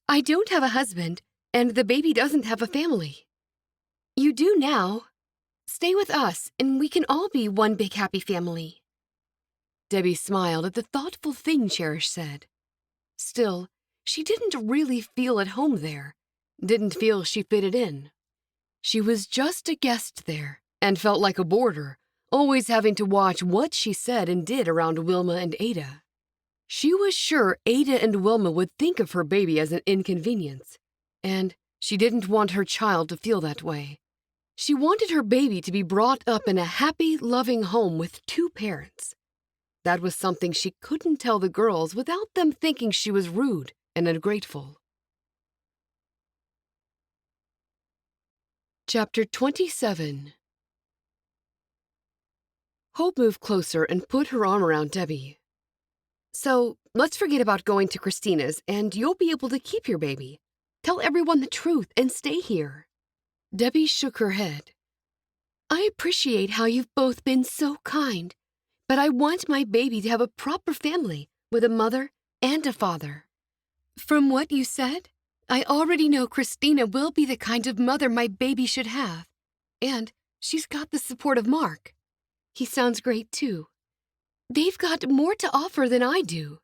[SPEAKER 3] I don't have a husband and the baby doesn't have a family. You do now. Stay with us and we can all be one big happy family. Debbie smiled at the thoughtful thing Cherish said. Still, she didn't really feel at home there, didn't feel she fitted in. She was just a guest there and felt like a boarder, always having to watch what she said and did around Wilma and Ada. She was sure Ada and Wilma would think of her baby as an inconvenience, and she didn't want her child to feel that way. She wanted her baby to be brought up in a happy, loving home with two parents. That was something she couldn't tell the girls without them thinking she was rude and ungrateful. Chapter 27. Hope moved closer and put her arm around Debbie. So, let's forget about going to Christina's and you'll be able to keep your baby. Tell everyone the truth and stay here. Debbie shook her head. I appreciate how you've both been so kind, but I want my baby to have a proper family with a mother and a father. From what you said, I already know Christina will be the kind of mother my baby should have, and she's got the support of Mark. He sounds great, too. They've got more to offer than I do.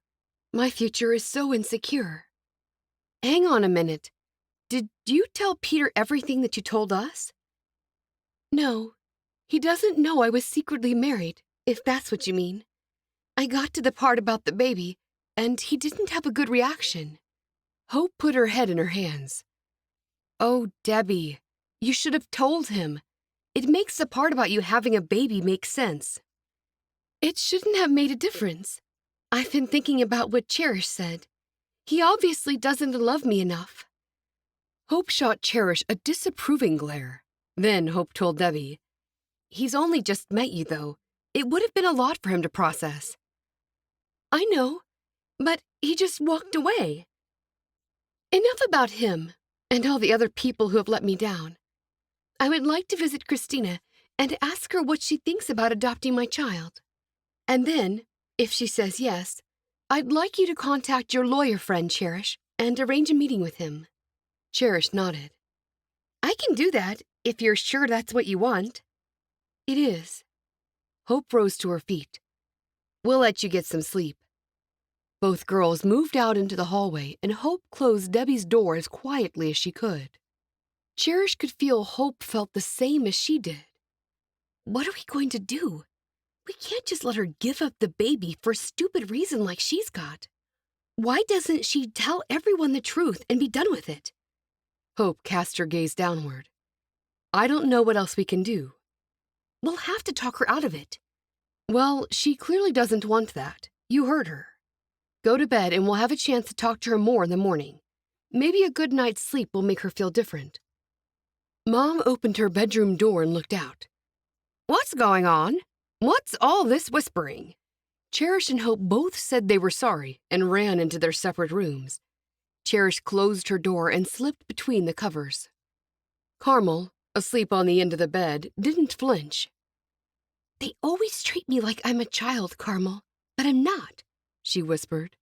[SPEAKER 3] My future is so insecure. Hang on a minute. Did you tell Peter everything that you told us? No, he doesn't know I was secretly married, if that's what you mean. I got to the part about the baby, and he didn't have a good reaction. Hope put her head in her hands. Oh, Debbie, you should have told him. It makes the part about you having a baby make sense. It shouldn't have made a difference. I've been thinking about what Cherish said. He obviously doesn't love me enough. Hope shot Cherish a disapproving glare. Then Hope told Debbie, He's only just met you, though. It would have been a lot for him to process. I know, but he just walked away. Enough about him. and all the other people who have let me down. I would like to visit Christina and ask her what she thinks about adopting my child. And then, if she says yes, I'd like you to contact your lawyer friend, Cherish, and arrange a meeting with him." Cherish nodded. "I can do that, if you're sure that's what you want." "It is." Hope rose to her feet. "We'll let you get some sleep." Both girls moved out into the hallway, and Hope closed Debbie's door as quietly as she could. Cherish could feel Hope felt the same as she did. What are we going to do? We can't just let her give up the baby for a stupid reason like she's got. Why doesn't she tell everyone the truth and be done with it? Hope cast her gaze downward. "I don't know what else we can do." "We'll have to talk her out of it." "Well, she clearly doesn't want that. You heard her. Go to bed and we'll have a chance to talk to her more in the morning. Maybe a good night's sleep will make her feel different." Mom opened her bedroom door and looked out. "What's going on? What's all this whispering?" Cherish and Hope both said they were sorry and ran into their separate rooms. Cherish closed her door and slipped between the covers. Carmel, asleep on the end of the bed, didn't flinch. "They always treat me like I'm a child, Carmel, but I'm not," she whispered.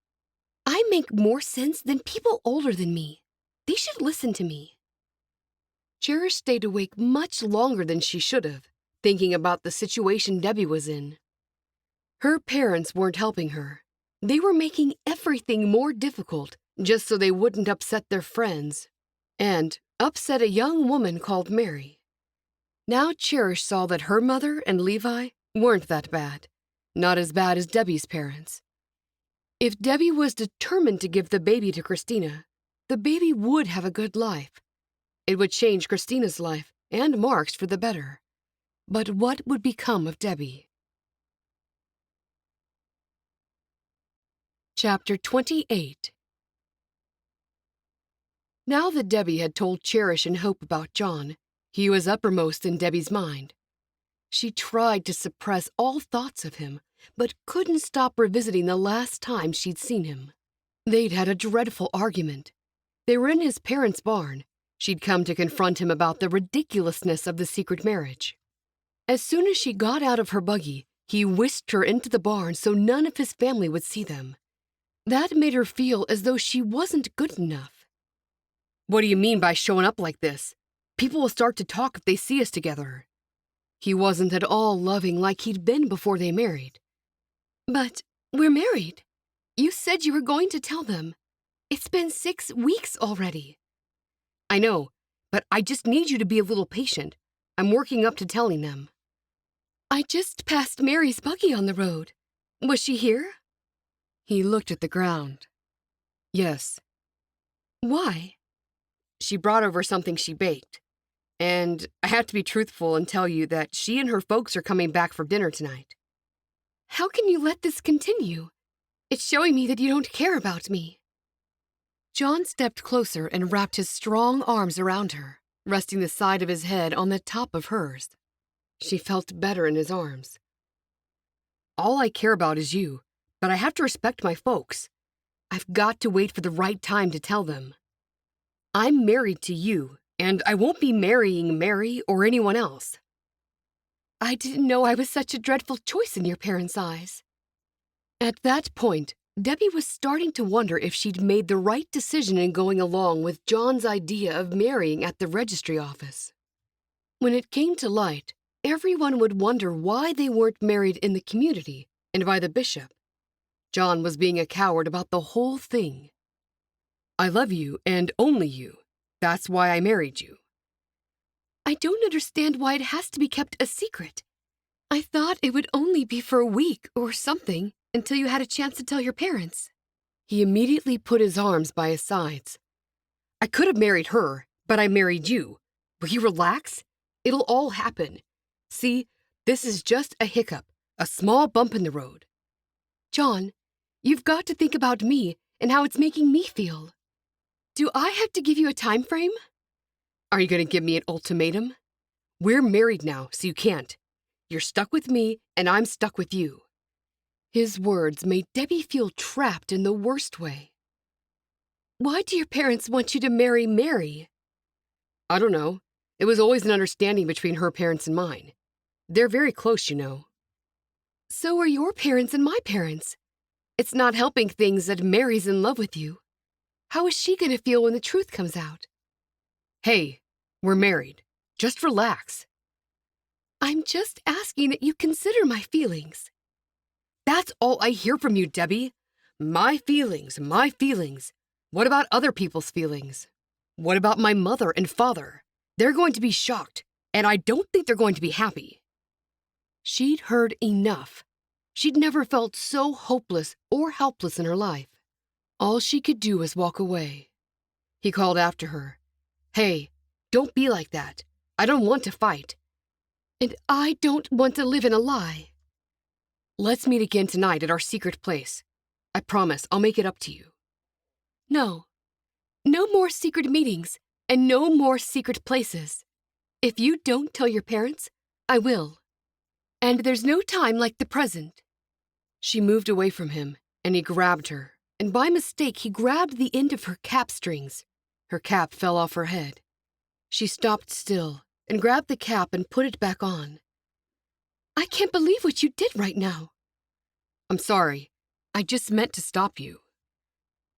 [SPEAKER 3] "I make more sense than people older than me. They should listen to me." Cherish stayed awake much longer than she should have, thinking about the situation Debbie was in. Her parents weren't helping her. They were making everything more difficult just so they wouldn't upset their friends, and upset a young woman called Mary. Now Cherish saw that her mother and Levi weren't that bad, not as bad as Debbie's parents. If Debbie was determined to give the baby to Christina, the baby would have a good life. It would change Christina's life and Mark's for the better. But what would become of Debbie? Chapter 28. Now that Debbie had told Cherish and Hope about John, he was uppermost in Debbie's mind. She tried to suppress all thoughts of him, but couldn't stop revisiting the last time she'd seen him. They'd had a dreadful argument. They were in his parents' barn. She'd come to confront him about the ridiculousness of the secret marriage. As soon as she got out of her buggy, he whisked her into the barn so none of his family would see them. That made her feel as though she wasn't good enough. "What do you mean by showing up like this? People will start to talk if they see us together." He wasn't at all loving like he'd been before they married. "But we're married. You said you were going to tell them. It's been 6 weeks already." "I know, but I just need you to be a little patient. I'm working up to telling them." "I just passed Mary's buggy on the road. Was she here?" He looked at the ground. "Yes." "Why?" "She brought over something she baked. And I have to be truthful and tell you that she and her folks are coming back for dinner tonight." "How can you let this continue? It's showing me that you don't care about me." John stepped closer and wrapped his strong arms around her, resting the side of his head on the top of hers. She felt better in his arms. "All I care about is you, but I have to respect my folks. I've got to wait for the right time to tell them. I'm married to you, and I won't be marrying Mary or anyone else." "I didn't know I was such a dreadful choice in your parents' eyes." At that point, Debbie was starting to wonder if she'd made the right decision in going along with John's idea of marrying at the registry office. When it came to light, everyone would wonder why they weren't married in the community and by the bishop. John was being a coward about the whole thing. "I love you and only you. That's why I married you." "I don't understand why it has to be kept a secret. I thought it would only be for a week or something until you had a chance to tell your parents." He immediately put his arms by his sides. "I could have married her, but I married you. Will you relax? It'll all happen. See, this is just a hiccup, a small bump in the road." "John, you've got to think about me and how it's making me feel. Do I have to give you a time frame?" "Are you going to give me an ultimatum? We're married now, so you can't. You're stuck with me, and I'm stuck with you." His words made Debbie feel trapped in the worst way. "Why do your parents want you to marry Mary?" I don't know. It was always an understanding between her parents and mine. They're very close, you know.
[SPEAKER 2] So are your parents and my parents. It's not helping things that Mary's in love with you. How is she going to feel when the truth comes out?
[SPEAKER 3] Hey, we're married. Just relax.
[SPEAKER 2] I'm just asking that you consider my feelings.
[SPEAKER 3] That's all I hear from you, Debbie. My feelings, my feelings. What about other people's feelings? What about my mother and father? They're going to be shocked, and I don't think they're going to be happy. She'd heard enough. She'd never felt so hopeless or helpless in her life. All she could do was walk away. He called after her. Hey, don't be like that. I don't want to fight.
[SPEAKER 2] And I don't want to live in a lie.
[SPEAKER 3] Let's meet again tonight at our secret place. I promise I'll make it up to you.
[SPEAKER 2] No. No more secret meetings and no more secret places. If you don't tell your parents, I will. And there's no time like the present.
[SPEAKER 3] She moved away from him, and he grabbed her, and by mistake he grabbed the end of her cap strings. Her cap fell off her head. She stopped still and grabbed the cap and put it back on.
[SPEAKER 2] I can't believe what you did right now.
[SPEAKER 3] I'm sorry. I just meant to stop you.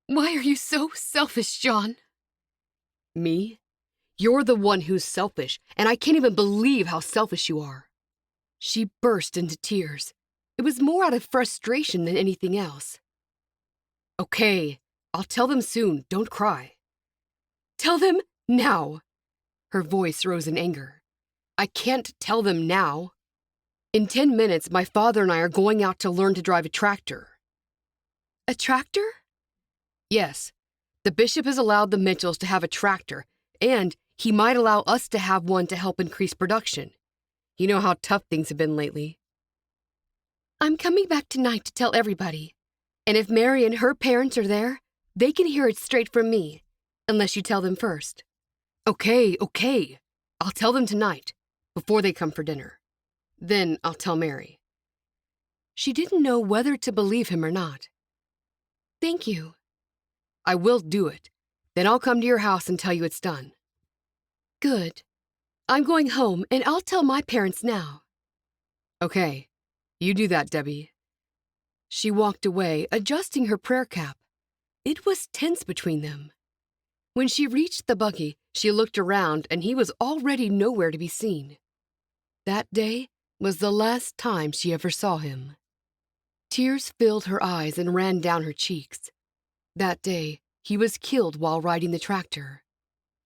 [SPEAKER 2] Why are you so selfish, John?
[SPEAKER 3] Me? You're the one who's selfish, and I can't even believe how selfish you are. She burst into tears. It was more out of frustration than anything else. Okay, I'll tell them soon. Don't cry.
[SPEAKER 2] Tell them
[SPEAKER 3] now. Her voice rose in anger. I can't tell them now. In 10 minutes, my father and I are going out to learn to drive a tractor.
[SPEAKER 2] A tractor?
[SPEAKER 3] Yes. The bishop has allowed the Mitchells to have a tractor, and he might allow us to have one to help increase production. You know how tough things have been lately.
[SPEAKER 2] I'm coming back tonight to tell everybody. And if Mary and her parents are there, they can hear it straight from me, unless you tell them first.
[SPEAKER 3] Okay. I'll tell them tonight, before they come for dinner. Then I'll tell Mary. She didn't know whether to believe him or not.
[SPEAKER 2] Thank you.
[SPEAKER 3] I will do it. Then I'll come to your house and tell you it's done.
[SPEAKER 2] Good. I'm going home, and I'll tell my parents now.
[SPEAKER 3] Okay. You do that, Debbie. She walked away, adjusting her prayer cap. It was tense between them. When she reached the buggy, she looked around, and he was already nowhere to be seen. That day was the last time she ever saw him. Tears filled her eyes and ran down her cheeks. That day, he was killed while riding the tractor.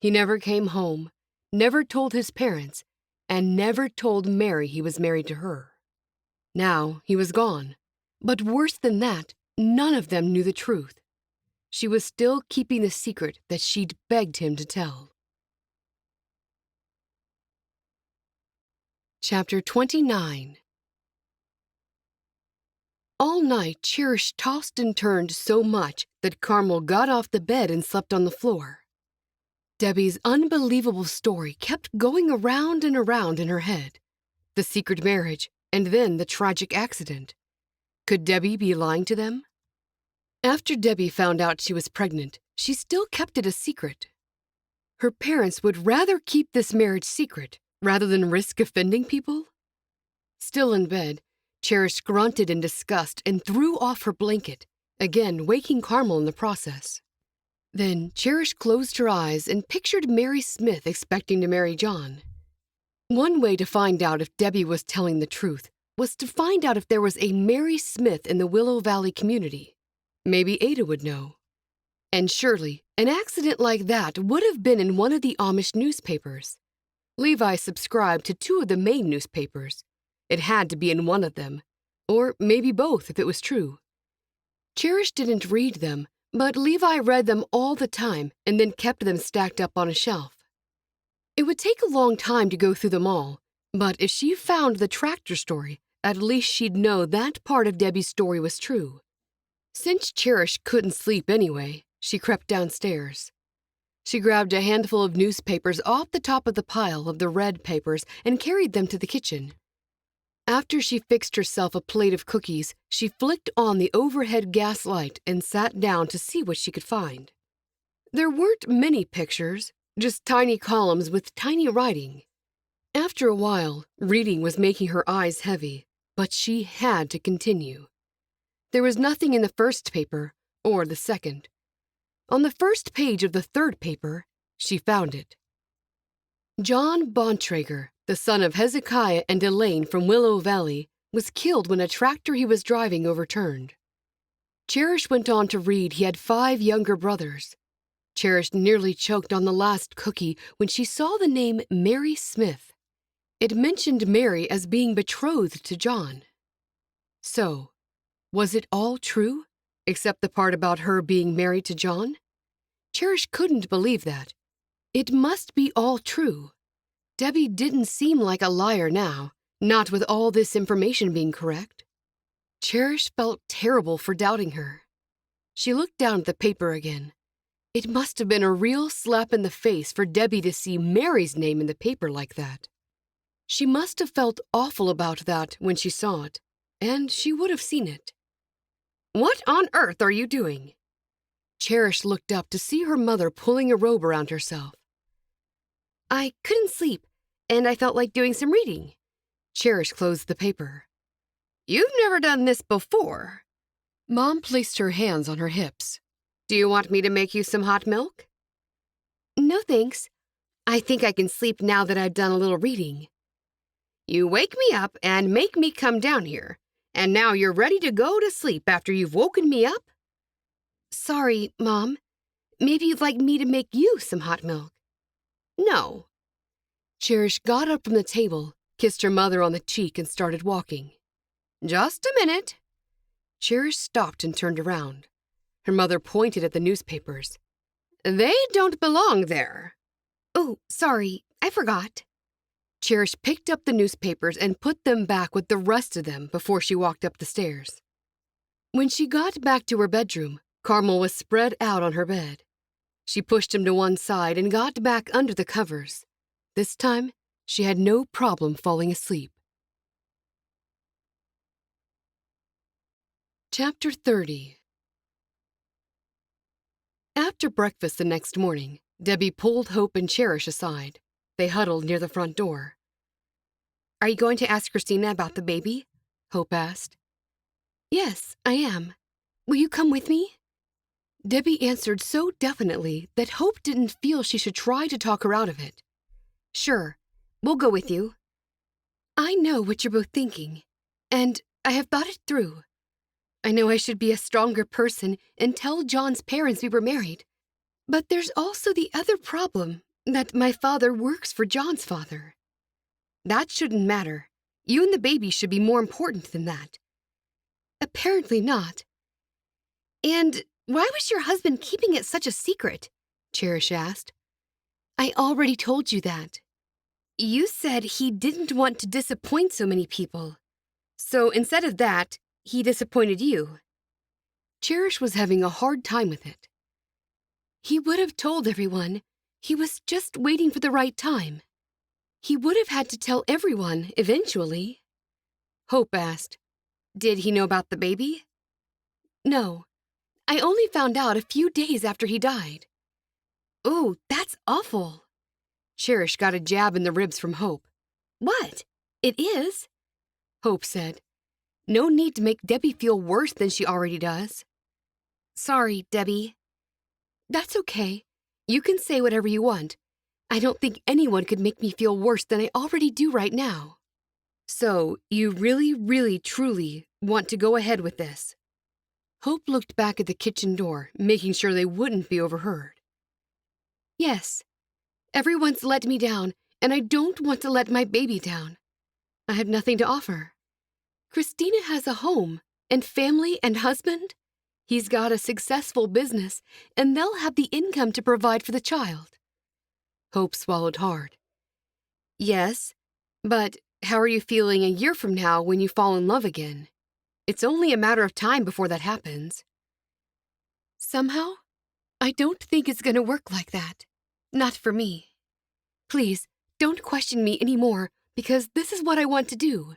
[SPEAKER 3] He never came home, never told his parents, and never told Mary he was married to her. Now he was gone, but worse than that, none of them knew the truth. She was still keeping the secret that she'd begged him to tell. Chapter 29. All night, Cherish tossed and turned so much that Carmel got off the bed and slept on the floor. Debbie's unbelievable story kept going around and around in her head. The secret marriage, and then the tragic accident. Could Debbie be lying to them? After Debbie found out she was pregnant, she still kept it a secret. Her parents would rather keep this marriage secret rather than risk offending people? Still in bed, Cherish grunted in disgust and threw off her blanket, again waking Carmel in the process. Then Cherish closed her eyes and pictured Mary Smith expecting to marry John. One way to find out if Debbie was telling the truth was to find out if there was a Mary Smith in the Willow Valley community. Maybe Ada would know. And surely, an accident like that would have been in one of the Amish newspapers. Levi subscribed to 2 of the main newspapers. It had to be in one of them, or maybe both if it was true. Cherish didn't read them, but Levi read them all the time and then kept them stacked up on a shelf. It would take a long time to go through them all, but if she found the tractor story, at least she'd know that part of Debbie's story was true. Since Cherish couldn't sleep anyway, she crept downstairs. She grabbed a handful of newspapers off the top of the pile of the red papers and carried them to the kitchen. After she fixed herself a plate of cookies, she flicked on the overhead gas light and sat down to see what she could find. There weren't many pictures, just tiny columns with tiny writing. After a while, reading was making her eyes heavy, but she had to continue. There was nothing in the first paper or the second. On the first page of the third paper, she found it. John Bontrager, the son of Hezekiah and Elaine from Willow Valley, was killed when a tractor he was driving overturned. Cherish went on to read he had 5 younger brothers. Cherish nearly choked on the last cookie when she saw the name Mary Smith. It mentioned Mary as being betrothed to John. So, was it all true, except the part about her being married to John? Cherish couldn't believe that. It must be all true. Debbie didn't seem like a liar now, not with all this information being correct. Cherish felt terrible for doubting her. She looked down at the paper again. It must have been a real slap in the face for Debbie to see Mary's name in the paper like that. She must have felt awful about that when she saw it, and she would have seen it. "What on earth are you doing?" Cherish looked up to see her mother pulling a robe around herself. "I couldn't sleep, and I felt like doing some reading." Cherish closed the paper. "You've never done this before." Mom placed her hands on her hips. "Do you want me to make you some hot milk?" "No, thanks. I think I can sleep now that I've done a little reading." "You wake me up and make me come down here, and now you're ready to go to sleep after you've woken me up?" "Sorry, Mom. Maybe you'd like me to make you some hot milk." "No." Cherish got up from the table, kissed her mother on the cheek, and started walking. "Just a minute." Cherish stopped and turned around. Her mother pointed at the newspapers. "They don't belong there." "Oh, sorry, I forgot." Cherish picked up the newspapers and put them back with the rest of them before she walked up the stairs. When she got back to her bedroom, Carmel was spread out on her bed. She pushed him to one side and got back under the covers. This time, she had no problem falling asleep. Chapter 30. After breakfast the next morning, Debbie pulled Hope and Cherish aside. They huddled near the front door. "Are you going to ask Christina about the baby?" Hope asked. "Yes, I am. Will you come with me?" Debbie answered so definitely that Hope didn't feel she should try to talk her out of it. "Sure, we'll go with you." "I know what you're both thinking, and I have thought it through. I know I should be a stronger person and tell John's parents we were married. But there's also the other problem that my father works for John's father. That shouldn't matter. You and the baby should be more important than that." "Apparently not." "And why was your husband keeping it such a secret?" Cherish asked. "I already told you that. You said he didn't want to disappoint so many people. So instead of that, he disappointed you." Cherish was having a hard time with it. He would have told everyone. He was just waiting for the right time. He would have had to tell everyone eventually. Hope asked, "Did he know about the baby?" "No. I only found out a few days after he died." "Oh, that's awful." Cherish got a jab in the ribs from Hope. "What? It is?" Hope said. "No need to make Debbie feel worse than she already does." "Sorry, Debbie." "That's okay. You can say whatever you want. I don't think anyone could make me feel worse than I already do right now." "So, you really, really, truly want to go ahead with this?" Hope looked back at the kitchen door, making sure they wouldn't be overheard. "Yes. Everyone's let me down, and I don't want to let my baby down. I have nothing to offer. Christina has a home, and family and husband. He's got a successful business, and they'll have the income to provide for the child." Hope swallowed hard. "Yes, but how are you feeling a year from now when you fall in love again? It's only a matter of time before that happens." "Somehow, I don't think it's going to work like that. Not for me. Please, don't question me anymore, because this is what I want to do.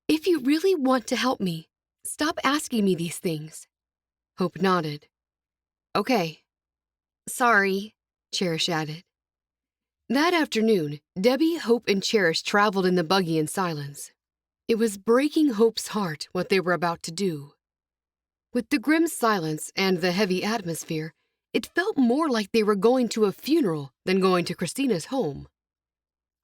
[SPEAKER 3] If you really want to help me, stop asking me these things." Hope nodded. "Okay." "Sorry," Cherish added. That afternoon, Debbie, Hope, and Cherish traveled in the buggy in silence. It was breaking Hope's heart what they were about to do. With the grim silence and the heavy atmosphere, it felt more like they were going to a funeral than going to Christina's home.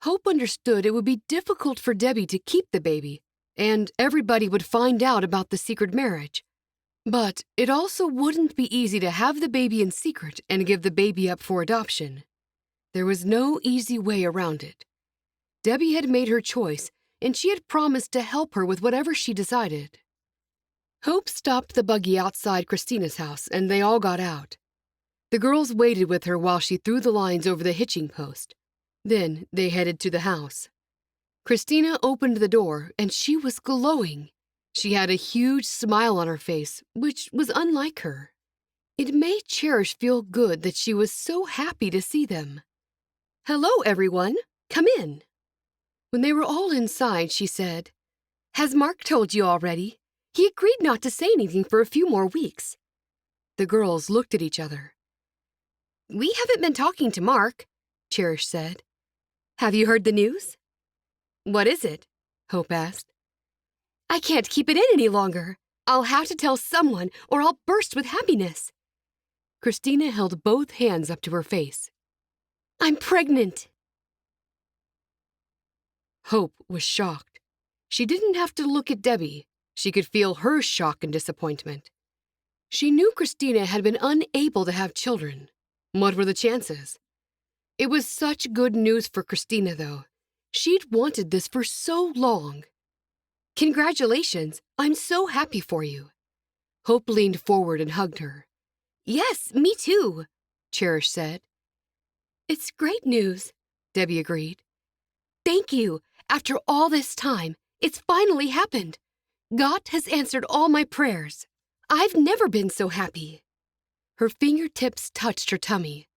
[SPEAKER 3] Hope understood it would be difficult for Debbie to keep the baby, and everybody would find out about the secret marriage. But it also wouldn't be easy to have the baby in secret and give the baby up for adoption. There was no easy way around it. Debbie had made her choice, and she had promised to help her with whatever she decided. Hope stopped the buggy outside Christina's house, and they all got out. The girls waited with her while she threw the lines over the hitching post. Then they headed to the house. Christina opened the door, and she was glowing. She had a huge smile on her face, which was unlike her. It made Cherish feel good that she was so happy to see them. "Hello, everyone. Come in." When they were all inside, she said, "Has Mark told you already? He agreed not to say anything for a few more weeks." The girls looked at each other. "We haven't been talking to Mark," Cherish said. "Have you heard the news?" "What is it?" Hope asked. "I can't keep it in any longer. I'll have to tell someone or I'll burst with happiness." Christina held both hands up to her face. "I'm pregnant." Hope was shocked. She didn't have to look at Debbie. She could feel her shock and disappointment. She knew Christina had been unable to have children. What were the chances? It was such good news for Christina, though. She'd wanted this for so long. "Congratulations. I'm so happy for you." Hope leaned forward and hugged her. "Yes, me too," Cherish said. "It's great news," Debbie agreed. "Thank you. After all this time, it's finally happened. God has answered all my prayers. I've never been so happy." Her fingertips touched her tummy.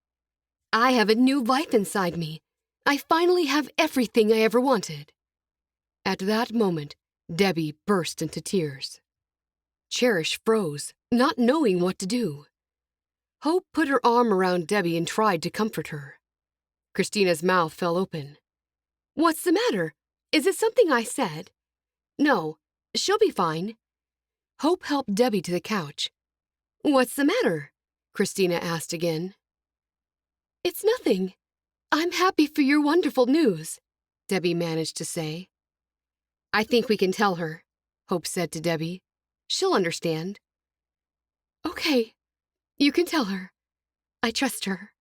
[SPEAKER 3] "I have a new life inside me. I finally have everything I ever wanted." At that moment, Debbie burst into tears. Cherish froze, not knowing what to do. Hope put her arm around Debbie and tried to comfort her. Christina's mouth fell open. "What's the matter? Is it something I said?" "No, she'll be fine." Hope helped Debbie to the couch. "What's the matter?" Christina asked again. "It's nothing. I'm happy for your wonderful news," Debbie managed to say. "I think we can tell her," Hope said to Debbie. "She'll understand." "Okay, you can tell her. I trust her."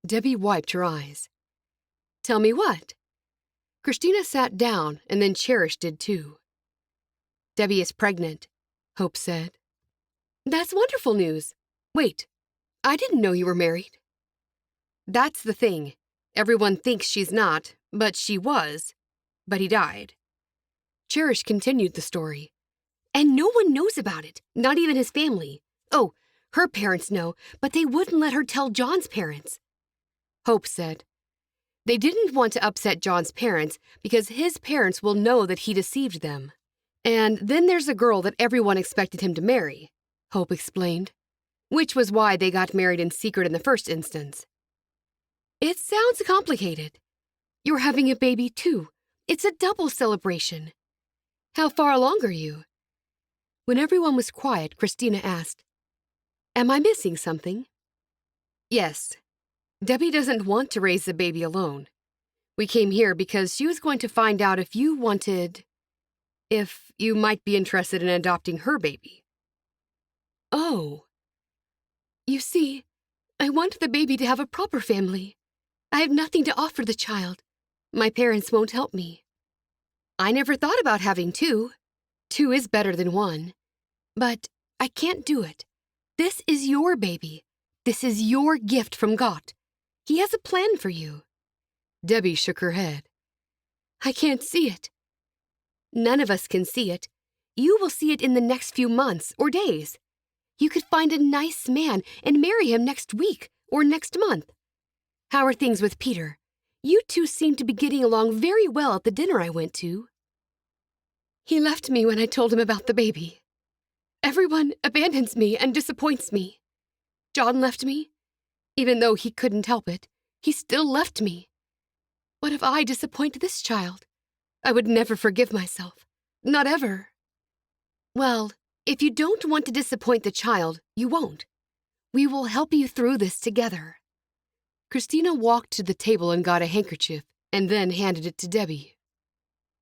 [SPEAKER 3] Debbie wiped her eyes. "Tell me what?" Christina sat down, and then Cherish did too. "Debbie is pregnant," Hope said. "That's wonderful news. Wait, I didn't know you were married." "That's the thing. Everyone thinks she's not, but she was. But he died." Cherish continued the story. "And no one knows about it, not even his family. Oh, her parents know, but they wouldn't let her tell John's parents." Hope said, "They didn't want to upset John's parents because his parents will know that he deceived them. And then there's a girl that everyone expected him to marry," Hope explained, "which was why they got married in secret in the first instance." "It sounds complicated. You're having a baby, too. It's a double celebration. How far along are you?" When everyone was quiet, Christina asked, "Am I missing something?" "Yes. Debbie doesn't want to raise the baby alone. We came here because she was going to find out if you might be interested in adopting her baby." "Oh. You see, I want the baby to have a proper family. I have nothing to offer the child. My parents won't help me." "I never thought about having two. Two is better than one. But I can't do it. This is your baby. This is your gift from God. He has a plan for you." Debbie shook her head. "I can't see it." "None of us can see it. You will see it in the next few months or days. You could find a nice man and marry him next week or next month. How are things with Peter? You two seem to be getting along very well at the dinner I went to." "He left me when I told him about the baby. Everyone abandons me and disappoints me. John left me. Even though he couldn't help it, he still left me. What if I disappoint this child? I would never forgive myself. Not ever. Well, if you don't want to disappoint the child, you won't. We will help you through this together. Christina walked to the table and got a handkerchief, and then handed it to Debbie.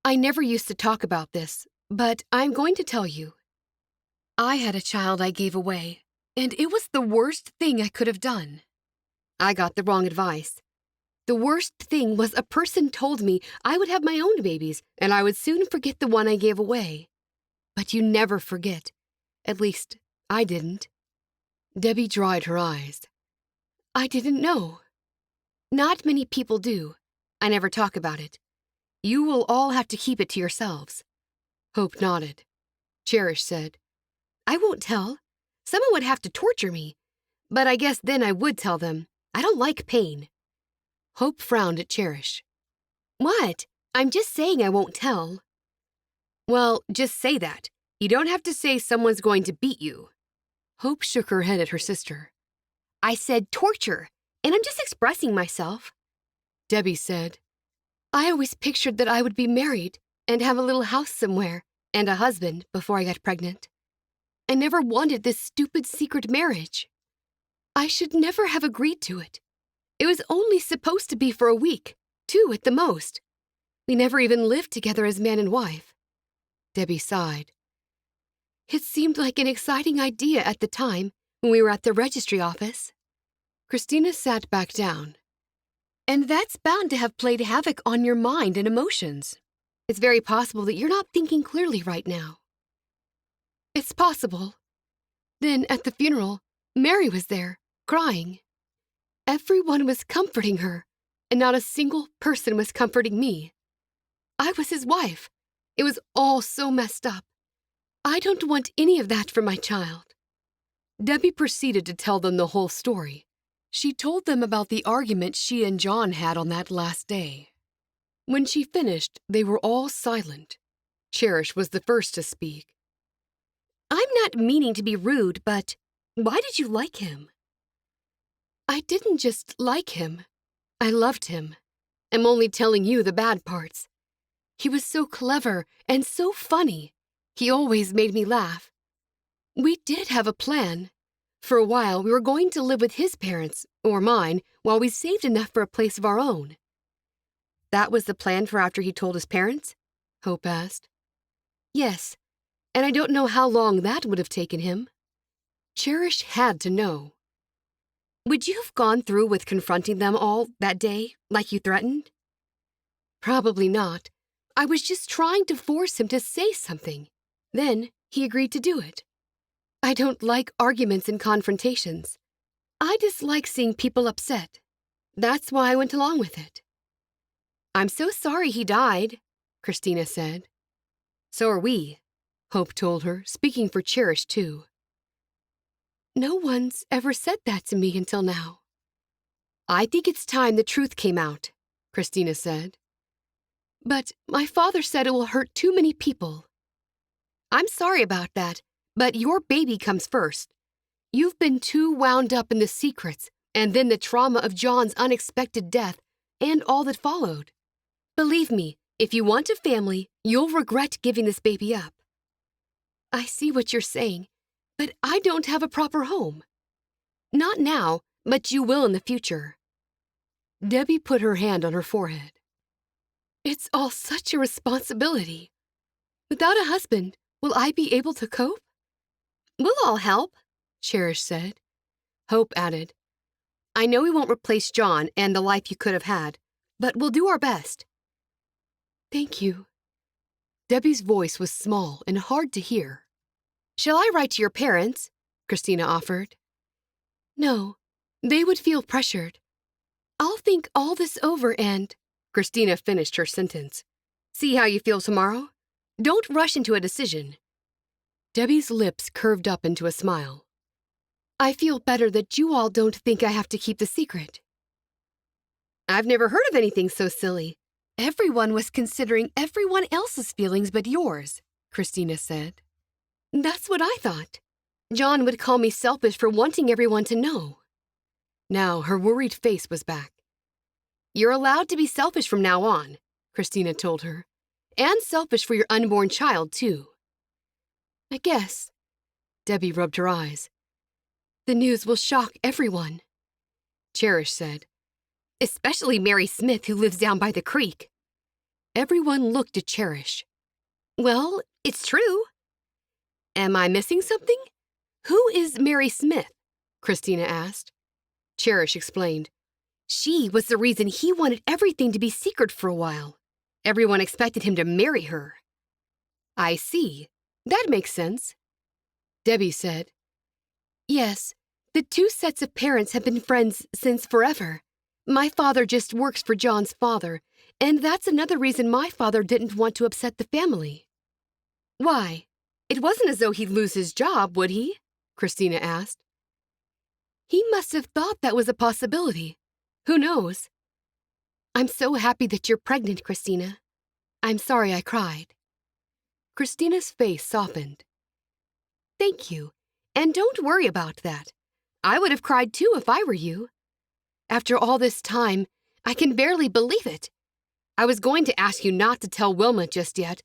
[SPEAKER 3] I never used to talk about this, but I'm going to tell you. I had a child I gave away, and it was the worst thing I could have done. I got the wrong advice. The worst thing was a person told me I would have my own babies, and I would soon forget the one I gave away. But you never forget. At least, I didn't. Debbie dried her eyes. I didn't know. Not many people do. I never talk about it. You will all have to keep it to yourselves. Hope nodded. Cherish said, I won't tell. Someone would have to torture me. But I guess then I would tell them. I don't like pain. Hope frowned at Cherish. What? I'm just saying I won't tell. Well, just say that. You don't have to say someone's going to beat you. Hope shook her head at her sister. I said torture, and I'm just expressing myself. Debbie said, I always pictured that I would be married and have a little house somewhere and a husband before I got pregnant. I never wanted this stupid secret marriage. I should never have agreed to it. It was only supposed to be for a week, 2 at the most. We never even lived together as man and wife. Debbie sighed. It seemed like an exciting idea at the time when we were at the registry office. Christina sat back down. And that's bound to have played havoc on your mind and emotions. It's very possible that you're not thinking clearly right now. It's possible. Then at the funeral, Mary was there, crying. Everyone was comforting her, and not a single person was comforting me. I was his wife. It was all so messed up. I don't want any of that for my child. Debbie proceeded to tell them the whole story. She told them about the argument she and John had on that last day. When she finished, they were all silent. Cherish was the first to speak. I'm not meaning to be rude, but why did you like him? I didn't just like him. I loved him. I'm only telling you the bad parts. He was so clever and so funny. He always made me laugh. We did have a plan. For a while, we were going to live with his parents, or mine, while we saved enough for a place of our own. That was the plan for after he told his parents? Hope asked. Yes, and I don't know how long that would have taken him. Cherish had to know. Would you have gone through with confronting them all that day, like you threatened? Probably not. I was just trying to force him to say something. Then he agreed to do it. I don't like arguments and confrontations. I dislike seeing people upset. That's why I went along with it. I'm so sorry he died, Christina said. So are we, Hope told her, speaking for Cherish too. No one's ever said that to me until now. I think it's time the truth came out, Christina said. But my father said it will hurt too many people. I'm sorry about that, but your baby comes first. You've been too wound up in the secrets and then the trauma of John's unexpected death and all that followed. Believe me, if you want a family, you'll regret giving this baby up. I see what you're saying, but I don't have a proper home. Not now, but you will in the future. Debbie put her hand on her forehead. It's all such a responsibility. Without a husband, will I be able to cope? We'll all help, Cherish said. Hope added, I know we won't replace John and the life you could have had, but we'll do our best. Thank you. Debbie's voice was small and hard to hear. Shall I write to your parents? Christina offered. No, they would feel pressured. I'll think all this over and... Christina finished her sentence. See how you feel tomorrow? Don't rush into a decision. Debbie's lips curved up into a smile. I feel better that you all don't think I have to keep the secret. I've never heard of anything so silly. Everyone was considering everyone else's feelings but yours, Christina said. That's what I thought. John would call me selfish for wanting everyone to know. Now her worried face was back. You're allowed to be selfish from now on, Christina told her. And selfish for your unborn child, too. I guess. Debbie rubbed her eyes. The news will shock everyone, Cherish said. Especially Mary Smith, who lives down by the creek. Everyone looked at Cherish. Well, it's true. Am I missing something? Who is Mary Smith? Christina asked. Cherish explained. She was the reason he wanted everything to be secret for a while. Everyone expected him to marry her. I see. That makes sense. Debbie said. Yes, the two sets of parents have been friends since forever. My father just works for John's father, and that's another reason my father didn't want to upset the family. Why? It wasn't as though he'd lose his job, would he? Christina asked. He must have thought that was a possibility. Who knows? I'm so happy that you're pregnant, Christina. I'm sorry I cried. Christina's face softened. Thank you, and don't worry about that. I would have cried too if I were you. After all this time, I can barely believe it. I was going to ask you not to tell Wilma just yet,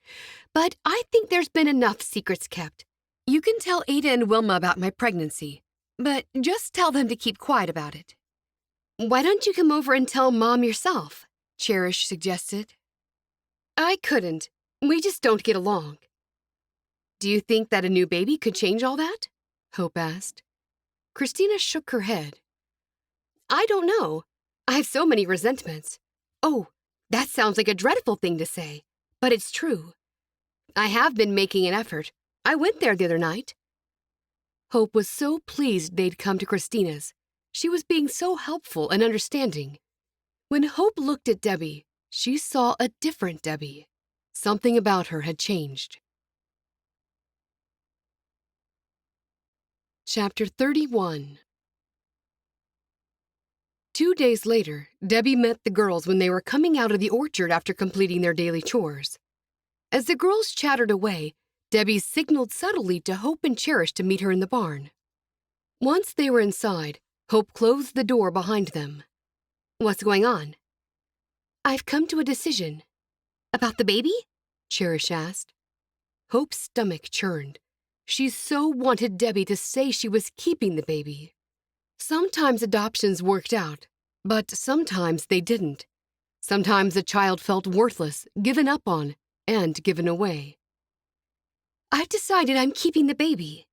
[SPEAKER 3] but I think there's been enough secrets kept. You can tell Aida and Wilma about my pregnancy, but just tell them to keep quiet about it. Why don't you come over and tell Mom yourself? Cherish suggested. I couldn't. We just don't get along. Do you think that a new baby could change all that? Hope asked. Christina shook her head. I don't know. I have so many resentments. Oh, that sounds like a dreadful thing to say, but it's true. I have been making an effort. I went there the other night. Hope was so pleased they'd come to Christina's. She was being so helpful and understanding. When Hope looked at Debbie, she saw a different Debbie. Something about her had changed. Chapter 31. 2 days later, Debbie met the girls when they were coming out of the orchard after completing their daily chores. As the girls chattered away, Debbie signaled subtly to Hope and Cherish to meet her in the barn. Once they were inside, Hope closed the door behind them. What's going on? I've come to a decision. About the baby? Cherish asked. Hope's stomach churned. She so wanted Debbie to say she was keeping the baby. Sometimes adoptions worked out, but sometimes they didn't. Sometimes the child felt worthless, given up on, and given away. I've decided I'm keeping the baby.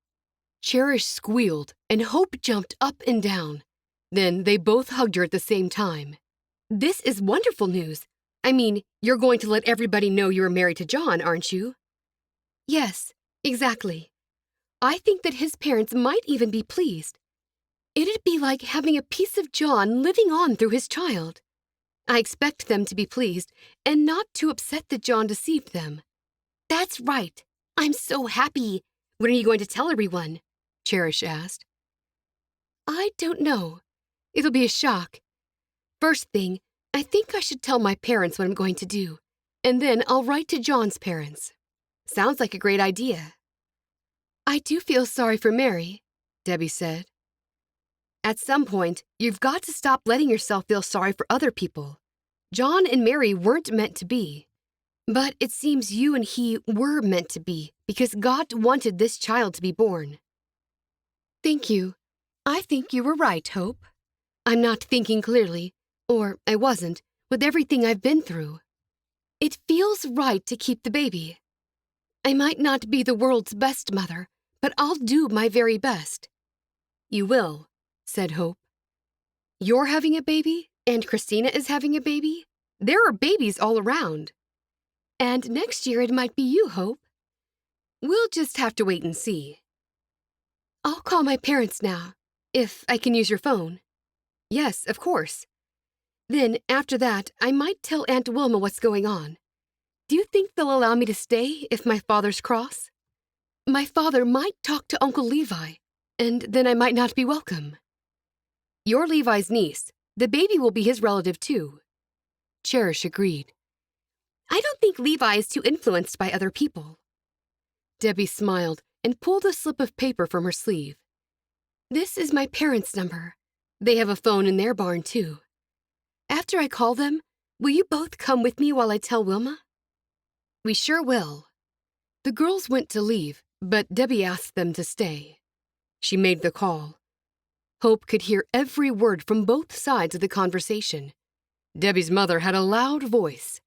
[SPEAKER 3] Cherish squealed, and Hope jumped up and down. Then they both hugged her at the same time. This is wonderful news. I mean, you're going to let everybody know you're married to John, aren't you? Yes, exactly. I think that his parents might even be pleased. It'd be like having a piece of John living on through his child. I expect them to be pleased and not too upset that John deceived them. That's right. I'm so happy. When are you going to tell everyone? Cherish asked. I don't know. It'll be a shock. First thing, I think I should tell my parents what I'm going to do, and then I'll write to John's parents. Sounds like a great idea. I do feel sorry for Mary, Debbie said. At some point, you've got to stop letting yourself feel sorry for other people. John and Mary weren't meant to be. But it seems you and he were meant to be because God wanted this child to be born. Thank you. I think you were right, Hope. I'm not thinking clearly, or I wasn't, with everything I've been through. It feels right to keep the baby. I might not be the world's best mother, but I'll do my very best. You will, said Hope. You're having a baby, and Christina is having a baby? There are babies all around. And next year it might be you, Hope. We'll just have to wait and see. I'll call my parents now, if I can use your phone. Yes, of course. Then, after that, I might tell Aunt Wilma what's going on. Do you think they'll allow me to stay if my father's cross? My father might talk to Uncle Levi, and then I might not be welcome. You're Levi's niece. The baby will be his relative, too. Cherish agreed. I don't think Levi is too influenced by other people. Debbie smiled and pulled a slip of paper from her sleeve. This is my parents' number. They have a phone in their barn, too. After I call them, will you both come with me while I tell Wilma? We sure will. The girls went to leave, but Debbie asked them to stay. She made the call. Hope could hear every word from both sides of the conversation. Debbie's mother had a loud voice.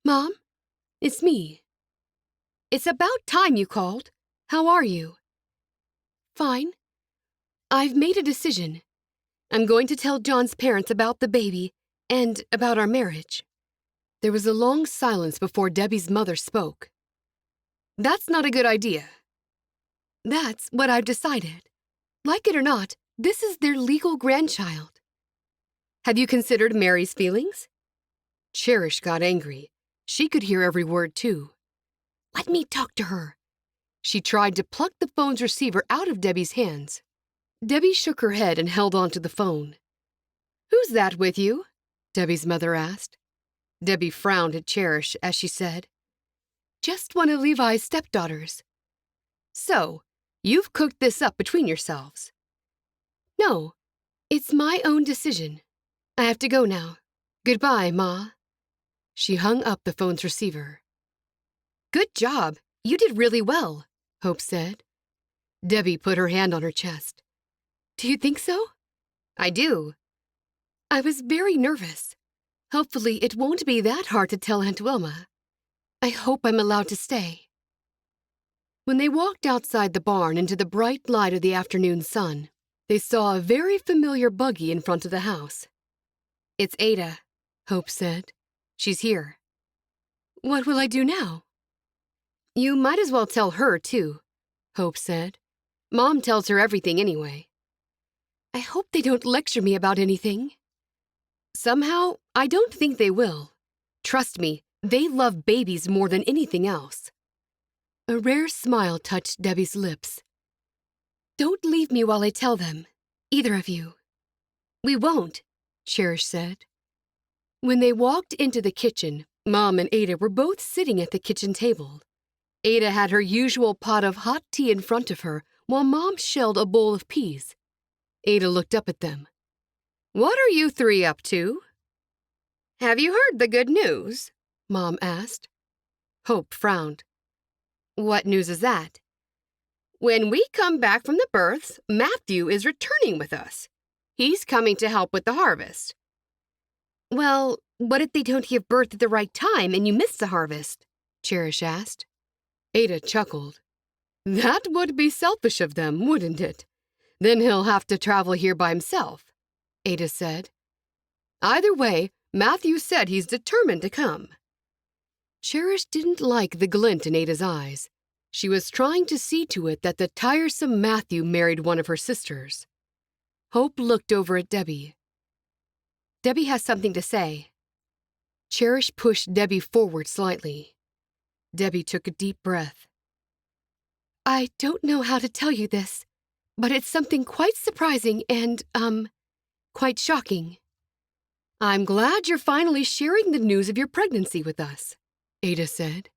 [SPEAKER 3] Mom, it's me. It's about time you called. How are you? Fine. I've made a decision. I'm going to tell John's parents about the baby and about our marriage. There was a long silence before Debbie's mother spoke. That's not a good idea. That's what I've decided. Like it or not, this is their legal grandchild. Have you considered Mary's feelings? Cherish got angry. She could hear every word, too. Let me talk to her. She tried to pluck the phone's receiver out of Debbie's hands. Debbie shook her head and held onto the phone. Who's that with you? Debbie's mother asked. Debbie frowned at Cherish as she said, Just one of Levi's stepdaughters. So, you've cooked this up between yourselves. No, it's my own decision. I have to go now. Goodbye, Ma. She hung up the phone's receiver. Good job. You did really well, Hope said. Debbie put her hand on her chest. Do you think so? I do. I was very nervous. Hopefully it won't be that hard to tell Aunt Wilma. I hope I'm allowed to stay. When they walked outside the barn into the bright light of the afternoon sun, they saw a very familiar buggy in front of the house. It's Aida, Hope said. She's here. What will I do now? You might as well tell her, too, Hope said. Mom tells her everything anyway. I hope they don't lecture me about anything. Somehow, I don't think they will. Trust me, they love babies more than anything else. A rare smile touched Debbie's lips. Don't leave me while I tell them, either of you. We won't, Cherish said. When they walked into the kitchen, Mom and Aida were both sitting at the kitchen table. Aida had her usual pot of hot tea in front of her, while Mom shelled a bowl of peas. Aida looked up at them. What are you three up to? Have you heard the good news? Mom asked. Hope frowned. What news is that? When we come back from the births, Matthew is returning with us. He's coming to help with the harvest. Well, what if they don't give birth at the right time and you miss the harvest? Cherish asked. Aida chuckled. That would be selfish of them, wouldn't it? Then he'll have to travel here by himself, Aida said. Either way, Matthew said he's determined to come. Cherish didn't like the glint in Ada's eyes. She was trying to see to it that the tiresome Matthew married one of her sisters. Hope looked over at Debbie. Debbie has something to say. Cherish pushed Debbie forward slightly. Debbie took a deep breath. I don't know how to tell you this, but it's something quite surprising and, quite shocking. I'm glad you're finally sharing the news of your pregnancy with us, Aida said.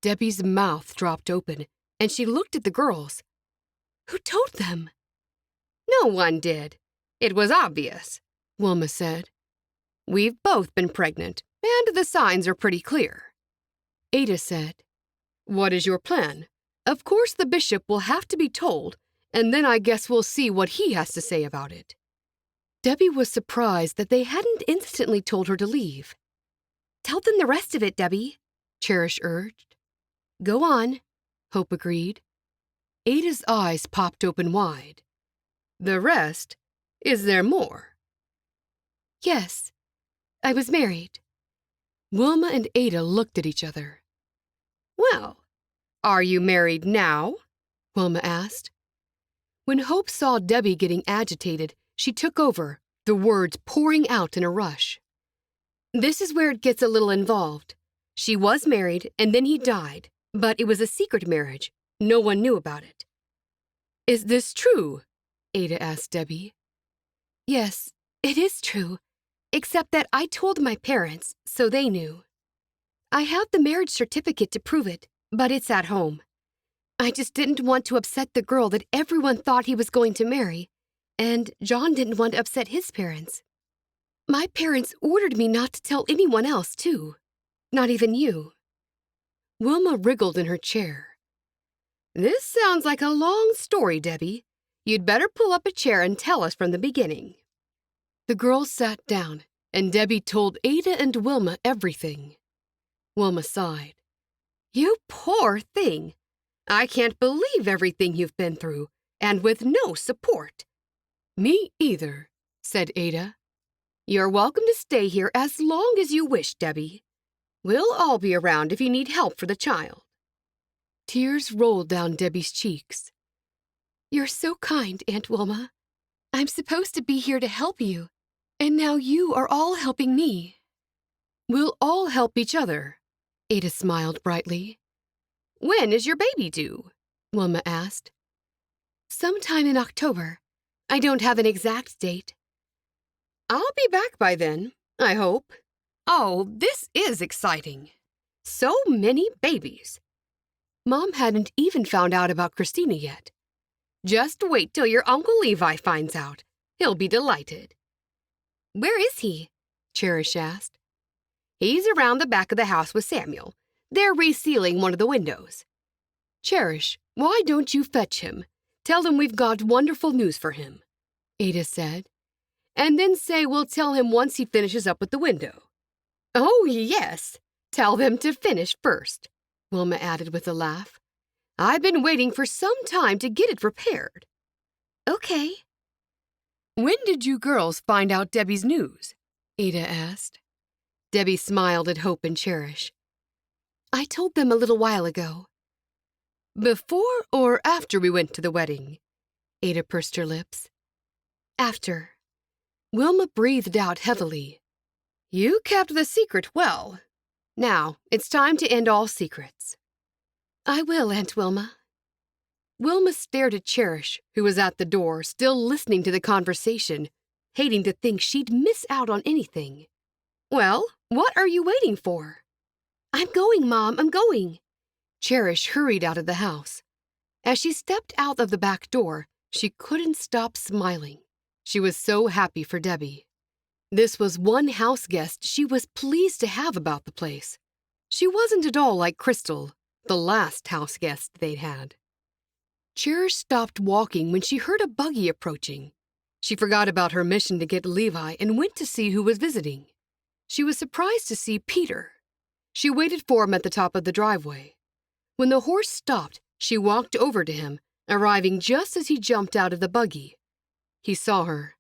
[SPEAKER 3] Debbie's mouth dropped open, and she looked at the girls. Who told them? No one did. It was obvious, Wilma said. We've both been pregnant, and the signs are pretty clear. Aida said, What is your plan? Of course the bishop will have to be told, and then I guess we'll see what he has to say about it. Debbie was surprised that they hadn't instantly told her to leave. Tell them the rest of it, Debbie, Cherish urged. Go on, Hope agreed. Ada's eyes popped open wide. The rest? Is there more? Yes, I was married. Wilma and Aida looked at each other. Well, are you married now? Wilma asked. When Hope saw Debbie getting agitated, she took over, the words pouring out in a rush. This is where it gets a little involved. She was married, and then he died, but it was a secret marriage. No one knew about it. Is this true? Aida asked Debbie. Yes, it is true, except that I told my parents, so they knew. I have the marriage certificate to prove it, but it's at home. I just didn't want to upset the girl that everyone thought he was going to marry, and John didn't want to upset his parents. My parents ordered me not to tell anyone else, too. Not even you. Wilma wriggled in her chair. This sounds like a long story, Debbie. You'd better pull up a chair and tell us from the beginning. The girls sat down, and Debbie told Ada and Wilma everything. Wilma sighed. You poor thing. I can't believe everything you've been through, and with no support. Me either, said Ada. You're welcome to stay here as long as you wish, Debbie. We'll all be around if you need help for the child. Tears rolled down Debbie's cheeks. You're so kind, Aunt Wilma. I'm supposed to be here to help you, and now you are all helping me. We'll all help each other, Ada smiled brightly. When is your baby due? Wilma asked. Sometime in October. I don't have an exact date. I'll be back by then, I hope. Oh, this is exciting. So many babies. Mom hadn't even found out about Christina yet. Just wait till your Uncle Levi finds out. He'll be delighted. Where is he? Cherish asked. He's around the back of the house with Samuel. They're resealing one of the windows. Cherish, why don't you fetch him? Tell him we've got wonderful news for him, Ada said. And then say we'll tell him once he finishes up with the window. Oh, yes. Tell them to finish first, Wilma added with a laugh. I've been waiting for some time to get it repaired. Okay. When did you girls find out Debbie's news? Ada asked. Debbie smiled at Hope and Cherish. I told them a little while ago. Before or after we went to the wedding? Ada pursed her lips. After. Wilma breathed out heavily. You kept the secret well. Now, it's time to end all secrets. I will, Aunt Wilma. Wilma stared at Cherish, who was at the door, still listening to the conversation, hating to think she'd miss out on anything. Well, what are you waiting for? I'm going, Mom, I'm going. Cherish hurried out of the house. As she stepped out of the back door, she couldn't stop smiling. She was so happy for Debbie. This was one house guest she was pleased to have about the place. She wasn't at all like Crystal, the last house guest they'd had. Cherish stopped walking when she heard a buggy approaching. She forgot about her mission to get Levi and went to see who was visiting. She was surprised to see Peter. She waited for him at the top of the driveway. When the horse stopped, she walked over to him, arriving just as he jumped out of the buggy. He saw her.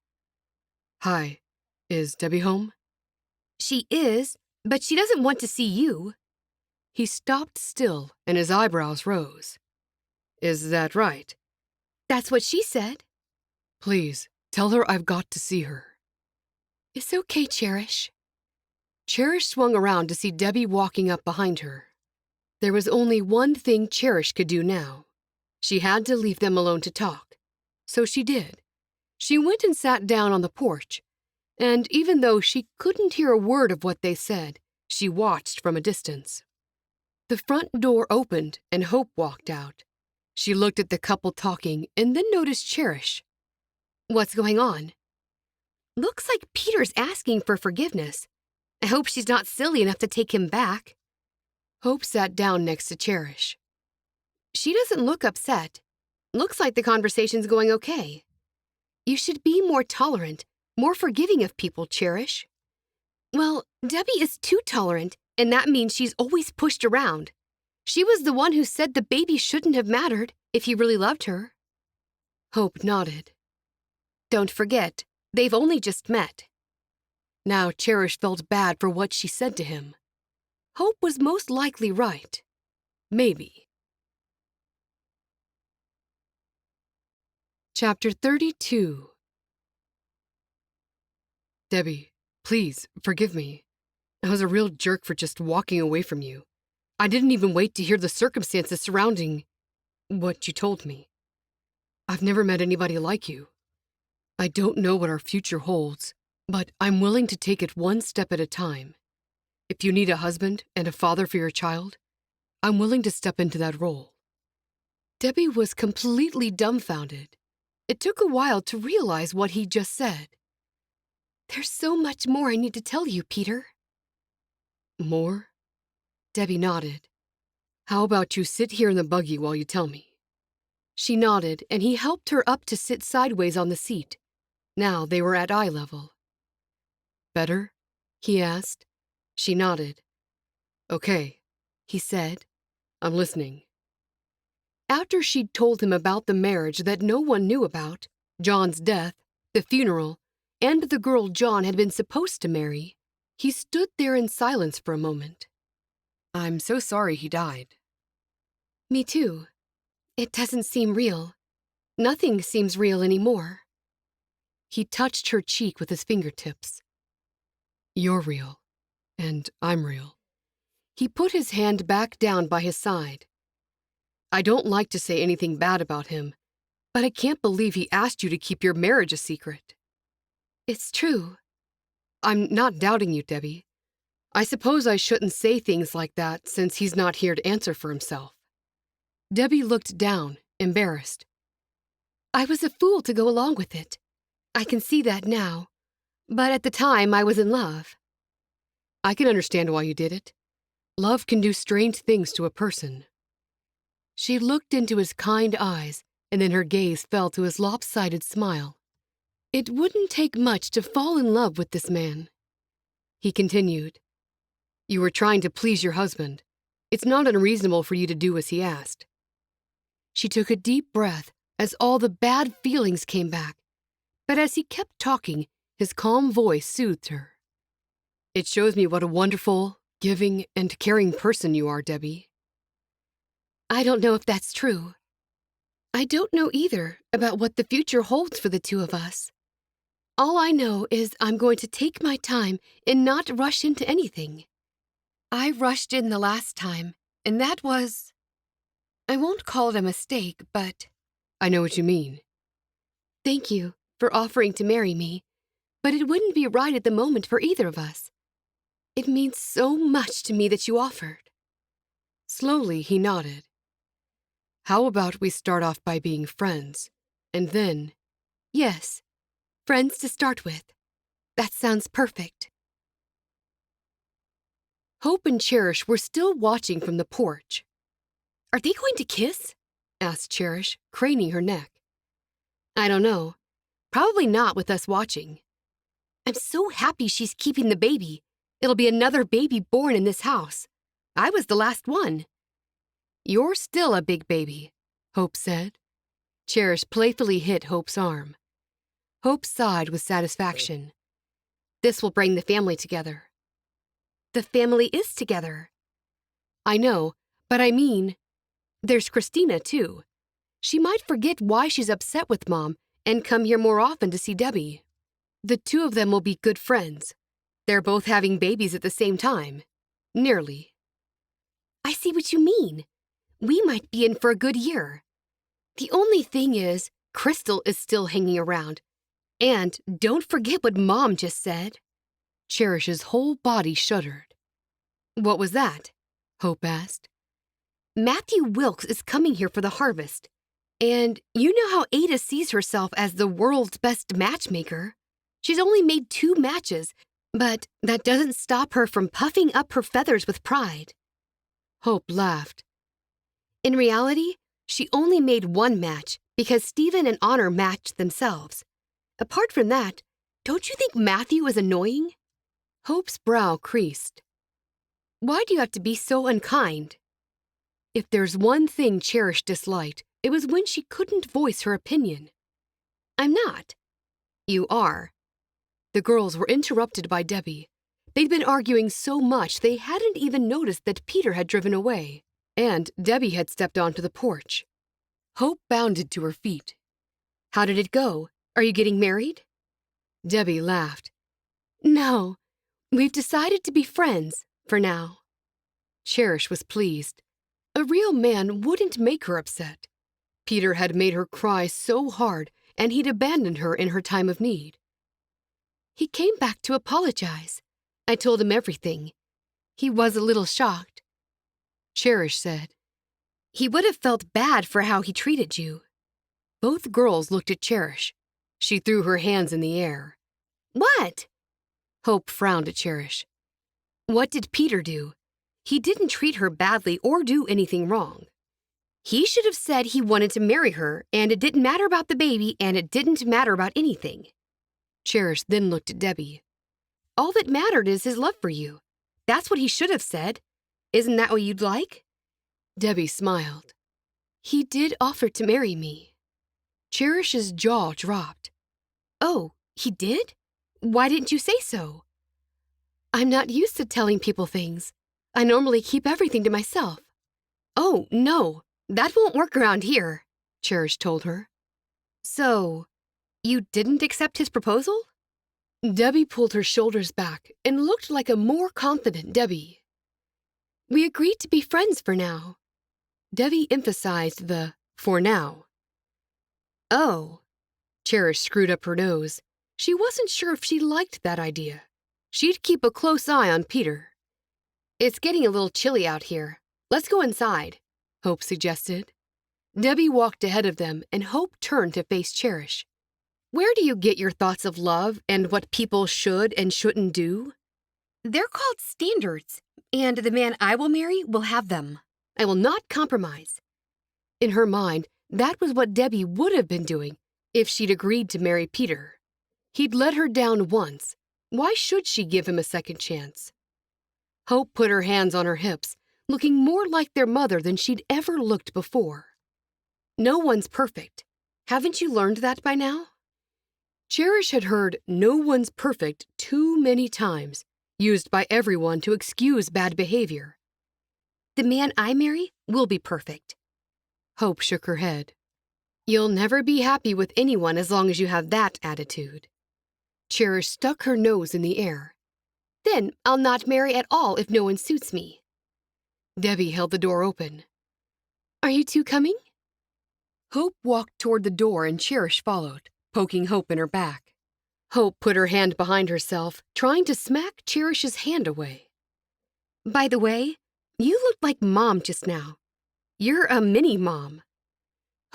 [SPEAKER 3] Hi, is Debbie home? She is, but she doesn't want to see you. He stopped still, and his eyebrows rose. Is that right? That's what she said. Please, tell her I've got to see her. It's okay, Cherish. Cherish swung around to see Debbie walking up behind her. There was only one thing Cherish could do now. She had to leave them alone to talk. So she did. She went and sat down on the porch, and even though she couldn't hear a word of what they said, she watched from a distance. The front door opened and Hope walked out. She looked at the couple talking and then noticed Cherish. What's going on? Looks like Peter's asking for forgiveness. I hope she's not silly enough to take him back. Hope sat down next to Cherish. She doesn't look upset. Looks like the conversation's going okay. You should be more tolerant, more forgiving of people, Cherish. Well, Debbie is too tolerant, and that means she's always pushed around. She was the one who said the baby shouldn't have mattered if he really loved her. Hope nodded. Don't forget, they've only just met. Now Cherish felt bad for what she said to him. Hope was most likely right. Maybe. Chapter 32. Debbie, please, forgive me. I was a real jerk for just walking away from you. I didn't even wait to hear the circumstances surrounding what you told me. I've never met anybody like you. I don't know what our future holds, but I'm willing to take it one step at a time. If you need a husband and a father for your child, I'm willing to step into that role. Debbie was completely dumbfounded. It took a while to realize what he just said. There's so much more I need to tell you, Peter. More? Debbie nodded. How about you sit here in the buggy while you tell me? She nodded, and he helped her up to sit sideways on the seat. Now they were at eye level. Better? He asked. She nodded. Okay, he said. I'm listening. After she'd told him about the marriage that no one knew about, John's death, the funeral, and the girl John had been supposed to marry, he stood there in silence for a moment. I'm so sorry he died. Me too. It doesn't seem real. Nothing seems real anymore. He touched her cheek with his fingertips. You're real, and I'm real. He put his hand back down by his side. I don't like to say anything bad about him, but I can't believe he asked you to keep your marriage a secret. It's true. I'm not doubting you, Debbie. I suppose I shouldn't say things like that since he's not here to answer for himself. Debbie looked down, embarrassed. I was a fool to go along with it. I can see that now. But at the time, I was in love. I can understand why you did it. Love can do strange things to a person. She looked into his kind eyes, and then her gaze fell to his lopsided smile. It wouldn't take much to fall in love with this man. He continued, You were trying to please your husband. It's not unreasonable for you to do as he asked. She took a deep breath as all the bad feelings came back, but as he kept talking, his calm voice soothed her. It shows me what a wonderful, giving, and caring person you are, Debbie. I don't know if that's true. I don't know either about what the future holds for the two of us. All I know is I'm going to take my time and not rush into anything. I rushed in the last time, and that was... I won't call it a mistake, but... I know what you mean. Thank you for offering to marry me, but it wouldn't be right at the moment for either of us. It means so much to me that you offered. Slowly, he nodded. How about we start off by being friends, and then... Yes, friends to start with. That sounds perfect. Hope and Cherish were still watching from the porch. Are they going to kiss? Asked Cherish, craning her neck. I don't know. Probably not with us watching. I'm so happy she's keeping the baby. It'll be another baby born in this house. I was the last one. You're still a big baby, Hope said. Cherish playfully hit Hope's arm. Hope sighed with satisfaction. This will bring the family together. The family is together. I know, but I mean, there's Christina, too. She might forget why she's upset with Mom and come here more often to see Debbie. The two of them will be good friends. They're both having babies at the same time. Nearly. I see what you mean. We might be in for a good year. The only thing is, Crystal is still hanging around. And don't forget what Mom just said. Cherish's whole body shuddered. What was that? Hope asked. Matthew Wilkes is coming here for the harvest. And you know how Aida sees herself as the world's best matchmaker. She's only made 2 matches, but that doesn't stop her from puffing up her feathers with pride. Hope laughed. In reality, she only made 1 match because Stephen and Honor matched themselves. Apart from that, don't you think Matthew is annoying? Hope's brow creased. Why do you have to be so unkind? If there's one thing Cherish disliked, it was when she couldn't voice her opinion. I'm not. You are. The girls were interrupted by Debbie. They'd been arguing so much they hadn't even noticed that Peter had driven away, and Debbie had stepped onto the porch. Hope bounded to her feet. How did it go? Are you getting married? Debbie laughed. No, we've decided to be friends, for now. Cherish was pleased. A real man wouldn't make her upset. Peter had made her cry so hard, and he'd abandoned her in her time of need. He came back to apologize. I told him everything. He was a little shocked. Cherish said, He would have felt bad for how he treated you. Both girls looked at Cherish. She threw her hands in the air. What? Hope frowned at Cherish. What did Peter do? He didn't treat her badly or do anything wrong. He should have said he wanted to marry her, and it didn't matter about the baby, and it didn't matter about anything. Cherish then looked at Debbie. All that mattered is his love for you. That's what he should have said. Isn't that what you'd like? Debbie smiled. He did offer to marry me. Cherish's jaw dropped. Oh, he did? Why didn't you say so? I'm not used to telling people things. I normally keep everything to myself. Oh, no, that won't work around here, Cherish told her. So, you didn't accept his proposal? Debbie pulled her shoulders back and looked like a more confident Debbie. We agreed to be friends for now. Debbie emphasized the for now. Oh. Cherish screwed up her nose. She wasn't sure if she liked that idea. She'd keep a close eye on Peter. It's getting a little chilly out here. Let's go inside, Hope suggested. Debbie walked ahead of them, and Hope turned to face Cherish. Where do you get your thoughts of love and what people should and shouldn't do? They're called standards, and the man I will marry will have them. I will not compromise. In her mind, that was what Debbie would have been doing if she'd agreed to marry Peter. He'd let her down once. Why should she give him a second chance? Hope put her hands on her hips, looking more like their mother than she'd ever looked before. No one's perfect. Haven't you learned that by now? Cherish had heard "no one's perfect" too many times, used by everyone to excuse bad behavior. The man I marry will be perfect. Hope shook her head. You'll never be happy with anyone as long as you have that attitude. Cherish stuck her nose in the air. Then I'll not marry at all if no one suits me. Debbie held the door open. Are you two coming? Hope walked toward the door and Cherish followed, poking Hope in her back. Hope put her hand behind herself, trying to smack Cherish's hand away. By the way, you looked like Mom just now. You're a mini-mom.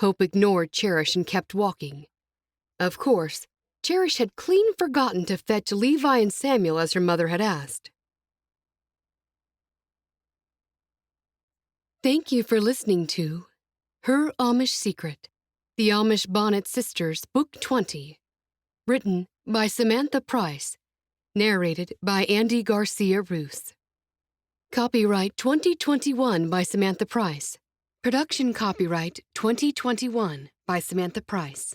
[SPEAKER 3] Hope ignored Cherish and kept walking. Of course, Cherish had clean forgotten to fetch Levi and Samuel as her mother had asked. Thank you for listening to Her Amish Secret, The Amish Bonnet Sisters, Book 20. Written by Samantha Price. Narrated by Andy Garcia Roos. Copyright 2021 by Samantha Price. Production copyright 2021 by Samantha Price.